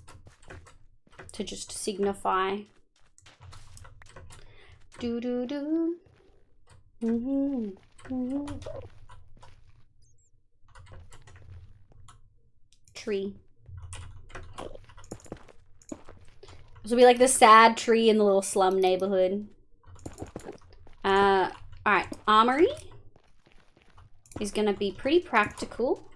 to just signify. Do. Tree. This will be like the sad tree in the little slum neighborhood. Alright, armory is gonna be pretty practical.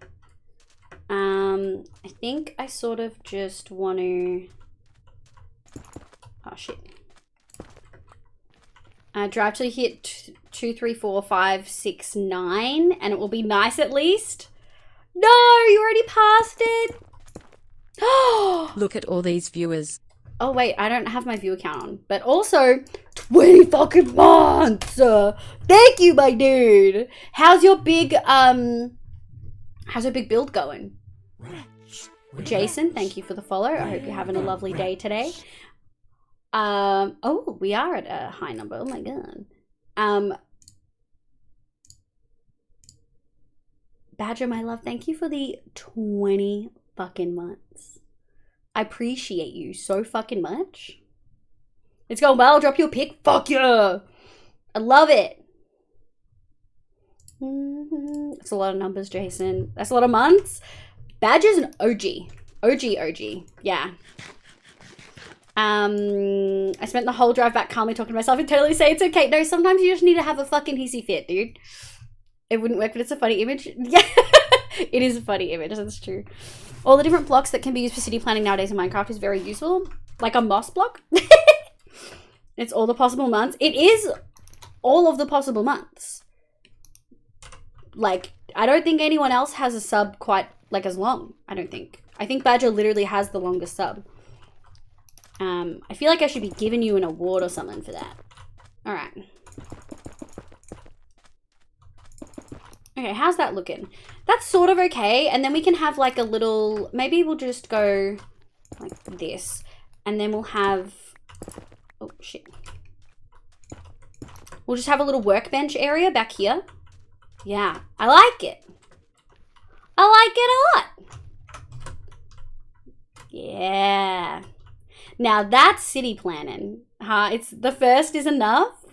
I think I sort of just want to... Oh shit. Drive till you hit 2, 3, 4, 5, 6, 9, and it will be nice at least. No, you already passed it. Look at all these viewers. Oh wait, I don't have my viewer count on, but also 20 fucking months. Thank you, my dude. How's your big build going? Jason, thank you for the follow. I hope you're having a lovely day today. Oh, we are at a high number. Oh my god. Badger, my love, thank you for the 20 fucking months. I appreciate you so fucking much. It's going well. Drop your pick. Fuck yeah. I love it. That's a lot of numbers, Jason. That's a lot of months. Badger's an OG. OG. Yeah. I spent the whole drive back calmly talking to myself and totally say it's okay. No, sometimes you just need to have a fucking hissy fit, dude. It wouldn't work, but it's a funny image. Yeah, it is a funny image. That's true. All the different blocks that can be used for city planning nowadays in Minecraft is very useful. Like a moss block. It's all the possible months. It is all of the possible months. Like, I don't think anyone else has a sub quite, like, as long. I don't think. I think Badger literally has the longest sub. I feel like I should be giving you an award or something for that. Alright. Okay, how's that looking? That's sort of okay. And then we can have like a little, maybe we'll just go like this. And then we'll have, oh shit. We'll just have a little workbench area back here. Yeah, I like it. I like it a lot. Yeah. Now that's city planning. It's the first is enough.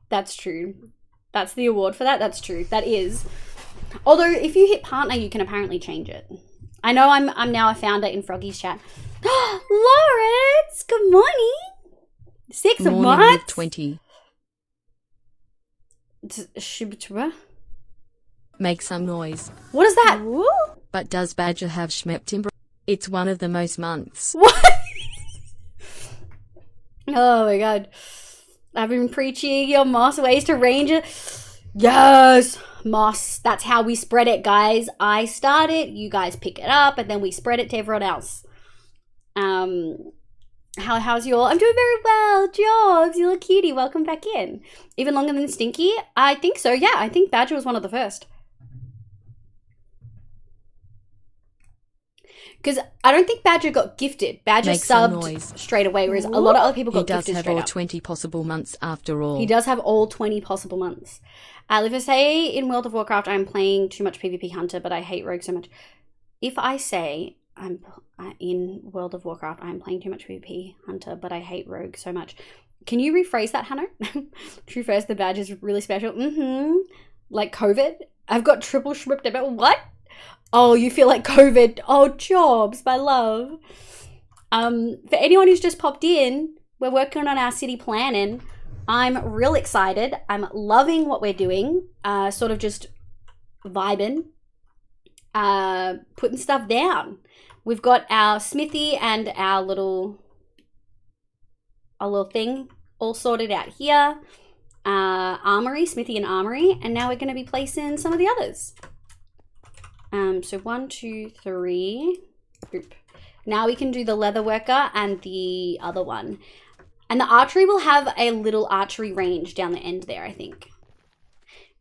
That's true. That's the award for that. That's true. That is. Although if you hit partner, you can apparently change it. I know I'm now a founder in Froggy's chat. Lawrence, good morning. 6 Morning months. with 20. Make some noise. What is that? But does Badger have Schmeptimber? It's one of the most months. What? Oh my god. I've been preaching your moss ways to range it. Yes, moss. That's how we spread it, guys. I start it, you guys pick it up, and then we spread it to everyone else. How's your? I'm doing very well, Jobs. You look cutie. Welcome back in. Even longer than Stinky? I think so. Yeah, I think Badger was one of the first. Because I don't think Badger got gifted. Badger Make some subbed noise. straight away, whereas a lot of other people He got does gifted have straight all up. 20 possible months after all. He does have all 20 possible months. If I say in World of Warcraft I'm playing too much PvP Hunter, but I hate Rogue so much. If I say I'm in World of Warcraft I'm playing too much PvP Hunter, but I hate Rogue so much. Can you rephrase that, Hannah? True first, the badge is really special. Like COVID? I've got triple shripped about what? Oh, you feel like COVID. Oh, Jobs, my love. For anyone who's just popped in, we're working on our city planning. I'm real excited. I'm loving what we're doing. Sort of just vibing. Putting stuff down. We've got our smithy and our little thing all sorted out here. Armory, smithy and armory. And now we're going to be placing some of the others. So 1, 2, 3. Boop. Now we can do the leather worker and the other one. And the archery will have a little archery range down the end there, I think.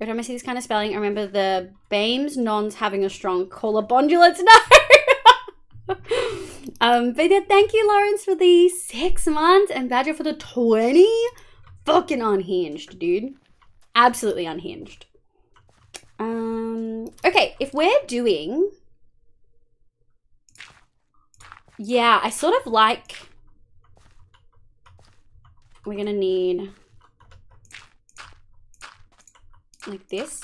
Every time I see this kind of spelling, I remember the BAME's nons having a strong collarbondulance. No! But yeah, thank you, Lawrence, for the 6 months and Badger for the 20. Fucking unhinged, dude. Absolutely unhinged. Okay, if we're doing... Yeah, I sort of like... We're gonna need... like this.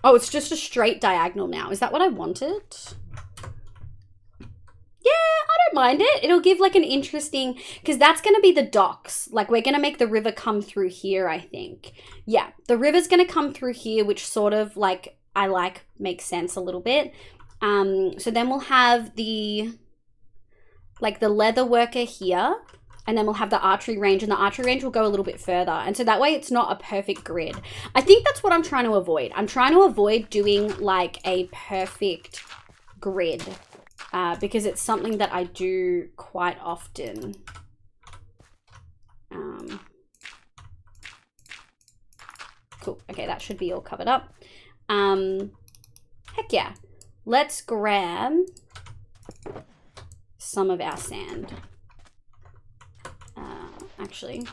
Oh, it's just a straight diagonal now. Is that what I wanted? Yeah, I don't mind it. It'll give like an interesting... Because that's going to be the docks. Like, we're going to make the river come through here, I think. Yeah, the river's going to come through here, which sort of, like, I like makes sense a little bit. So then we'll have the... like, the leather worker here. And then we'll have the archery range. And the archery range will go a little bit further. And so that way it's not a perfect grid. I think that's what I'm trying to avoid. I'm trying to avoid doing, like, a perfect grid. Because it's something that I do quite often. Cool. Okay, that should be all covered up. Heck yeah. Let's grab some of our sand. Actually.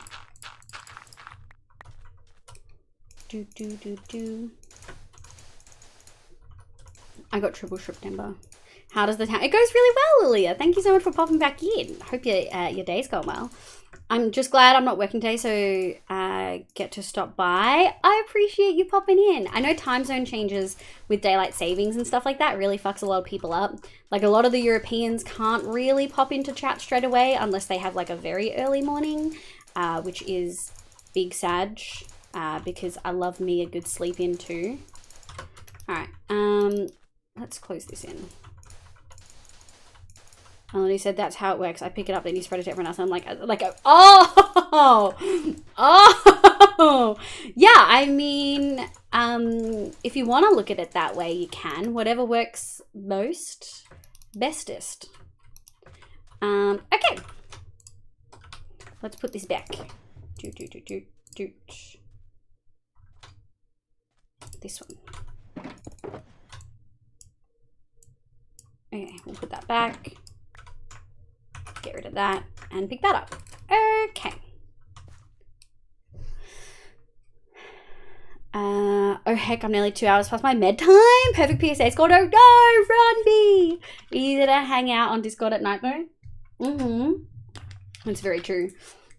I got triple shrimp timber. How does the town... It goes really well, Lilia. Thank you so much for popping back in. Hope your day's going well. I'm just glad I'm not working today, so I get to stop by. I appreciate you popping in. I know time zone changes with daylight savings and stuff like that really fucks a lot of people up. Like, a lot of the Europeans can't really pop into chat straight away unless they have, like, a very early morning, which is big sag, because I love me a good sleep in too. All right, let's close this in. Melanie said that's how it works. I pick it up, then you spread it to everyone else. And I'm like, oh, yeah. I mean, if you want to look at it that way, you can. Whatever works most, bestest. Okay. Let's put this back. This one. Okay, we'll put that back. Get rid of that and pick that up. Okay. Oh heck, I'm nearly 2 hours past my med time. Perfect PSA score. No, run me. Easy to hang out on Discord at night though. That's very true.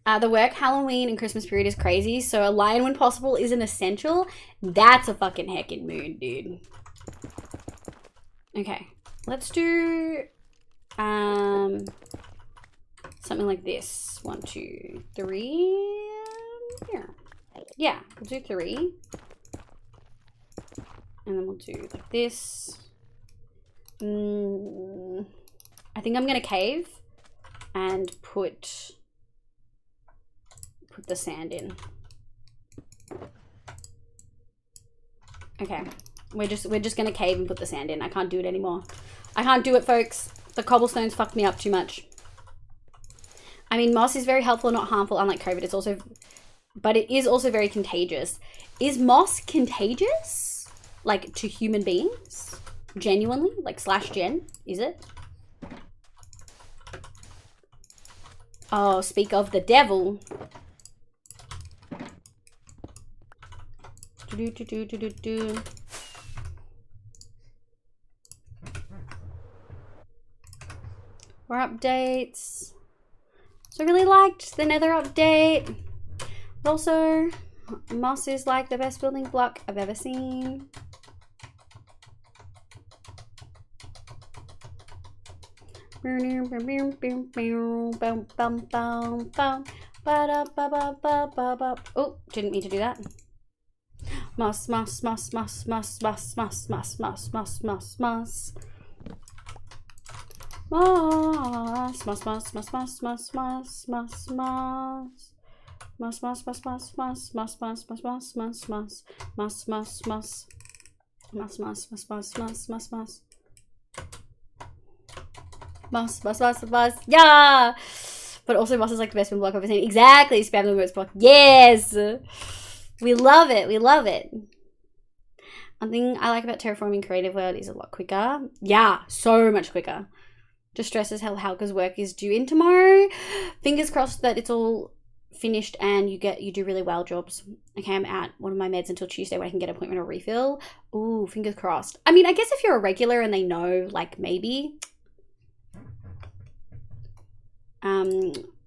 The work, Halloween, and Christmas period is crazy, so a lion when possible is an essential. That's a fucking heckin' mood, dude. Okay, let's do something like this. 1, 2, 3. Here. Yeah, we'll do 3. And then we'll do like this. I think I'm gonna cave and put the sand in. Okay, we're just gonna cave and put the sand in. I can't do it anymore. I can't do it, folks. The cobblestones fucked me up too much. I mean, moss is very helpful, not harmful, unlike COVID. It's also, but it is also very contagious. Is moss contagious? Like, to human beings? Genuinely? Like slash gen? Is it? Oh, speak of the devil. Do-do-do-do-do-do. More updates. So I really liked the Nether update. But also, moss is like the best building block I've ever seen. Oh, didn't mean to do that. Moss, moss, moss, moss, moss, moss, moss, moss, moss, moss, moss, moss. Moss, moss, moss, moss, moss, moss, moss, moss, moss. Moss, moss, moss, moss, moss, moss, moss, moss, moss, moss, moss, moss, moss, moss. Moss, moss, moss, moss, moss, moss, moss. Moss, moss, moss, moss, yeah! But also moss is like the best block I've ever seen. Exactly, spam the words block. Yes! We love it, we love it. One thing I like about terraforming creative world is a lot quicker. Yeah, so much quicker. Just stresses how Halka's work is due in tomorrow. Fingers crossed that it's all finished and you do really well jobs. Okay, I'm at one of my meds until Tuesday when I can get an appointment or refill. Ooh, fingers crossed. I mean, I guess if you're a regular and they know, like, maybe.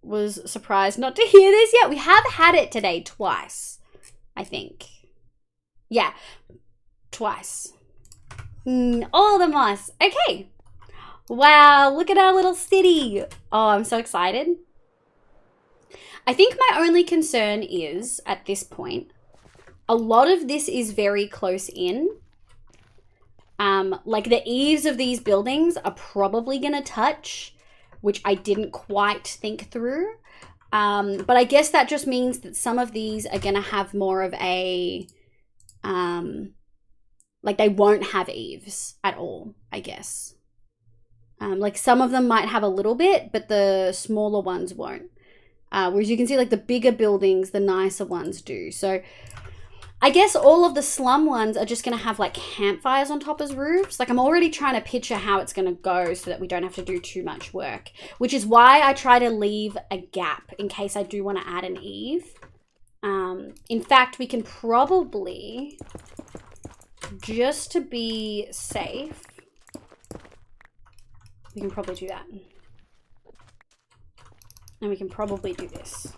Was surprised not to hear this yet. We have had it today twice, I think. Yeah, twice. All the moss. Okay. Wow, look at our little city. Oh, I'm so excited. I think my only concern is, at this point, a lot of this is very close in. Like the eaves of these buildings are probably going to touch, which I didn't quite think through. But I guess that just means that some of these are going to have more of a, like they won't have eaves at all, I guess. Like some of them might have a little bit, but the smaller ones won't. Whereas you can see like the bigger buildings, the nicer ones do. So I guess all of the slum ones are just going to have like campfires on top as roofs. Like I'm already trying to picture how it's going to go so that we don't have to do too much work, which is why I try to leave a gap in case I do want to add an eave. In fact, we can probably, just to be safe, we can probably do that. And we can probably do this.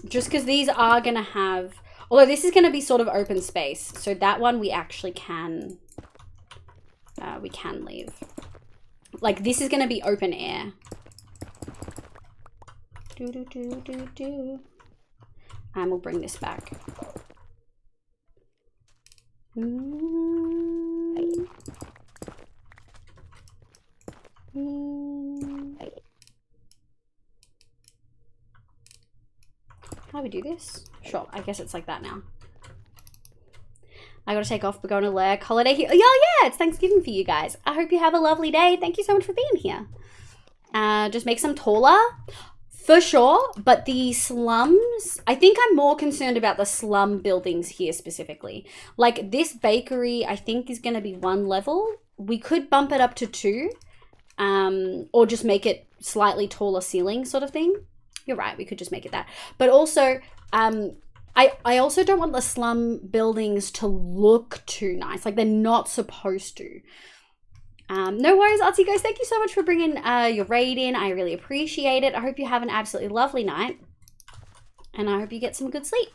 Just because these are going to have, although this is going to be sort of open space. So that one we actually can, we can leave. Like this is going to be open air. And we'll bring this back. How do we do this? Sure, I guess it's like that now. I gotta take off, but going to lurk. Holiday here. Oh, yeah, it's Thanksgiving for you guys. I hope you have a lovely day. Thank you so much for being here. Just make some taller. For sure, but the slums, I think I'm more concerned about the slum buildings here specifically. Like this bakery, I think is gonna be 1 level. We could bump it up to 2. Or just make it slightly taller ceiling sort of thing. You're right, we could just make it that. But also, I also don't want the slum buildings to look too nice. Like they're not supposed to. No worries, Artsy Ghost. Thank you so much for bringing your raid in. I really appreciate it. I hope you have an absolutely lovely night. And I hope you get some good sleep.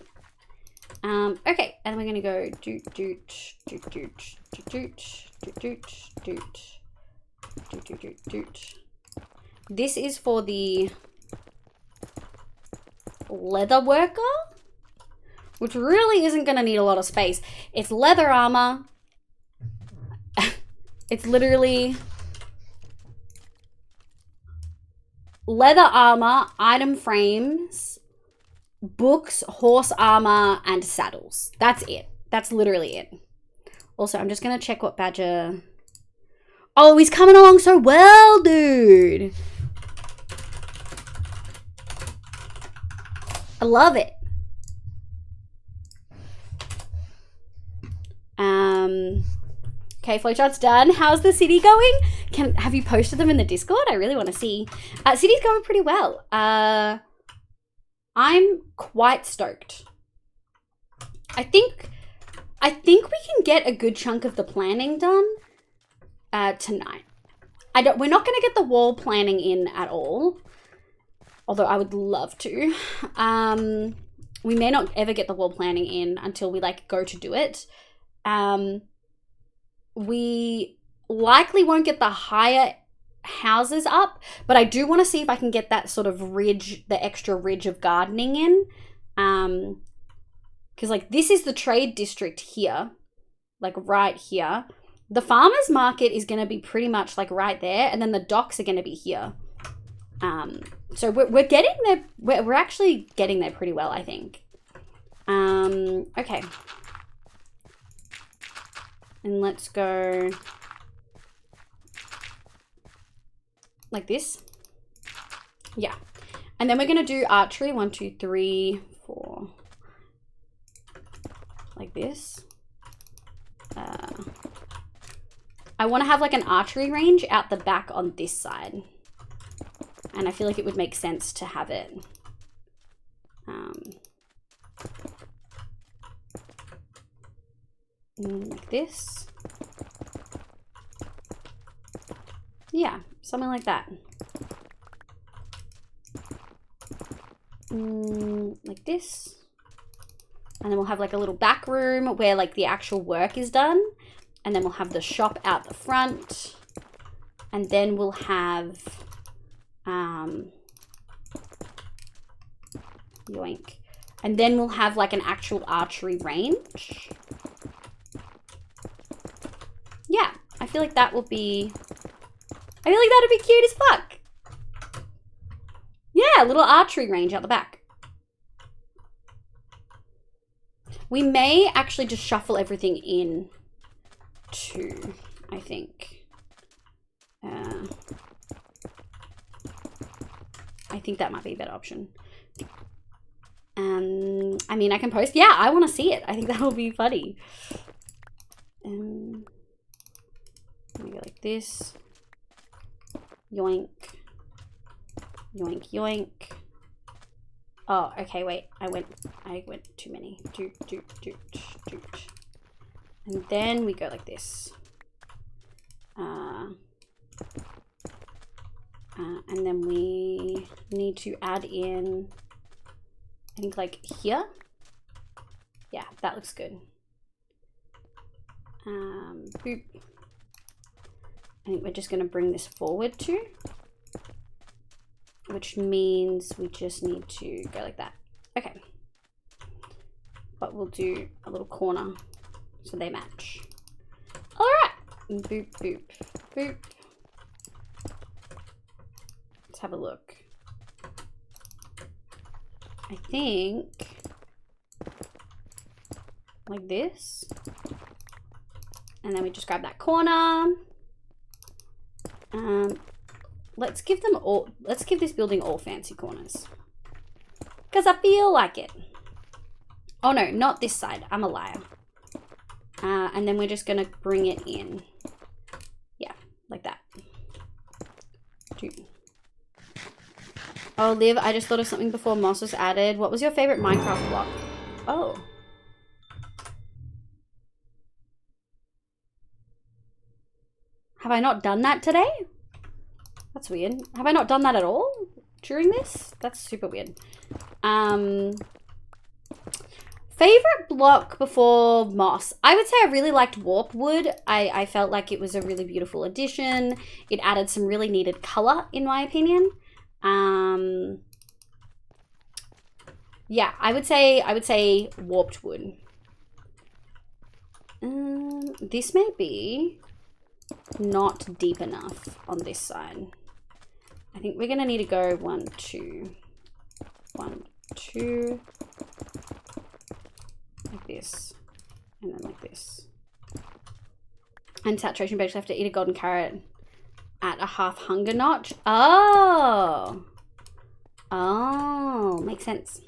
Okay, and we're going to go doot, doot, doot, doot, doot, doot, doot, doot, doot. Doot, doot, doot, doot. This is for the leather worker, which really isn't going to need a lot of space. It's leather armor. It's literally leather armor, item frames, books, horse armor, and saddles. That's it. That's literally it. Also, I'm just going to check what Badger... Oh, he's coming along so well, dude. I love it. Okay, flowchart's done. How's the city going? Have you posted them in the Discord? I really want to see. City's going pretty well. I'm quite stoked. I think we can get a good chunk of the planning done tonight. We're not going to get the wall planning in at all, although I would love to. We may not ever get the wall planning in until we like go to do it. We likely won't get the higher houses up, but I do want to see if I can get that sort of ridge, the extra ridge of gardening in. Because like this is the trade district here, like right here. The farmers market is going to be pretty much like right there, and then the docks are going to be here. So we're getting there. We're actually getting there pretty well, I think. Okay. And let's go like this. Yeah. And then we're going to do archery. 1, 2, 3, 4. Like this. I want to have like an archery range out the back on this side. And I feel like it would make sense to have it. Like this. Yeah, something like that. Like this. And then we'll have like a little back room where like the actual work is done. And then we'll have the shop out the front. And then we'll have, yoink. And then we'll have like an actual archery range. Yeah, I feel like that will be, I feel like that'd be cute as fuck. Yeah, a little archery range out the back. We may actually just shuffle everything in too, I think. I think that might be a better option. I mean, I can post. Yeah, I want to see it. I think that'll be funny. We go like this. Yoink. Yoink, yoink. Oh, okay, wait. I went too many. Doot, doot, doot, doot. And then we go like this. And then we need to add in, I think like here. Yeah, that looks good. Boop. I think we're just going to bring this forward too, which means we just need to go like that. Okay. But we'll do a little corner so they match. All right. Boop, boop, boop. Let's have a look. I think like this. And then we just grab that corner. Let's give this building all fancy corners. Because I feel like it. Oh no, not this side. I'm a liar. And then we're just going to bring it in. Yeah, like that. Oh, Liv, I just thought of something before moss was added. What was your favorite Minecraft block? Oh. Have I not done that today? That's weird. Have I not done that at all during this? That's super weird. Favorite block before moss? I would say I really liked warp wood. I felt like it was a really beautiful addition. It added some really needed color, in my opinion. Yeah, I would say warped wood. This may be not deep enough on this side. I think we're gonna need to go 1, 2, 1, 2, like this, and then like this. And saturation basically have to eat a golden carrot at a half hunger notch. Oh, makes sense.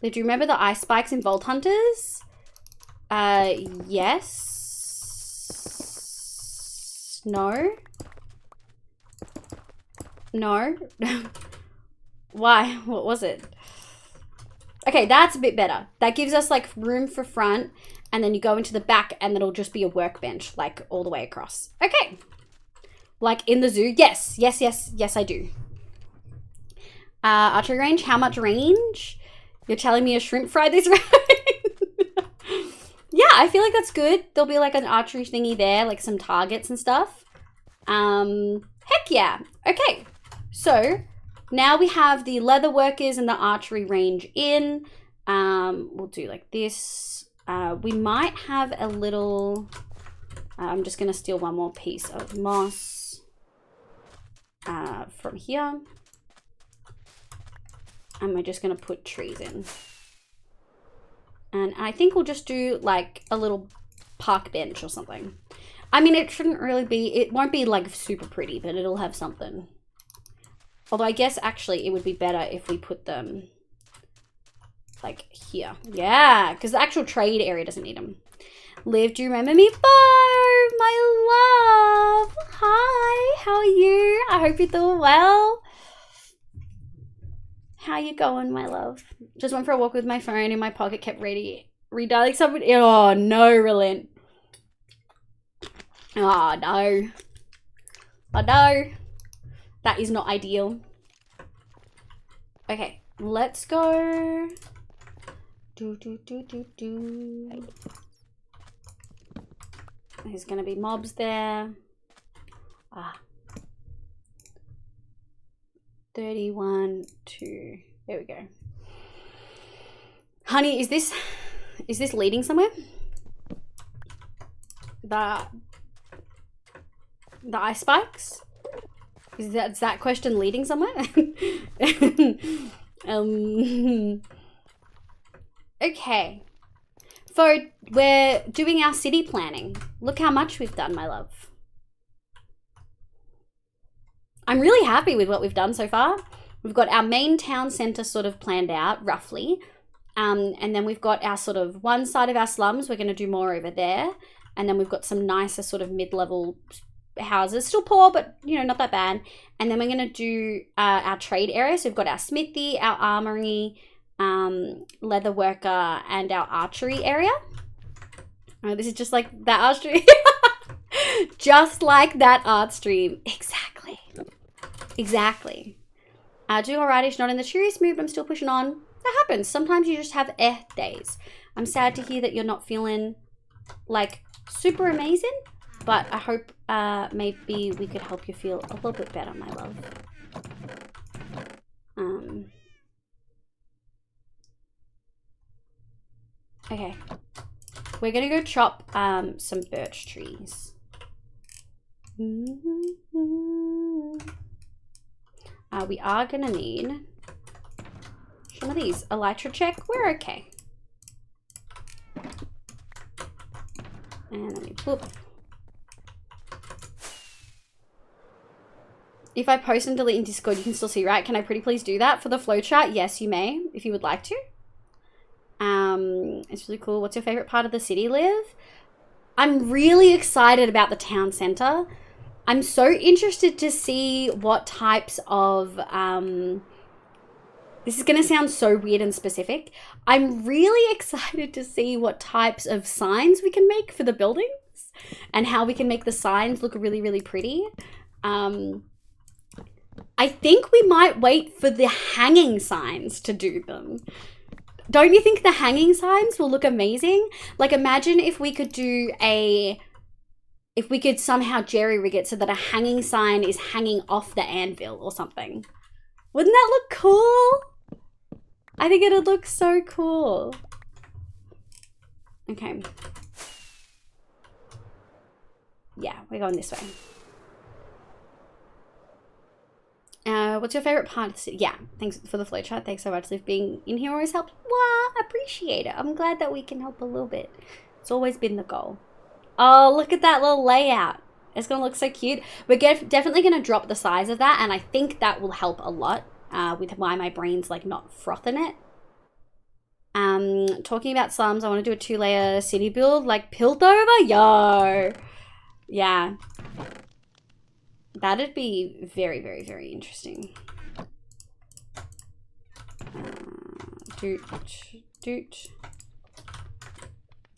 Do you remember the ice spikes in Vault Hunters? Yes. this. No. No. Why? What was it? Okay, that's a bit better. That gives us like room for front, and then you go into the back and it'll just be a workbench like all the way across. Okay. Like in the zoo. Yes, yes, yes, yes, I do. Archery range. How much range? You're telling me a shrimp fry this right? Yeah, I feel like that's good. There'll be like an archery thingy there, like some targets and stuff. Heck yeah. Okay. So now we have the leather workers and the archery range in. We'll do like this. We might have a little, I'm just going to steal one more piece of moss from here. And we're just going to put trees in. And I think we'll just do like a little park bench or something. I mean, it shouldn't really be, it won't be like super pretty, but it'll have something. Although I guess actually it would be better if we put them like here. Yeah, because the actual trade area doesn't need them. Liv, do you remember me? Bo, my love. Hi, how are you? I hope you're doing well. How you going, my love? Just went for a walk with my phone in my pocket, kept redialing somebody. Oh, no, relent. Oh, no. Oh, no. That is not ideal. Okay, let's go. There's going to be mobs there. 31, 2. There we go. Honey, is this leading somewhere? The ice spikes? Is that question leading somewhere? Okay. So we're doing our city planning. Look how much we've done, my love. I'm really happy with what we've done so far. We've got our main town center sort of planned out roughly. And then we've got our sort of one side of our slums. We're going to do more over there. And then we've got some nicer sort of mid-level houses. Still poor, but, you know, not that bad. And then we're going to do our trade area. So we've got our smithy, our armory, leather worker, and our archery area. Oh, this is just like that art stream. Just like that art stream. Exactly. Exactly. Doing alrightish, not in the cheeriest mood, but I'm still pushing on. That happens. Sometimes you just have days. I'm sad to hear that you're not feeling like super amazing, but I hope maybe we could help you feel a little bit better, my love. Okay. We're gonna go chop some birch trees. We are gonna need some of these. Elytra check, we're okay. And then we whoop. If I post and delete in Discord, you can still see, right? Can I pretty please do that for the flowchart? Yes, you may, if you would like to. It's really cool. What's your favorite part of the city, Liv? I'm really excited about the town center. I'm so interested to see what types of, this is going to sound so weird and specific. I'm really excited to see what types of signs we can make for the buildings and how we can make the signs look really, really pretty. I think we might wait for the hanging signs to do them. Don't you think the hanging signs will look amazing? Like, imagine if we could do if we could somehow jerry-rig it so that a hanging sign is hanging off the anvil or something. Wouldn't that look cool? I think it'd look so cool. Okay. Yeah, we're going this way. What's your favorite part of the city? Yeah, thanks for the flowchart. Thanks so much, Liv. Being in here always helps. Wow, appreciate it. I'm glad that we can help a little bit. It's always been the goal. Oh, look at that little layout. It's going to look so cute. We're definitely going to drop the size of that, and I think that will help a lot with why my brain's like not frothing it. Talking about slums, I want to do a 2-layer city build like Piltover. Yo. Yeah. That'd be very, very, very interesting. Doot, doot.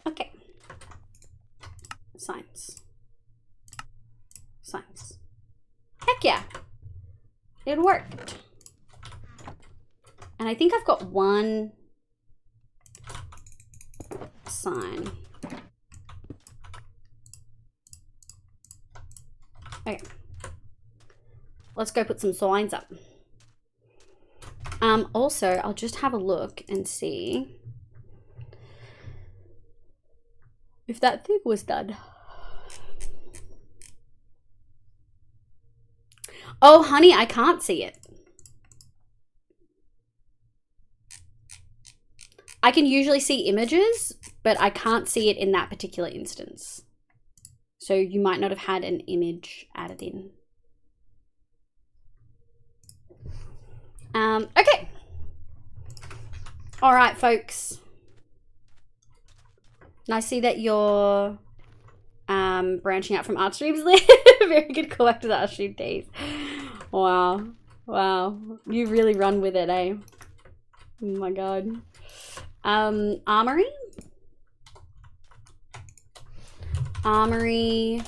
Okay. Science. Science. Heck yeah. It worked. And I think I've got one sign. Okay. Let's go put some signs up. Also, I'll just have a look and see if that thing was done. Oh, honey, I can't see it. I can usually see images, but I can't see it in that particular instance. So you might not have had an image added in. Okay. All right, folks. And I see that you're branching out from art streams. Very good collector's art stream days. Wow. Wow. You really run with it, eh? Oh my god. Armory? Armory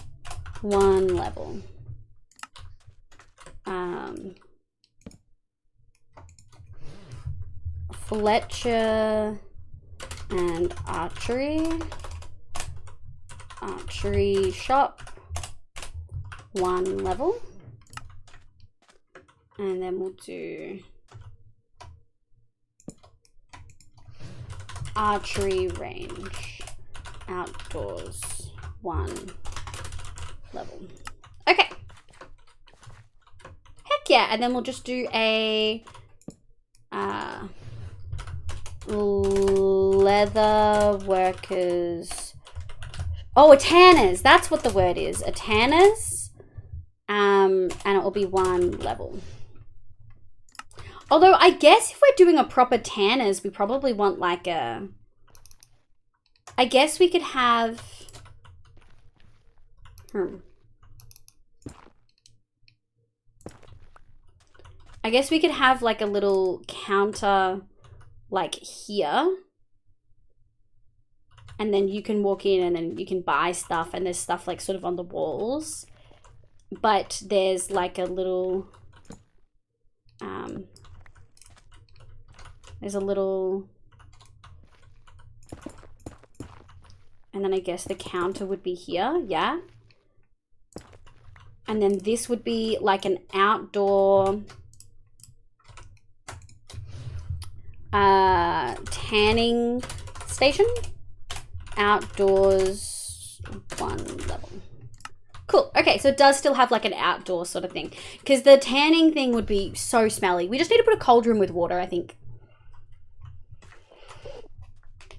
1 level. Fletcher and archery. Archery shop 1 level. And then we'll do archery range outdoors 1 level. Okay. Heck yeah. And then we'll just do a leather workers. Oh, a tanners. That's what the word is. A tanners. And it will be 1 level. Although I guess if we're doing a proper tanners, we probably want like a... I guess we could have... I guess we could have like a little counter like here. And then you can walk in and then you can buy stuff and there's stuff like sort of on the walls. But there's like a little... there's a little... And then I guess the counter would be here, yeah? And then this would be like an outdoor tanning station. Outdoors 1 level. Cool. Okay, so it does still have like an outdoor sort of thing. Because the tanning thing would be so smelly. We just need to put a cold room with water, I think.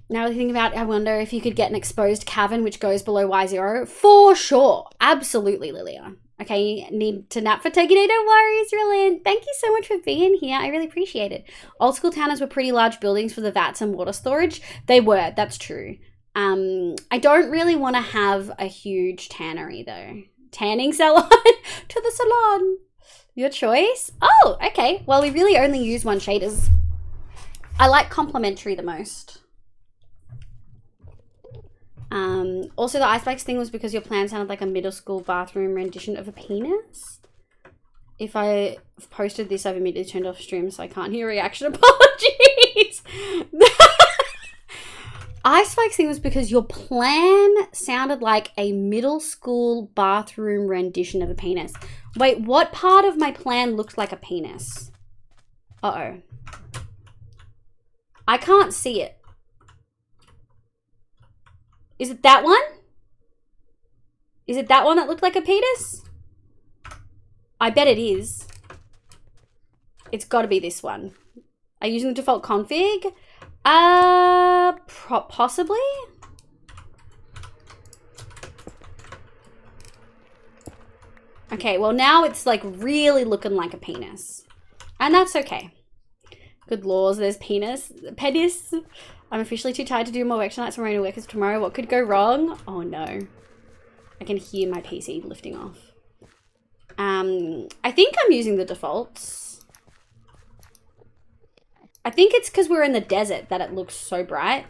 Now the thing about, I wonder if you could get an exposed cavern which goes below Y0. For sure. Absolutely, Lilia. Okay, need to nap for taking it. No worries, Rillian. Thank you so much for being here. I really appreciate it. Old school tanners were pretty large buildings for the vats and water storage. They were, that's true. I don't really want to have a huge tannery though. Tanning salon to the salon. Your choice? Oh, okay. Well, we really only use 1 shaders. I like complementary the most. Also the icebox thing was because your plan sounded like a middle school bathroom rendition of a penis. If I posted this, I've immediately turned off stream so I can't hear reaction. Apologies. Icebox thing was because your plan sounded like a middle school bathroom rendition of a penis. Wait, what part of my plan looked like a penis? Uh-oh. I can't see it. Is it that one? Is it that one that looked like a penis? I bet it is. It's got to be this one. Are you using the default config? Possibly? Okay, well now it's like really looking like a penis. And that's okay. Good laws, there's penis. I'm officially too tired to do more work tonight, so I'm ready to work tomorrow. What could go wrong? Oh no. I can hear my PC lifting off. I think I'm using the defaults. I think it's because we're in the desert that it looks so bright.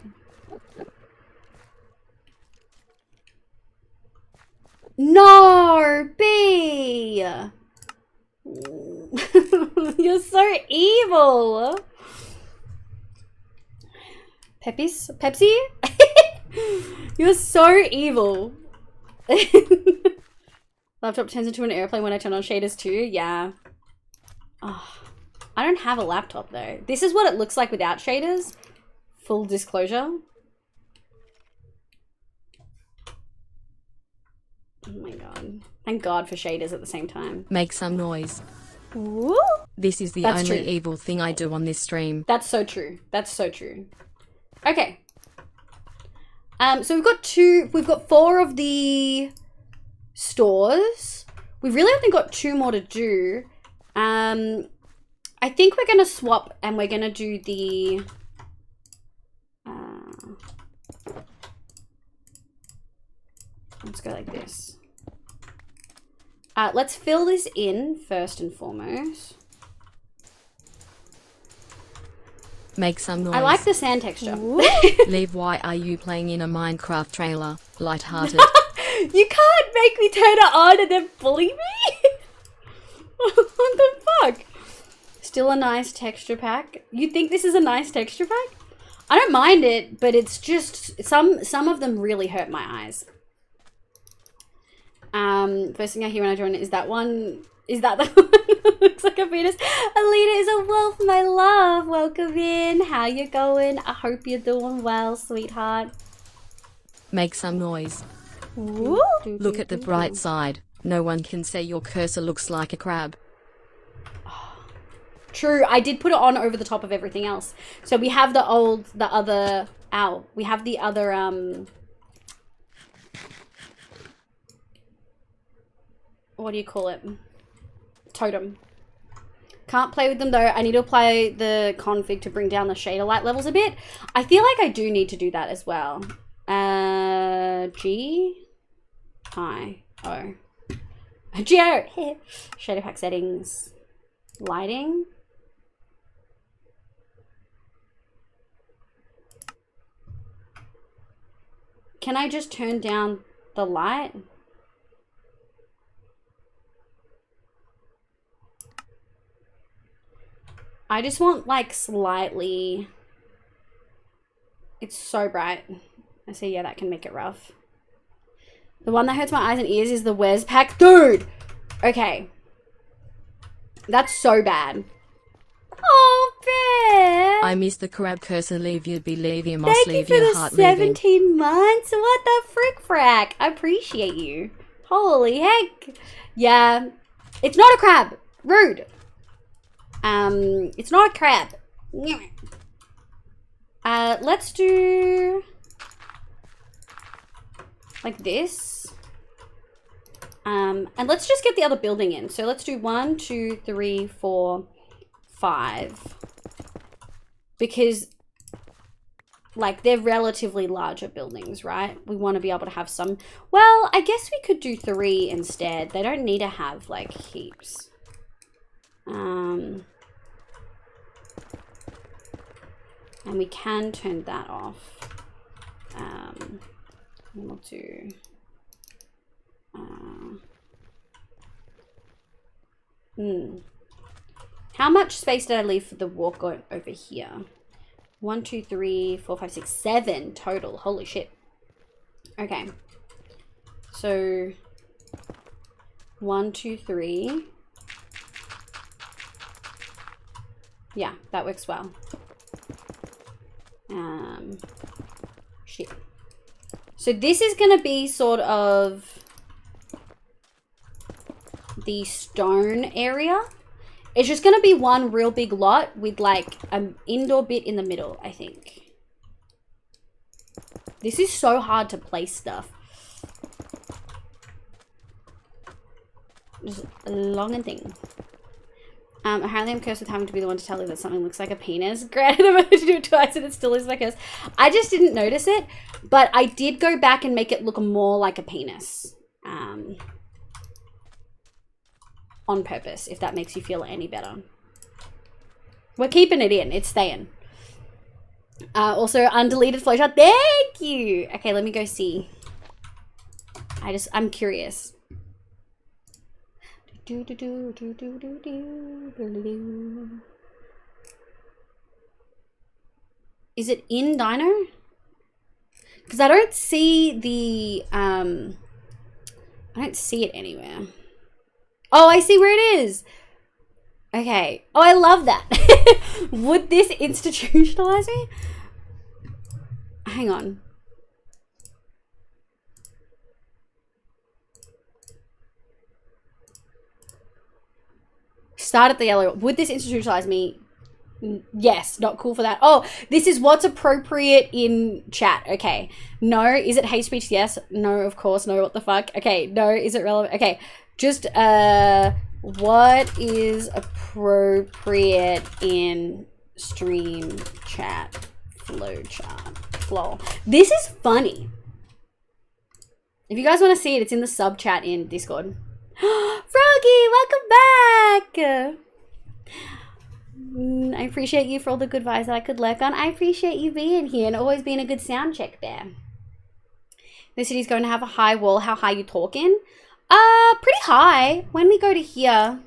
No, B! You're so evil. Pepsi? You're so evil. Laptop turns into an airplane when I turn on shaders too. Yeah. Oh, I don't have a laptop though. This is what it looks like without shaders. Full disclosure. Oh my god. Thank God for shaders at the same time. Make some noise. Woo! This is the That's only true. evil thing I do on this stream. That's so true. That's so true. Okay. So we've got 4 of the stores. We've really only got 2 more to do. I think we're gonna swap and we're gonna do the let's go like this. Let's fill this in first and foremost. Make some noise. I like the sand texture. Leave. Why are you playing in a Minecraft trailer? Lighthearted. You can't make me turn it on and then bully me. What the fuck? Still a nice texture pack. You think this is a nice texture pack? I don't mind it, but it's just some of them really hurt my eyes. First thing I hear when I join it is that one. Is that the one that looks like a penis? Alita is a wolf, my love. Welcome in. How you going? I hope you're doing well, sweetheart. Make some noise. Woo. Look at the bright side. No one can say your cursor looks like a crab. True, I did put it on over the top of everything else. So we have we have the other, what do you call it? Totem. Can't play with them though. I need to apply the config to bring down the shader light levels a bit. I feel like I do need to do that as well. G I O G I O shader pack settings, lighting. Can I just turn down the light? I just want like slightly, it's so bright. I see, yeah, that can make it rough. The one that hurts my eyes and ears is the Wes pack. Dude! Okay. That's so bad. Oh, Bear! I miss the crab cursor. Leave you be, leave your moss, Thank you leave for your the heart 17 moving. months. What the frick frack? I appreciate you. Holy heck. Yeah. It's not a crab. Rude. It's not a crab. Let's do like this. And let's just get the other building in. So let's do 1, 2, 3, 4, 5. Because like they're relatively larger buildings, right? We want to be able to have some. Well, I guess we could do 3 instead. They don't need to have like heaps. And we can turn that off. And we'll do how much space did I leave for the walk over here? 1, 2, 3, 4, 5, 6, 7 total. Holy shit. Okay. So 1, 2, 3. Yeah, that works well. Shit. So this is gonna be sort of the stone area. It's just gonna be one real big lot with like an indoor bit in the middle, I think. This is so hard to place stuff. Just long and thing. Apparently I'm cursed with having to be the one to tell you that something looks like a penis. Granted, I'm going to do it twice and it still is my curse. I just didn't notice it, but I did go back and make it look more like a penis. on purpose, if that makes you feel any better. We're keeping it in. It's staying. Also, undeleted flowchart. Thank you. Okay, let me go see. I'm curious. Is it in Dino? Because I don't see the, I don't see it anywhere. Oh, I see where it is. Okay. Oh, I love that. Would this institutionalize me? Hang on. Start at the yellow. Would this institutionalize me? Yes, not cool for that. Oh, this is what's appropriate in chat. Okay. No, is it hate speech? Yes. No, of course. No, what the fuck? Okay. No, is it relevant? Okay. Just, what is appropriate in stream chat flowchart? Flow. This is funny. If you guys want to see it, it's in the sub chat in Discord. Froggy, welcome back. I appreciate you for all the good vibes that I could lurk on. I appreciate you being here and always being a good sound check there. The city's going to have a high wall. How high you talking? Pretty high. When we go to here,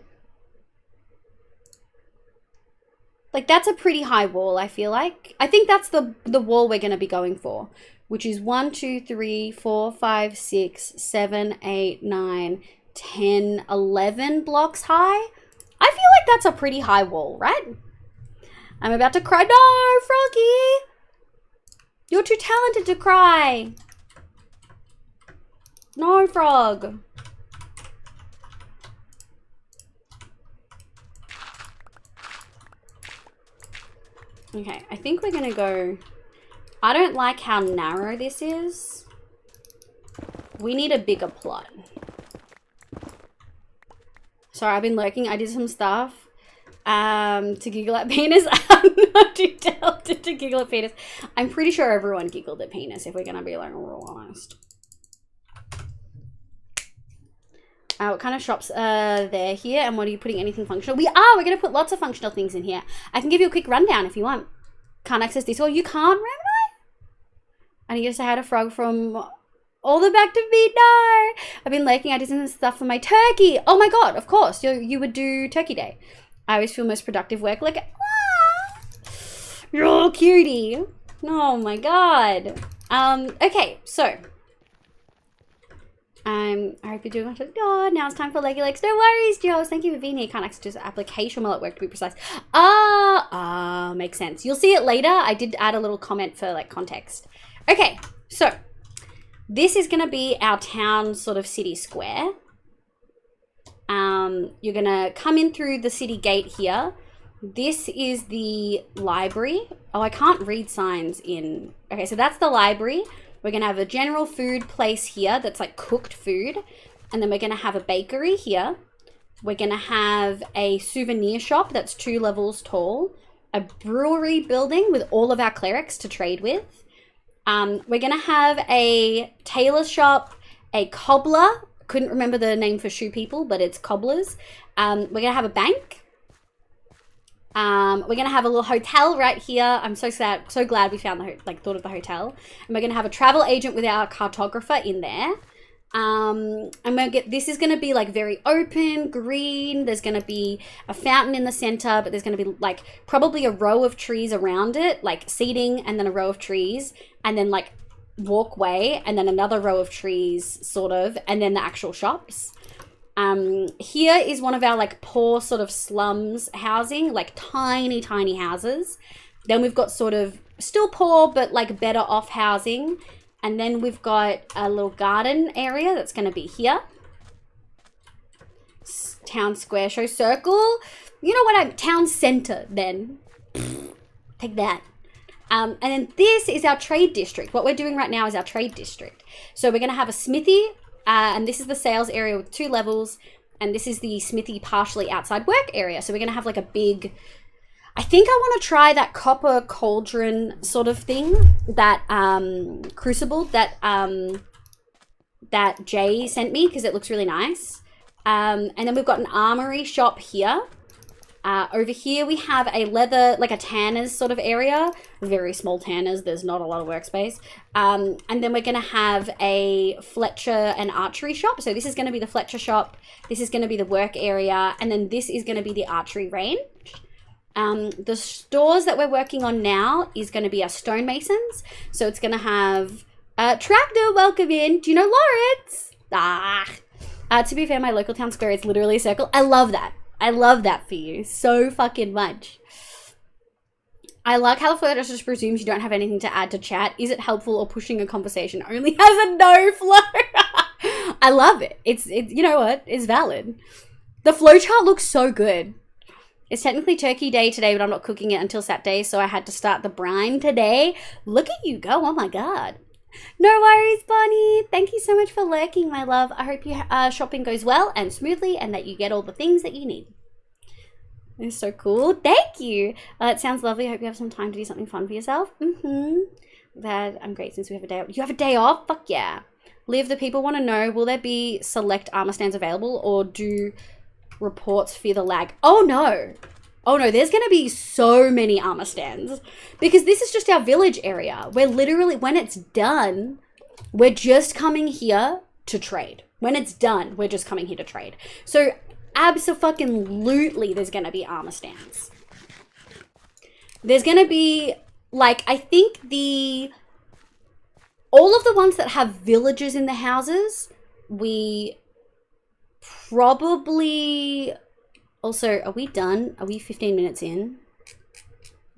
like that's a pretty high wall, I feel like. I think that's the wall we're going to be going for, which is 1, 2, 3, 4, 5, 6, 7, 8, 9, 10, 11 blocks high. I feel like that's a pretty high wall, right? I'm about to cry. No, Froggy! You're too talented to cry. No, Frog. Okay, I think we're gonna go... I don't like how narrow this is. We need a bigger plot. Sorry, I've been lurking. I did some stuff to giggle at penis. I'm not too talented to giggle at penis. I'm pretty sure everyone giggled at penis, if we're gonna be like real honest. What kind of shops are there here, and what are you putting? Anything functional? We're gonna put lots of functional things in here. I can give you a quick rundown if you want. Can't access this, or you can't, Remini? I need to say hi to Frog from all the back to me. No, I've been lurking. I did some stuff for my turkey. Oh my god, of course, you would do Turkey Day. I always feel most productive work like, you're cutie. Oh my god. Okay, so I hope you're doing much. Oh, now it's time for leggy legs. No worries, Joe. Thank you for being here. Can't access the application while at work, to be precise. Makes sense. You'll see it later. I did add a little comment for like context. Okay, so this is gonna be our town sort of city square. You're gonna come in through the city gate here. This is the library. Oh, I can't read signs in. Okay, so that's the library. We're going to have a general food place here that's like cooked food. And then we're going to have a bakery here. We're going to have a souvenir shop that's 2 levels tall. A brewery building with all of our clerics to trade with. We're going to have a tailor shop, a cobbler. Couldn't remember the name for shoe people, but it's cobblers. We're going to have a bank. We're going to have a little hotel right here. I'm so glad we found thought of the hotel. And we're going to have a travel agent with our cartographer in there. And this is going to be like very open, green. There's going to be a fountain in the center, but there's going to be like probably a row of trees around it, like seating and then a row of trees and then like walkway and then another row of trees sort of, and then the actual shops. Here is one of our like poor sort of slums housing, like tiny houses. Then we've got sort of still poor but like better off housing, and then we've got a little garden area that's going to be here. Town square show circle. You know what? Town center then. Take that. And then this is our trade district. What we're doing right now is our trade district. So we're going to have a smithy. And this is the sales area with 2 levels. And this is the smithy partially outside work area. So we're going to have like a big... I think I want to try that copper cauldron sort of thing. That crucible that Jay sent me because it looks really nice. And then we've got an armory shop here. Over here we have a leather, like a tanners sort of area. Very small tanners. There's not a lot of workspace. And then we're going to have a Fletcher and archery shop. So this is going to be the Fletcher shop. This is going to be the work area. And then this is going to be the archery range. The stores that we're working on now is going to be our stonemasons. So it's going to have Tractor, welcome in. Do you know Lawrence? To be fair, my local town square is literally a circle. I love that. I love that for you so fucking much. I like how the flow just presumes you don't have anything to add to chat. Is it helpful or pushing a conversation only has a no flow? I love it. It's you know what? It's valid. The flowchart looks so good. It's technically turkey day today, but I'm not cooking it until Saturday, so I had to start the brine today. Look at you go. Oh my God. No worries, Bonnie. Thank you so much for lurking, my love. I hope your shopping goes well and smoothly and that you get all the things that you need. It's so cool. Thank you. It sounds lovely. I hope you have some time to do something fun for yourself. That I'm great since we have a day off. You have a day off? Fuck yeah. Liv, the people want to know, will there be select armor stands available or do reports fear the lag? Oh no. Oh no, there's going to be so many armor stands because this is just our village area. We're literally, when it's done, we're just coming here to trade. When it's done, we're just coming here to trade. So abso-fucking-lutely there's going to be armor stands. There's going to be, like, I think all of the ones that have villagers in the houses, we probably... Also, are we done? Are we 15 minutes in?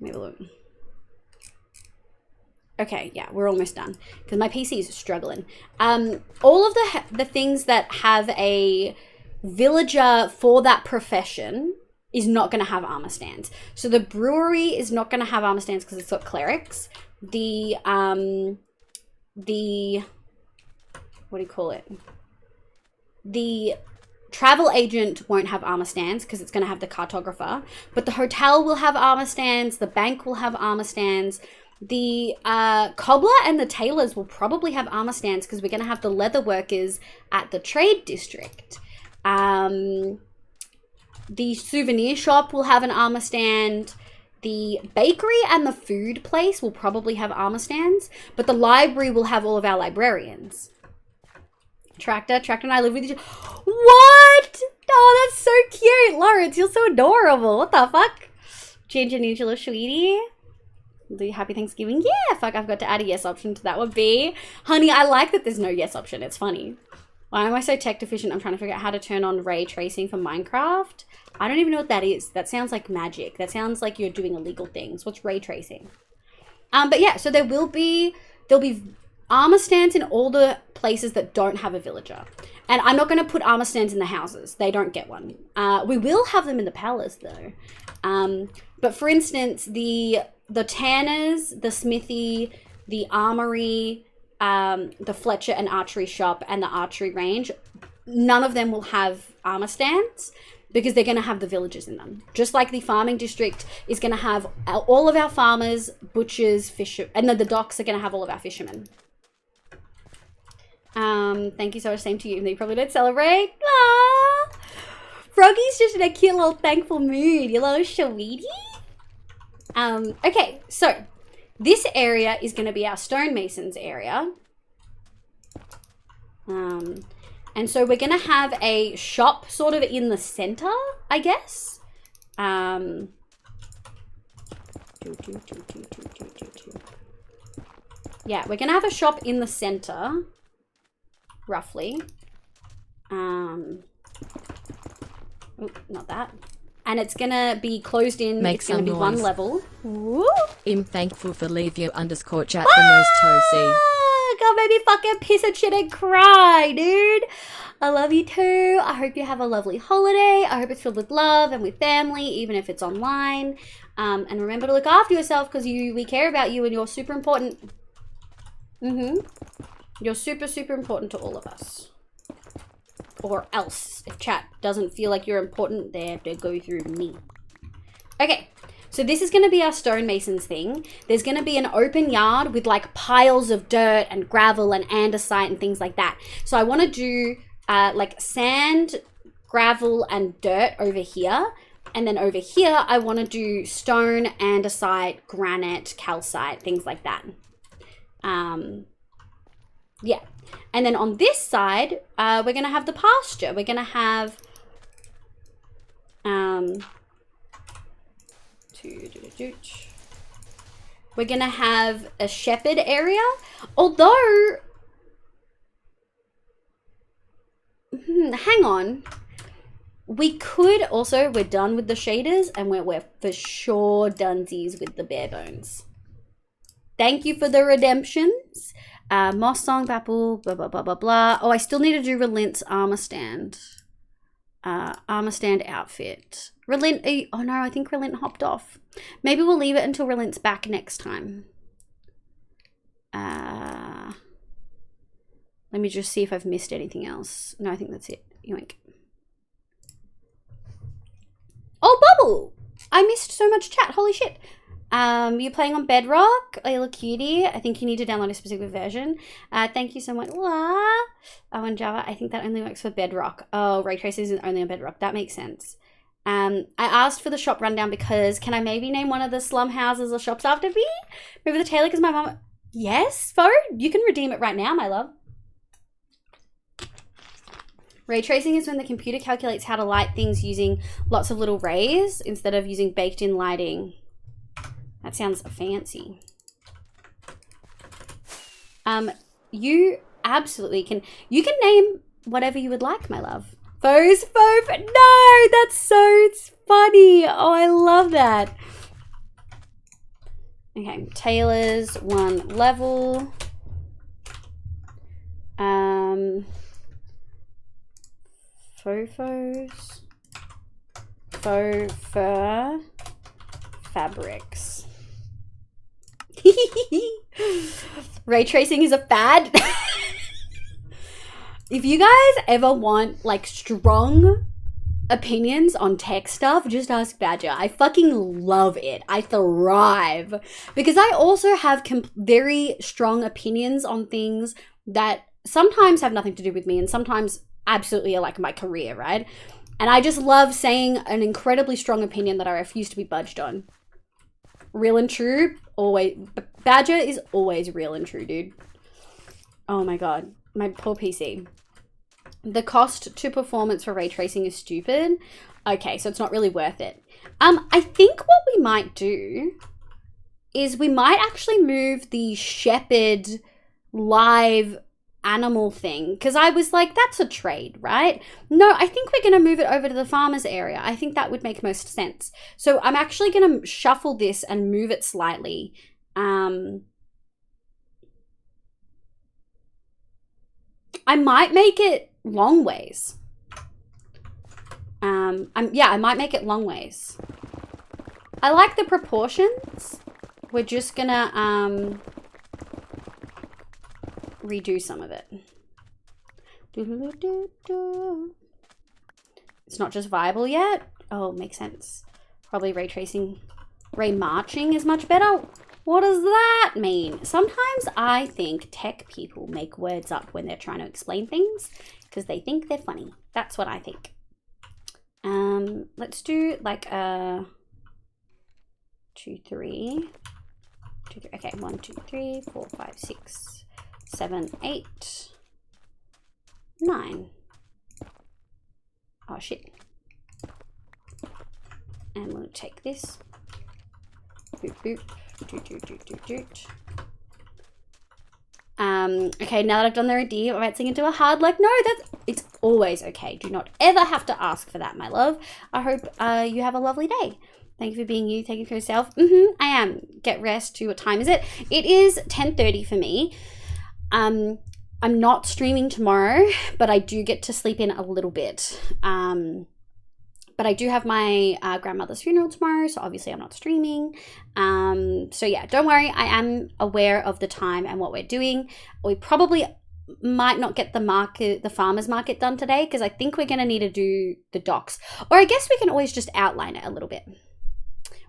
Let me have a look. Okay, yeah, we're almost done because my PC is struggling. All of the things that have a villager for that profession is not going to have armor stands. So the brewery is not going to have armor stands because it's got clerics. The what do you call it? The travel agent won't have armor stands because it's going to have the cartographer, but the hotel will have armor stands, the bank will have armor stands, the cobbler and the tailors will probably have armor stands because we're going to have the leather workers at the trade district. The souvenir shop will have an armor stand. The bakery and the food place will probably have armor stands, but the library will have all of our librarians. Tractor and I live with each other. What? Oh, that's so cute. Lawrence, you're so adorable. What the fuck? Ginger Ninja little sweetie. Do you happy Thanksgiving? Yeah, fuck, I've got to add a yes option to that would be. Honey, I like that there's no yes option. It's funny. Why am I so tech deficient? I'm trying to figure out how to turn on ray tracing for Minecraft. I don't even know what that is. That sounds like magic. That sounds like you're doing illegal things. What's ray tracing? But yeah, so there'll be armor stands in all the places that don't have a villager. And I'm not going to put armor stands in the houses. They don't get one. We will have them in the palace though. But for instance, the tanners, the smithy, the armory, the Fletcher and archery shop and the archery range, none of them will have armor stands because they're going to have the villagers in them. Just like the farming district is going to have all of our farmers, butchers, fisher, and then the docks are going to have all of our fishermen. Thank you so much. Same to you. They probably don't celebrate. Aww. Froggy's just in a cute little thankful mood. You little sweetie. Okay, so this area is going to be our stonemasons area. And so we're going to have a shop sort of in the center, I guess. Yeah, we're going to have a shop in the center, roughly. Oh, not that. And it's going to be closed in. Make it's going to be noise. one level. Woo! I'm thankful for Levio _ chat the most toasty. God, made me fucking piss and shit and cry, dude. I love you too. I hope you have a lovely holiday. I hope it's filled with love and with family, even if it's online. And remember to look after yourself because we care about you and you're super important. You're super, super important to all of us. Or else, if chat doesn't feel like you're important, they have to go through me. Okay, so this is going to be our stonemasons thing. There's going to be an open yard with like piles of dirt and gravel and andesite and things like that. So I want to do like sand gravel and dirt over here. And then over here, I want to do stone, andesite, granite, calcite, things like that. Yeah. And then on this side, we're going to have the pasture. We're going to have we're going to have a shepherd area. Although, hang on. We could also, we're done with the shaders and we're for sure donesies with the bare bones. Thank you for the redemptions. Moss Song, Babble, blah, blah, blah, blah, blah. Oh, I still need to do Relent's armor stand. Armor stand outfit. Relent, oh no, I think Relent hopped off. Maybe we'll leave it until Relent's back next time. Let me just see if I've missed anything else. No, I think that's it. Yoink. Oh, Bubble! I missed so much chat. Holy shit. You're playing on Bedrock? Oh, you look cutie. I think you need to download a specific version. Thank you so much. Oh, on Java, I think that only works for Bedrock. Oh, ray tracing is only on Bedrock. That makes sense. I asked for the shop rundown because can I maybe name one of the slum houses or shops after me? Maybe the tailor because my mom... Yes, Fo? You can redeem it right now, my love. Ray tracing is when the computer calculates how to light things using lots of little rays instead of using baked-in lighting. That sounds fancy. You absolutely can. You can name whatever you would like, my love. Foes, foe. No, that's so funny. Oh, I love that. Okay, Taylor's one level. Faux fur fabrics. Ray tracing is a fad. If you guys ever want like strong opinions on tech stuff, just ask Badger. I fucking love it. I thrive because I also have very strong opinions on things that sometimes have nothing to do with me and sometimes absolutely are like my career, right? And I just love saying an incredibly strong opinion that I refuse to be budged on. Real and true, always. Badger is always real and true, dude. Oh my god, my poor PC. The cost to performance for ray tracing is stupid. Okay, so it's not really worth it. I think what we might do is we might actually move the shepherd live animal thing because I was like, that's a trade, right? No, I think we're going to move it over to the farmers area. I think that would make most sense. So I'm actually going to shuffle this and move it slightly. I might make it long ways. Yeah, I might make it long ways. I like the proportions. We're just gonna redo some of it. It's not just viable yet. Oh, makes sense. Probably ray tracing. Ray marching is much better. What does that mean? Sometimes I think tech people make words up when they're trying to explain things because they think they're funny. That's what I think. Let's do like a 2, 3. 2, 3. Okay, 1, 2, 3, 4, 5, 6, 7, 8, 9. Oh shit. And we'll take this. Boop boop. Doot, doot, doot, doot, doot. Okay, now that I've done the redeem, I might sing into a hard like, no, it's always okay. Do not ever have to ask for that, my love. I hope you have a lovely day. Thank you for being you. Thank you for yourself. I am. Get rest too. What time is it? It is 10:30 for me. I'm not streaming tomorrow, but I do get to sleep in a little bit. But I do have my grandmother's funeral tomorrow, so obviously I'm not streaming. So yeah, don't worry. I am aware of the time and what we're doing. We probably might not get the farmer's market done today because I think we're going to need to do the docs. Or I guess we can always just outline it a little bit.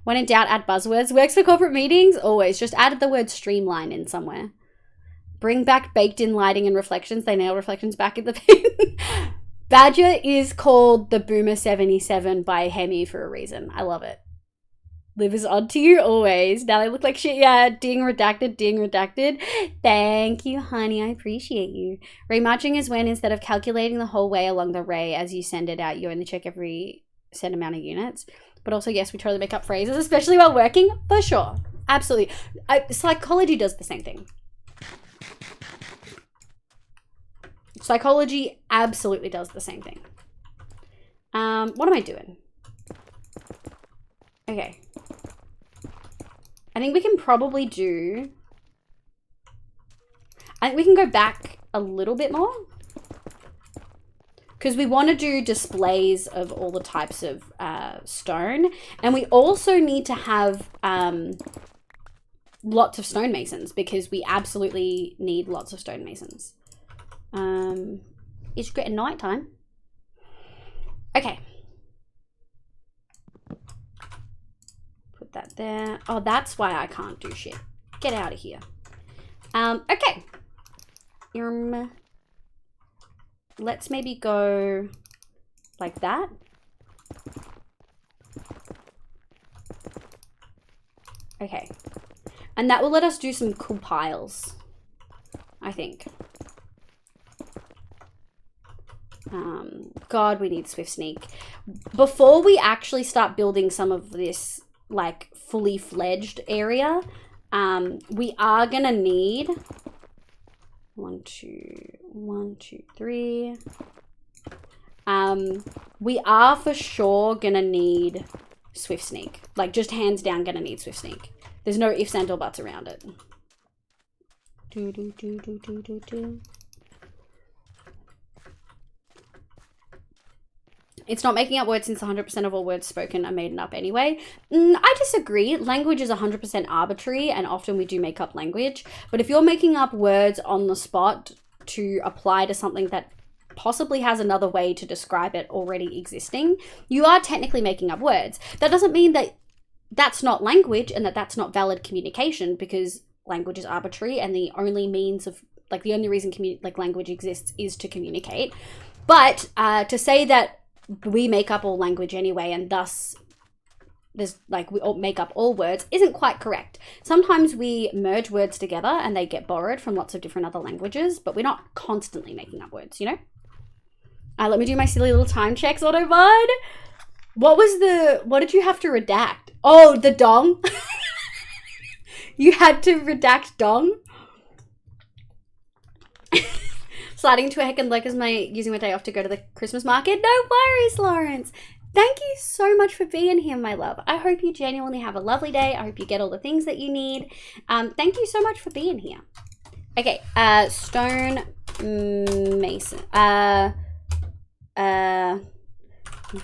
When in doubt, add buzzwords. Works for corporate meetings? Always. Just add the word streamline in somewhere. Bring back baked in lighting and reflections. They nail reflections back in the pin. Badger is called the Boomer 77 by Hemi for a reason. I love it. Live is on to you always. Now they look like shit. Yeah, ding redacted, ding redacted. Thank you, honey. I appreciate you. Remarching is when instead of calculating the whole way along the ray as you send it out, you only check every set amount of units. But also, yes, we totally make up phrases, especially while working, for sure. Absolutely. Psychology does the same thing. Psychology absolutely does the same thing. What am I doing? Okay. I think we can probably do... I think we can go back a little bit more. Because we want to do displays of all the types of stone. And we also need to have lots of stonemasons. Because we absolutely need lots of stonemasons. It's getting night time. Okay. Put that there. Oh, that's why I can't do shit. Get out of here. Okay. Let's maybe go like that. Okay. And that will let us do some cool piles, I think. God, we need Swift Sneak. Before we actually start building some of this, like, fully fledged area, we are gonna need 1, 2, 3. We are for sure gonna need Swift Sneak. Like, just hands down gonna need Swift Sneak. There's no ifs and or buts around it. It's not making up words since 100% of all words spoken are made up anyway. I disagree. Language is 100% arbitrary and often we do make up language. But if you're making up words on the spot to apply to something that possibly has another way to describe it already existing, you are technically making up words. That doesn't mean that that's not language and that that's not valid communication, because language is arbitrary and the only means of, like, the only reason language exists is to communicate. But to say that we make up all language anyway and thus there's like we all make up all words isn't quite correct. Sometimes we merge words together and they get borrowed from lots of different other languages, but we're not constantly making up words, you know? Let me do my silly little time checks, Autobot. What did you have to redact? Oh, the dong. You had to redact dong. Sliding into a heckin' like as using my day off to go to the Christmas market. No worries, Lawrence. Thank you so much for being here, my love. I hope you genuinely have a lovely day. I hope you get all the things that you need. Thank you so much for being here. Okay, stone mason.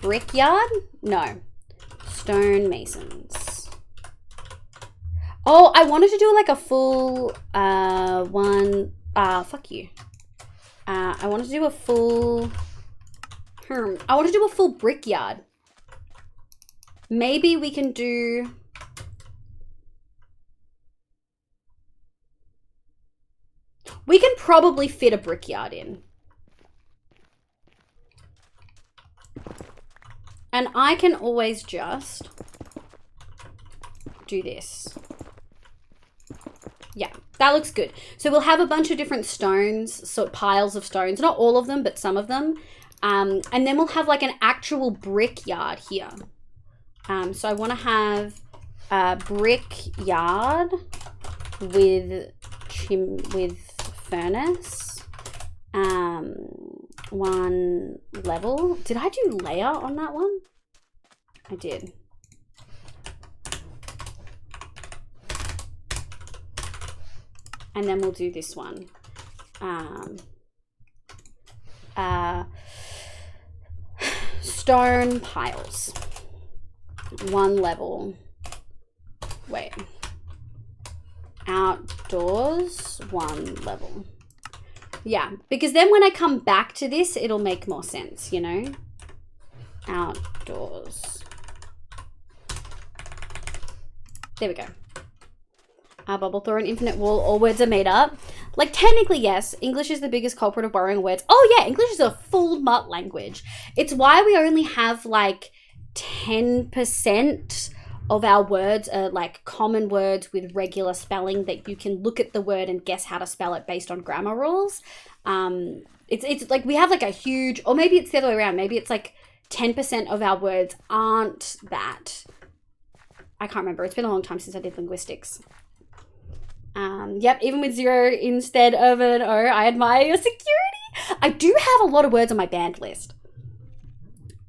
Brickyard? No. Stone masons. Oh, I wanted to do like a full one. Fuck you. I want to do a full... I want to do a full brickyard. Maybe we can do... We can probably fit a brickyard in. And I can always just do this. Yeah, that looks good. So we'll have a bunch of different stones, so piles of stones, not all of them, but some of them. And then we'll have like an actual brickyard here. So I want to have a brickyard with furnace. One level. Did I do layer on that one? I did. And then we'll do this one. Stone piles. One level. Wait. Outdoors, one level. Yeah, because then when I come back to this, it'll make more sense, you know? Outdoors. There we go. Bubble through an infinite wall. All words are made up. Like, technically, yes, English is the biggest culprit of borrowing words. Oh, yeah, English is a full mutt language. It's why we only have, like, 10% of our words are, like, common words with regular spelling that you can look at the word and guess how to spell it based on grammar rules. It's like we have, like, a huge... Or maybe it's the other way around. Maybe it's, like, 10% of our words aren't that. I can't remember. It's been a long time since I did linguistics. Yep, even with 0 instead of an O, I admire your security. I do have a lot of words on my banned list.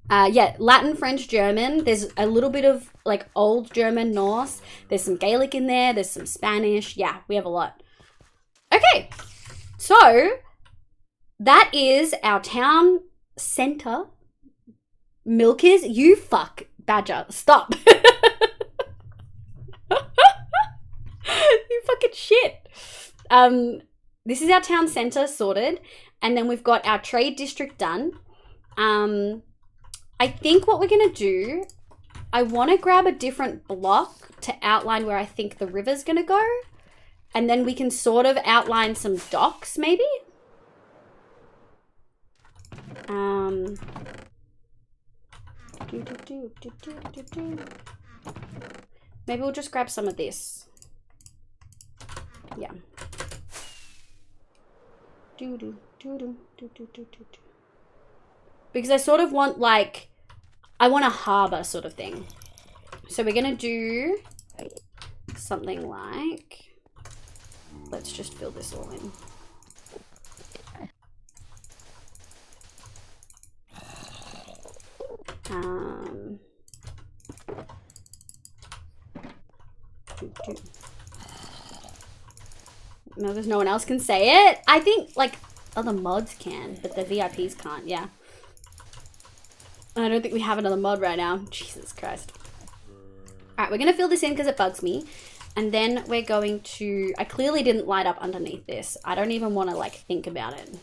Yeah, Latin, French, German. There's a little bit of like old German, Norse. There's some Gaelic in there. There's some Spanish. Yeah, we have a lot. Okay, so that is our town center. Milkers, you fuck badger. Stop. You fucking shit. This is our town center sorted. And then we've got our trade district done. I think what we're going to do, I want to grab a different block to outline where I think the river's going to go. And then we can sort of outline some docks, maybe. Maybe we'll just grab some of this. Yeah. Because I sort of want like, I want a harbor sort of thing. So we're gonna do something like, let's just fill this all in. No, there's no one else can say it. I think like other mods can, but the VIPs can't. Yeah. I don't think we have another mod right now. Jesus Christ. All right, we're gonna fill this in because it bugs me, and then we're going to. I clearly didn't light up underneath this. I don't even want to like think about it.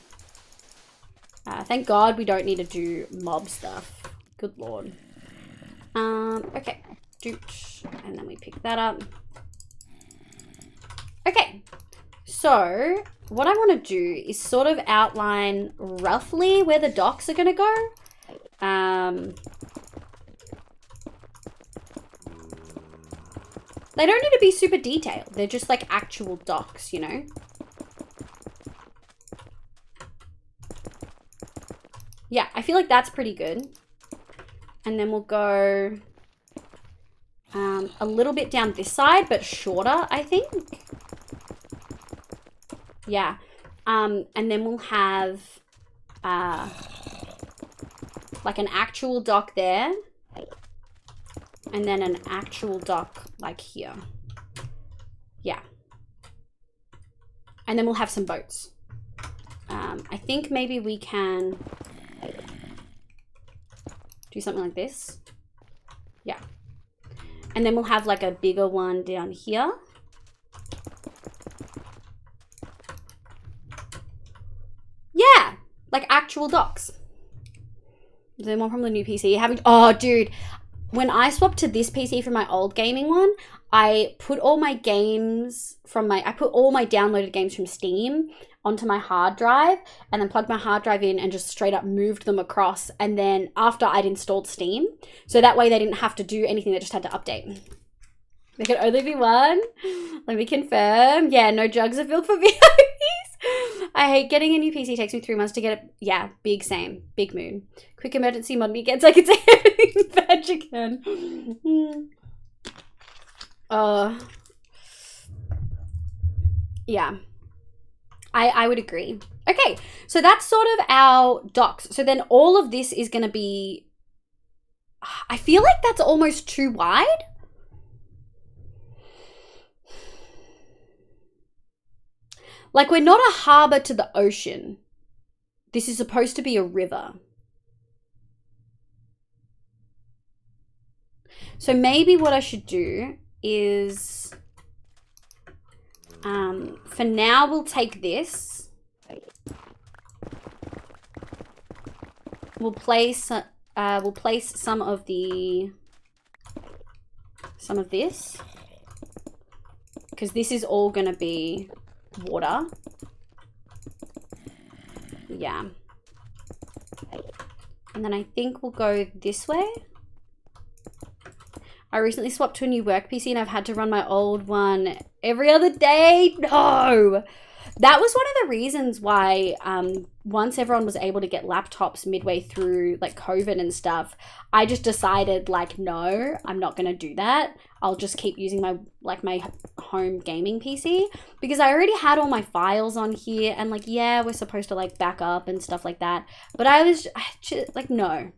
Thank God we don't need to do mob stuff. Good lord. Okay. Doot. And then we pick that up. Okay. So, what I want to do is sort of outline roughly where the docks are going to go. They don't need to be super detailed. They're just like actual docks, you know? Yeah, I feel like that's pretty good. And then we'll go a little bit down this side, but shorter, I think. Yeah. And then we'll have like an actual dock there. And then an actual dock like here. Yeah. And then we'll have some boats. I think maybe we can do something like this. Yeah. And then we'll have like a bigger one down here. Yeah, like actual docks. Is there more from the new PC? Oh, dude. When I swapped to this PC from my old gaming one, I put all my games from I put all my downloaded games from Steam onto my hard drive and then plugged my hard drive in and just straight up moved them across. And then after I'd installed Steam, so that way they didn't have to do anything, they just had to update. There could only be one. Let me confirm. Yeah, no jugs are filled for VIPs. I hate getting a new PC. Takes me 3 months to get it. Yeah, big same. Big mood. Quick emergency mod me gets like it's everything badge again. Yeah. I would agree. Okay, so that's sort of our docs. So then all of this is going to be... I feel like that's almost too wide. Like, we're not a harbor to the ocean. This is supposed to be a river. So maybe what I should do is... for now, we'll take this. We'll place some of this, because this is all going to be water. yeah. And then I think we'll go this way. I recently swapped to a new work PC and I've had to run my old one every other day. No! That was one of the reasons why once everyone was able to get laptops midway through like COVID and stuff, I just decided like, no, I'm not going to do that. I'll just keep using my home gaming PC because I already had all my files on here and like, yeah, we're supposed to like back up and stuff like that. But I was just, like, no.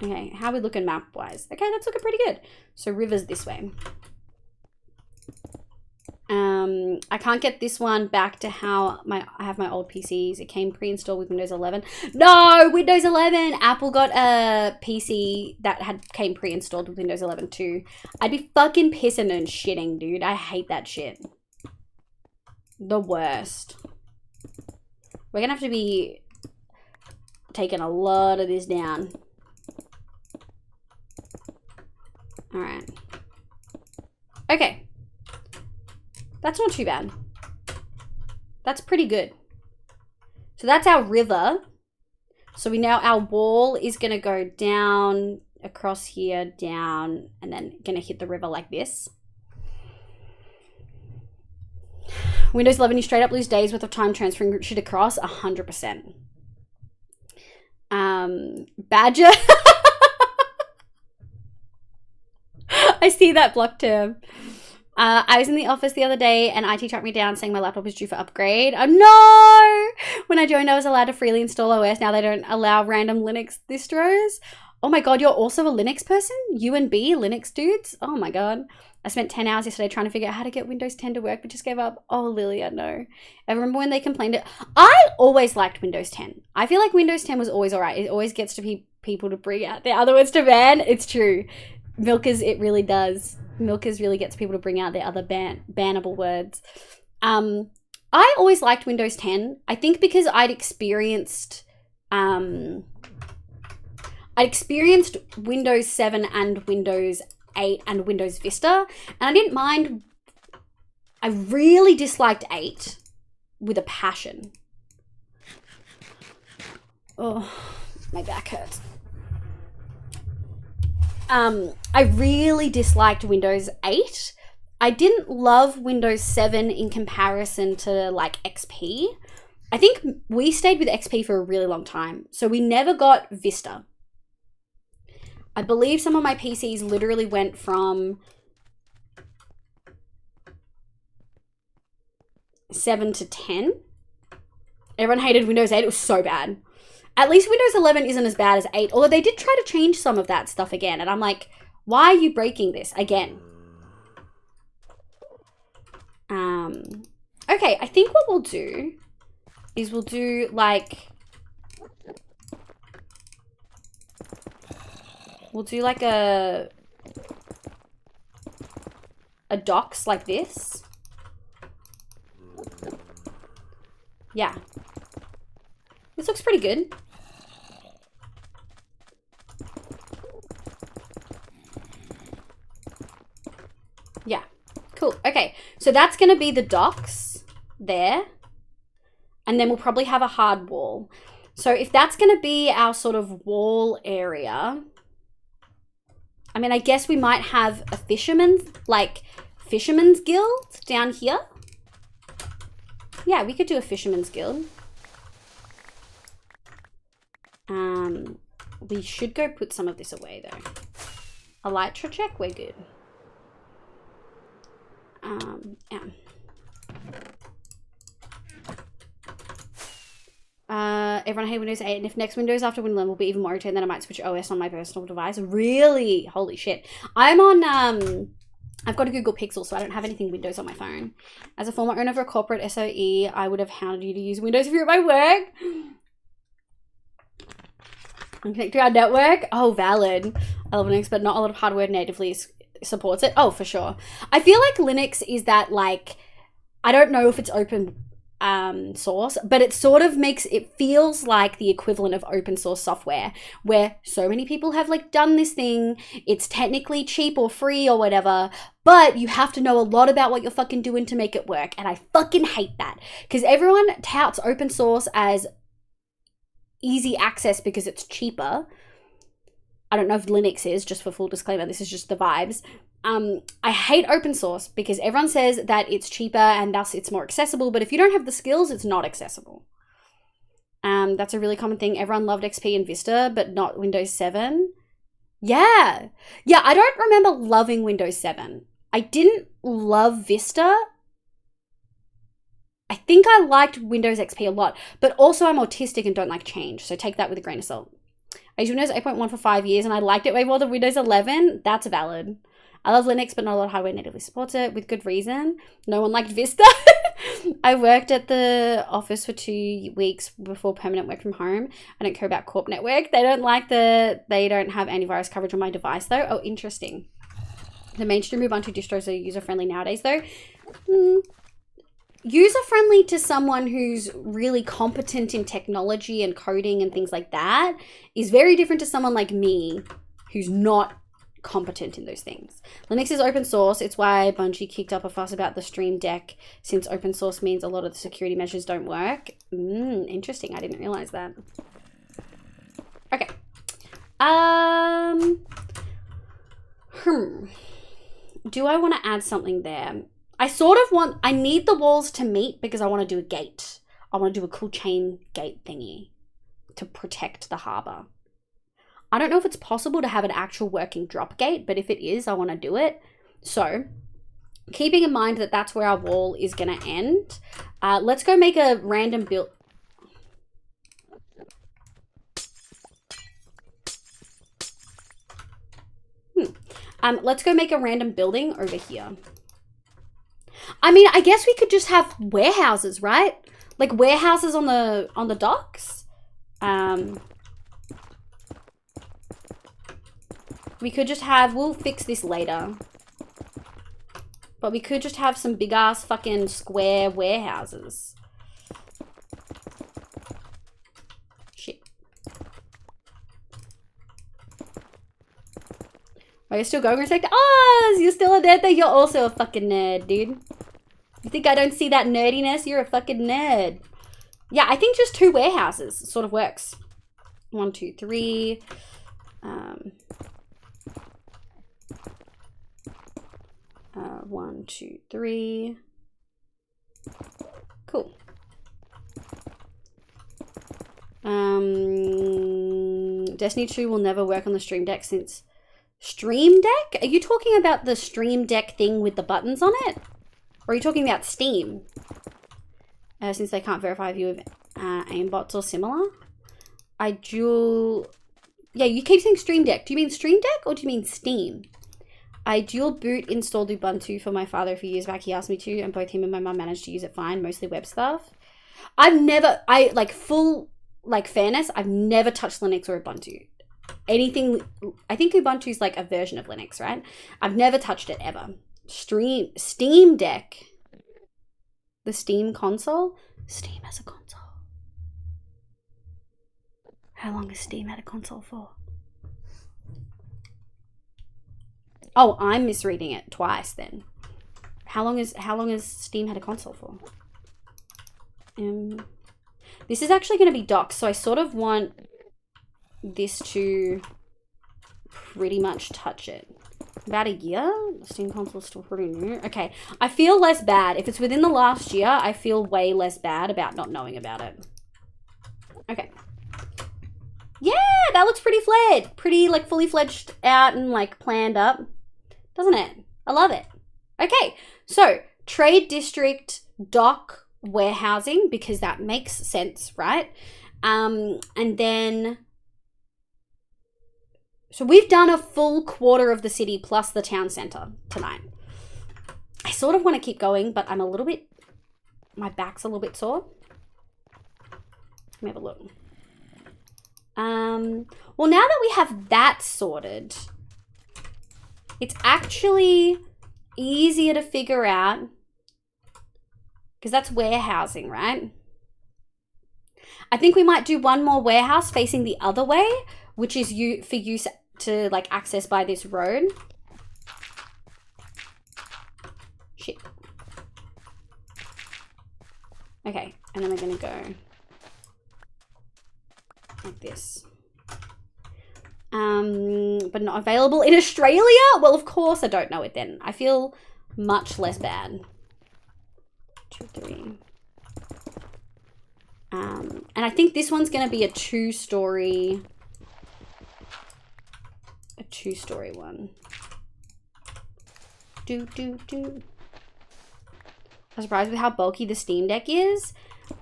Okay, how are we looking map-wise? Okay, that's looking pretty good. So river's this way. I can't get this one back to how I have my old PCs. It came pre-installed with Windows 11. No, Windows 11. Apple got a PC that came pre-installed with Windows 11 too. I'd be fucking pissing and shitting, dude. I hate that shit. The worst. We're gonna have to be taking a lot of this down. All right. Okay. That's not too bad. That's pretty good. So that's our river. So we know our wall is going to go down, across here, down, and then going to hit the river like this. Windows 11, you straight up lose days worth of time transferring shit across. 100%. Badger. I see that block term. I was in the office the other day and IT tracked me down saying my laptop is due for upgrade. Oh no! When I joined, I was allowed to freely install OS. Now they don't allow random Linux distros. Oh my god, you're also a Linux person? U and B, Linux dudes? Oh my god. I spent 10 hours yesterday trying to figure out how to get Windows 10 to work, but just gave up. Oh, Lilia, no. I remember when they complained it. I always liked Windows 10. I feel like Windows 10 was always alright. It always gets to people to bring out their other words to ban. It's true. Milkers, it really does. Milkers really gets people to bring out their other bannable words. I always liked Windows 10. I think because I'd experienced Windows 7 and Windows 8 and Windows Vista, and I didn't mind. I really disliked 8 with a passion. Oh, my back hurts. I really disliked Windows 8. I didn't love Windows 7 in comparison to like XP. I think we stayed with XP for a really long time. So we never got Vista. I believe some of my PCs literally went from 7 to 10. Everyone hated Windows 8. It was so bad. At least Windows 11 isn't as bad as 8, although they did try to change some of that stuff again. And I'm like, why are you breaking this again? Okay, I think what we'll do is we'll do like... We'll do like a docks like this. Yeah. This looks pretty good. Yeah, cool. Okay, so that's going to be the docks there. And then we'll probably have a hard wall. So if that's going to be our sort of wall area, I mean, I guess we might have a fisherman's guild down here. Yeah, we could do a fisherman's guild. We should go put some of this away though. Elytra check, we're good. Yeah. Everyone hate Windows 8, and if next Windows after Windows 11 will be even more irritating, then I might switch OS on my personal device. Really? Holy shit. I'm on, I've got a Google Pixel, so I don't have anything Windows on my phone. As a former owner of a corporate SOE, I would have hounded you to use Windows if you're at my work. I'm connected to our network. Oh, valid. I love Linux, but not a lot of hardware natively supports it. Oh, for sure. I feel like Linux is that, like, I don't know if it's open source, but it sort of feels like the equivalent of open source software, where so many people have like done this thing. It's technically cheap or free or whatever, but you have to know a lot about what you're fucking doing to make it work. And I fucking hate that, because everyone touts open source as easy access because it's cheaper. I don't know if Linux is, just for full disclaimer, this is just the vibes. I hate open source because everyone says that it's cheaper and thus it's more accessible, but if you don't have the skills, it's not accessible. That's a really common thing. Everyone loved XP and Vista, but not Windows 7. Yeah, I don't remember loving Windows 7. I didn't love Vista. I think I liked Windows XP a lot, but also I'm autistic and don't like change, so take that with a grain of salt. I used Windows 8.1 for 5 years and I liked it way more than Windows 11. That's valid. I love Linux, but not a lot of hardware natively supports it, with good reason. No one liked Vista. I worked at the office for 2 weeks before permanent work from home. I don't care about Corp Network. They don't have antivirus coverage on my device though. Oh, interesting. The mainstream Ubuntu distros are user-friendly nowadays though. User-friendly to someone who's really competent in technology and coding and things like that is very different to someone like me who's not competent in those things. Linux is open source. It's why Bungie kicked up a fuss about the Stream Deck, since open source means a lot of the security measures don't work. Interesting. I didn't realize that. Okay. Do I want to add something there? I need the walls to meet because I want to do a gate. I want to do a cool chain gate thingy to protect the harbor. I don't know if it's possible to have an actual working drop gate, but if it is, I want to do it. So, keeping in mind that that's where our wall is going to end, let's go make a random build. Let's go make a random building over here. I mean, I guess we could just have warehouses, right? Like warehouses on the docks. We could just have, we'll fix this later. But we could just have some big ass fucking square warehouses. Shit. Are you still going, Respect? Oh, you're still a nerd though? You're also a fucking nerd, dude. You think I don't see that nerdiness? You're a fucking nerd. Yeah, I think just 2 warehouses sort of works. 1, 2, 3. 1, 2, 3. Cool. Destiny 2 will never work on the Stream Deck since... Stream Deck? Are you talking about the Stream Deck thing with the buttons on it? Or are you talking about Steam? Since they can't verify if you have aimbots or similar. Yeah, you keep saying Stream Deck. Do you mean Stream Deck or do you mean Steam? I dual boot installed Ubuntu for my father a few years back. He asked me to, and both him and my mum managed to use it fine, mostly web stuff. Full fairness, I've never touched Linux or Ubuntu. Anything, I think Ubuntu's like a version of Linux, right? I've never touched it ever. Steam Deck. The Steam console? Steam as a console. How long has Steam had a console for? Oh, I'm misreading it twice then. How long has Steam had a console for? This is actually going to be docked, so I sort of want this to pretty much touch it. About a year? The Steam console's still pretty new. Okay, I feel less bad. If it's within the last year, I feel way less bad about not knowing about it. Okay. Yeah, that looks pretty flared. Pretty like fully fledged out and like planned up. Doesn't it? I love it. Okay, so trade district, dock, warehousing, because that makes sense, right? And then, so we've done a full quarter of the city plus the town center tonight. I sort of want to keep going, but I'm a little bit, my back's a little bit sore. Let me have a look. Well, now that we have that sorted, it's actually easier to figure out, Because that's warehousing, right? I think we might do one more warehouse facing the other way, which is for use to like access by this road. Shit. Okay, and then we're gonna go like this. But not available in Australia? Well, of course I don't know it then. I feel much less bad. 2, 3. And I think this one's gonna be a two-story one. I'm surprised with how bulky the Steam Deck is.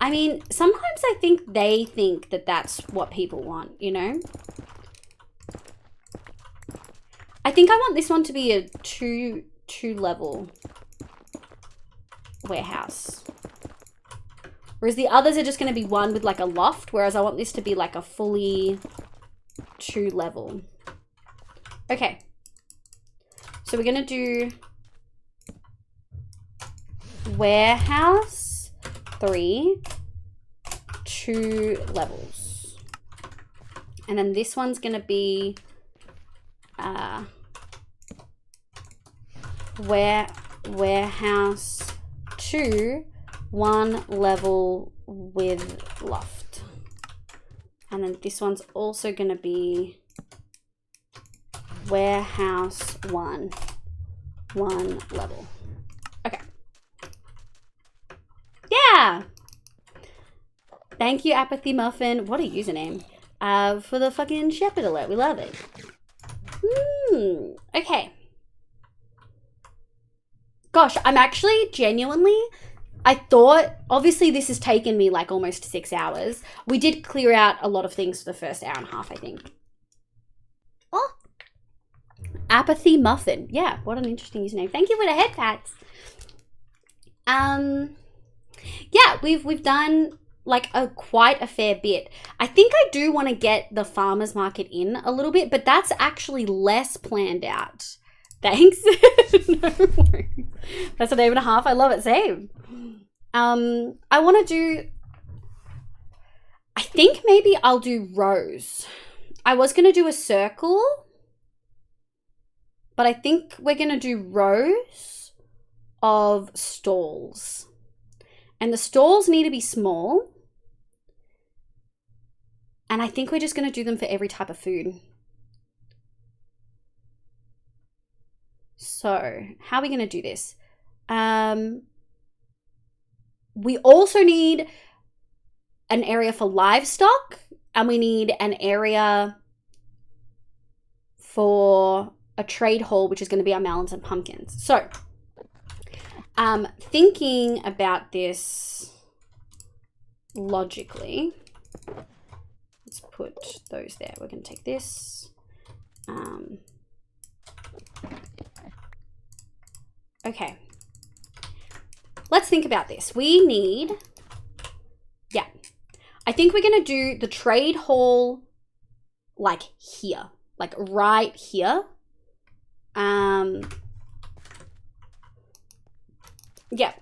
I mean, sometimes I think they think that that's what people want, you know? I think I want this one to be a two-level warehouse. Whereas the others are just going to be one with like a loft, whereas I want this to be like a fully 2-level. Okay. So we're going to do warehouse 3, 2 levels. And then this one's going to be warehouse 2, 1 level with loft. And then this one's also going to be warehouse 1, 1 level. Okay. Yeah. Thank you, Apathy Muffin. What a username. For the fucking Shepherd alert. We love it. Okay. Gosh, I'm actually genuinely, I thought, obviously this has taken me like almost 6 hours. We did clear out a lot of things for the first hour and a half, I think. Oh. Apathy Muffin. Yeah, what an interesting username. Thank you for the head pats. Yeah, we've done like quite a fair bit. I think I do want to get the farmers market in a little bit, but that's actually less planned out. Thanks. No worries. That's an 8.5. I love it. Same. I want to do, I think maybe I'll do rows. I was going to do a circle, but I think we're going to do rows of stalls. And the stalls need to be small. And I think we're just going to do them for every type of food. So, how are we going to do this? We also need an area for livestock, and we need an area for a trade hall, which is going to be our melons and pumpkins. So, thinking about this logically, let's put those there. We're going to take this. Okay. Let's think about this. We need, yeah, I think we're going to do the trade hall like here, like right here. Yeah,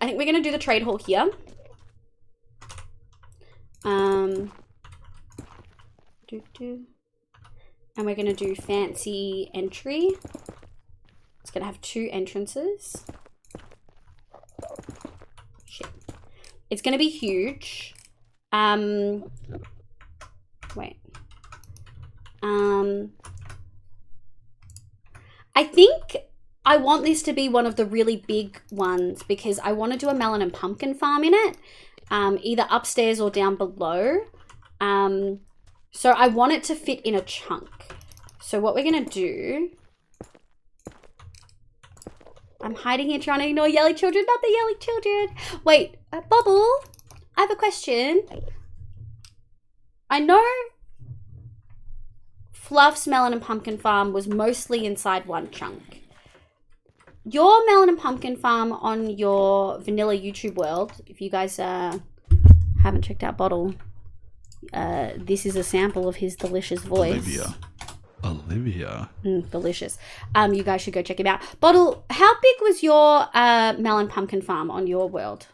I think we're going to do the trade hall here. And we're going to do fancy entry. It's going to have 2 entrances. Shit. It's going to be huge. Wait. I think I want this to be one of the really big ones because I want to do a melon and pumpkin farm in it, either upstairs or down below. So I want it to fit in a chunk. So what we're going to do, I'm hiding here trying to ignore yelling children, not the yelling children. Wait, Bubble, I have a question. I know Fluff's melon and pumpkin farm was mostly inside one chunk. Your melon and pumpkin farm on your vanilla YouTube world, if you guys haven't checked out Bottle, this is a sample of his delicious voice. Olivia. Delicious. You guys should go check him out. Bottle, how big was your melon pumpkin farm on your world?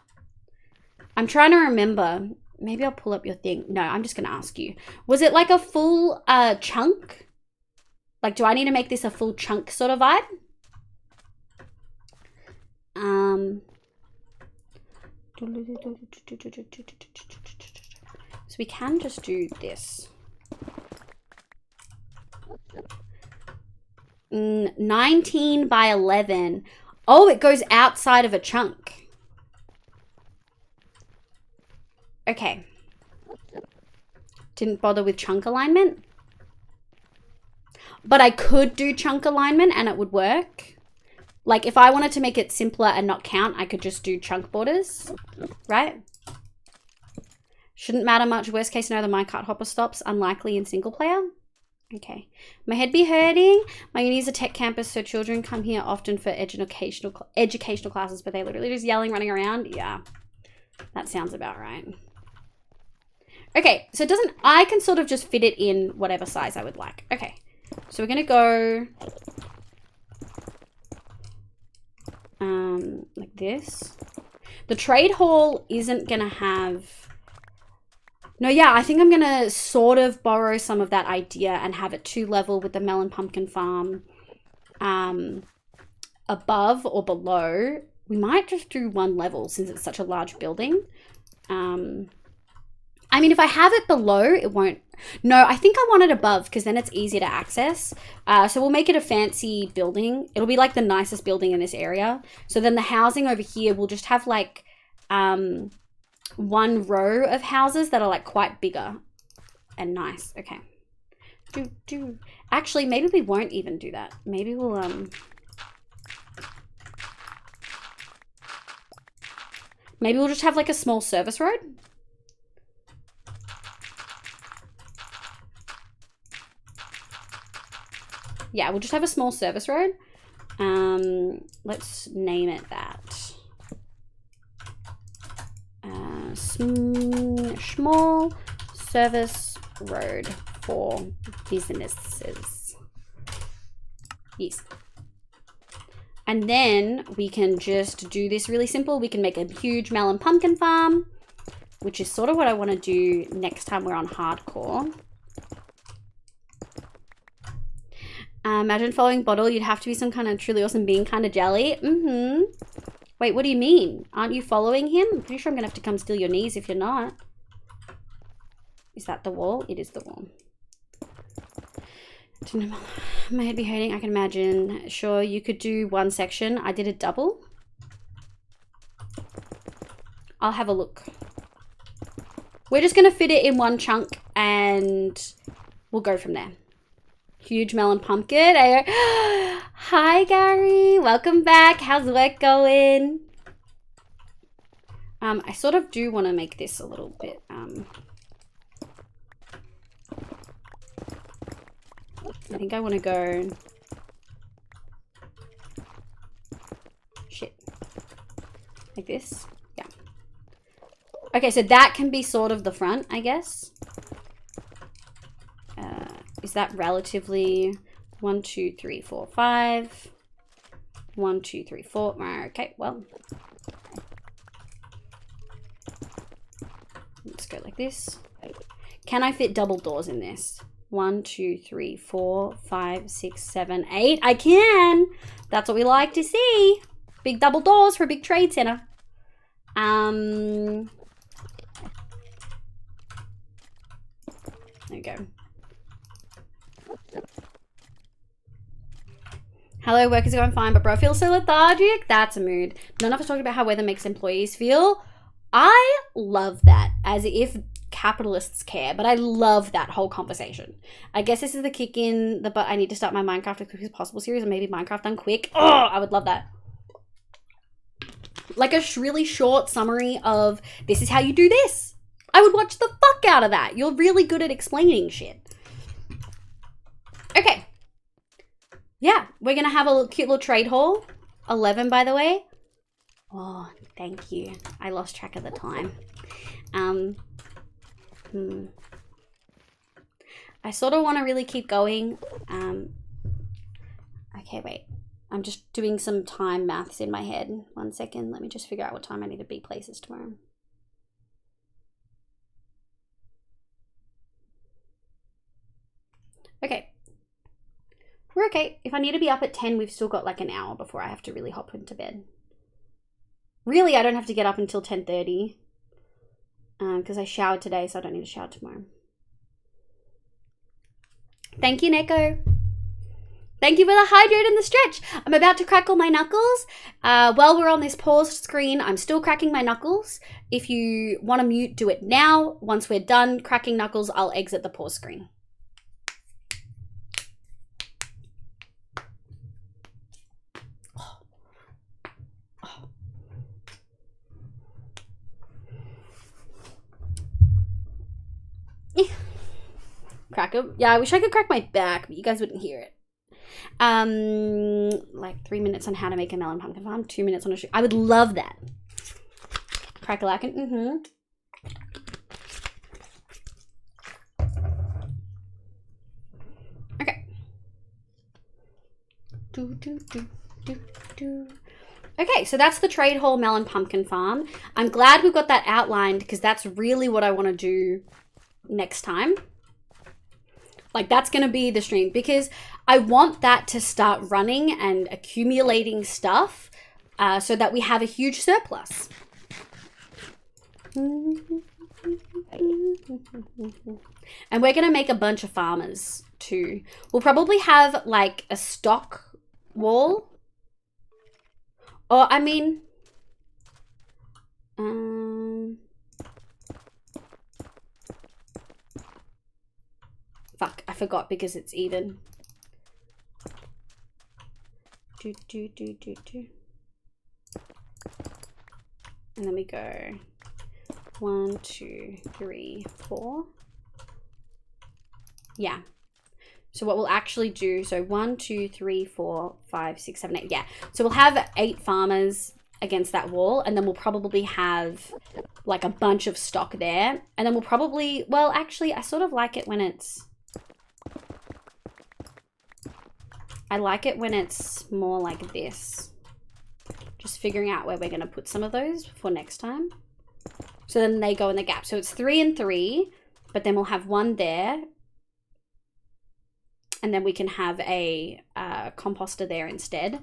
I'm trying to remember. Maybe I'll pull up your thing. No, I'm just going to ask you. Was it like a full chunk? Like, do I need to make this a full chunk sort of vibe? So we can just do this. 19 by 11. Oh, it goes outside of a chunk. Okay. Didn't bother with chunk alignment. But I could do chunk alignment and it would work. Like if I wanted to make it simpler and not count, I could just do chunk borders, right? Shouldn't matter much. Worst case scenario, the minecart hopper stops. Unlikely in single player. Okay. My head be hurting. My uni is a tech campus, so children come here often for educational classes, but they literally just yelling, running around. Yeah, that sounds about right. Okay, so it doesn't, I can sort of just fit it in whatever size I would like. Okay, so we're gonna go like this. The trade hall isn't gonna have, no, yeah, I think I'm gonna sort of borrow some of that idea and have it 2-level with the melon pumpkin farm above or below. We might just do 1 level since it's such a large building. I mean, if I have it below, it won't. No, I think I want it above because then it's easier to access. So we'll make it a fancy building. It'll be like the nicest building in this area. So then the housing over here will just have like 1 row of houses that are like quite bigger and nice. Okay. Actually, maybe we won't even do that. Maybe we'll maybe we'll just have like a small service road. Yeah, we'll just have a small service road. Let's name it that. Small service road for businesses. Yes. And then we can just do this really simple. We can make a huge melon pumpkin farm, which is sort of what I want to do next time we're on hardcore. Imagine following Bottle. You'd have to be some kind of truly awesome being kind of jelly. Wait, what do you mean? Aren't you following him? I'm pretty sure I'm going to have to come steal your knees if you're not. Is that the wall? It is the wall. My head be hurting, I can imagine. Sure, you could do 1 section. I did a double. I'll have a look. We're just going to fit it in 1 chunk and we'll go from there. Huge melon pumpkin. Hi, Gary. Welcome back. How's work going? I sort of do want to make this a little bit. I think I want to go. Shit. Like this. Yeah. Okay, so that can be sort of the front, I guess. Is that relatively 1, 2, 3, 4, 5? 1, 2, 3, 4. Okay, well. Let's go like this. Can I fit double doors in this? 1, 2, 3, 4, 5, 6, 7, 8. I can. That's what we like to see. Big double doors for a big trade center. There you go. Hello, work is going fine, but bro feels so lethargic. That's a mood. None of us talking about how weather makes employees feel. I love that, as if capitalists care, but I love that whole conversation. I guess this is the kick in the but I need to start my Minecraft as quick as possible series, or maybe Minecraft done quick. Oh, I would love that. Like a really short summary of this is how you do this. I would watch the fuck out of that. You're really good at explaining shit. Okay. Yeah, we're going to have a cute little trade hall. 11, by the way. Oh, thank you. I lost track of the time. I sort of want to really keep going. Okay, wait. I'm just doing some time maths in my head. 1 second. Let me just figure out what time I need to be places tomorrow. Okay. We're okay. If I need to be up at 10, we've still got like an hour before I have to really hop into bed. Really, I don't have to get up until 10:30. Because I showered today, so I don't need to shower tomorrow. Thank you, Neko. Thank you for the hydrate and the stretch. I'm about to crackle my knuckles. While we're on this paused screen, I'm still cracking my knuckles. If you want to mute, do it now. Once we're done cracking knuckles, I'll exit the pause screen. Crack them. Yeah, I wish I could crack my back, but you guys wouldn't hear it. Like 3 minutes on how to make a melon pumpkin farm, 2 minutes on a shoe. I would love that. Crack-a-lackin'. Okay. Okay, so that's the trade hall melon pumpkin farm. I'm glad we've got that outlined because that's really what I want to do next time. Like, that's going to be the stream because I want that to start running and accumulating stuff so that we have a huge surplus. And we're going to make a bunch of farmers too. We'll probably have like a stock wall. Or, I mean... Fuck, I forgot because it's even. And then we go 1, 2, 3, 4. Yeah. So what we'll actually do, so 1, 2, 3, 4, 5, 6, 7, 8. Yeah. So we'll have 8 farmers against that wall, and then we'll probably have like a bunch of stock there. And then we'll probably, well, actually, I sort of like it when it's, I like it when it's more like this. Just figuring out where we're going to put some of those for next time. So then they go in the gap. So it's 3 and 3, but then we'll have 1 there. And then we can have a composter there instead.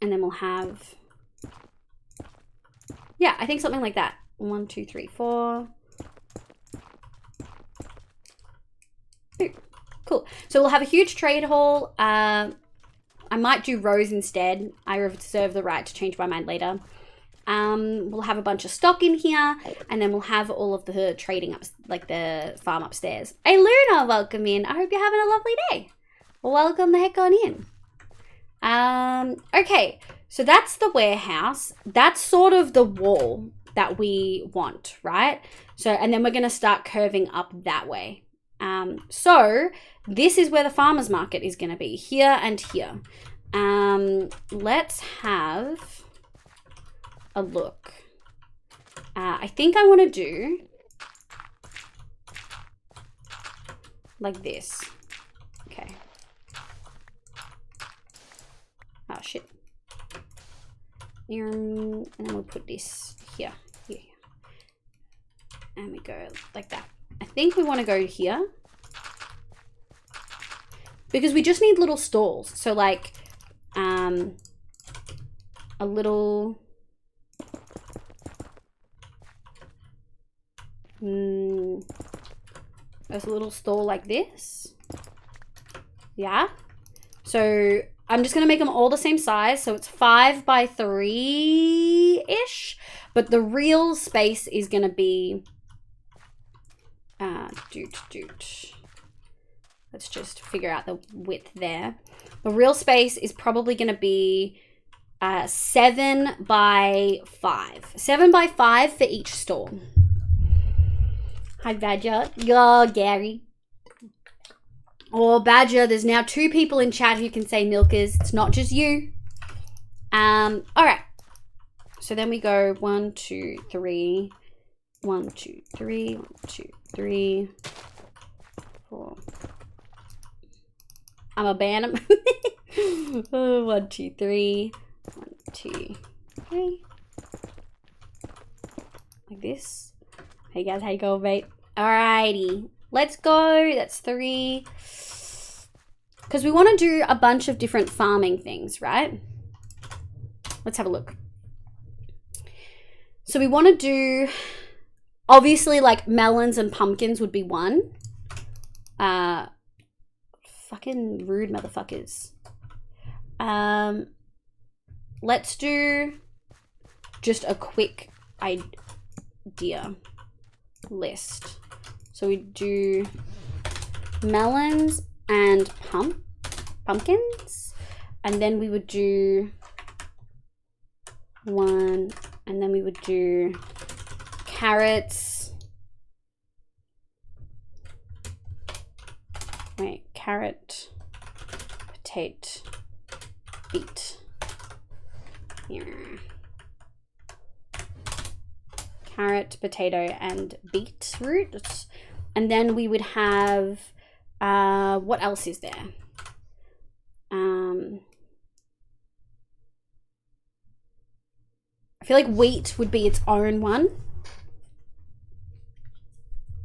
And then we'll have, yeah, I think something like that. 1, 2, 3, 4. Ooh. Cool. So we'll have a huge trade hall. I might do rows instead. I reserve the right to change my mind later. We'll have a bunch of stock in here, and then we'll have all of the trading up, like the farm upstairs. Hey Luna, welcome in. I hope you're having a lovely day. Welcome the heck on in. Okay, so that's the warehouse. That's sort of the wall that we want, right? So, and then we're going to start curving up that way. So this is where the farmer's market is going to be, here and here. Let's have a look. I think I want to do like this. Okay. Oh shit. And then we'll put this here. And we go like that. I think we want to go here because we just need little stalls. So like a little there's a little stall like this. Yeah. So I'm just going to make them all the same size. So it's 5 by 3-ish, but the real space is going to be let's just figure out the width there. The real space is probably going to be 7 by 5. 7 by 5 for each stall. Hi, Badger. Oh, Gary. Oh, Badger, there's now 2 people in chat who can say milkers. It's not just you. All right. So then we go 1, 2, 3. 1, 2, 3. 1, 2, 3. 4. I'm a ban. 1, 2, 3. 1, 2, 3. Like this. Hey guys, how you going, mate? Alrighty. let's go. That's 3. Because we want to do a bunch of different farming things, right? Let's have a look. So we want to do, obviously, like melons and pumpkins would be 1. Fucking rude motherfuckers. Let's do just a quick idea list. So we do melons and pumpkins, and then we would do 1, and then we would do carrots. Wait, carrot, potato, beet. Here. Carrot, potato, and beetroot. And then we would have, what else is there? I feel like wheat would be its own one.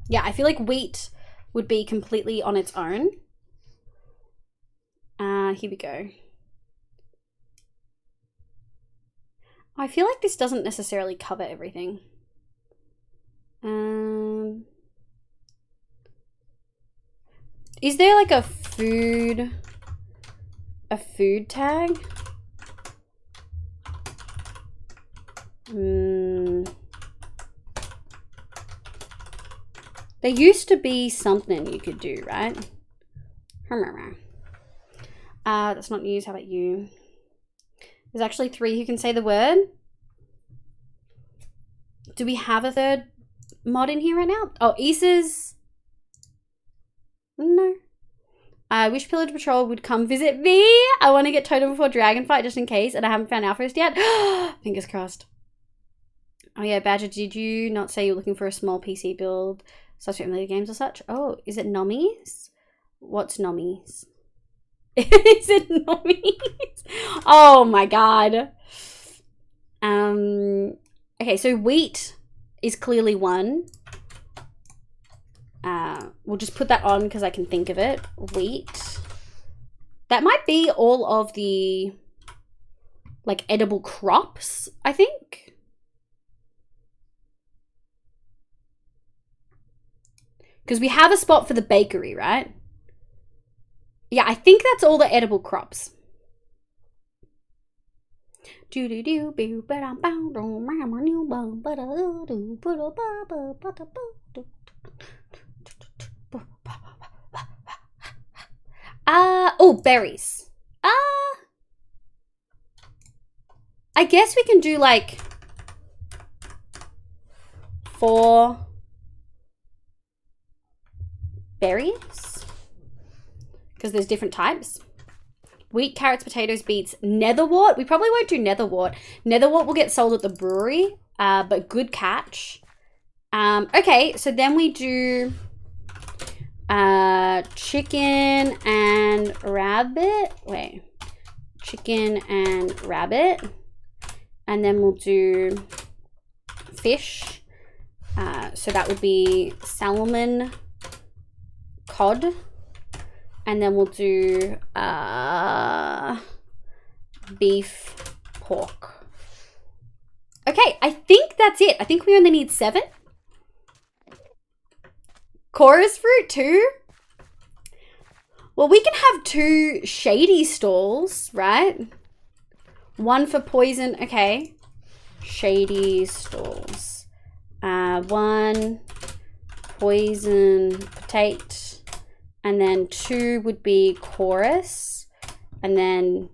Yeah, I feel like wheat would be completely on its own. Here we go. I feel like this doesn't necessarily cover everything. Is there like a food tag? There used to be something you could do, right? That's not news. How about you? There's actually 3 who can say the word. Do we have a third mod in here right now? Oh, Issa's. No. I wish Pillager Patrol would come visit me. I want to get Totem before Dragonfight just in case, and I haven't found Alpha yet. Fingers crossed. Oh yeah, Badger, did you not say you're looking for a small PC build, such as familiar games or such? Oh, is it Nommies? What's Nommies? Is it Nommies? Oh my god. Okay, so wheat is clearly 1. We'll just put that on because I can think of it. Wheat. That might be all of the like edible crops, I think. Because we have a spot for the bakery, right? Yeah, I think that's all the edible crops. Oh, berries. I guess we can do like 4 berries because there's different types. Wheat, carrots, potatoes, beets, netherwort. We probably won't do netherwort. Netherwort will get sold at the brewery, but good catch. Okay, so then we do chicken and rabbit. Wait, chicken and rabbit. And then we'll do fish. So that would be salmon, cod. And then we'll do beef, pork. Okay, I think that's it. I think we only need 7. Chorus fruit too? Well, we can have 2 shady stalls, right? 1 for poison. Okay. Shady stalls. 1 poison potato. And then 2 would be chorus. And then,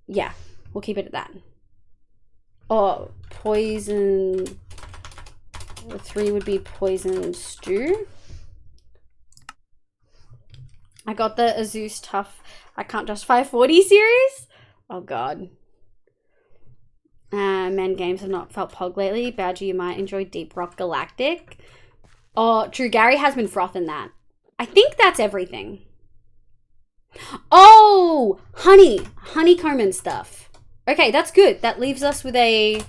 yeah, we'll keep it at that. Oh, poison. 3 would be poison stew. I got the Azus Tough I Can't Justify 40 series. Oh god. Men games have not felt pog lately. Badger, you might enjoy Deep Rock Galactic. Oh, true. Gary has been frothing that. I think that's everything. Oh, honeycomb and stuff. Okay, that's good. That leaves us with a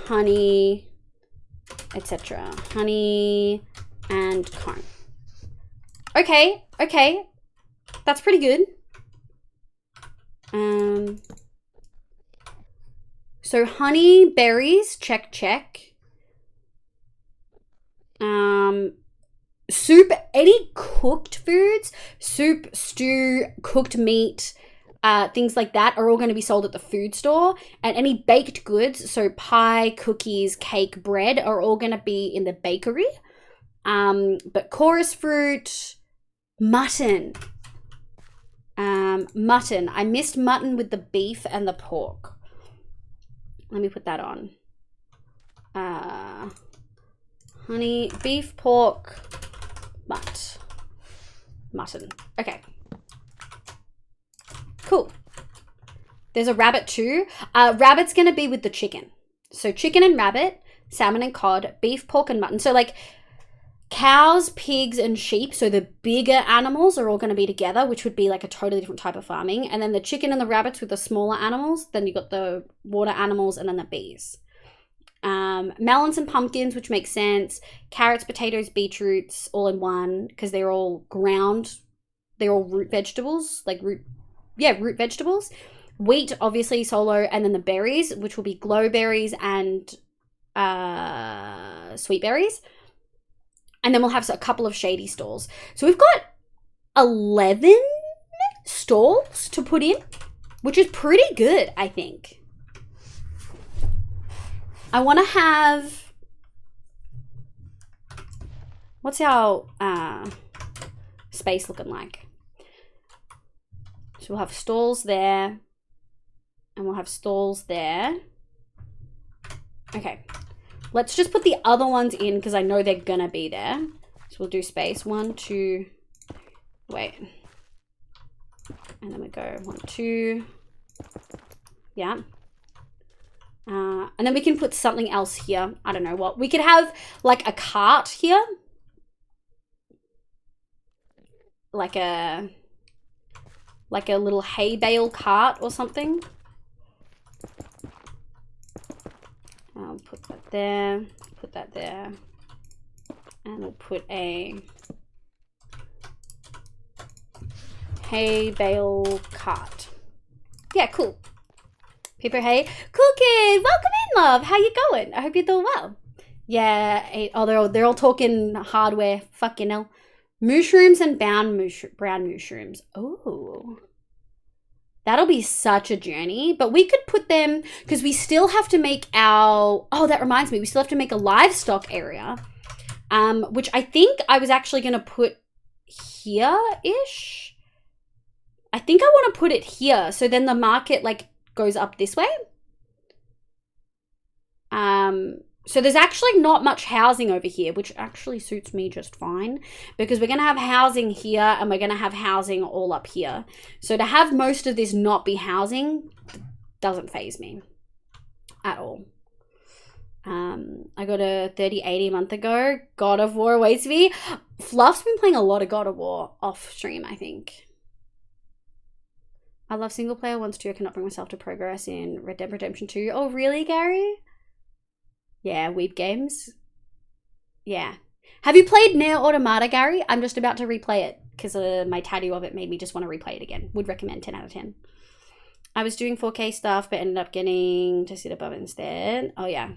honeycomb etc. Honey and comb. Okay, okay. That's pretty good. So honey, berries, check. Soup, any cooked foods, soup, stew, cooked meat, things like that are all going to be sold at the food store. And any baked goods, so pie, cookies, cake, bread, are all going to be in the bakery. But chorus fruit, mutton. Mutton. I missed mutton with the beef and the pork. Let me put that on. Honey, beef, pork, mutton. Okay. Cool. There's a rabbit too. Rabbit's going to be with the chicken. So chicken and rabbit, salmon and cod, beef, pork and mutton. So like cows, pigs and sheep, so the bigger animals are all going to be together, which would be like a totally different type of farming. And then the chicken and the rabbits with the smaller animals. Then you got the water animals and then the bees. Melons and pumpkins, which makes sense. Carrots, potatoes, beetroots, all in one, because they're all ground. They're all root vegetables, like root vegetables. Wheat, obviously, solo, and then the berries, which will be glow berries and sweet berries. And then we'll have a couple of shady stalls. So we've got 11 stalls to put in, which is pretty good, I think. I want to have... What's our space looking like? So we'll have stalls there. And we'll have stalls there. Okay. Let's just put the other ones in because I know they're gonna be there. So we'll do space. 1, 2. Wait. And then we go 1, 2. Yeah. And then we can put something else here. I don't know what. We could have like a cart here. Like a little hay bale cart or something. I'll put that there, put that there, and we'll put a hay bale cart. Yeah, cool. People, hey, cool kid, welcome in, love. How you going? I hope you're doing well. Yeah, oh, they're all talking hardware. Fucking hell. Mushrooms and brown mushrooms. Oh. That'll be such a journey, but we could put them, because we still have to make our, oh, that reminds me, we still have to make a livestock area, which I think I was actually going to put here-ish. I think I want to put it here, so then the market, like, goes up this way. So there's actually not much housing over here, which actually suits me just fine, because we're going to have housing here and we're going to have housing all up here. So to have most of this not be housing doesn't faze me at all. I got a 3080 a month ago. God of War awaits me. Fluff's been playing a lot of God of War off stream, I think. I love single player. Once too, I cannot bring myself to progress in Red Dead Redemption 2. Oh, really, Gary? Yeah, weeb games. Yeah. Have you played Nier Automata, Gary? I'm just about to replay it because my tattoo of it made me just want to replay it again. Would recommend 10 out of 10. I was doing 4K stuff, but ended up getting to sit above it instead. Oh, yeah.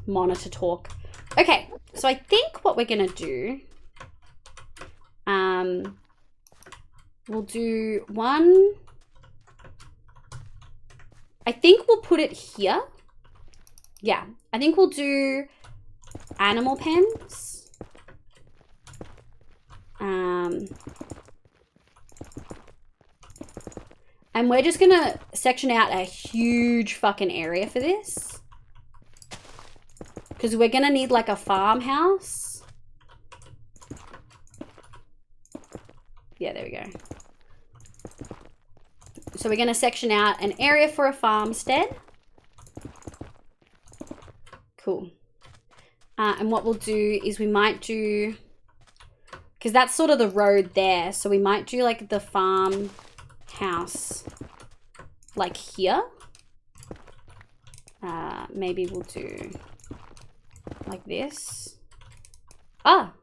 Monitor talk. Okay, so I think what we're going to do... we'll do one... I think we'll put it here. Yeah, I think we'll do animal pens. And we're just gonna section out a huge fucking area for this. Because we're gonna need like a farmhouse. Yeah, there we go. So we're gonna section out an area for a farmstead. Cool. And what we'll do is we might do, because that's sort of the road there, so we might do like the farm house like here. Maybe we'll do Like this. Ah.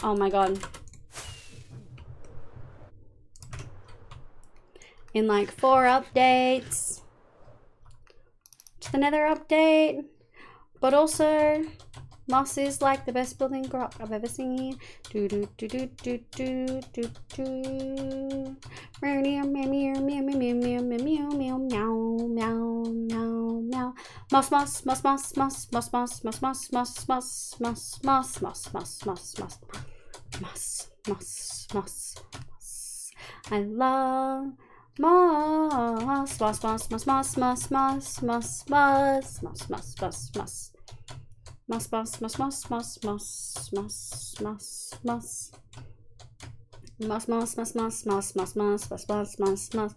Oh my god. In like 4 updates. To the Nether update. But also, moss is like the best building block I've ever seen. Do do do do do do do do. Meow meow meow meow meow meow meow meow meow meow meow. Moss moss moss moss moss moss moss moss moss moss moss moss moss moss moss moss moss moss moss moss. I love moss moss moss moss moss moss moss moss moss moss moss moss moss. Moss, moss, moss, moss, moss, moss, moss, moss, moss. Moss, moss, moss, moss, moss, moss, moss, moss, moss, moss, moss.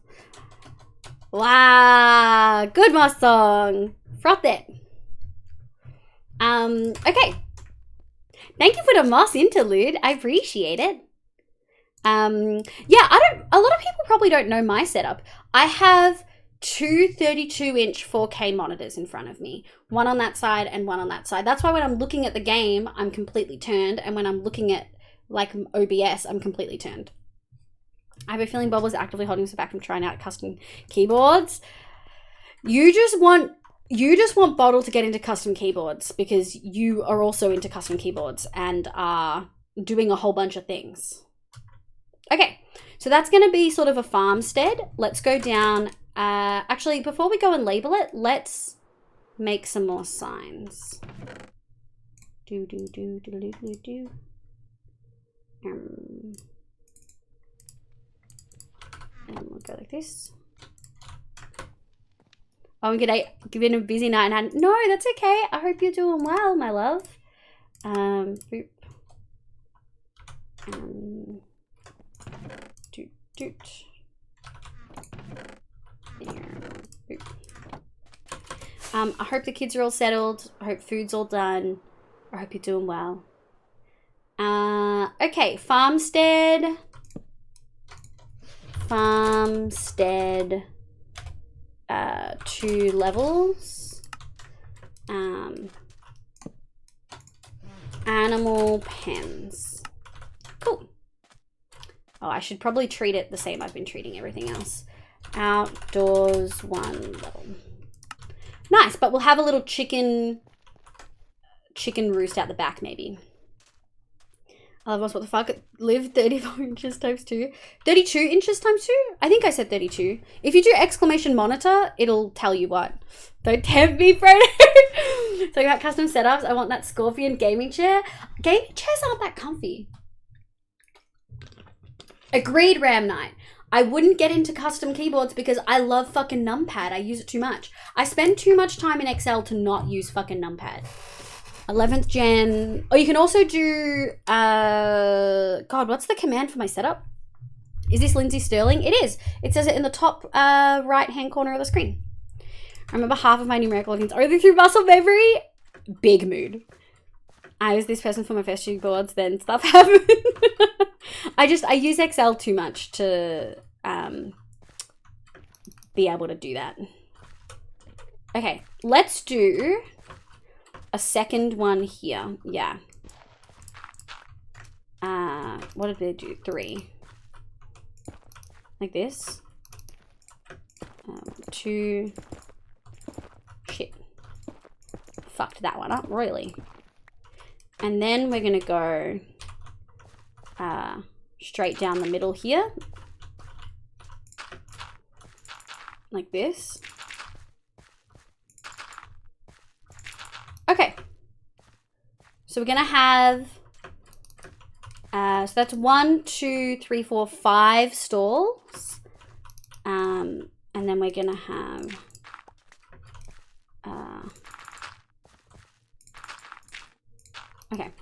Wow, good moss song. Froth it. Okay. Thank you for the moss interlude. I appreciate it. Yeah, a lot of people probably don't know my setup. I have two 32-inch 4K monitors in front of me. One on that side and one on that side. That's why when I'm looking at the game, I'm completely turned. And when I'm looking at like OBS, I'm completely turned. I have a feeling Bob was actively holding us back from trying out custom keyboards. You just want Bottle to get into custom keyboards because you are also into custom keyboards and are doing a whole bunch of things. Okay, so that's going to be sort of a farmstead. Let's go down. Actually, before we go and label it, let's make some more signs. And we'll go like this. Oh, given a busy night and no, that's okay. I hope you're doing well, my love. Boop. Doot doot. I hope the kids are all settled. I hope food's all done. I hope you're doing well. Okay, farmstead. Farmstead. 2 levels. Animal pens. Cool. Oh, I should probably treat it the same I've been treating everything else. Outdoors 1 level. Nice, but we'll have a little chicken roost out the back maybe. I love us, what the fuck? Live 34 inches times 2. 32 inches times 2? I think I said 32. If you do exclamation monitor, it'll tell you what. Don't tempt me, Frodo. So about custom setups, I want that Scorpion gaming chair. Gaming chairs aren't that comfy. Agreed, Ram Knight. I wouldn't get into custom keyboards because I love fucking numpad. I use it too much. I spend too much time in Excel to not use fucking numpad. 11th gen. Oh, you can also do, God, what's the command for my setup? Is this Lindsay Sterling? It is. It says it in the top right-hand corner of the screen. I remember half of my numerical logins only through muscle memory. Big mood. I was this person for my first 2 boards, then stuff happened. I use Excel too much to be able to do that. Okay, let's do a second one here. Yeah. What did they do? 3. Like this. 2. Shit. Fucked that one up royally. And then we're gonna go straight down the middle here. Like this. Okay. So we're gonna have, so that's 1, 2, 3, 4, 5 stalls. And then we're gonna have, okay.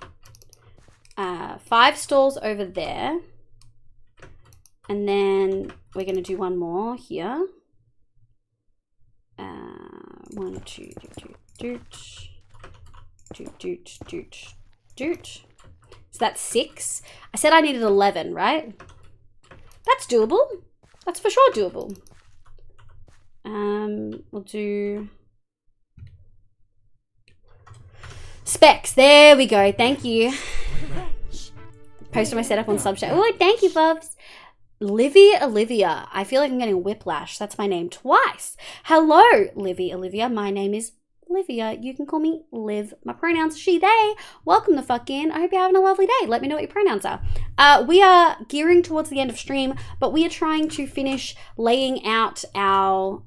5 stalls over there. And then we're going to do one more here. 1, 2, doot. So that's 6. I said I needed 11, right? That's doable. That's for sure doable. We'll do specs. There we go. Thank you. Posted my setup on Substack. Oh, thank you, Bubs. Livy Olivia. I feel like I'm getting whiplash. That's my name twice. Hello, Livy Olivia. My name is Olivia. You can call me Liv. My pronouns are she, they. Welcome the fuck in. I hope you're having a lovely day. Let me know what your pronouns are. We are gearing towards the end of stream, but we are trying to finish laying out our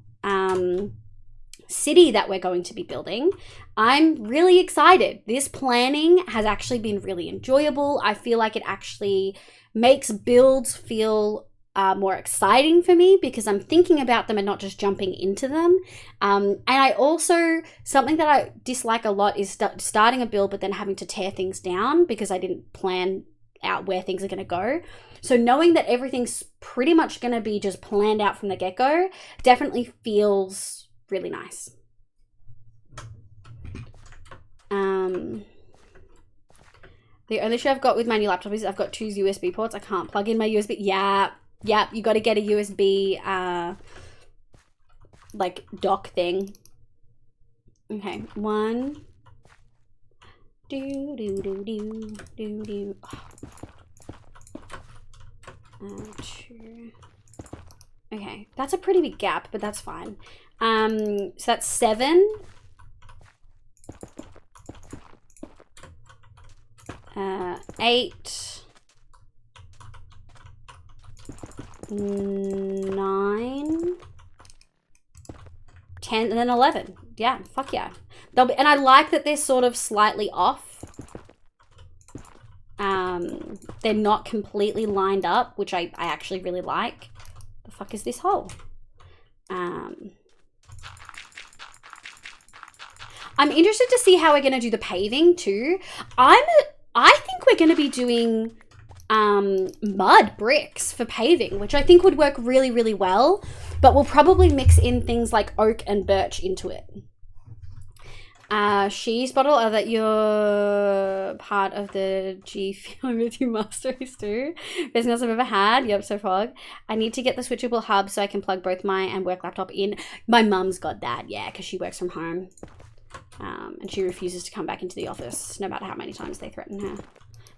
city that we're going to be building. I'm really excited. This planning has actually been really enjoyable. I feel like it actually makes builds feel more exciting for me because I'm thinking about them and not just jumping into them. And I also, something that I dislike a lot is starting a build but then having to tear things down because I didn't plan out where things are going to go. So knowing that everything's pretty much going to be just planned out from the get-go definitely feels really nice. The only issue I've got with my new laptop is I've got 2 USB ports. I can't plug in my USB. Yeah, you got to get a USB like dock thing. Okay, 1. Do do do do do do. 2. Okay, that's a pretty big gap, but that's fine. So that's 7. 8, 9, 10, and then 11. Yeah, fuck yeah. They'll be, and I like that they're sort of slightly off. They're not completely lined up, which I actually really like. The fuck is this hole? I'm interested to see how we're going to do the paving too. I think we're going to be doing mud bricks for paving, which I think would work really, really well. But we'll probably mix in things like oak and birch into it. She's bottle that you're part of the G feeling with you masters too. Best meals I've ever had. Yep, so fog. I need to get the switchable hub so I can plug both my and work laptop in. My mum's got that, yeah, because she works from home. And she refuses to come back into the office no matter how many times they threaten her.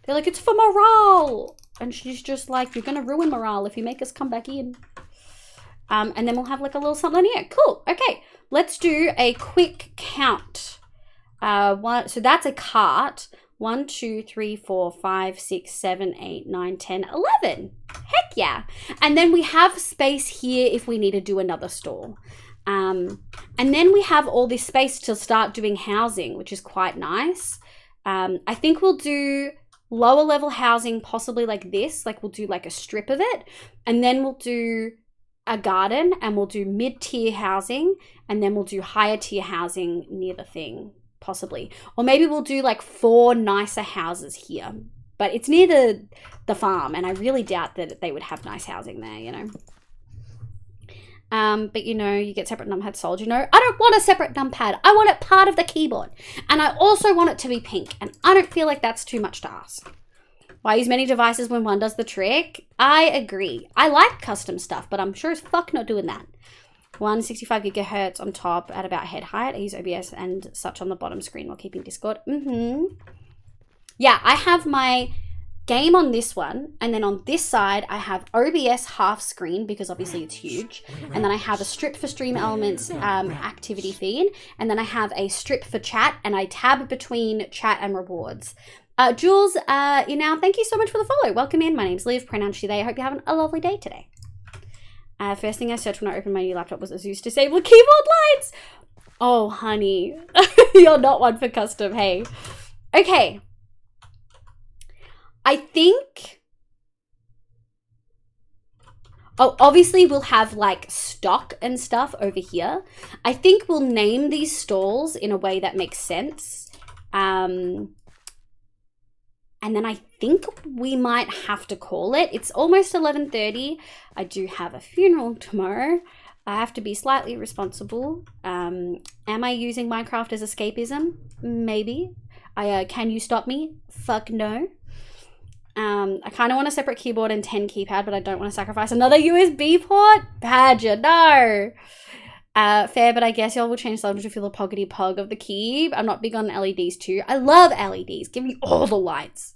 They're like, it's for morale. And she's just like, you're going to ruin morale if you make us come back in. And then we'll have like a little something here. Cool. Okay. Let's do a quick count. So that's a cart. 1, 2, 3, 4, 5, 6, 7, 8, 9, 10, 11. Heck yeah. And then we have space here if we need to do another stall. And then we have all this space to start doing housing, which is quite nice. I think we'll do lower level housing, possibly like this. Like we'll do like a strip of it. And then we'll do a garden and we'll do mid-tier housing. And then we'll do higher tier housing near the thing, possibly. Or maybe we'll do like 4 nicer houses here. But it's near the farm. And I really doubt that they would have nice housing there, you know. But you know, you get separate numpad sold, you know. I don't want a separate numpad. I want it part of the keyboard. And I also want it to be pink. And I don't feel like that's too much to ask. Why use many devices when one does the trick? I agree. I like custom stuff, but I'm sure as fuck not doing that. 165 gigahertz on top at about head height. I use OBS and such on the bottom screen while keeping Discord. Yeah, I have my game on this one, and then on this side I have OBS half screen because obviously it's huge, and then I have a strip for stream elements activity feed, and then I have a strip for chat, and I tab between chat and rewards. Jules, you now, thank you so much for the follow. Welcome in. My name's Liv, pronounced she, they. I hope you're having a lovely day today. First thing I searched when I opened my new laptop was AUS disabled keyboard lights. Oh honey, you're not one for custom, hey. Okay, I think, oh, obviously we'll have like stock and stuff over here. I think we'll name these stalls in a way that makes sense. And then I think we might have to call it. It's almost 11:30. I do have a funeral tomorrow. I have to be slightly responsible. Am I using Minecraft as escapism? Maybe. Can you stop me? Fuck no. I kind of want a separate keyboard and 10 keypad, but I don't want to sacrifice another USB port. Badger, no. Fair, but I guess y'all will change the to feel the poggity pog of the key. I'm not big on LEDs too. I love LEDs. Give me all the lights.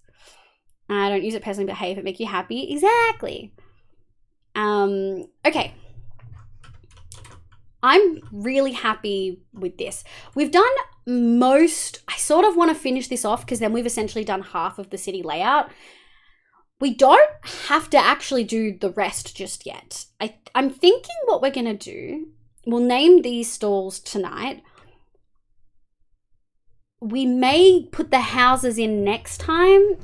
I don't use it personally, but hey, if it make you happy. Exactly. Okay. I'm really happy with this. We've done most, I sort of want to finish this off because then we've essentially done half of the city layout. We don't have to actually do the rest just yet. I'm thinking what we're going to do, we'll name these stalls tonight. We may put the houses in next time.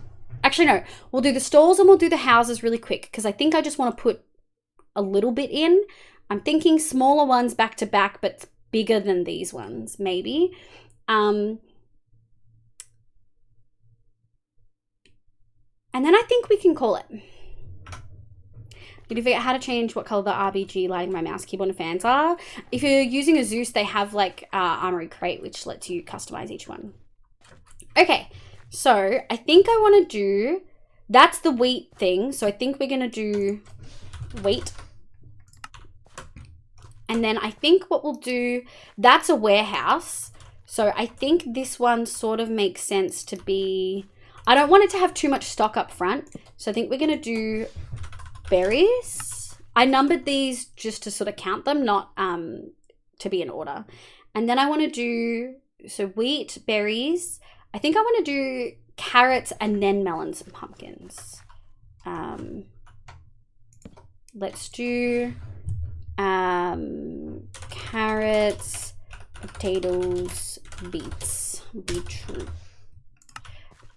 Actually, no, we'll do the stalls and we'll do the houses really quick because I think I just want to put a little bit in. I'm thinking smaller ones back to back, but bigger than these ones, maybe. And then I think we can call it. Did you forget how to change what color the RBG lighting my mouse, keyboard, and fans are? If you're using a Zeus, they have like Armory Crate, which lets you customize each one. Okay, so I think I want to do, that's the wheat thing. So I think we're going to do wheat. And then I think what we'll do, that's a warehouse. So I think this one sort of makes sense to be, I don't want it to have too much stock up front. So I think we're going to do berries. I numbered these just to sort of count them, not to be in order. And then I want to do, so wheat, berries. I think I want to do carrots and then melons and pumpkins. Let's do carrots, potatoes, beetroot.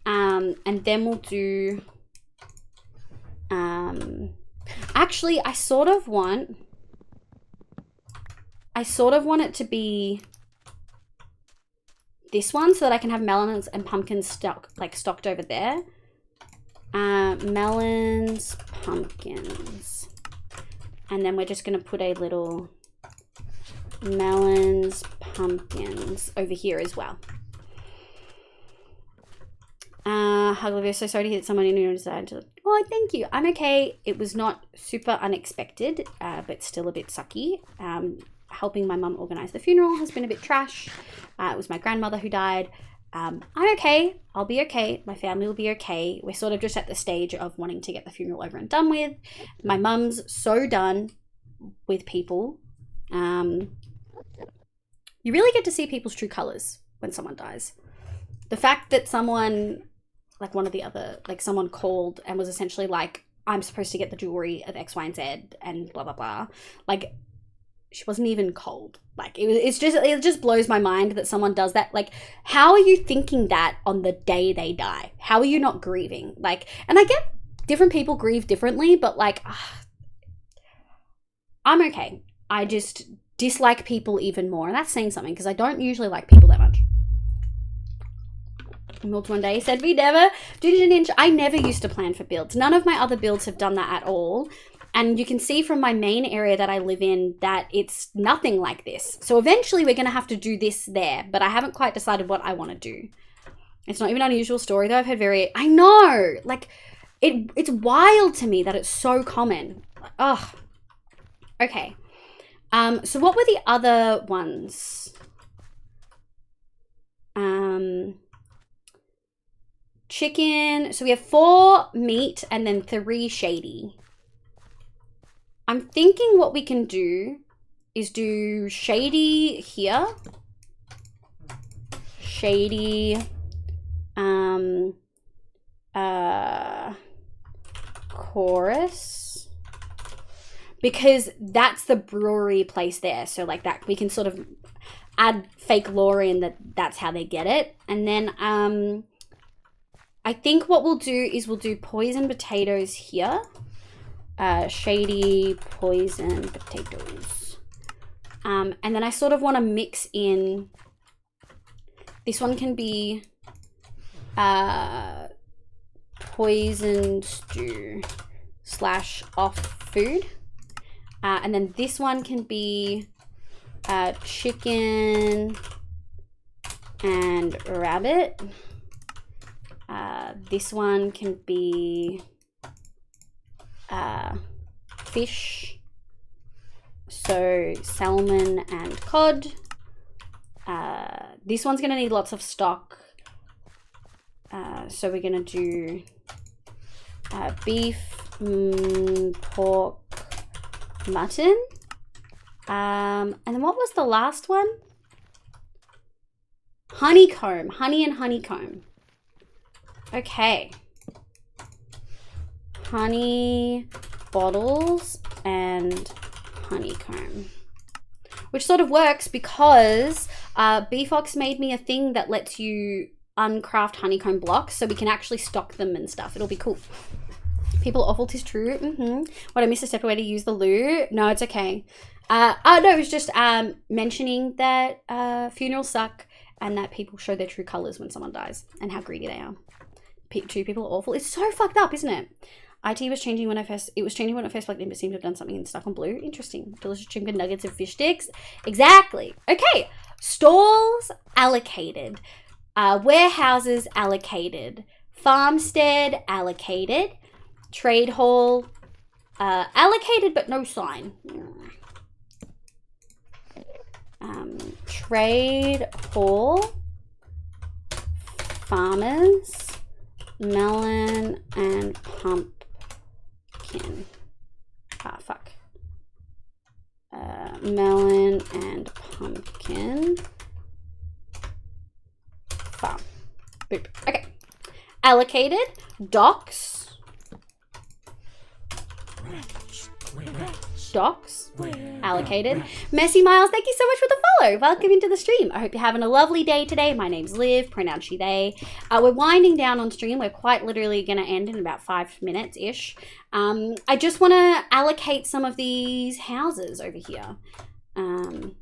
And then we'll do, actually I sort of want it to be this one so that I can have melons and pumpkins stocked over there. Melons, pumpkins. And then we're just going to put a little melons, pumpkins over here as well. Olivia, so sorry to hear that someone in your decided to... Oh, thank you. I'm okay. It was not super unexpected, but still a bit sucky. Helping my mum organize the funeral has been a bit trash. It was my grandmother who died. I'm okay. I'll be okay. My family will be okay. We're sort of just at the stage of wanting to get the funeral over and done with. My mum's so done with people. You really get to see people's true colors when someone dies. The fact that someone, like one of the other, like someone called and was essentially like, I'm supposed to get the jewelry of X, Y, and Z and blah, blah, blah. Like, she wasn't even cold. Like, it just blows my mind that someone does that. Like, how are you thinking that on the day they die? How are you not grieving? Like, and I get different people grieve differently, but like, I'm okay. I just dislike people even more. And that's saying something because I don't usually like people that much. Milk one day said we never did an inch. I never used to plan for builds. None of my other builds have done that at all. And you can see from my main area that I live in that it's nothing like this. So eventually we're going to have to do this there, but I haven't quite decided what I want to do. It's not even an unusual story though. I've heard I know, like it's wild to me that it's so common. Ugh. Okay. So what were the other ones? Chicken. So we have 4 meat and then 3 shady. I'm thinking what we can do is do shady here. Shady. Chorus. Because that's the brewery place there. So like that, we can sort of add fake lore in that's how they get it. And then I think what we'll do is we'll do poison potatoes here. Shady poison potatoes. And then I sort of want to mix in, this one can be poison stew / off food. And then this one can be chicken and rabbit. This one can be fish So salmon and cod. This one's gonna need lots of stock. So we're gonna do beef, pork, mutton. And then what was the last one? Honeycomb, honey and honeycomb. Okay. Honey bottles and honeycomb. Which sort of works because BFox made me a thing that lets you uncraft honeycomb blocks so we can actually stock them and stuff. It'll be cool. People are awful, 'tis true. What, I missed a step away to use the loo? No, it's okay. No, it was just mentioning that funerals suck and that people show their true colors when someone dies and how greedy they are. Two people are awful. It's so fucked up, isn't it? IT was changing when it first plugged in, but seemed to have done something and stuck on blue. Interesting. Delicious chicken nuggets and fish sticks. Exactly. Okay. Stalls allocated. Warehouses allocated. Farmstead allocated. Trade hall allocated, but no sign. Trade hall. Farmers. Melon and pumpkin. Ah, fuck. Melon and pumpkin. Farm. Boop. Okay. Allocated. Docks. Docks. Allocated. Messy Miles, thank you so much for the follow. Welcome into the stream. I hope you're having a lovely day today. My name's Liv, pronounce she, they. We're winding down on stream. We're quite literally going to end in about 5 minutes-ish. I just want to allocate some of these houses over here. And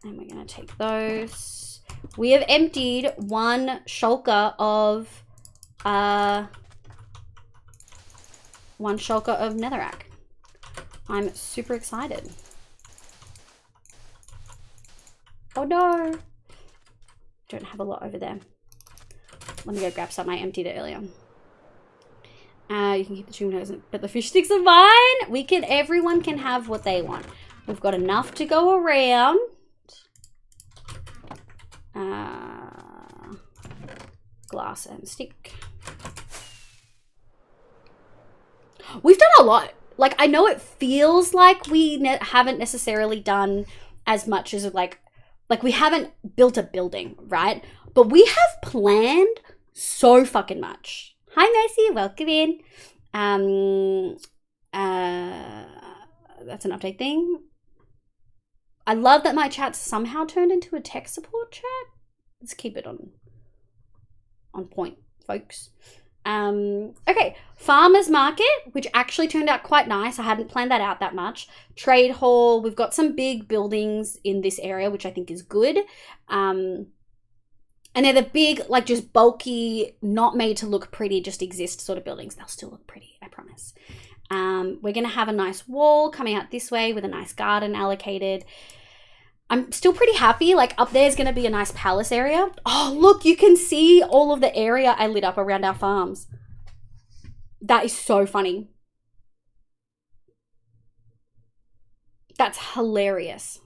we're going to take those. We have emptied one shulker of netherrack. I'm super excited. Oh no! Don't have a lot over there. Let me go grab some. I emptied it earlier. You can keep the tuna, but the fish sticks are mine. Everyone can have what they want. We've got enough to go around. Glass and stick. We've done a lot. Like, I know it feels like we haven't necessarily done as much as like we haven't built a building, right? But we have planned so fucking much. Hi, Mercy. Welcome in. That's an update thing. I love that my chat somehow turned into a tech support chat. Let's keep it on point, folks. Okay, farmers market, which actually turned out quite nice. I hadn't planned that out that much. Trade hall, we've got some big buildings in this area, which I think is good. And they're the big, like, just bulky, not made to look pretty, just exist sort of buildings. They'll still look pretty, I promise. We're going to have a nice wall coming out this way with a nice garden allocated. I'm still pretty happy. Like, up there's going to be a nice palace area. Oh, look, you can see all of the area I lit up around our farms. That is so funny. That's hilarious.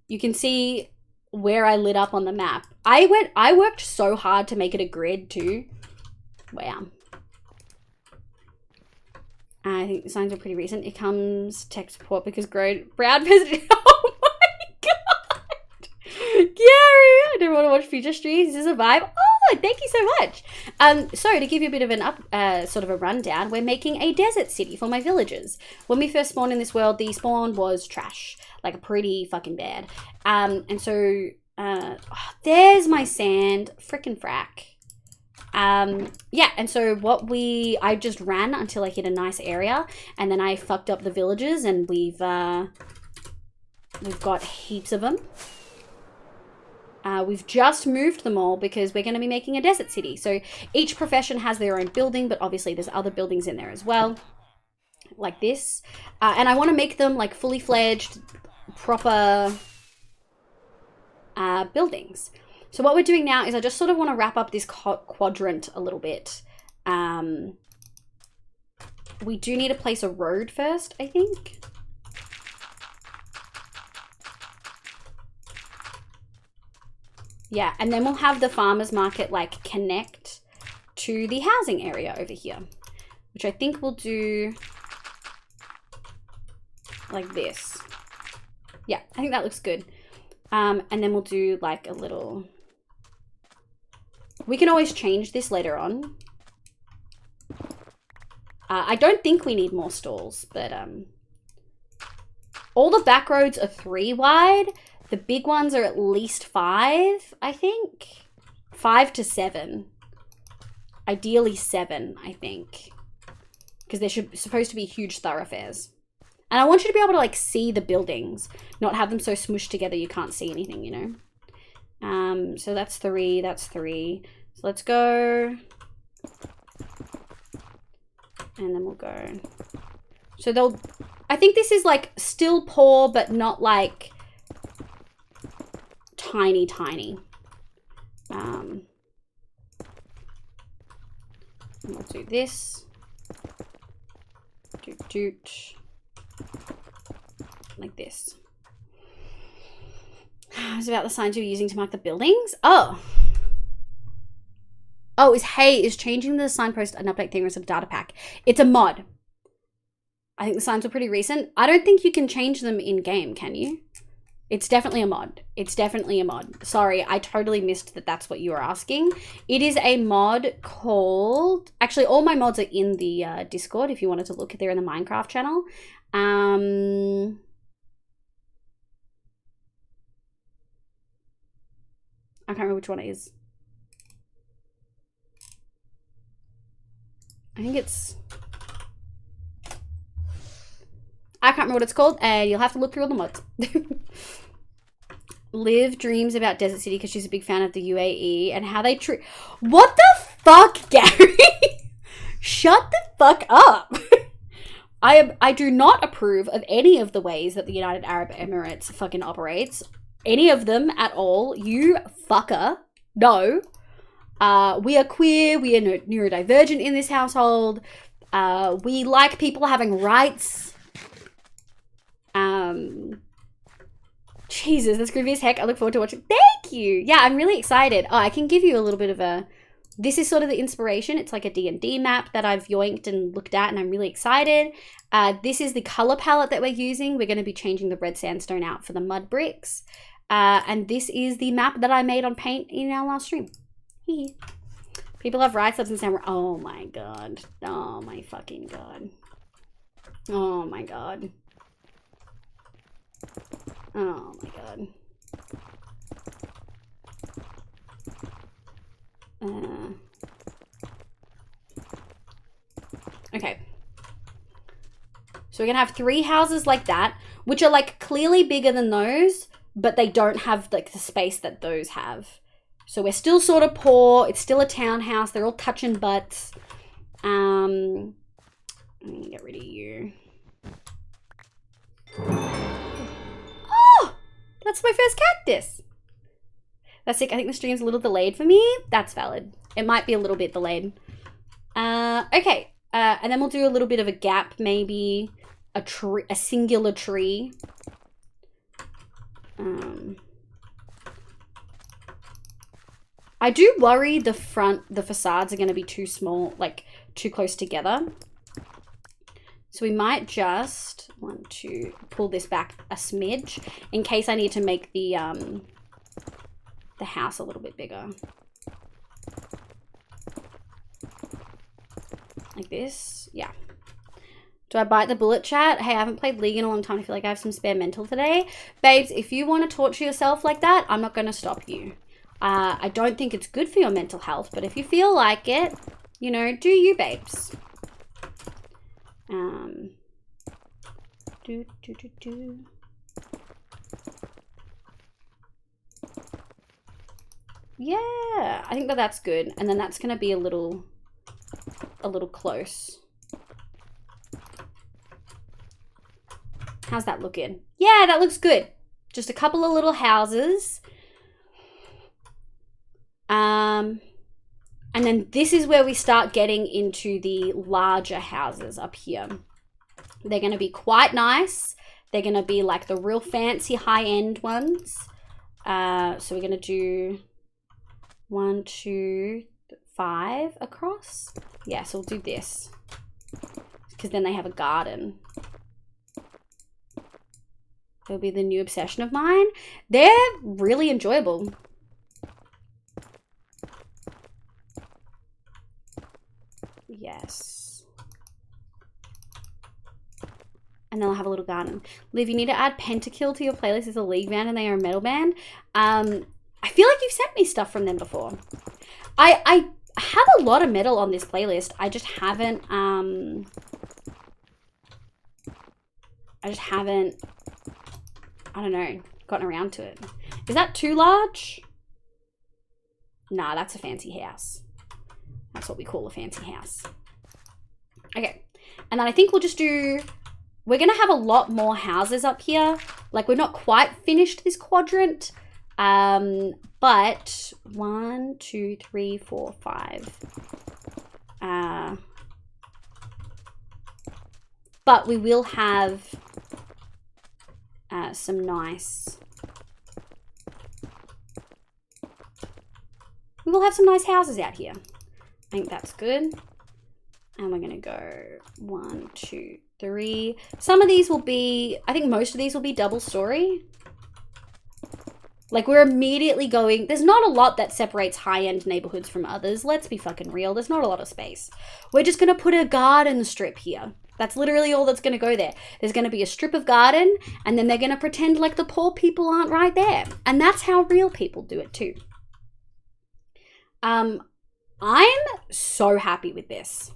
You can see where I lit up on the map. I worked so hard to make it a grid too. Wow. I think the signs are pretty recent. It comes tech support because Brown President. Oh my god! Gary! I don't want to watch future streams. This is a vibe. Oh, thank you so much. So to give you a bit of an sort of a rundown, we're making a desert city for my villagers. When we first spawned in this world, the spawn was trash. Like, pretty fucking bad. And so, there's my sand. Frickin' frack. Yeah, and so I just ran until I hit a nice area, and then I fucked up the villages, and we've got heaps of them. We've just moved them all because we're going to be making a desert city. So each profession has their own building, but obviously there's other buildings in there as well, like this. And I want to make them like fully fledged, proper buildings. So what we're doing now is I just sort of want to wrap up this quadrant a little bit. we do need to place a road first, I think. Yeah, and then we'll have the farmer's market like connect to the housing area over here, which I think we'll do like this. Yeah, I think that looks good. And then we'll do like a little, we can always change this later on. I don't think we need more stalls, but all the back roads are 3 wide. The big ones are at least 5, I think. 5 to 7. Ideally 7, I think. Because they're supposed to be huge thoroughfares. And I want you to be able to like see the buildings, not have them so smushed together you can't see anything, you know. So that's 3, that's 3. So let's go. And then we'll go. So they'll, I think this is like still poor, but not like tiny, tiny. And we'll do this. Doot, doot. Like this. It's about the signs you're using to mark the buildings. Oh. Oh, is changing the signpost an update thing or is it a data pack? It's a mod. I think the signs were pretty recent. I don't think you can change them in game, can you? It's definitely a mod. It's definitely a mod. Sorry, I totally missed that that's what you were asking. It is a mod called... Actually, all my mods are in the Discord if you wanted to look. They're in the Minecraft channel. I can't remember which one it is. I think it's... I can't remember what it's called, and you'll have to look through all the mods. Liv dreams about Desert City because she's a big fan of the UAE and how they treat... What the fuck, Gary? Shut the fuck up. I do not approve of any of the ways that the United Arab Emirates fucking operates. Any of them at all. You fucker. No. We are queer. We are neurodivergent in this household. We like people having rights. Jesus, that's groovy as heck. I look forward to watching. Thank you. Yeah, I'm really excited. Oh, I can give you a little bit of a... This is sort of the inspiration. It's like a D&D map that I've yoinked and looked at, and I'm really excited. This is the color palette that we're using. We're going to be changing the red sandstone out for the mud bricks. And this is the map that I made on Paint in our last stream. People have rights, doesn't sound... Oh my god. Oh my fucking god. Oh my god. Oh my god. Okay. So we're gonna have 3 houses like that, which are like clearly bigger than those, but they don't have like the space that those have. So we're still sort of poor. It's still a townhouse. They're all touching butts. I'm gonna get rid of you. Oh, that's my first cactus. That's sick. I think the stream's a little delayed for me. That's valid. It might be a little bit delayed. Okay. And then we'll do a little bit of a gap, maybe a tree, a singular tree. I do worry the facades are going to be too small, like too close together. So we might just want to pull this back a smidge in case I need to make the house a little bit bigger. Like this, yeah. Do I bite the bullet, chat? Hey, I haven't played League in a long time. I feel like I have some spare mental today. Babes, if you want to torture yourself like that, I'm not going to stop you. I don't think it's good for your mental health, but if you feel like it, you know, do you, babes. Yeah, I think that's good. And then that's going to be a little close. How's that looking? Yeah, that looks good. Just a couple of little houses. And then this is where we start getting into the larger houses up here. They're going to be quite nice. They're going to be like the real fancy high-end ones. So we're going to do 1, 2, 5 across. Yeah, so we'll do this. Because then they have a garden. It'll be the new obsession of mine. They're really enjoyable. Yes. And then I'll have a little garden. Liv, you need to add Pentakill to your playlist as a league band and they are a metal band. I feel like you've sent me stuff from them before. I have a lot of metal on this playlist. I just haven't I don't know, gotten around to it. Is that too large? Nah, that's a fancy house. That's what we call a fancy house. Okay, and then I think we'll just do, we're gonna have a lot more houses up here. Like, we're not quite finished this quadrant, but 1, 2, 3, 4, 5. But we will have some nice, we will have some nice houses out here. I think that's good. And we're gonna go 1, 2, 3. Some of these will be, I think most of these will be double story. Like, we're immediately going, there's not a lot that separates high-end neighborhoods from others. Let's be fucking real. There's not a lot of space. We're just gonna put a garden strip here. That's literally all that's gonna go there. There's gonna be a strip of garden, and then they're gonna pretend like the poor people aren't right there. And that's how real people do it too. I'm so happy with this.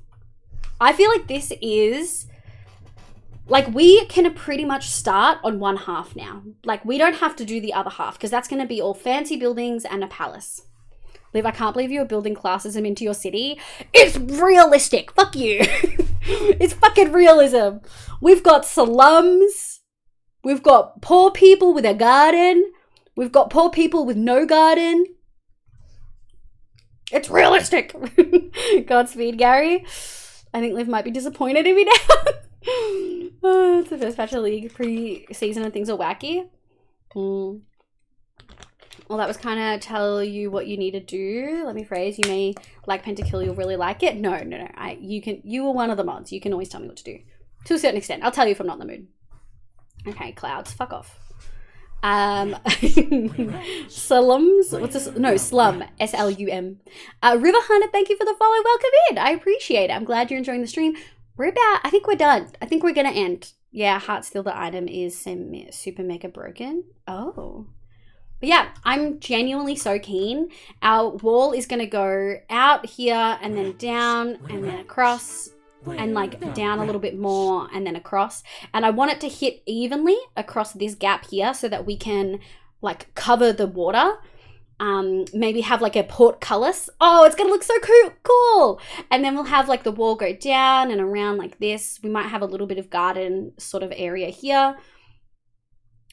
I feel like this is, like, we can pretty much start on one half now. Like, we don't have to do the other half because that's going to be all fancy buildings and a palace. Liv, I can't believe you're building classism into your city. It's realistic. Fuck you. It's fucking realism. We've got slums. We've got poor people with a garden. We've got poor people with no garden. It's realistic. Godspeed, Gary. I think Liv might be disappointed in me now. Oh, it's the first patch of the league pre-season and things are wacky. Well, that was kind of tell you what you need to do. Let me phrase. You may like Pentakill. You'll really like it. No. You were one of the mods. You can always tell me what to do. To a certain extent. I'll tell you if I'm not in the mood. Okay, clouds. Fuck off. Slums. What's this? No, slum. SLUM. River Hunter, thank you for the follow. Welcome in. I appreciate it. I'm glad you're enjoying the stream. We're about, I think we're done. I think we're gonna end. Yeah, Heartsteel, the item is super mega broken. Oh. But yeah, I'm genuinely so keen. Our wall is gonna go out here and then down and then across and like down a little bit more and then across. And I want it to hit evenly across this gap here so that we can like cover the water. Maybe have like a portcullis. Oh, it's gonna look so cool. And then we'll have like the wall go down and around like this. We might have a little bit of garden sort of area here,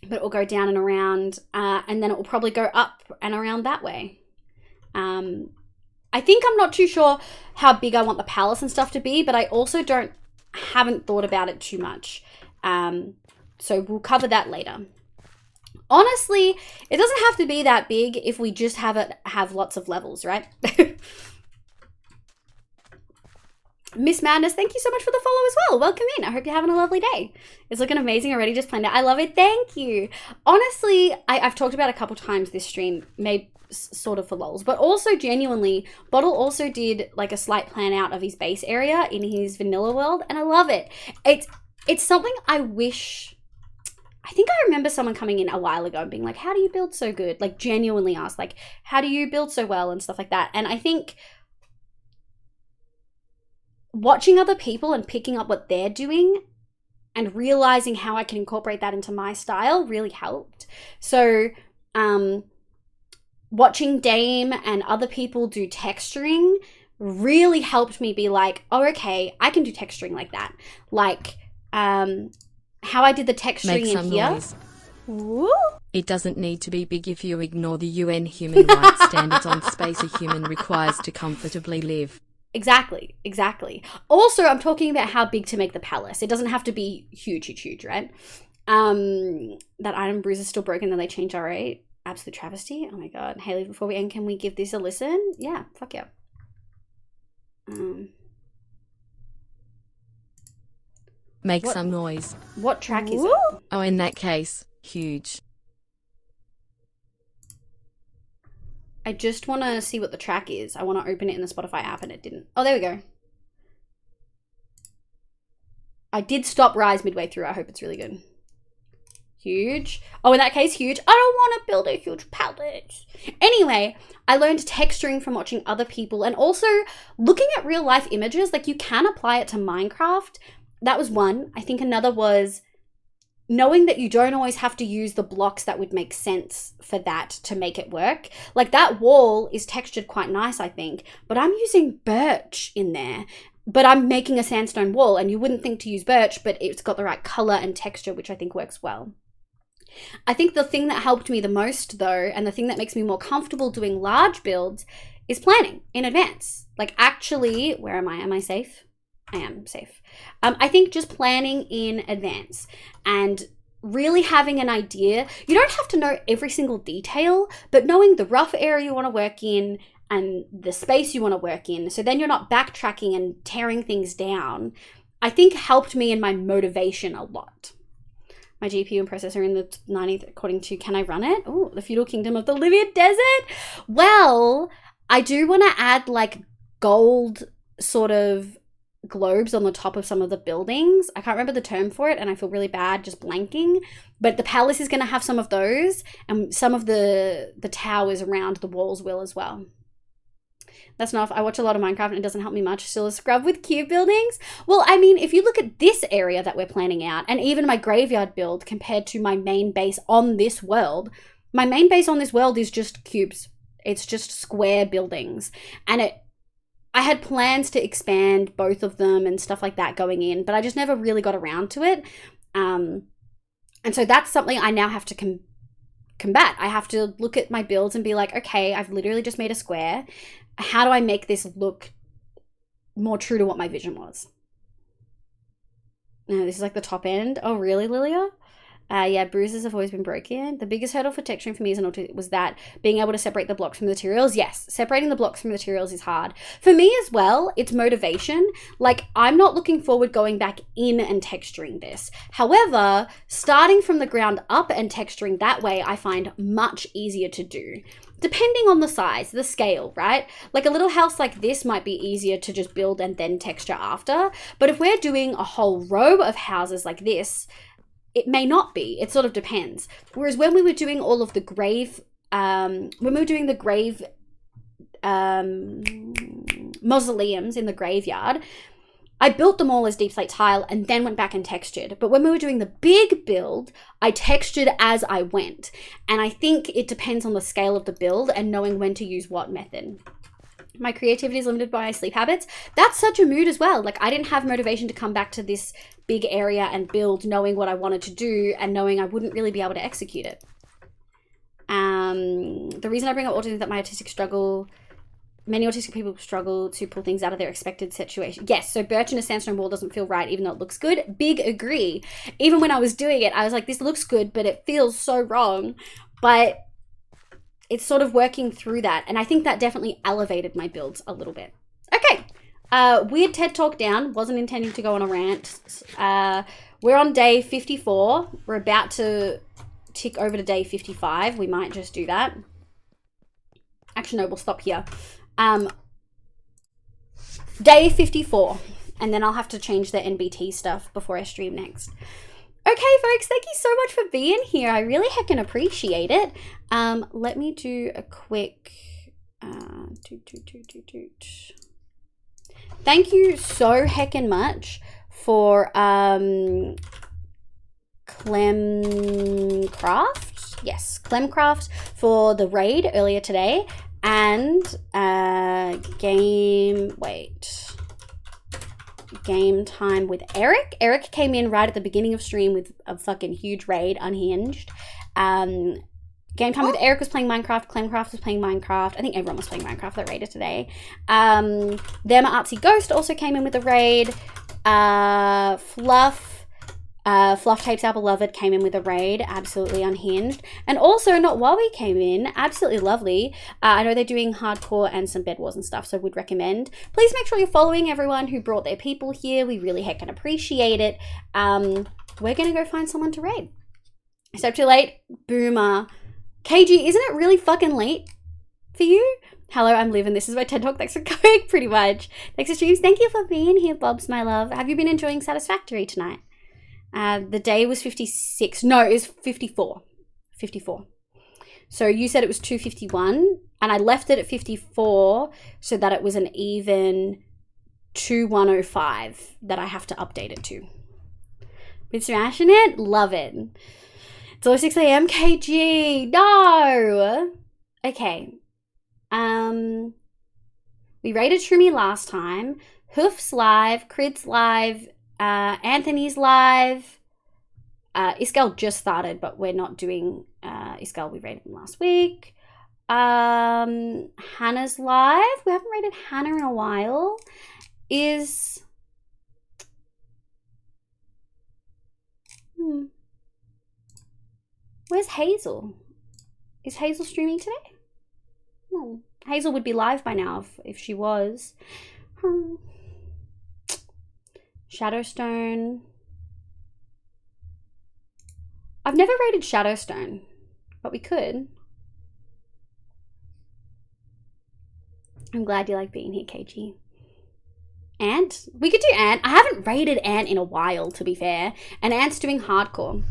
but it will go down and around, and then it will probably go up and around that way. I think I'm not too sure how big I want the palace and stuff to be, but I also haven't thought about it too much. So we'll cover that later. Honestly, it doesn't have to be that big if we just have lots of levels, right? Miss Madness, thank you so much for the follow as well. Welcome in. I hope you're having a lovely day. It's looking amazing already. Just planned it. I love it. Thank you. Honestly, I've talked about a couple times this stream, maybe sort of for lols, but also genuinely, Bottle also did like a slight plan out of his base area in his vanilla world, and I love it. It's something I wish. I think I remember someone coming in a while ago and being like, how do you build so good? Like genuinely asked, like, how do you build so well and stuff like that. And I think watching other people and picking up what they're doing and realizing how I can incorporate that into my style really helped. So watching Dame and other people do texturing really helped me be like, oh, okay, I can do texturing like that. Like, how I did the texturing in here Woo. It doesn't need to be big if you ignore the UN human rights standards on space a human requires to comfortably live. Exactly. Also, I'm talking about how big to make the palace. It doesn't have to be huge, right? That item Bruise is still broken, then they change our rate. Absolute travesty. Oh my god. Haley, before we end, can we give this a listen? Yeah, fuck yeah. Make some noise. What track is it? Oh, in that case, huge. I just want to see what the track is. I want to open it in the Spotify app and it didn't. Oh, there we go. I did stop Rise midway through. I hope it's really good. Huge. Oh, in that case, huge. I don't want to build a huge palette. Anyway, I learned texturing from watching other people and also looking at real life images. Like, you can apply it to Minecraft. That was one. I think another was knowing that you don't always have to use the blocks that would make sense for that to make it work. Like, that wall is textured quite nice, I think, but I'm using birch in there. But I'm making a sandstone wall, and you wouldn't think to use birch, but it's got the right color and texture, which I think works well. I think the thing that helped me the most, though, and the thing that makes me more comfortable doing large builds is planning in advance. Like, actually, where am I? Am I safe? I am safe. I think just planning in advance and really having an idea. You don't have to know every single detail, but knowing the rough area you want to work in and the space you want to work in, so then you're not backtracking and tearing things down, I think helped me in my motivation a lot. My GPU and processor in the 90th according to, can I run it? Oh, the feudal kingdom of the Libyan desert. Well, I do want to add like gold sort of globes on the top of some of the buildings. I can't remember the term for it and I feel really bad just blanking, but the palace is going to have some of those and some of the towers around the walls will as well. That's enough. I watch a lot of Minecraft and it doesn't help me much. Still a scrub with cube buildings. Well, I mean, if you look at this area that we're planning out and even my graveyard build compared to my main base on this world, my main base on this world is just cubes. It's just square buildings. And I had plans to expand both of them and stuff like that going in, but I just never really got around to it. And so that's something I now have to combat. I have to look at my builds and be like, okay, I've literally just made a square. How do I make this look more true to what my vision was? No, this is like the top end. Oh, really, Lilia? Yeah, bruises have always been broken. The biggest hurdle for texturing for me as an autistic was that being able to separate the blocks from the materials. Yes, separating the blocks from the materials is hard. For me as well, it's motivation. Like, I'm not looking forward going back in and texturing this. However, starting from the ground up and texturing that way, I find much easier to do. Depending on the size, the scale, right? Like a little house like this might be easier to just build and then texture after. But if we're doing a whole row of houses like this, it may not be. It sort of depends. Whereas when we were doing all of the grave, mausoleums in the graveyard, I built them all as deep slate tile and then went back and textured. But when we were doing the big build, I textured as I went. And I think it depends on the scale of the build and knowing when to use what method. My creativity is limited by my sleep habits. That's such a mood as well. Like, I didn't have motivation to come back to this big area and build knowing what I wanted to do and knowing I wouldn't really be able to execute it. The reason I bring up autism is that many autistic people struggle to pull things out of their expected situation. Yes, so birch in a sandstone wall doesn't feel right even though it looks good. Big agree. Even when I was doing it, I was like, this looks good, but it feels so wrong. But it's sort of working through that. And I think that definitely elevated my builds a little bit. Okay. Weird TED Talk down. Wasn't intending to go on a rant. We're on day 54. We're about to tick over to day 55. We might just do that. Actually, no, we'll stop here. Day 54. And then I'll have to change the NBT stuff before I stream next. Okay, folks, thank you so much for being here. I really heckin' appreciate it. Let me do a quick... Thank you so heckin' much for Clemcraft. Yes, Clemcraft for the raid earlier today. And game time with Eric. Eric came in right at the beginning of stream with a fucking huge raid, unhinged. Game time with Eric was playing Minecraft. Clemcraft was playing Minecraft. I think everyone was playing Minecraft that raided today. Them Artsy Ghost also came in with a raid. Fluff Tapes Our Beloved came in with a raid, absolutely unhinged. And also Not While We came in, absolutely lovely. I know they're doing hardcore and some Bed Wars and stuff, so would recommend. Please make sure you're following everyone who brought their people here. We really heckin' appreciate it. We're gonna go find someone to raid. So too late, boomer. KG, isn't it really fucking late for you? Hello, I'm living. This is my TED Talk. Thanks for going, pretty much. Thanks for streams. Thank you for being here, Bobs, my love. Have you been enjoying Satisfactory tonight? The day was 56. No, it was 54. 54. So you said it was 251, and I left it at 54 so that it was an even 2105 that I have to update it to. Been smashing it? Love it. It's only 6 a.m. KG. No. Okay. We raided Shroomy last time. Hoof's live. Crid's live. Anthony's live. Iskal just started, but we're not doing Iskal. We raided him last week. Hannah's live. We haven't raided Hannah in a while. Where's Hazel? Is Hazel streaming today? No. Hazel would be live by now if she was. Shadowstone. I've never rated Shadowstone, but we could. I'm glad you like being here, KG. Ant? We could do Ant. I haven't rated Ant in a while, to be fair. And Ant's doing hardcore.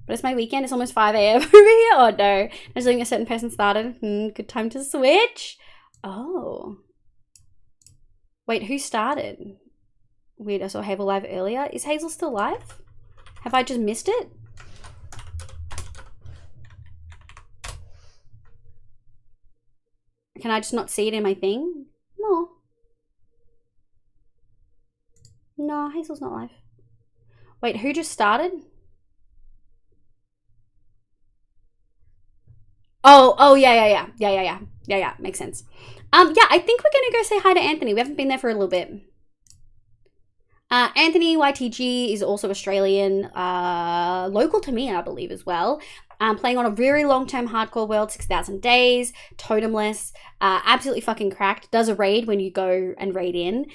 But it's my weekend. It's almost 5 a.m. over here. Oh, no. I was letting a certain person started. Good time to switch. Oh. Wait, who started? Weird, I saw Hazel live earlier. Is Hazel still live? Have I just missed it? Can I just not see it in my thing? No. No, Hazel's not live. Wait, who just started? Oh, yeah. Makes sense. Yeah, I think we're gonna go say hi to Anthony. We haven't been there for a little bit. Anthony YTG is also Australian, local to me, I believe, as well. Playing on a very long-term hardcore world, 6,000 days, totemless, absolutely fucking cracked. Does a raid when you go and raid in.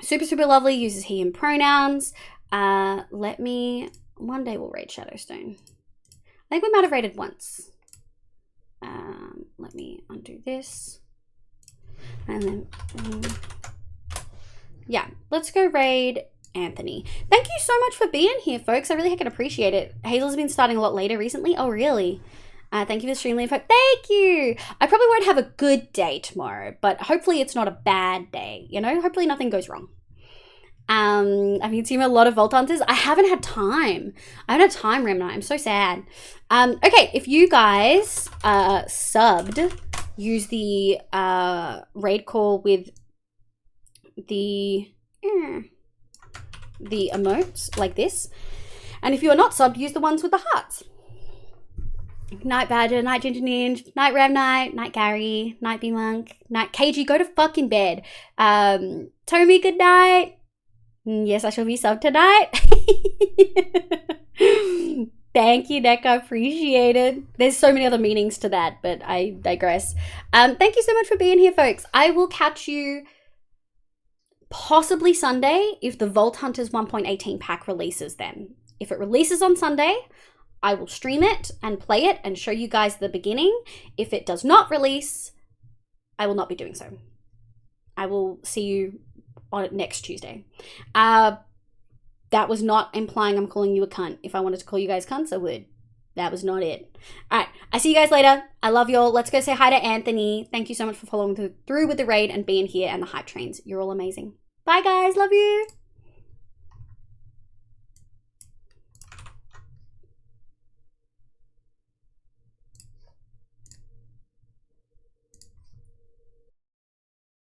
Super, super lovely, uses he, him pronouns. One day we'll raid Shadowstone. I think we might have raided once. Let me undo this. And then... yeah, let's go raid Anthony. Thank you so much for being here, folks. I really heckin' appreciate it. Hazel's been starting a lot later recently. Oh, really? Thank you for the stream, Liam. Thank you! I probably won't have a good day tomorrow, but hopefully it's not a bad day, you know? Hopefully nothing goes wrong. I've been seeing a lot of Vault Hunters. I haven't had time. I haven't had time, Remnant. I'm so sad. Okay, if you guys subbed, use the raid call with the emotes like this, and if you are not subbed, use the ones with the hearts. Night Badger, Night Ginger Ninja, Night Ram Night, Night Gary, Night B Monk, Night KG, go to fucking bed. Tommy, good night. Yes, I shall be subbed tonight. Thank you, Nick. I appreciate it. There's so many other meanings to that, but I digress. Thank you so much for being here, folks. I will catch you possibly Sunday if the Vault Hunters 1.18 pack releases then. If it releases on Sunday, I will stream it and play it and show you guys the beginning. If it does not release, I will not be doing so. I will see you on next Tuesday. That was not implying I'm calling you a cunt. If I wanted to call you guys cunts, I would. That was not it. All right, I see you guys later. I love you all. Let's go say hi to Anthony. Thank you so much for following through with the raid and being here and the hype trains. You're all amazing. Bye, guys. Love you.